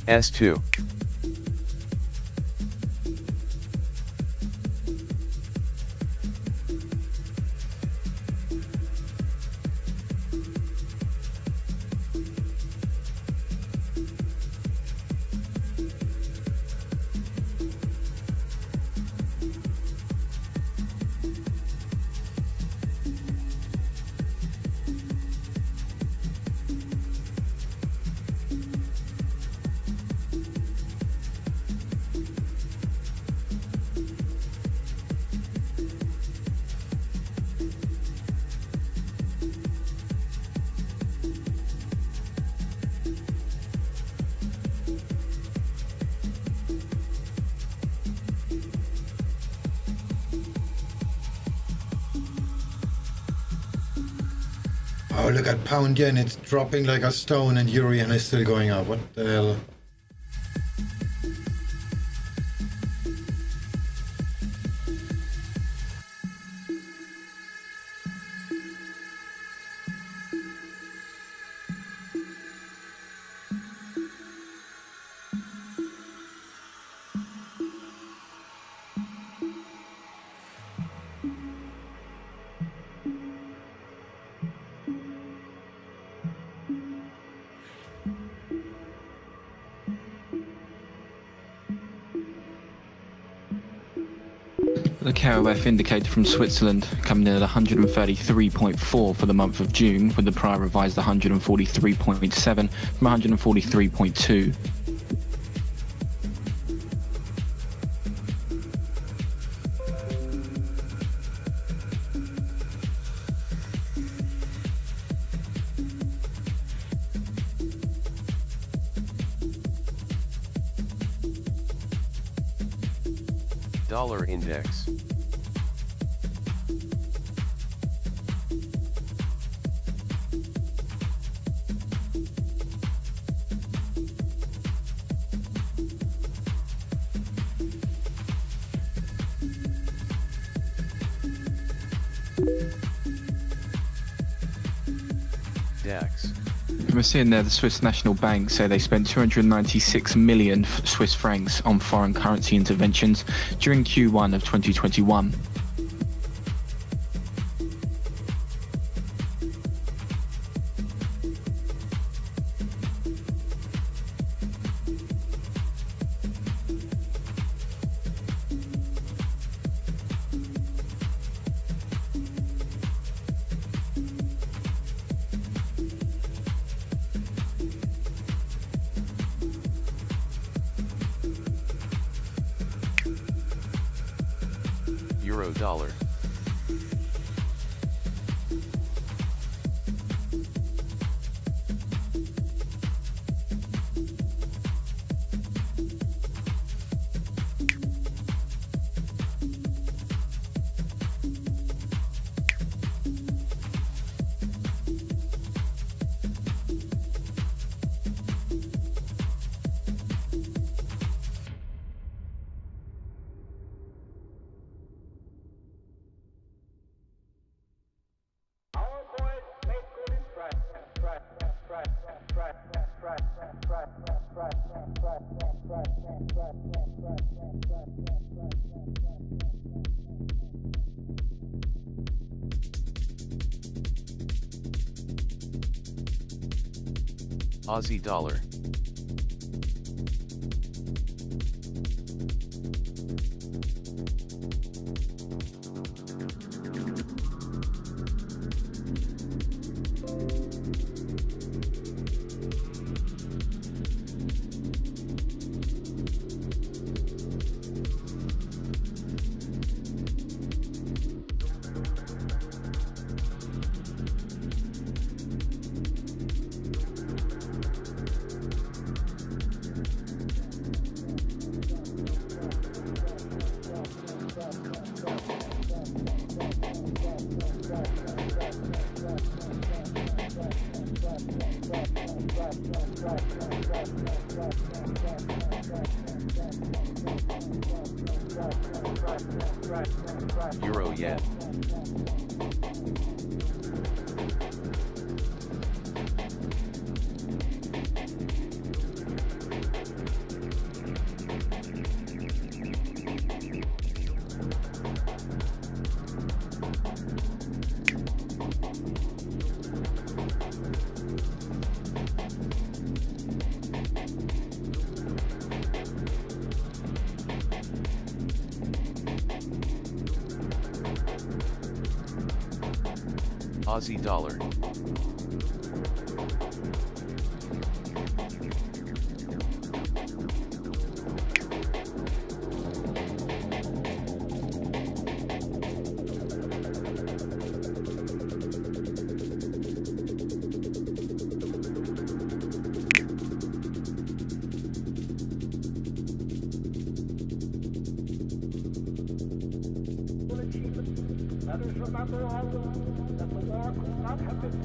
S2, Oh, look at pound yen, it's dropping like a stone, and euro yen is still going up. What the hell? The KOF indicator from Switzerland coming in at 133.4 for the month of June, with the prior revised 143.7 from 143.2. Dollar index. DAX. We're seeing there the Swiss National Bank say they spent 296 million Swiss francs on foreign currency interventions during Q1 of 2021. Euro dollar. Aussie dollar. Euro yen. Aussie dollar.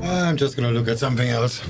I'm just gonna look at something else.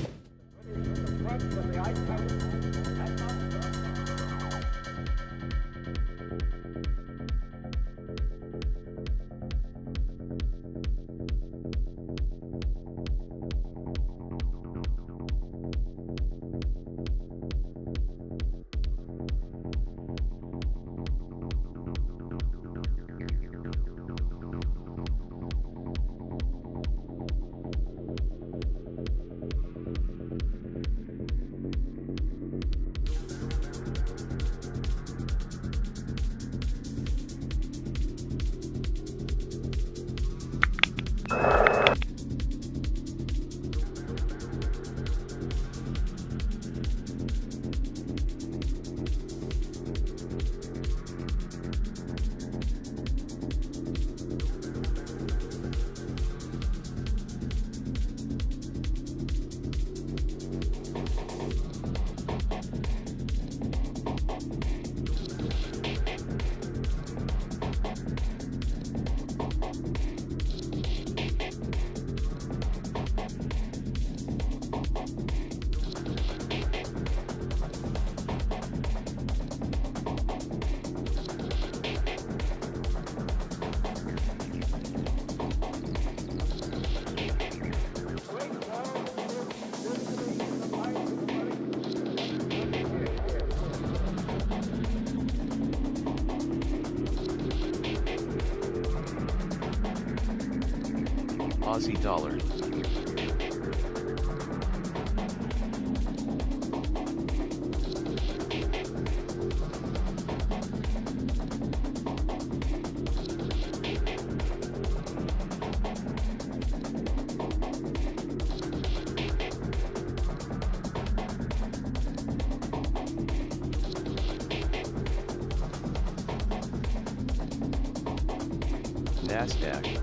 Aussie dollar. NASDAQ.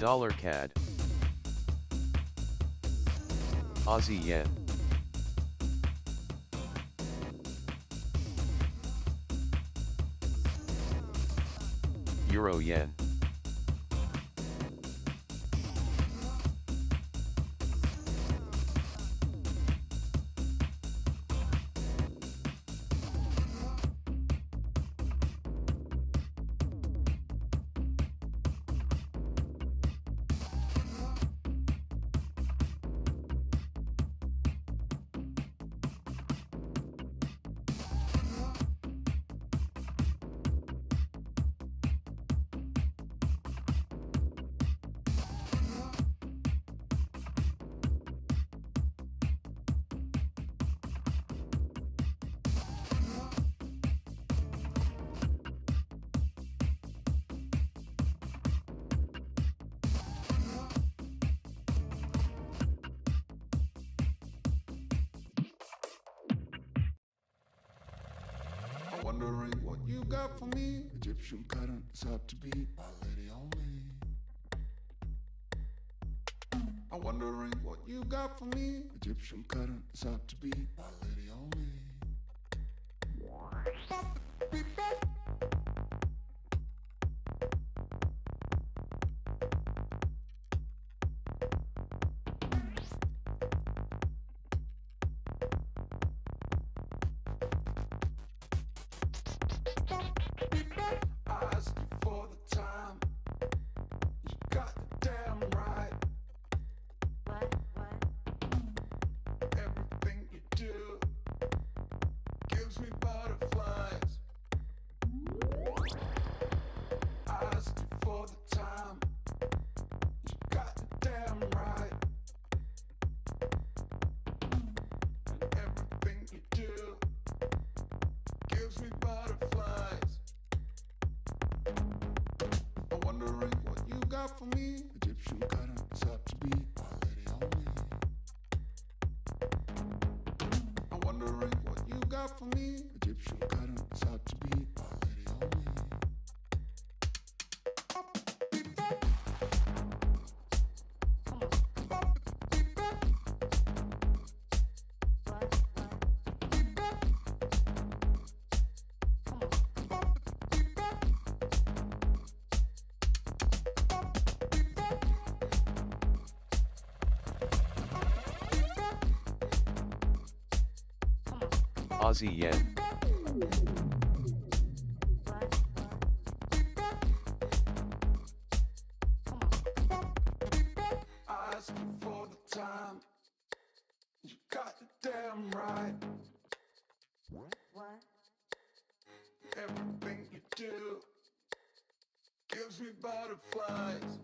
Dollar CAD. Aussie yen. Euro yen. Wondering what you got for me. Egyptian pattern is hard to beat. My lady only. I'm wondering what you got for me. Egyptian pattern is hard to beat. My lady only. I asked you for the time. You got the damn right. Everything you do gives me butterflies. I asked you for the time. You got the damn right. And everything you do gives me butterflies. I'm wondering what you got for me. Egyptian pattern is hard to beat. My lady only. I'm wondering what you got for me. Egyptian pattern is hard to beat. My lady only. Aussie yen. I asked you for the time. You got the damn right. Everything you do gives me butterflies.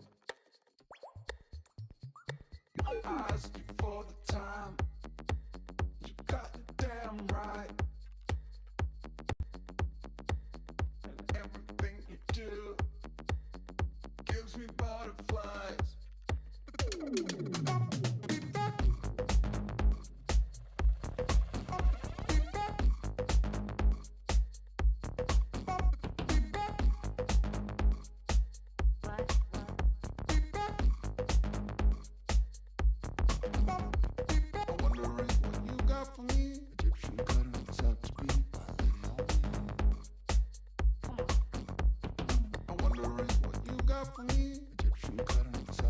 I asked you for the time. You got the damn right. And everything you do gives me butterflies. I'm wondering what you got for me. Egyptian pattern is hard to beat. My lady only. I'm wondering what you got for me. Egyptian pattern is hard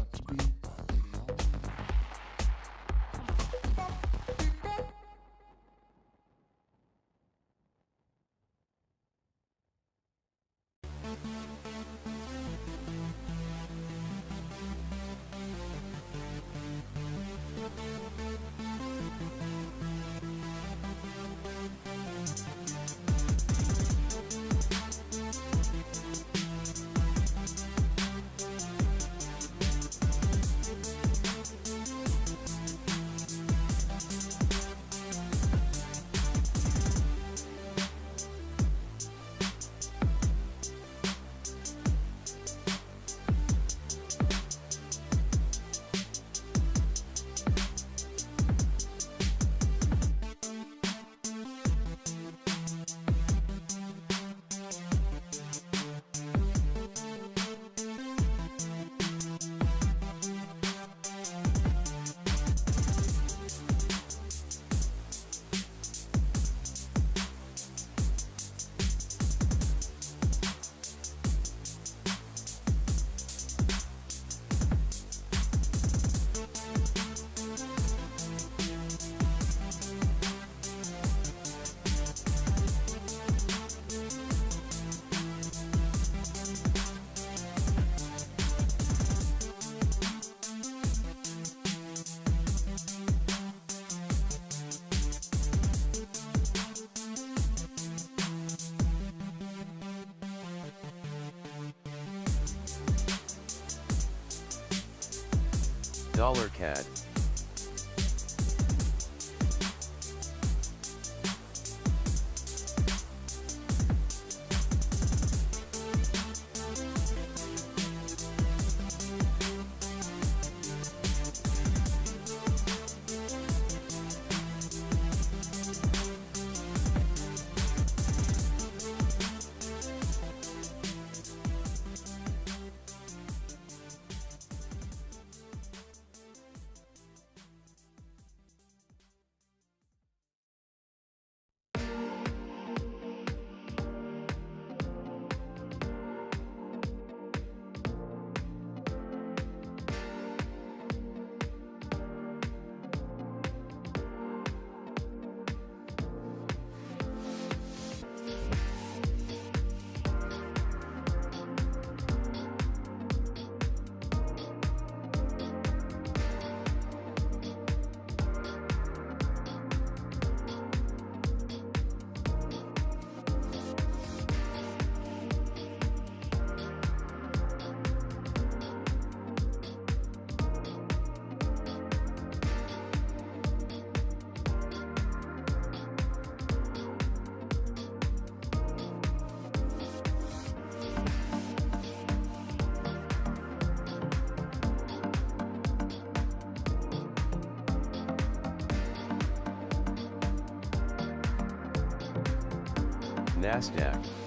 Dollar CAD. NASDAQ.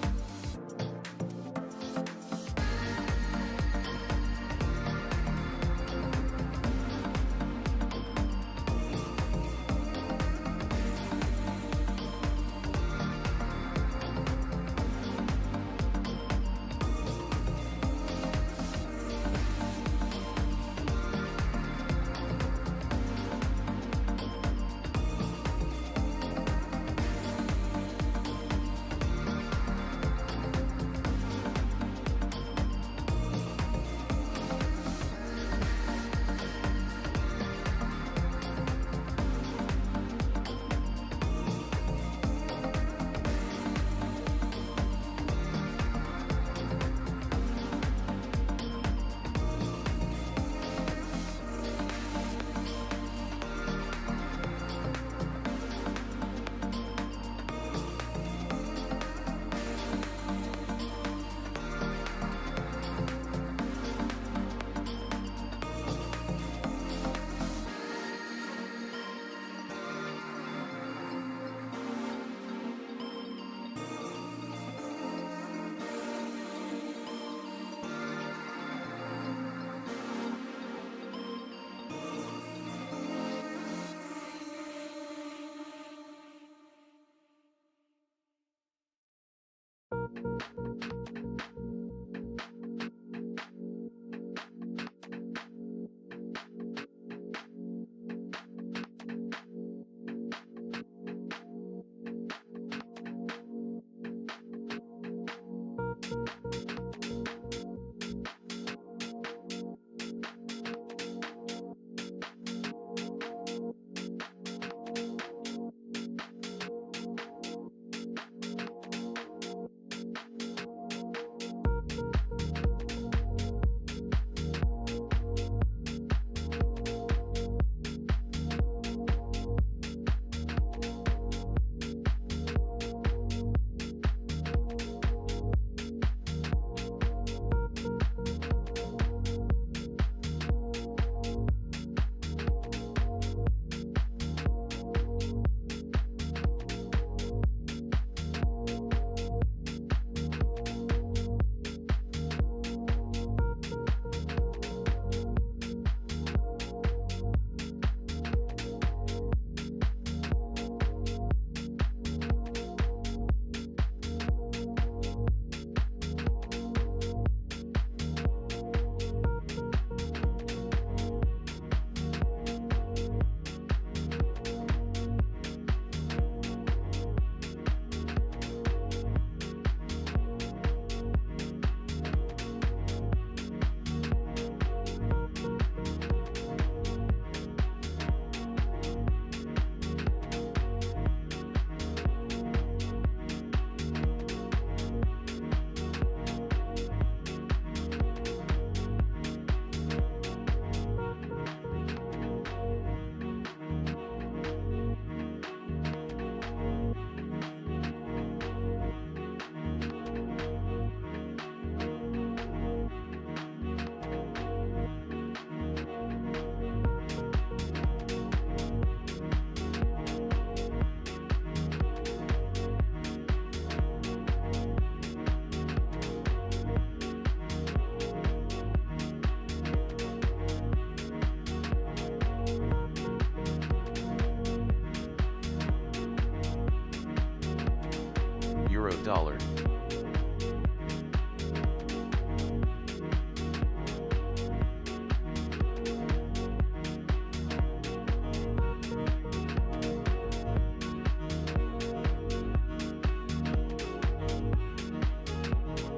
Dollar.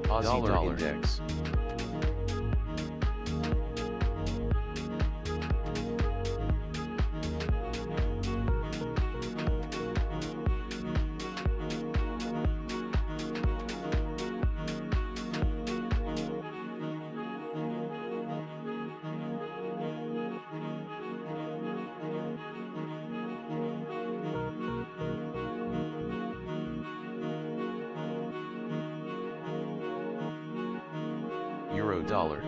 Aussie Dollar Index. Euro Dollar.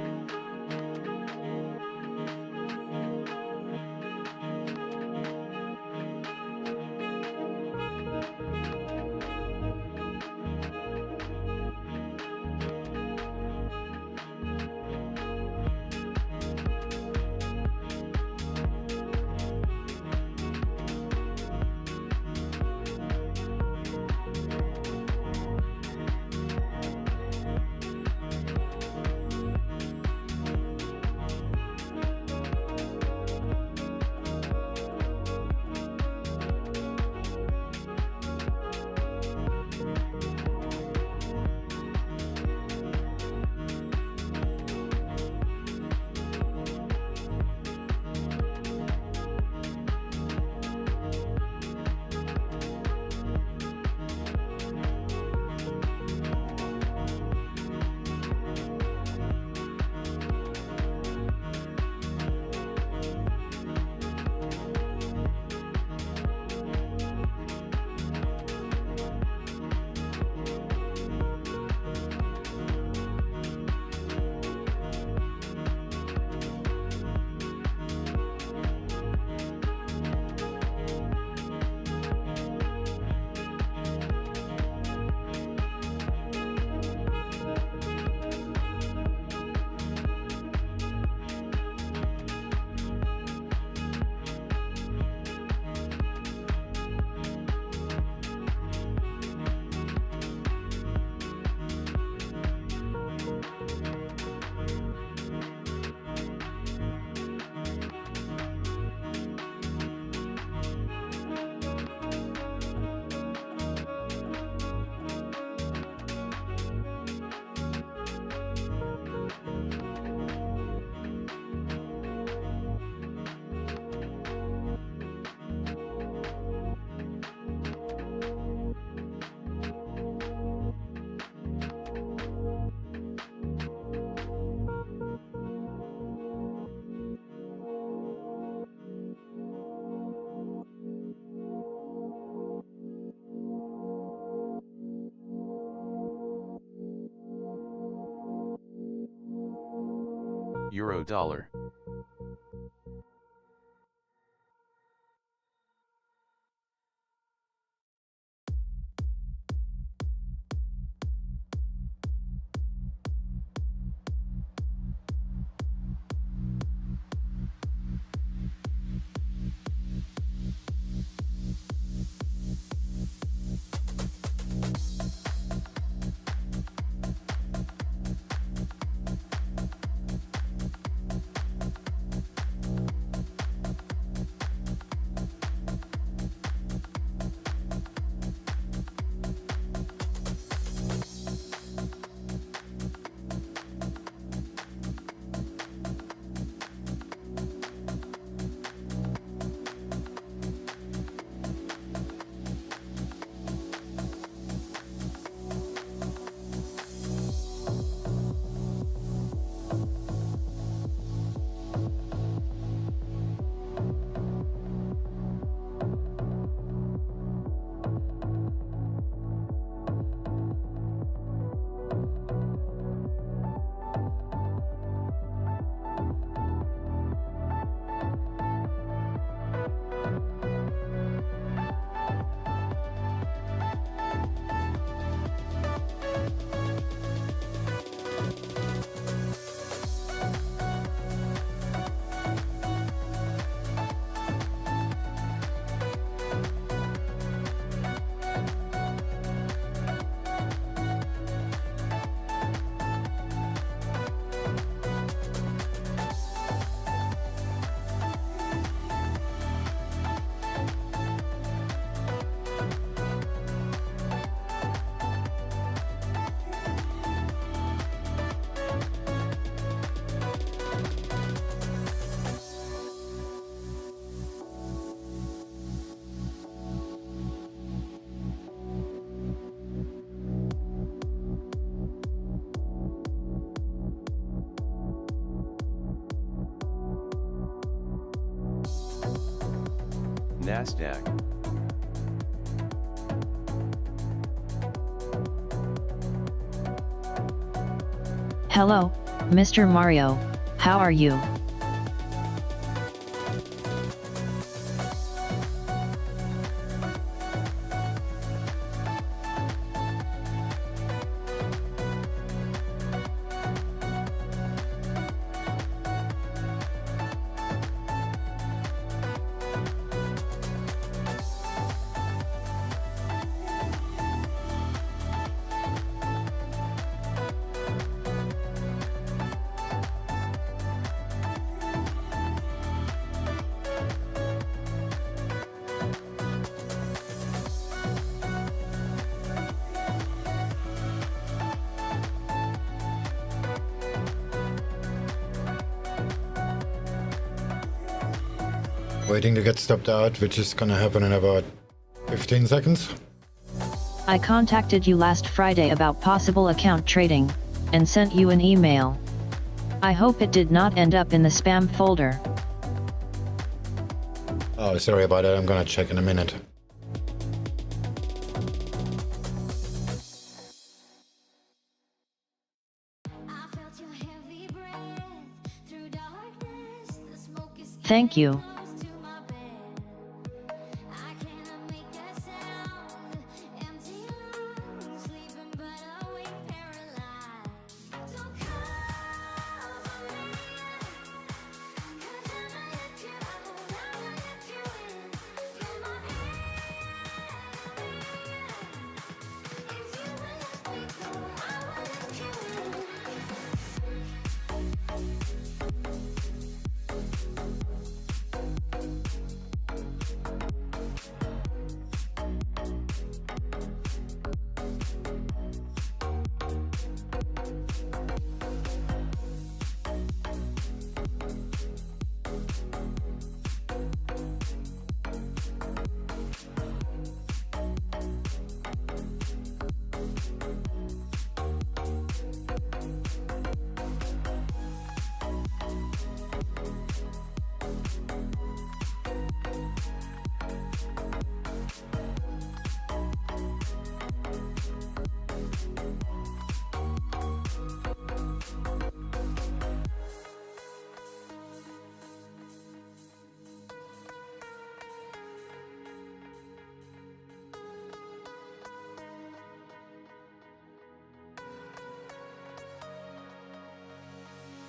Euro Dollar. Nasdaq. Hello, Mr. Mario. How are you? Waiting to get stopped out, which is gonna happen in about 15 seconds. I contacted you last Friday about possible account trading, and sent you an email. I hope it did not end up in the spam folder. Oh, sorry about that. I'm gonna check in a minute. Thank you.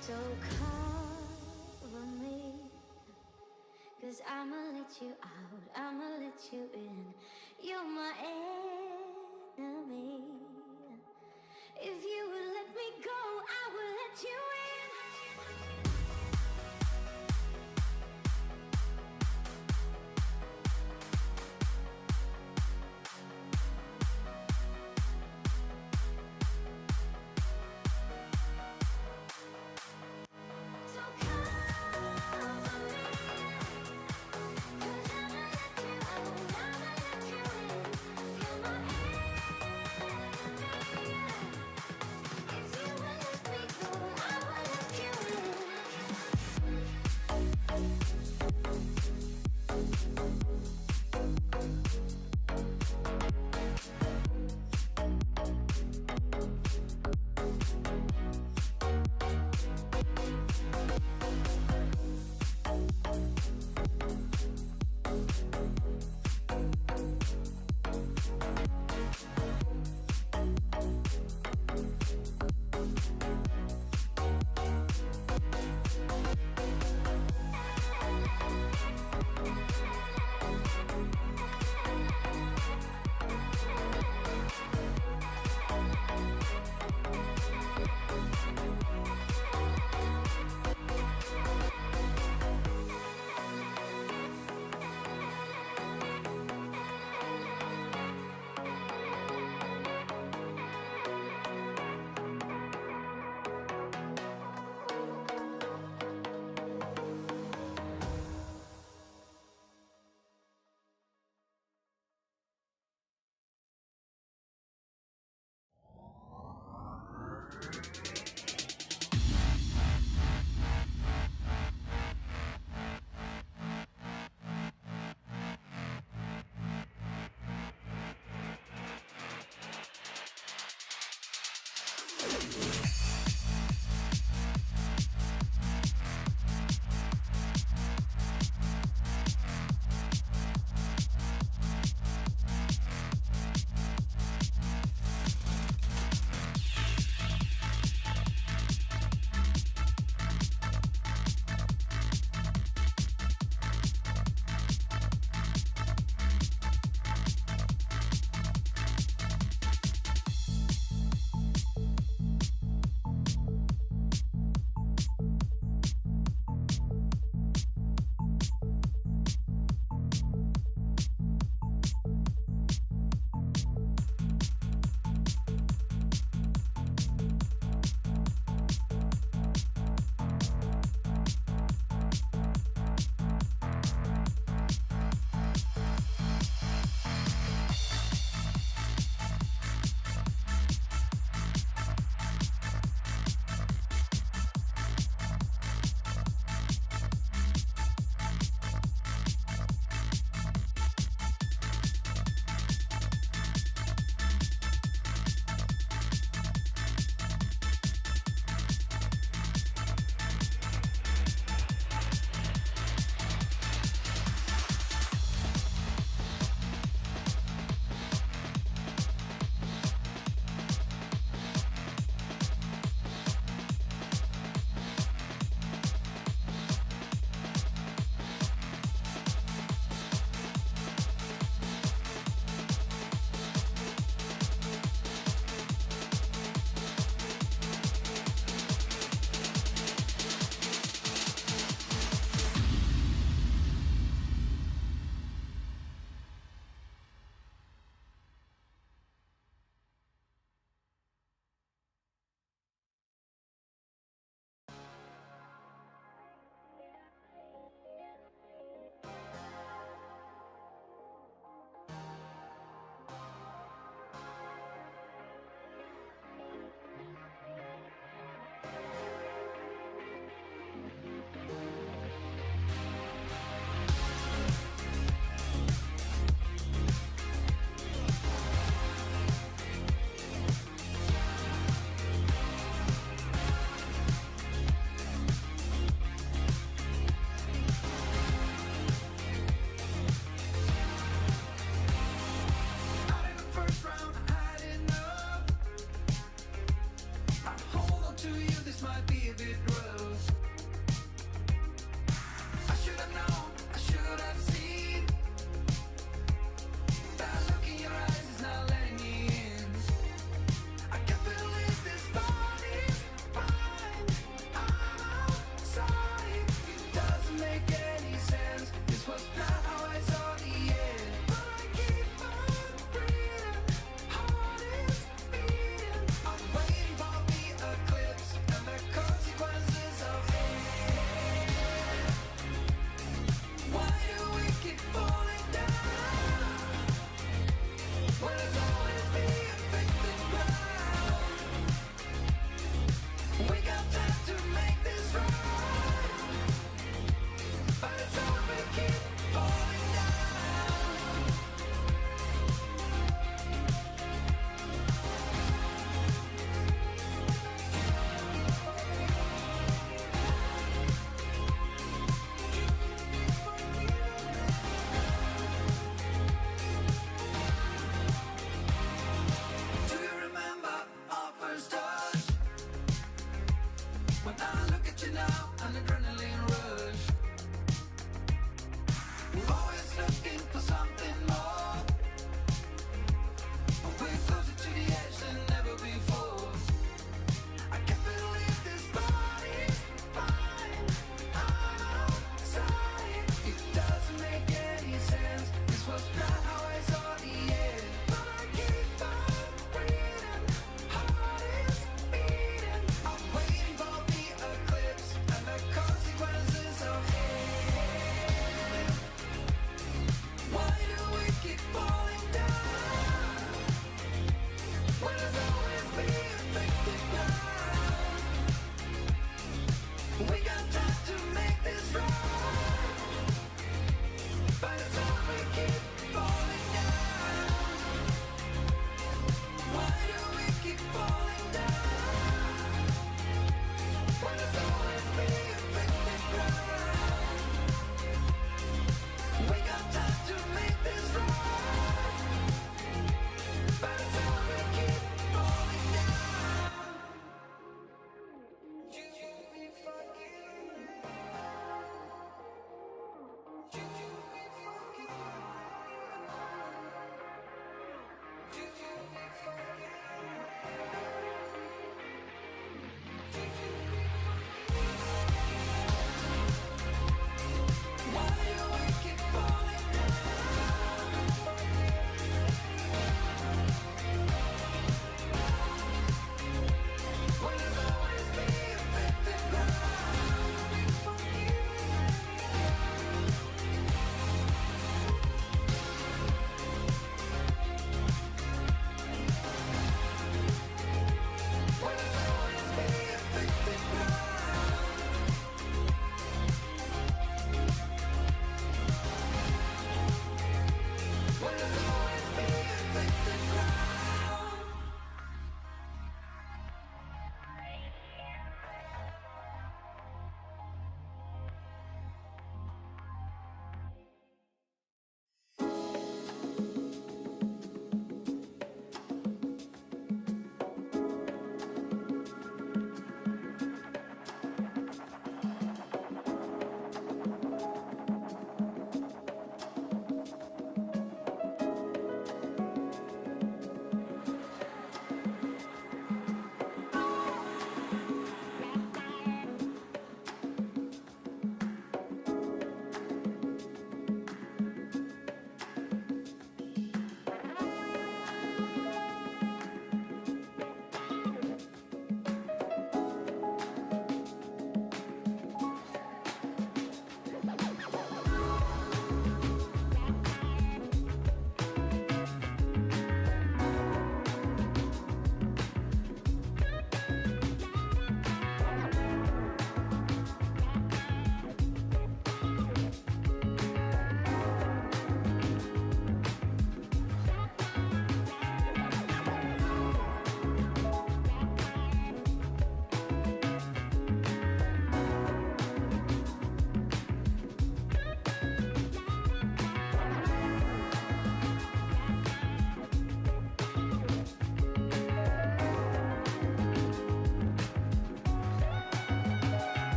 So cover me, 'cause I'ma let you out, I'ma let you in. You're my enemy. If you would let me go, I will let you in.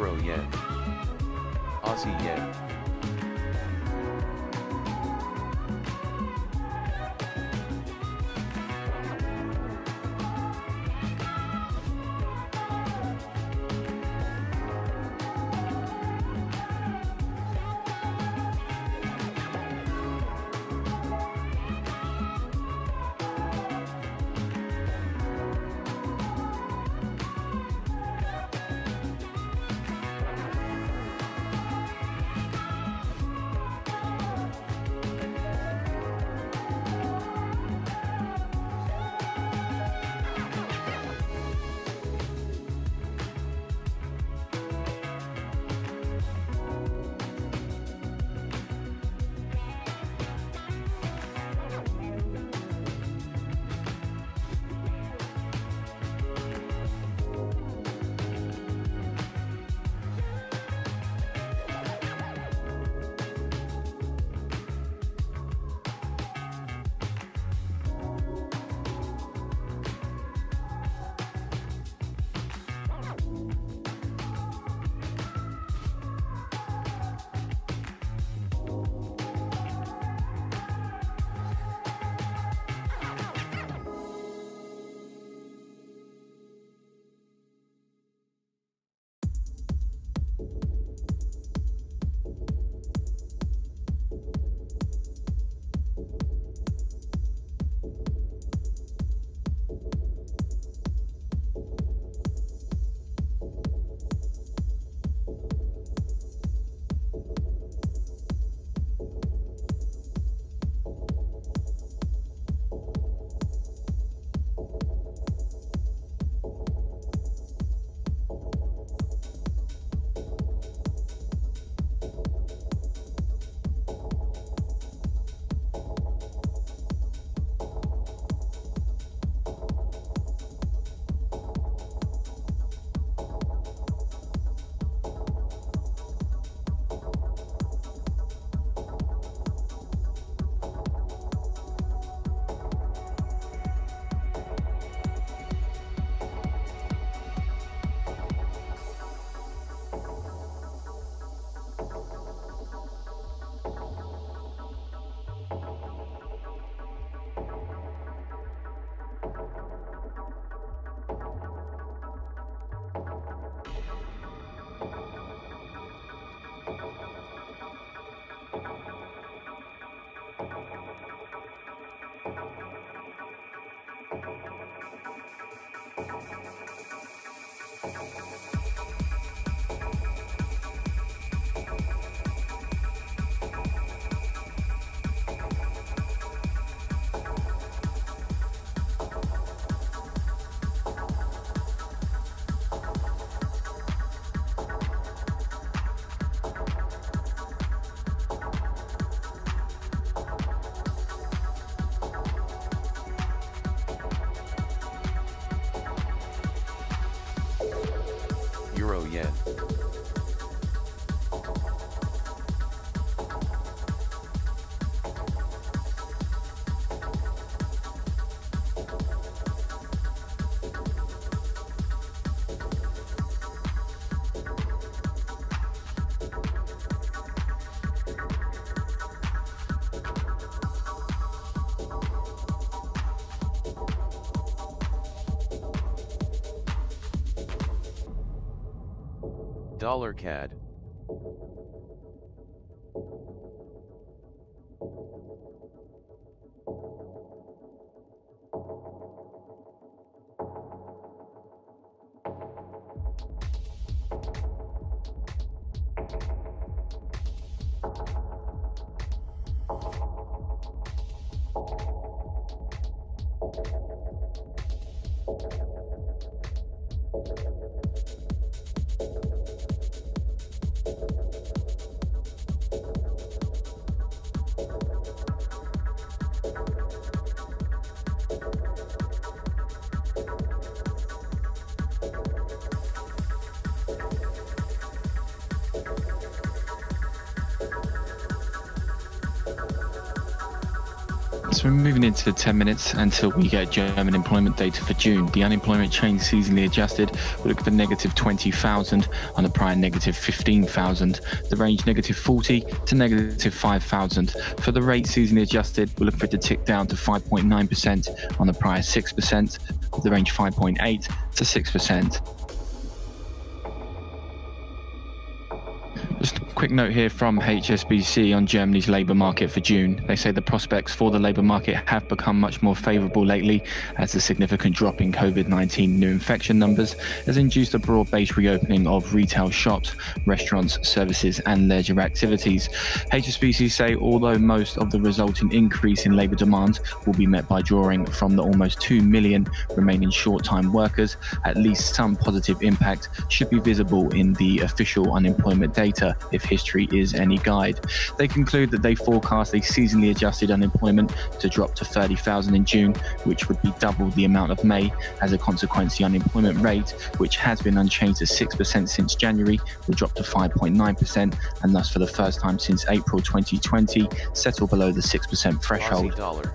Euro yen. Aussie yen. Euro yen. Dollar CAD. So we're moving into 10 minutes until we get German employment data for June. The unemployment change seasonally adjusted will look for negative 20,000 on the prior negative 15,000. The range negative 40 to negative 5,000. For the rate seasonally adjusted, we'll look for it to tick down to 5.9% on the prior 6%. The range 5.8 to 6%. Just a quick note here from HSBC on Germany's labour market for June. They say the prospects for the labour market have become much more favourable lately as the significant drop in COVID-19 new infection numbers has induced a broad-based reopening of retail shops, restaurants, services and leisure activities. HSBC say although most of the resulting increase in labour demand will be met by drawing from the almost 2 million remaining short-time workers, at least some positive impact should be visible in the official unemployment data if history is any guide. They conclude that they forecast a seasonally adjusted unemployment to drop to 30,000 in June, which would be double the amount of May. As a consequence, the unemployment rate, which has been unchanged at 6% since January, will drop to 5.9% and thus for the first time since April 2020 settle below the 6% threshold. Aussie dollar.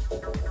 Thank you.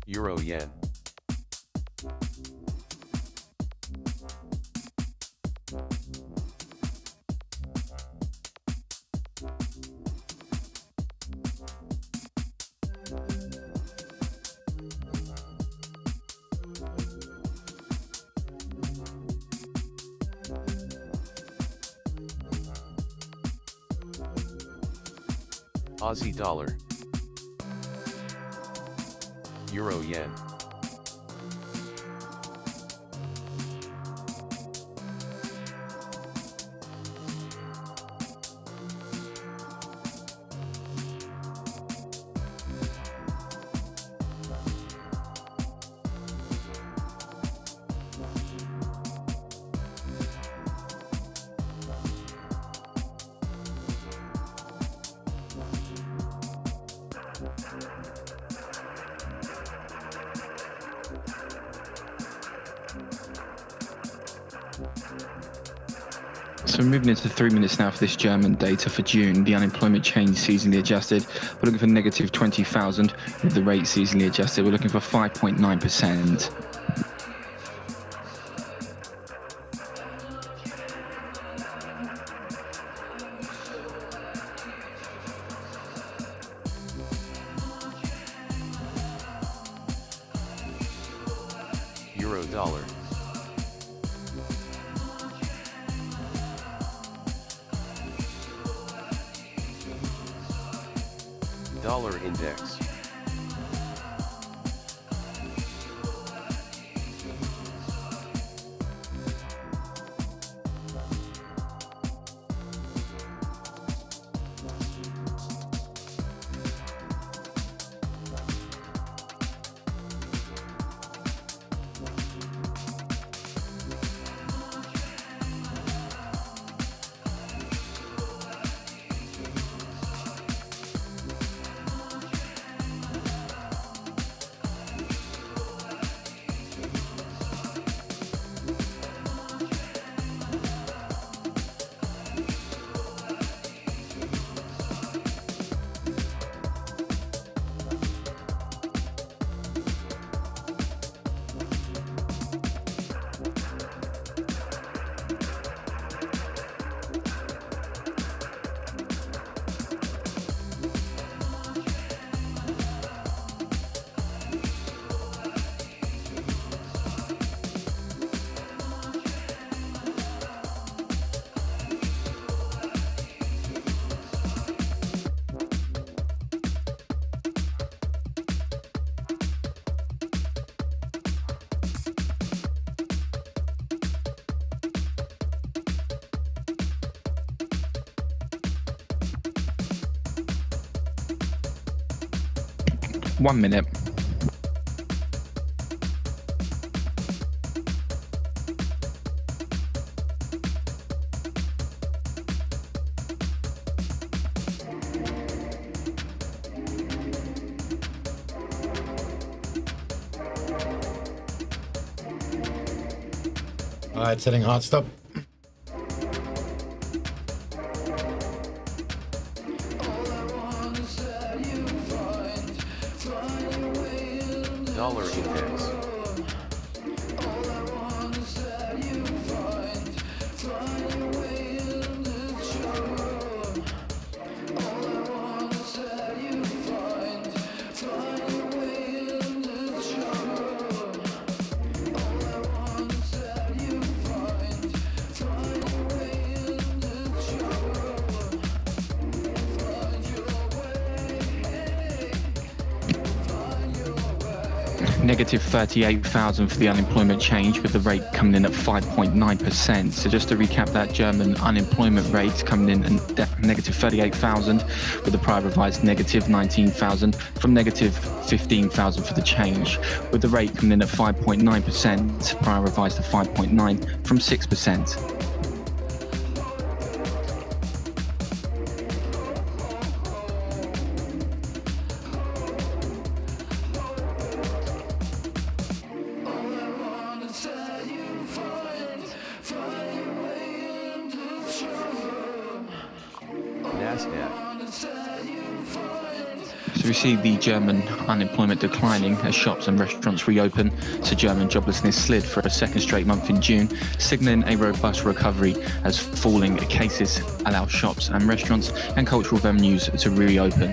Euro Yen. Aussie dollar. Euro Yen. So we're moving into 3 minutes now for this German data for June. The unemployment change seasonally adjusted. We're looking for negative 20,000 with the rate seasonally adjusted. We're looking for 5.9%. Euro dollar. Dollar index. One minute. Alright, setting hard stop. Dollar index. Negative 38,000 for the unemployment change, with the rate coming in at 5.9%. So just to recap, that German unemployment rate coming in at negative 38,000, with the prior revised negative 19,000 from negative 15,000 for the change, with the rate coming in at 5.9%, prior revised to 5.9 from 6%. NASDAQ. So we see the German unemployment declining as shops and restaurants reopen, so German joblessness slid for a second straight month in June, signalling a robust recovery as falling cases allow shops and restaurants and cultural venues to reopen.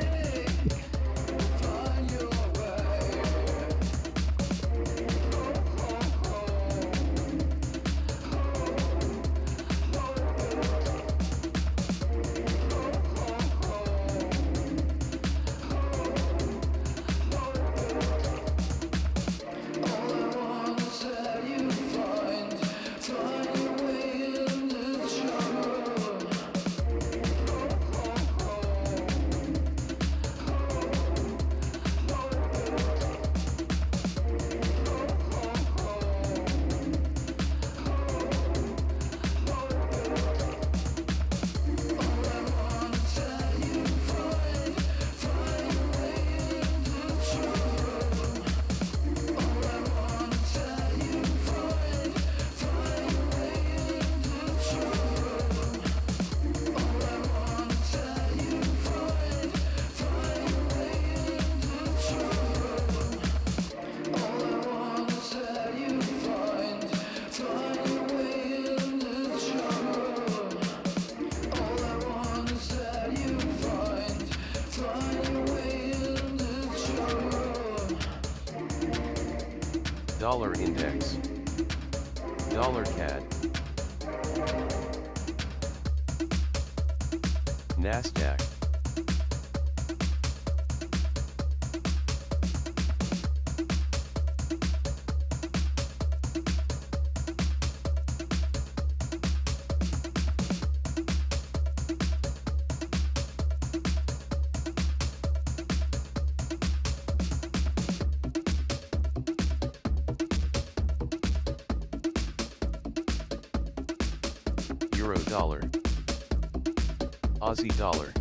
Dollar index. Dollar CAD. Nasdaq. Euro dollar. Aussie dollar.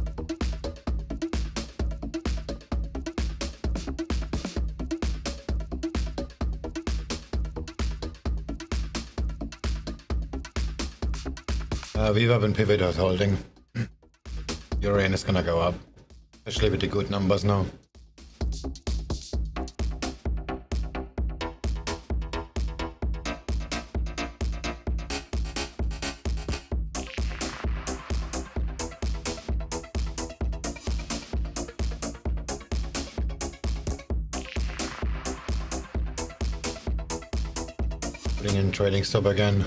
We've been pivoted holding. Euro yen is gonna go up, especially with the good numbers now. Putting in trading stop again.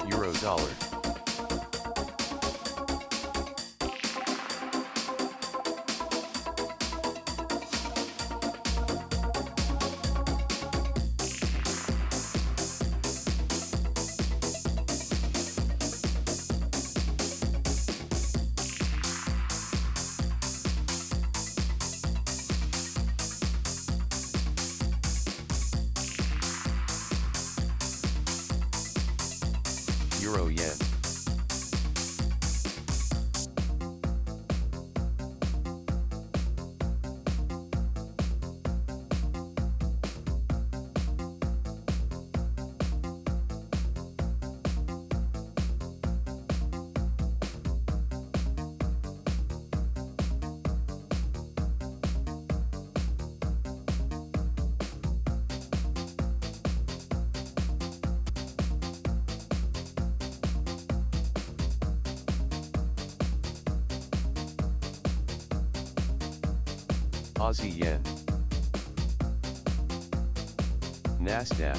Euro dollar. Euro yen. Aussie yen. Nasdaq.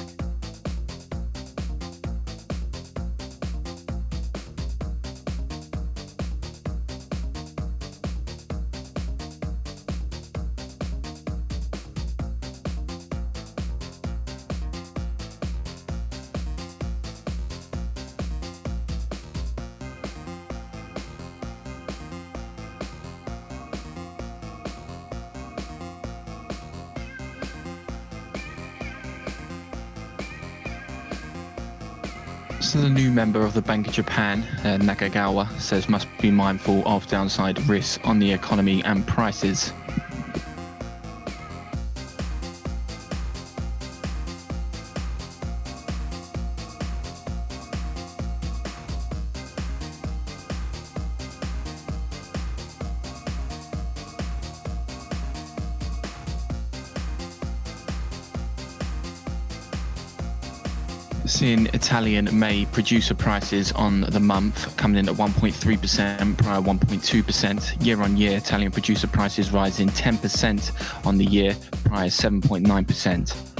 So the new member of the Bank of Japan, Nakagawa, says must be mindful of downside risks on the economy and prices. Seeing Italian May producer prices on the month coming in at 1.3%, prior 1.2%. Year on year, Italian producer prices rising 10% on the year, prior 7.9%.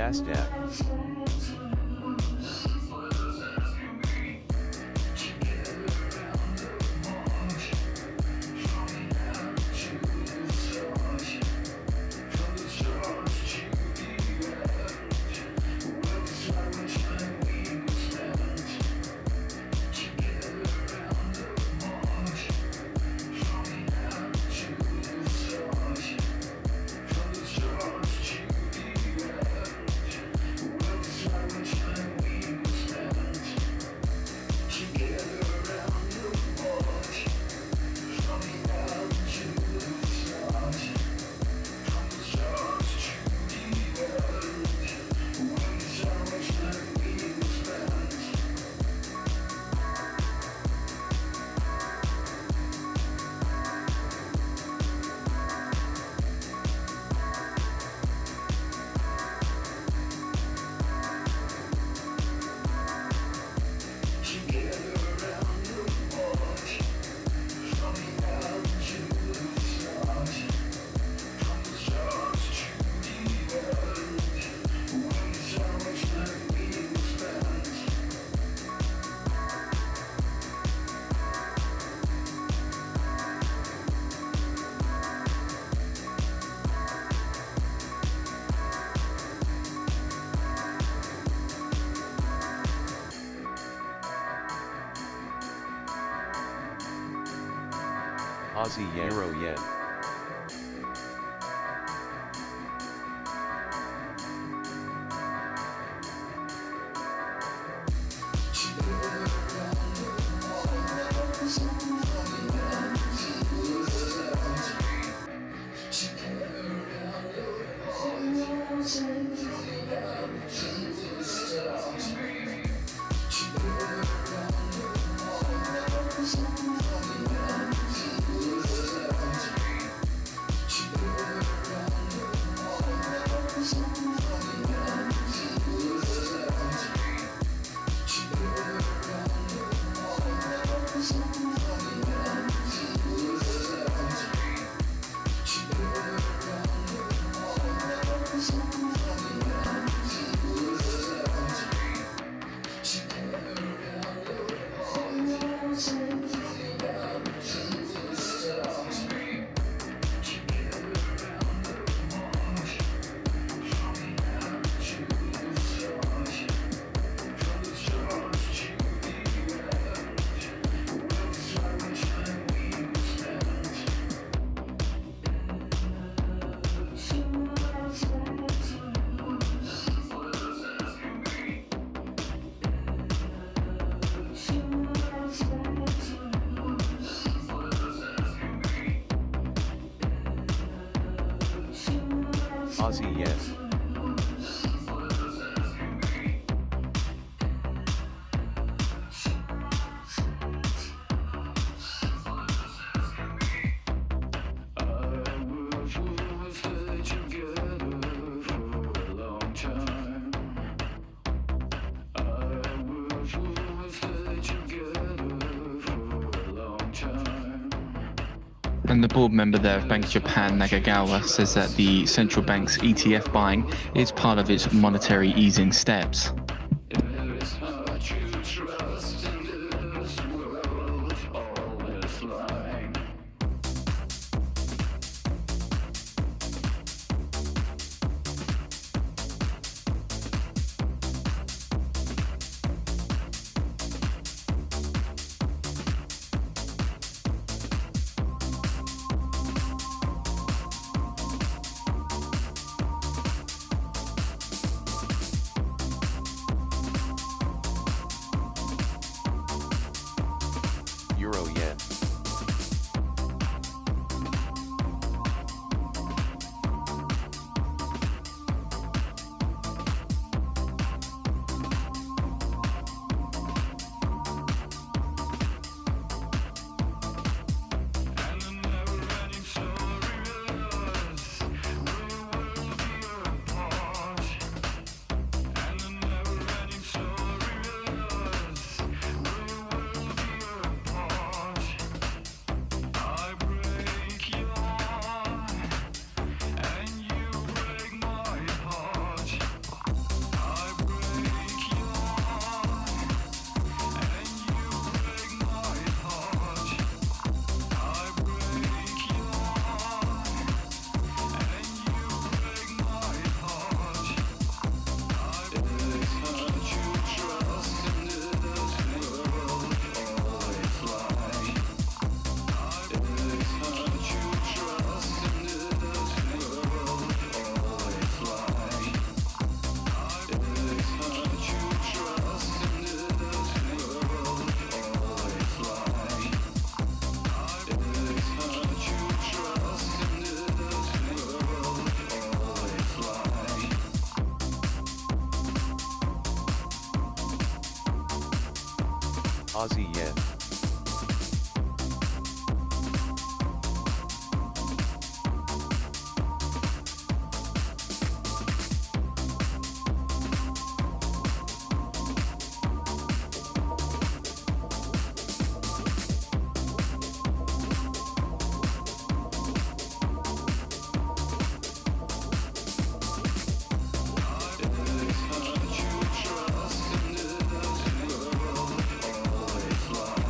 Nasdaq. Aussie yen, Euro yen. Aussie yen. And the board member there of Bank of Japan, Nagagawa, says that the central bank's ETF buying is part of its monetary easing steps. Euro yen. Aussie yen. Trust in this world, always lie.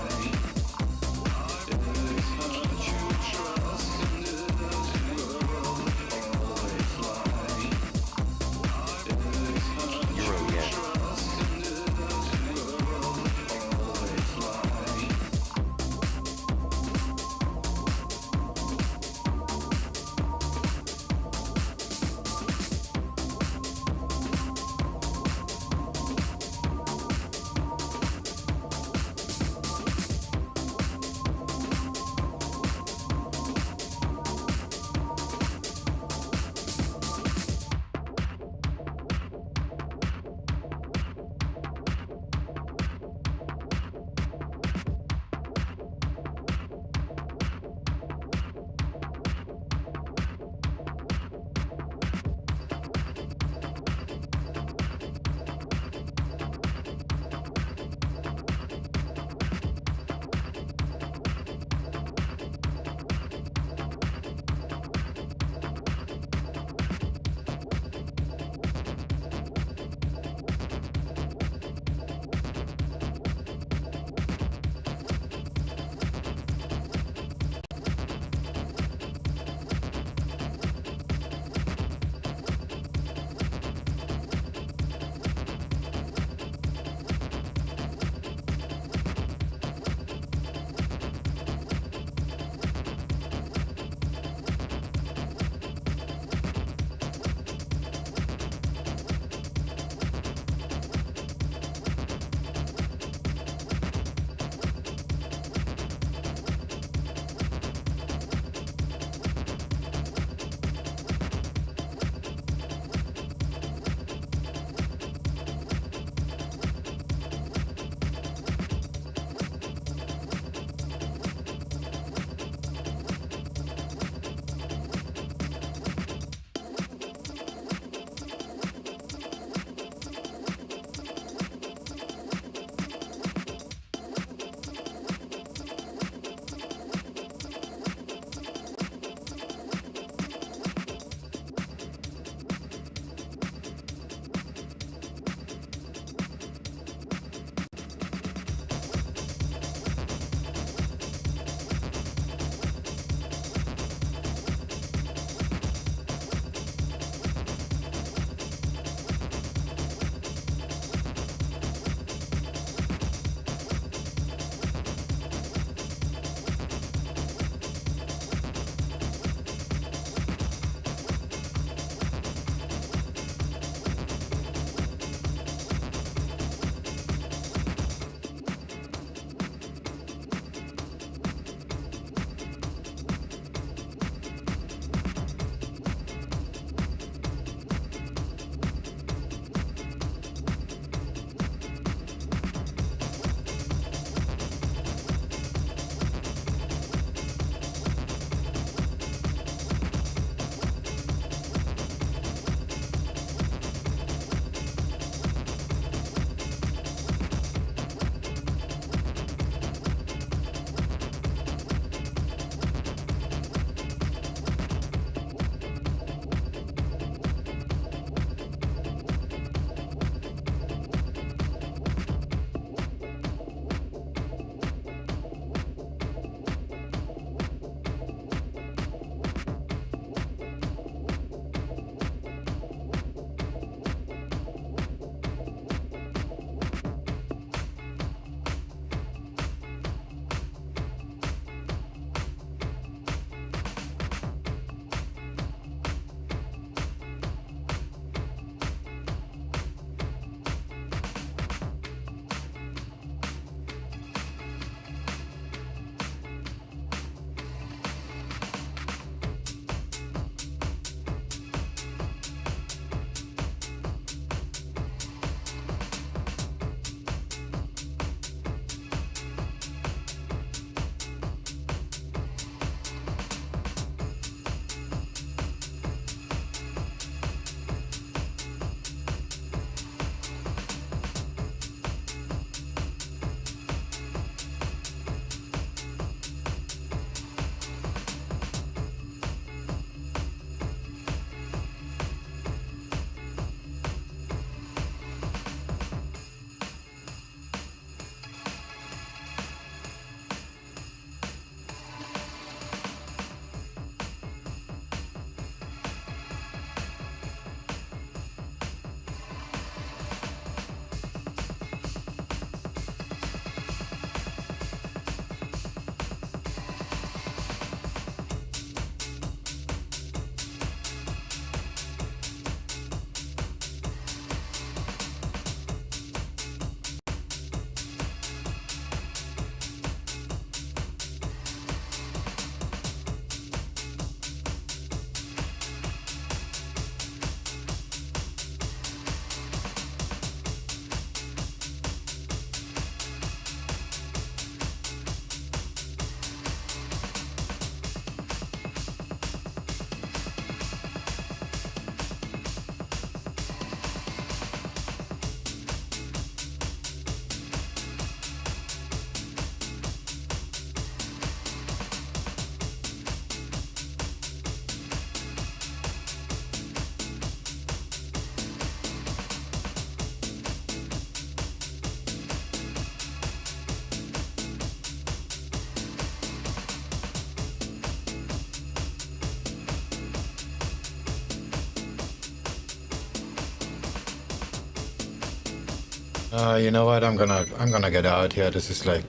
You know what? I'm gonna get out here. This is like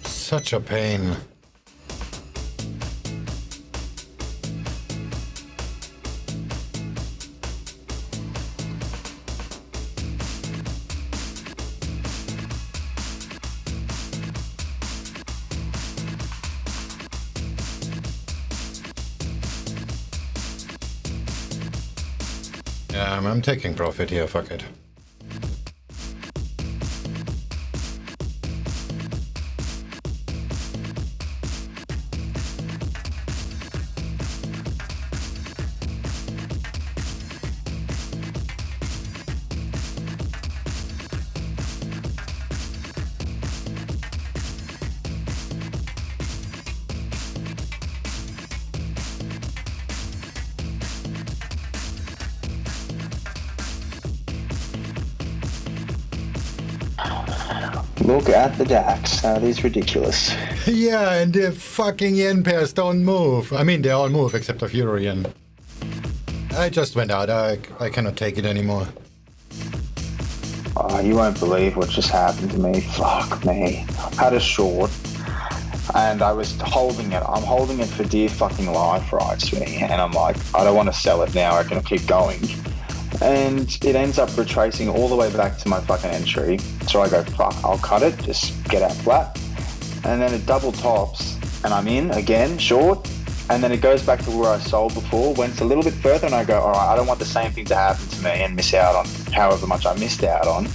such a pain. Yeah, I'm taking profit here. Fuck it. Look at the DAX. That is ridiculous. Yeah, and the fucking yen pairs don't move. I mean, they all move except of euro yen. I just went out. I cannot take it anymore. Oh, you won't believe what just happened to me. Fuck me. I had a short and I was holding it. I'm holding it for dear fucking life, right, Swing? And I'm like, I don't want to sell it now. I can keep going. And it ends up retracing all the way back to my fucking entry. So I go, fuck, I'll cut it, just get out flat. And then it double tops and I'm in again, short. And then it goes back to where I sold before, went a little bit further and I go, all right, I don't want the same thing to happen to me and miss out on however much I missed out on.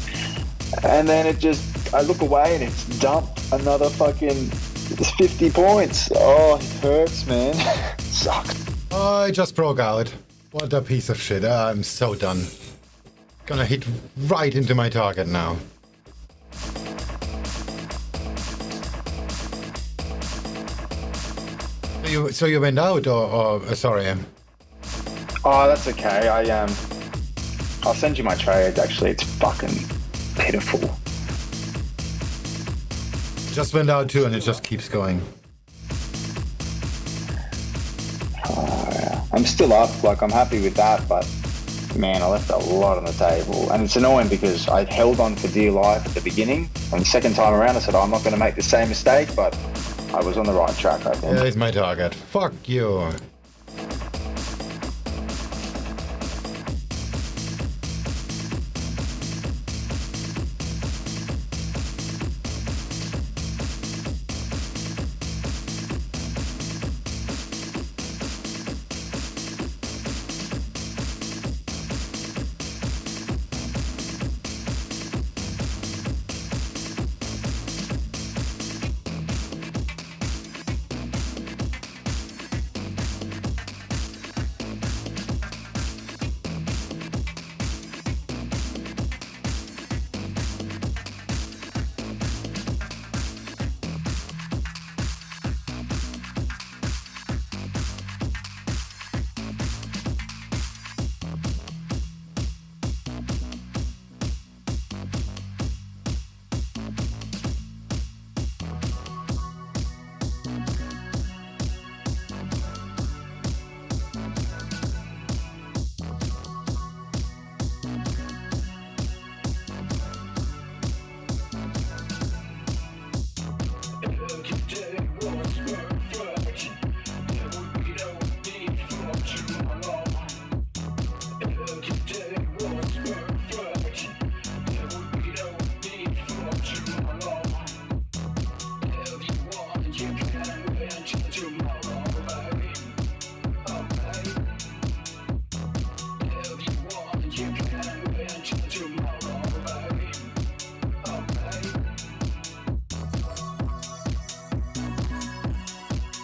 And then it just, I look away and it's dumped another fucking 50 points. Oh, it hurts, man. It sucks. Oh, I just broke out. What a piece of shit. I'm so done. Gonna hit right into my target now. So you went out or sorry? Oh, that's okay. I'll send you my trades actually. It's fucking pitiful. Just went out too and it just keeps going. I'm still up, like I'm happy with that, but man, I left a lot on the table. And it's annoying because I held on for dear life at the beginning. And the second time around I said, oh, I'm not going to make the same mistake, but I was on the right track, I think. There's my target. Fuck you.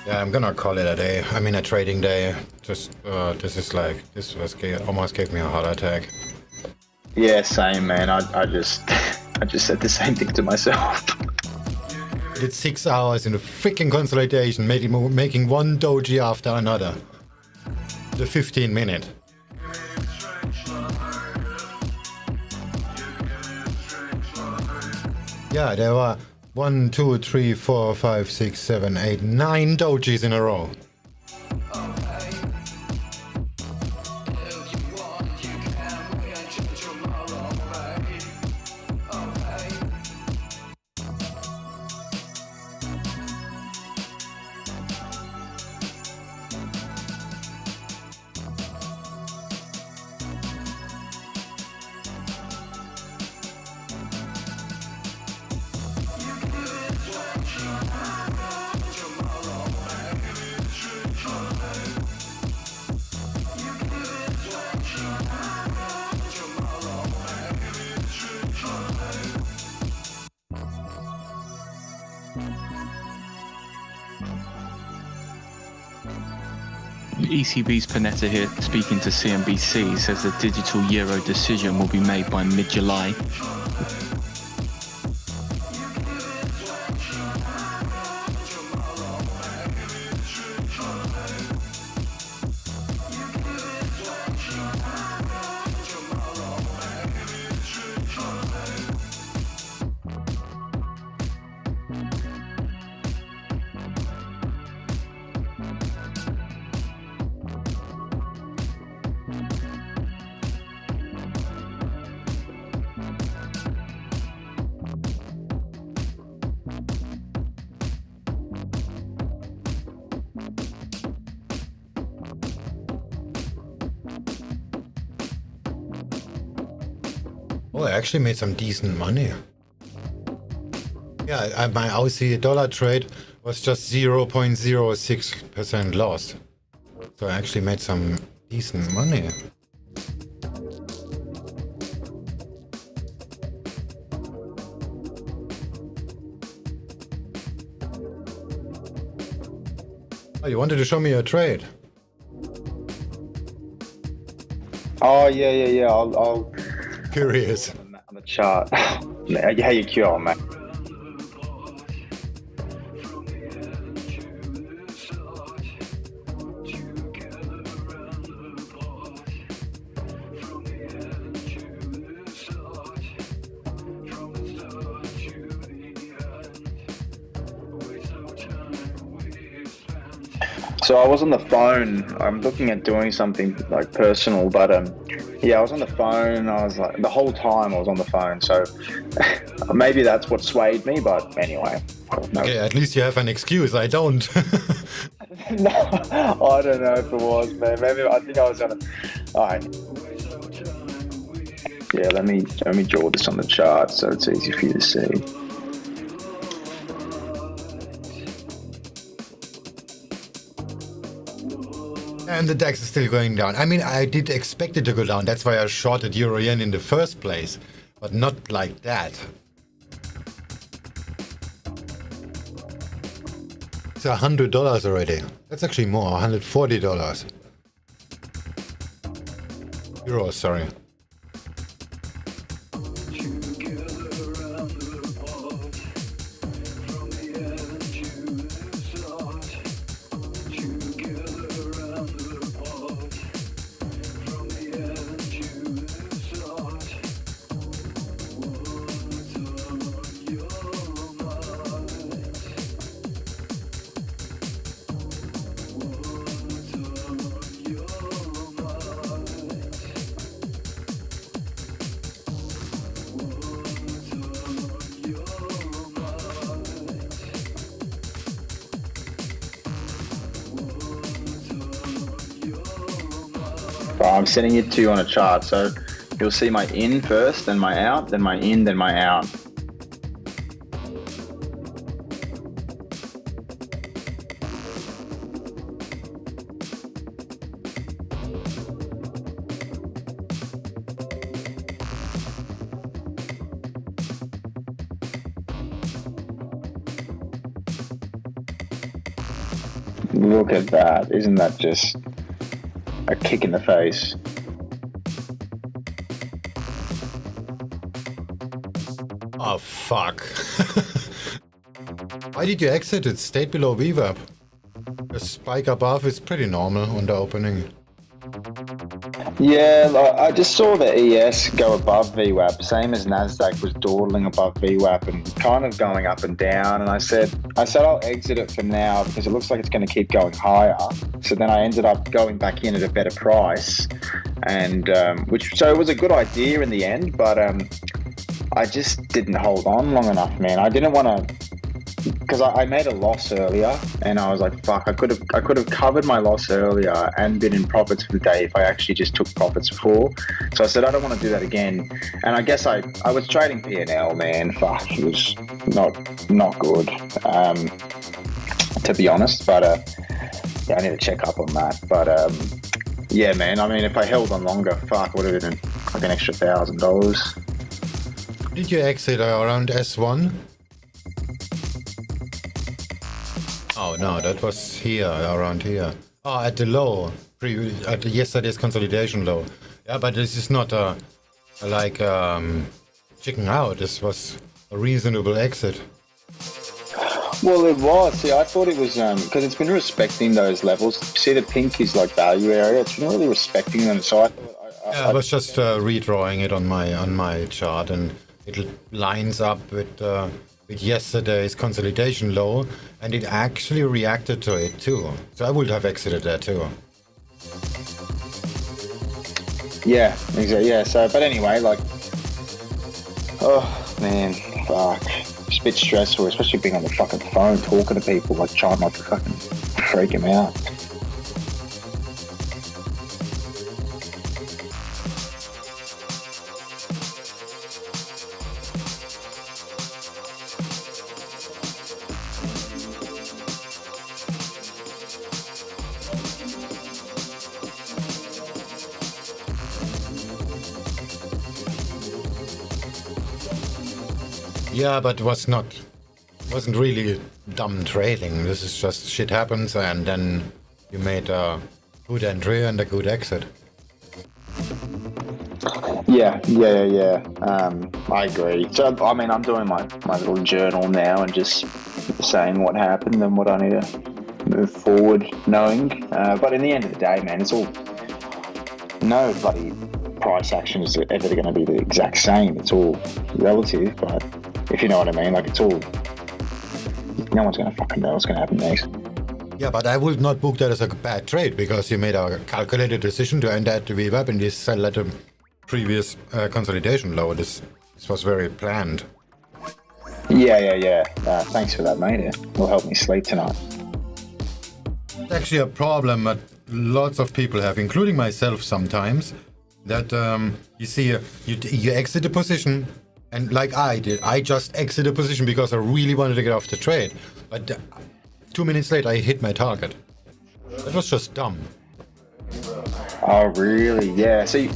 Yeah, I'm gonna call it a day. I mean a trading day. Just almost gave me a heart attack. Yeah, same, man. I just said the same thing to myself. Did 6 hours in a freaking consolidation, making one doji after another. The 15 minute. Yeah, there were 1, 2, 3, 4, 5, 6, 7, 8, 9 dojis in a row. ECB's Panetta here, speaking to CNBC, says the digital euro decision will be made by mid-July. Oh, I actually made some decent money. Yeah, my Aussie dollar trade was just 0.06% loss. So I actually made some decent money. Oh, you wanted to show me your trade? Oh yeah. I'll Curious. on the chart. How you cure, mate? So I was on the phone. I'm looking at doing something like personal, but yeah, I was on the phone. I was like the whole time I was on the phone. So maybe that's what swayed me. But anyway, no. Okay, at least you have an excuse. I don't. No, I don't know if it was, man. Maybe I think I was on. All right. Yeah, let me draw this on the chart so it's easy for you to see. And the DAX is still going down. I mean, I did expect it to go down. That's why I shorted Euro Yen in the first place. But not like that. It's $100 already. That's actually more, $140. Euros, sorry. I'm sending it to you on a chart, so you'll see my in first, then my out, then my in, then my out. Look at that. Isn't that just a kick in the face? Oh, fuck. Why did you exit? It stayed below VWAP. The spike above is pretty normal on the opening. Yeah, I just saw the ES go above VWAP, same as Nasdaq was dawdling above VWAP and kind of going up and down. And I said I'll exit it for now because it looks like it's going to keep going higher. So then I ended up going back in at a better price, and so it was a good idea in the end. But I just didn't hold on long enough, man. I didn't want to. Because I made a loss earlier, and I was like, "Fuck! I could have covered my loss earlier and been in profits for the day if I actually just took profits before." So I said, "I don't want to do that again." And I guess I was trading P&L, man. Fuck, it was not good, to be honest. But yeah, I need to check up on that. But yeah, man. I mean, if I held on longer, fuck, would have been like an extra $1,000. Did you exit around S1? Oh no, that was here, around here. Oh, at the low, at yesterday's consolidation low. Yeah, but this is not like chicken out. This was a reasonable exit. Well, it was. See, I thought it was because it's been respecting those levels. See, the pink is like value area. It's been really respecting them. So I thought I was just redrawing it on my chart, and it lines up with yesterday's consolidation low, and it actually reacted to it too. So I would have exited there too. Yeah, exactly. Yeah. So, but anyway, like, oh man, fuck. It's a bit stressful, especially being on the fucking phone talking to people, like trying not to fucking freak them out. Yeah, but it wasn't really dumb trading. This is just shit happens, and then you made a good entry and a good exit. Yeah. I agree. So, I mean, I'm doing my little journal now and just saying what happened and what I need to move forward knowing. But in the end of the day, man, it's all... No bloody price action is ever going to be the exact same. It's all relative, but if you know what I mean, like it's all... No one's going to fucking know what's going to happen next. Yeah, but I would not book that as a bad trade because you made a calculated decision to end at the VWAP and this sell at the previous consolidation low. This was very planned. Yeah. Thanks for that, mate. It'll help me sleep tonight. It's actually a problem that lots of people have, including myself sometimes, that you see, you exit a position, and like I did, I just exit a position because I really wanted to get off the trade. But 2 minutes later, I hit my target. That was just dumb. Oh, really? Yeah. See,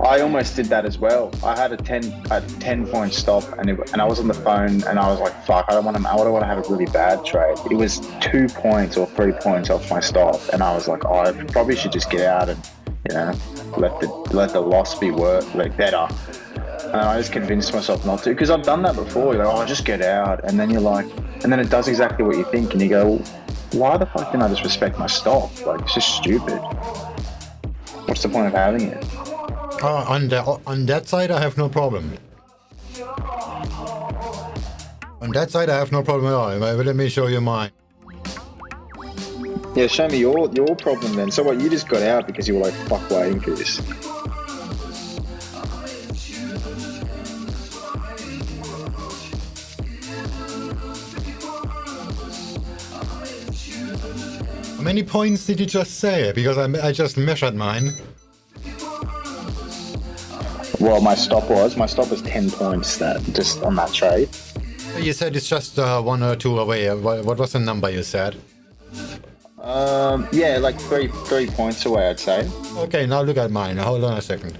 I almost did that as well. I had a 10-point stop, and I was on the phone, and I was like, "Fuck! I don't want to have a really bad trade." It was 2 points or 3 points off my stop, and I was like, "Oh, I probably should just get out and, you know, let the loss be better." And I just convinced myself not to, because I've done that before. You're like, "Oh, just get out," and then you're like, and then it does exactly what you think, and you go, well, "Why the fuck didn't I just respect my stop? Like, it's just stupid. What's the point of having it?" On that side, I have no problem. On that side, I have no problem at all. But let me show you mine. Yeah, show me your problem then. So what, you just got out because you were like, fuck waiting for this? How many points did you just say? Because I just measured mine. Well, my stop was 10 points just on that trade. You said it's just 1 or 2 away. What was the number you said? Yeah, like three points away, I'd say. Okay, now look at mine. Hold on a second.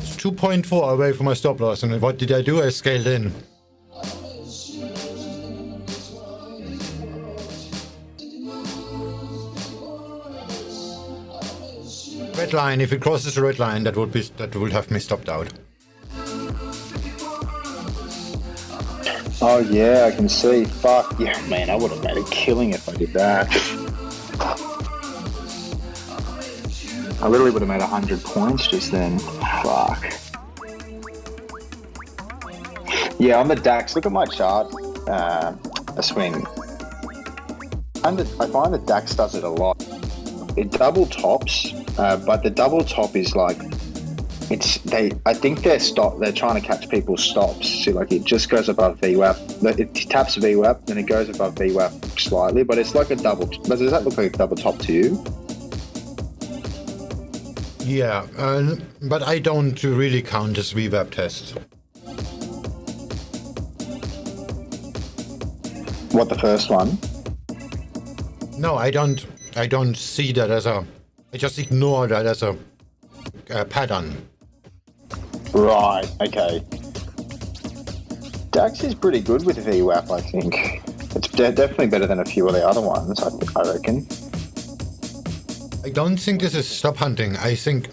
It's 2.4 away from my stop loss, and what did I do? I scaled in. Red line, if it crosses the red line, that would have me stopped out. Oh yeah, I can see. Fuck yeah, man, I would have made a killing if I did that. I literally would have made 100 points just then. Fuck. Yeah, on the DAX, look at my chart. A swing. I find the DAX does it a lot. It double tops, but the double top is like, I think they're trying to catch people's stops. See, like it just goes above VWAP. It taps VWAP, then it goes above VWAP slightly, but it's like a double. Does that look like a double top to you? Yeah, but I don't really count as VWAP tests. What, the first one? No, I don't see that as I just ignore that as a pattern. Right, okay. DAX is pretty good with VWAP, I think. It's definitely better than a few of the other ones, I reckon. I don't think this is stop hunting. I think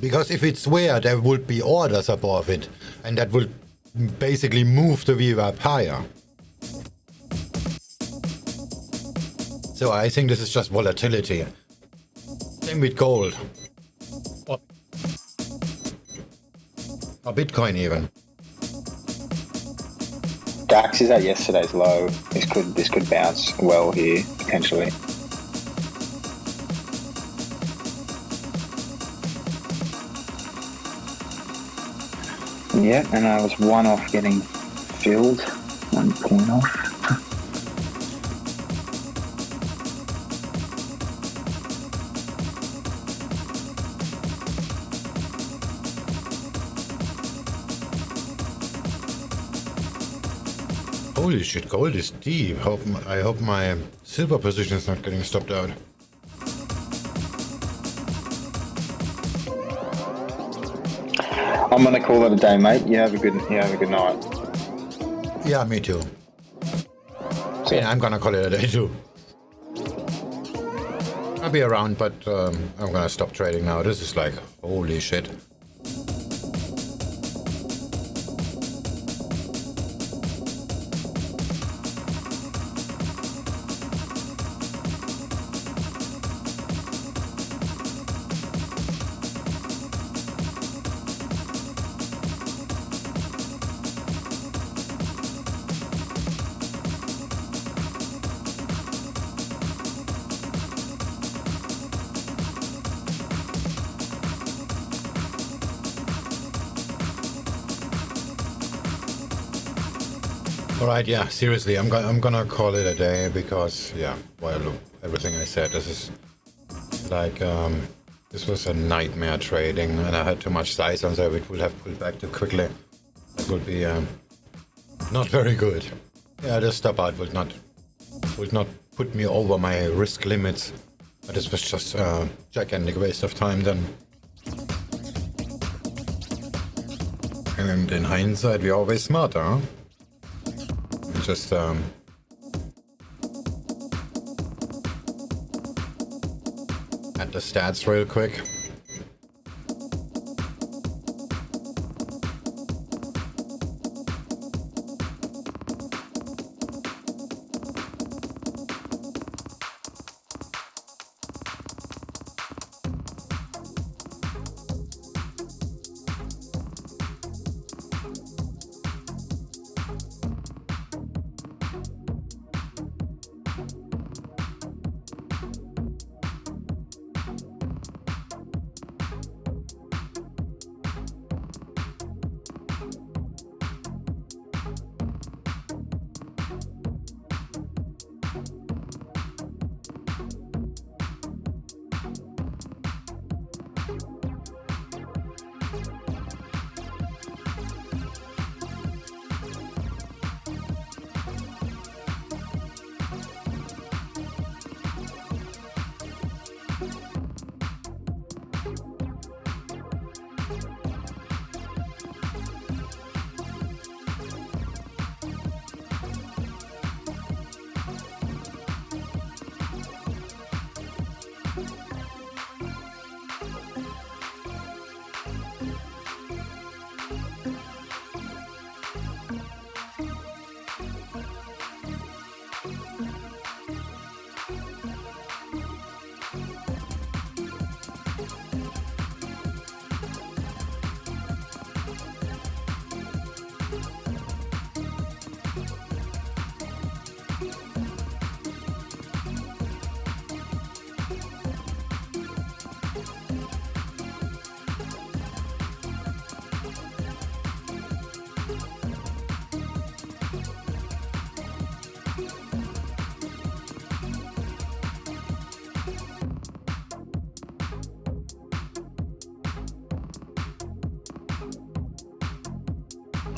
because if it's where there would be orders above it, and that would basically move the VWAP higher. So I think this is just volatility. Same with gold. Or Bitcoin even. DAX is at yesterday's low. This could bounce well here, potentially. Yeah, and I was one off getting filled. 1 point off. Holy shit, gold is deep. I hope my silver position is not getting stopped out. I'm gonna call it a day, mate. You have a good night. Yeah, me too. Yeah, I'm gonna call it a day too. I'll be around, but I'm gonna stop trading now. This is like, holy shit. Alright, yeah, seriously, I'm gonna call it a day because, yeah, well, look, everything I said, this is like, this was a nightmare trading, and I had too much size on, so it would have pulled back too quickly. That would be not very good. Yeah, the stop out would not put me over my risk limits, but this was just a gigantic waste of time then. And in hindsight, we're always smarter, huh? Just at the stats real quick.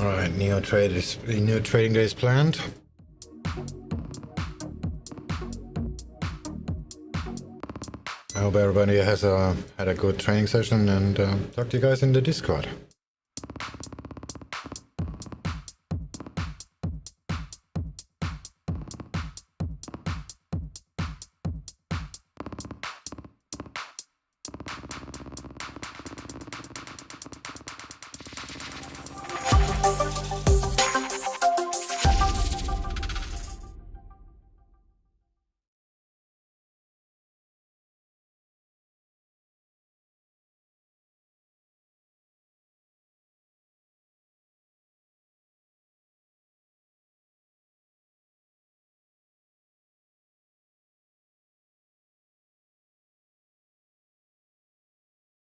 Alright, new trading day is planned. I hope everybody has had a good training session, and talk to you guys in the Discord.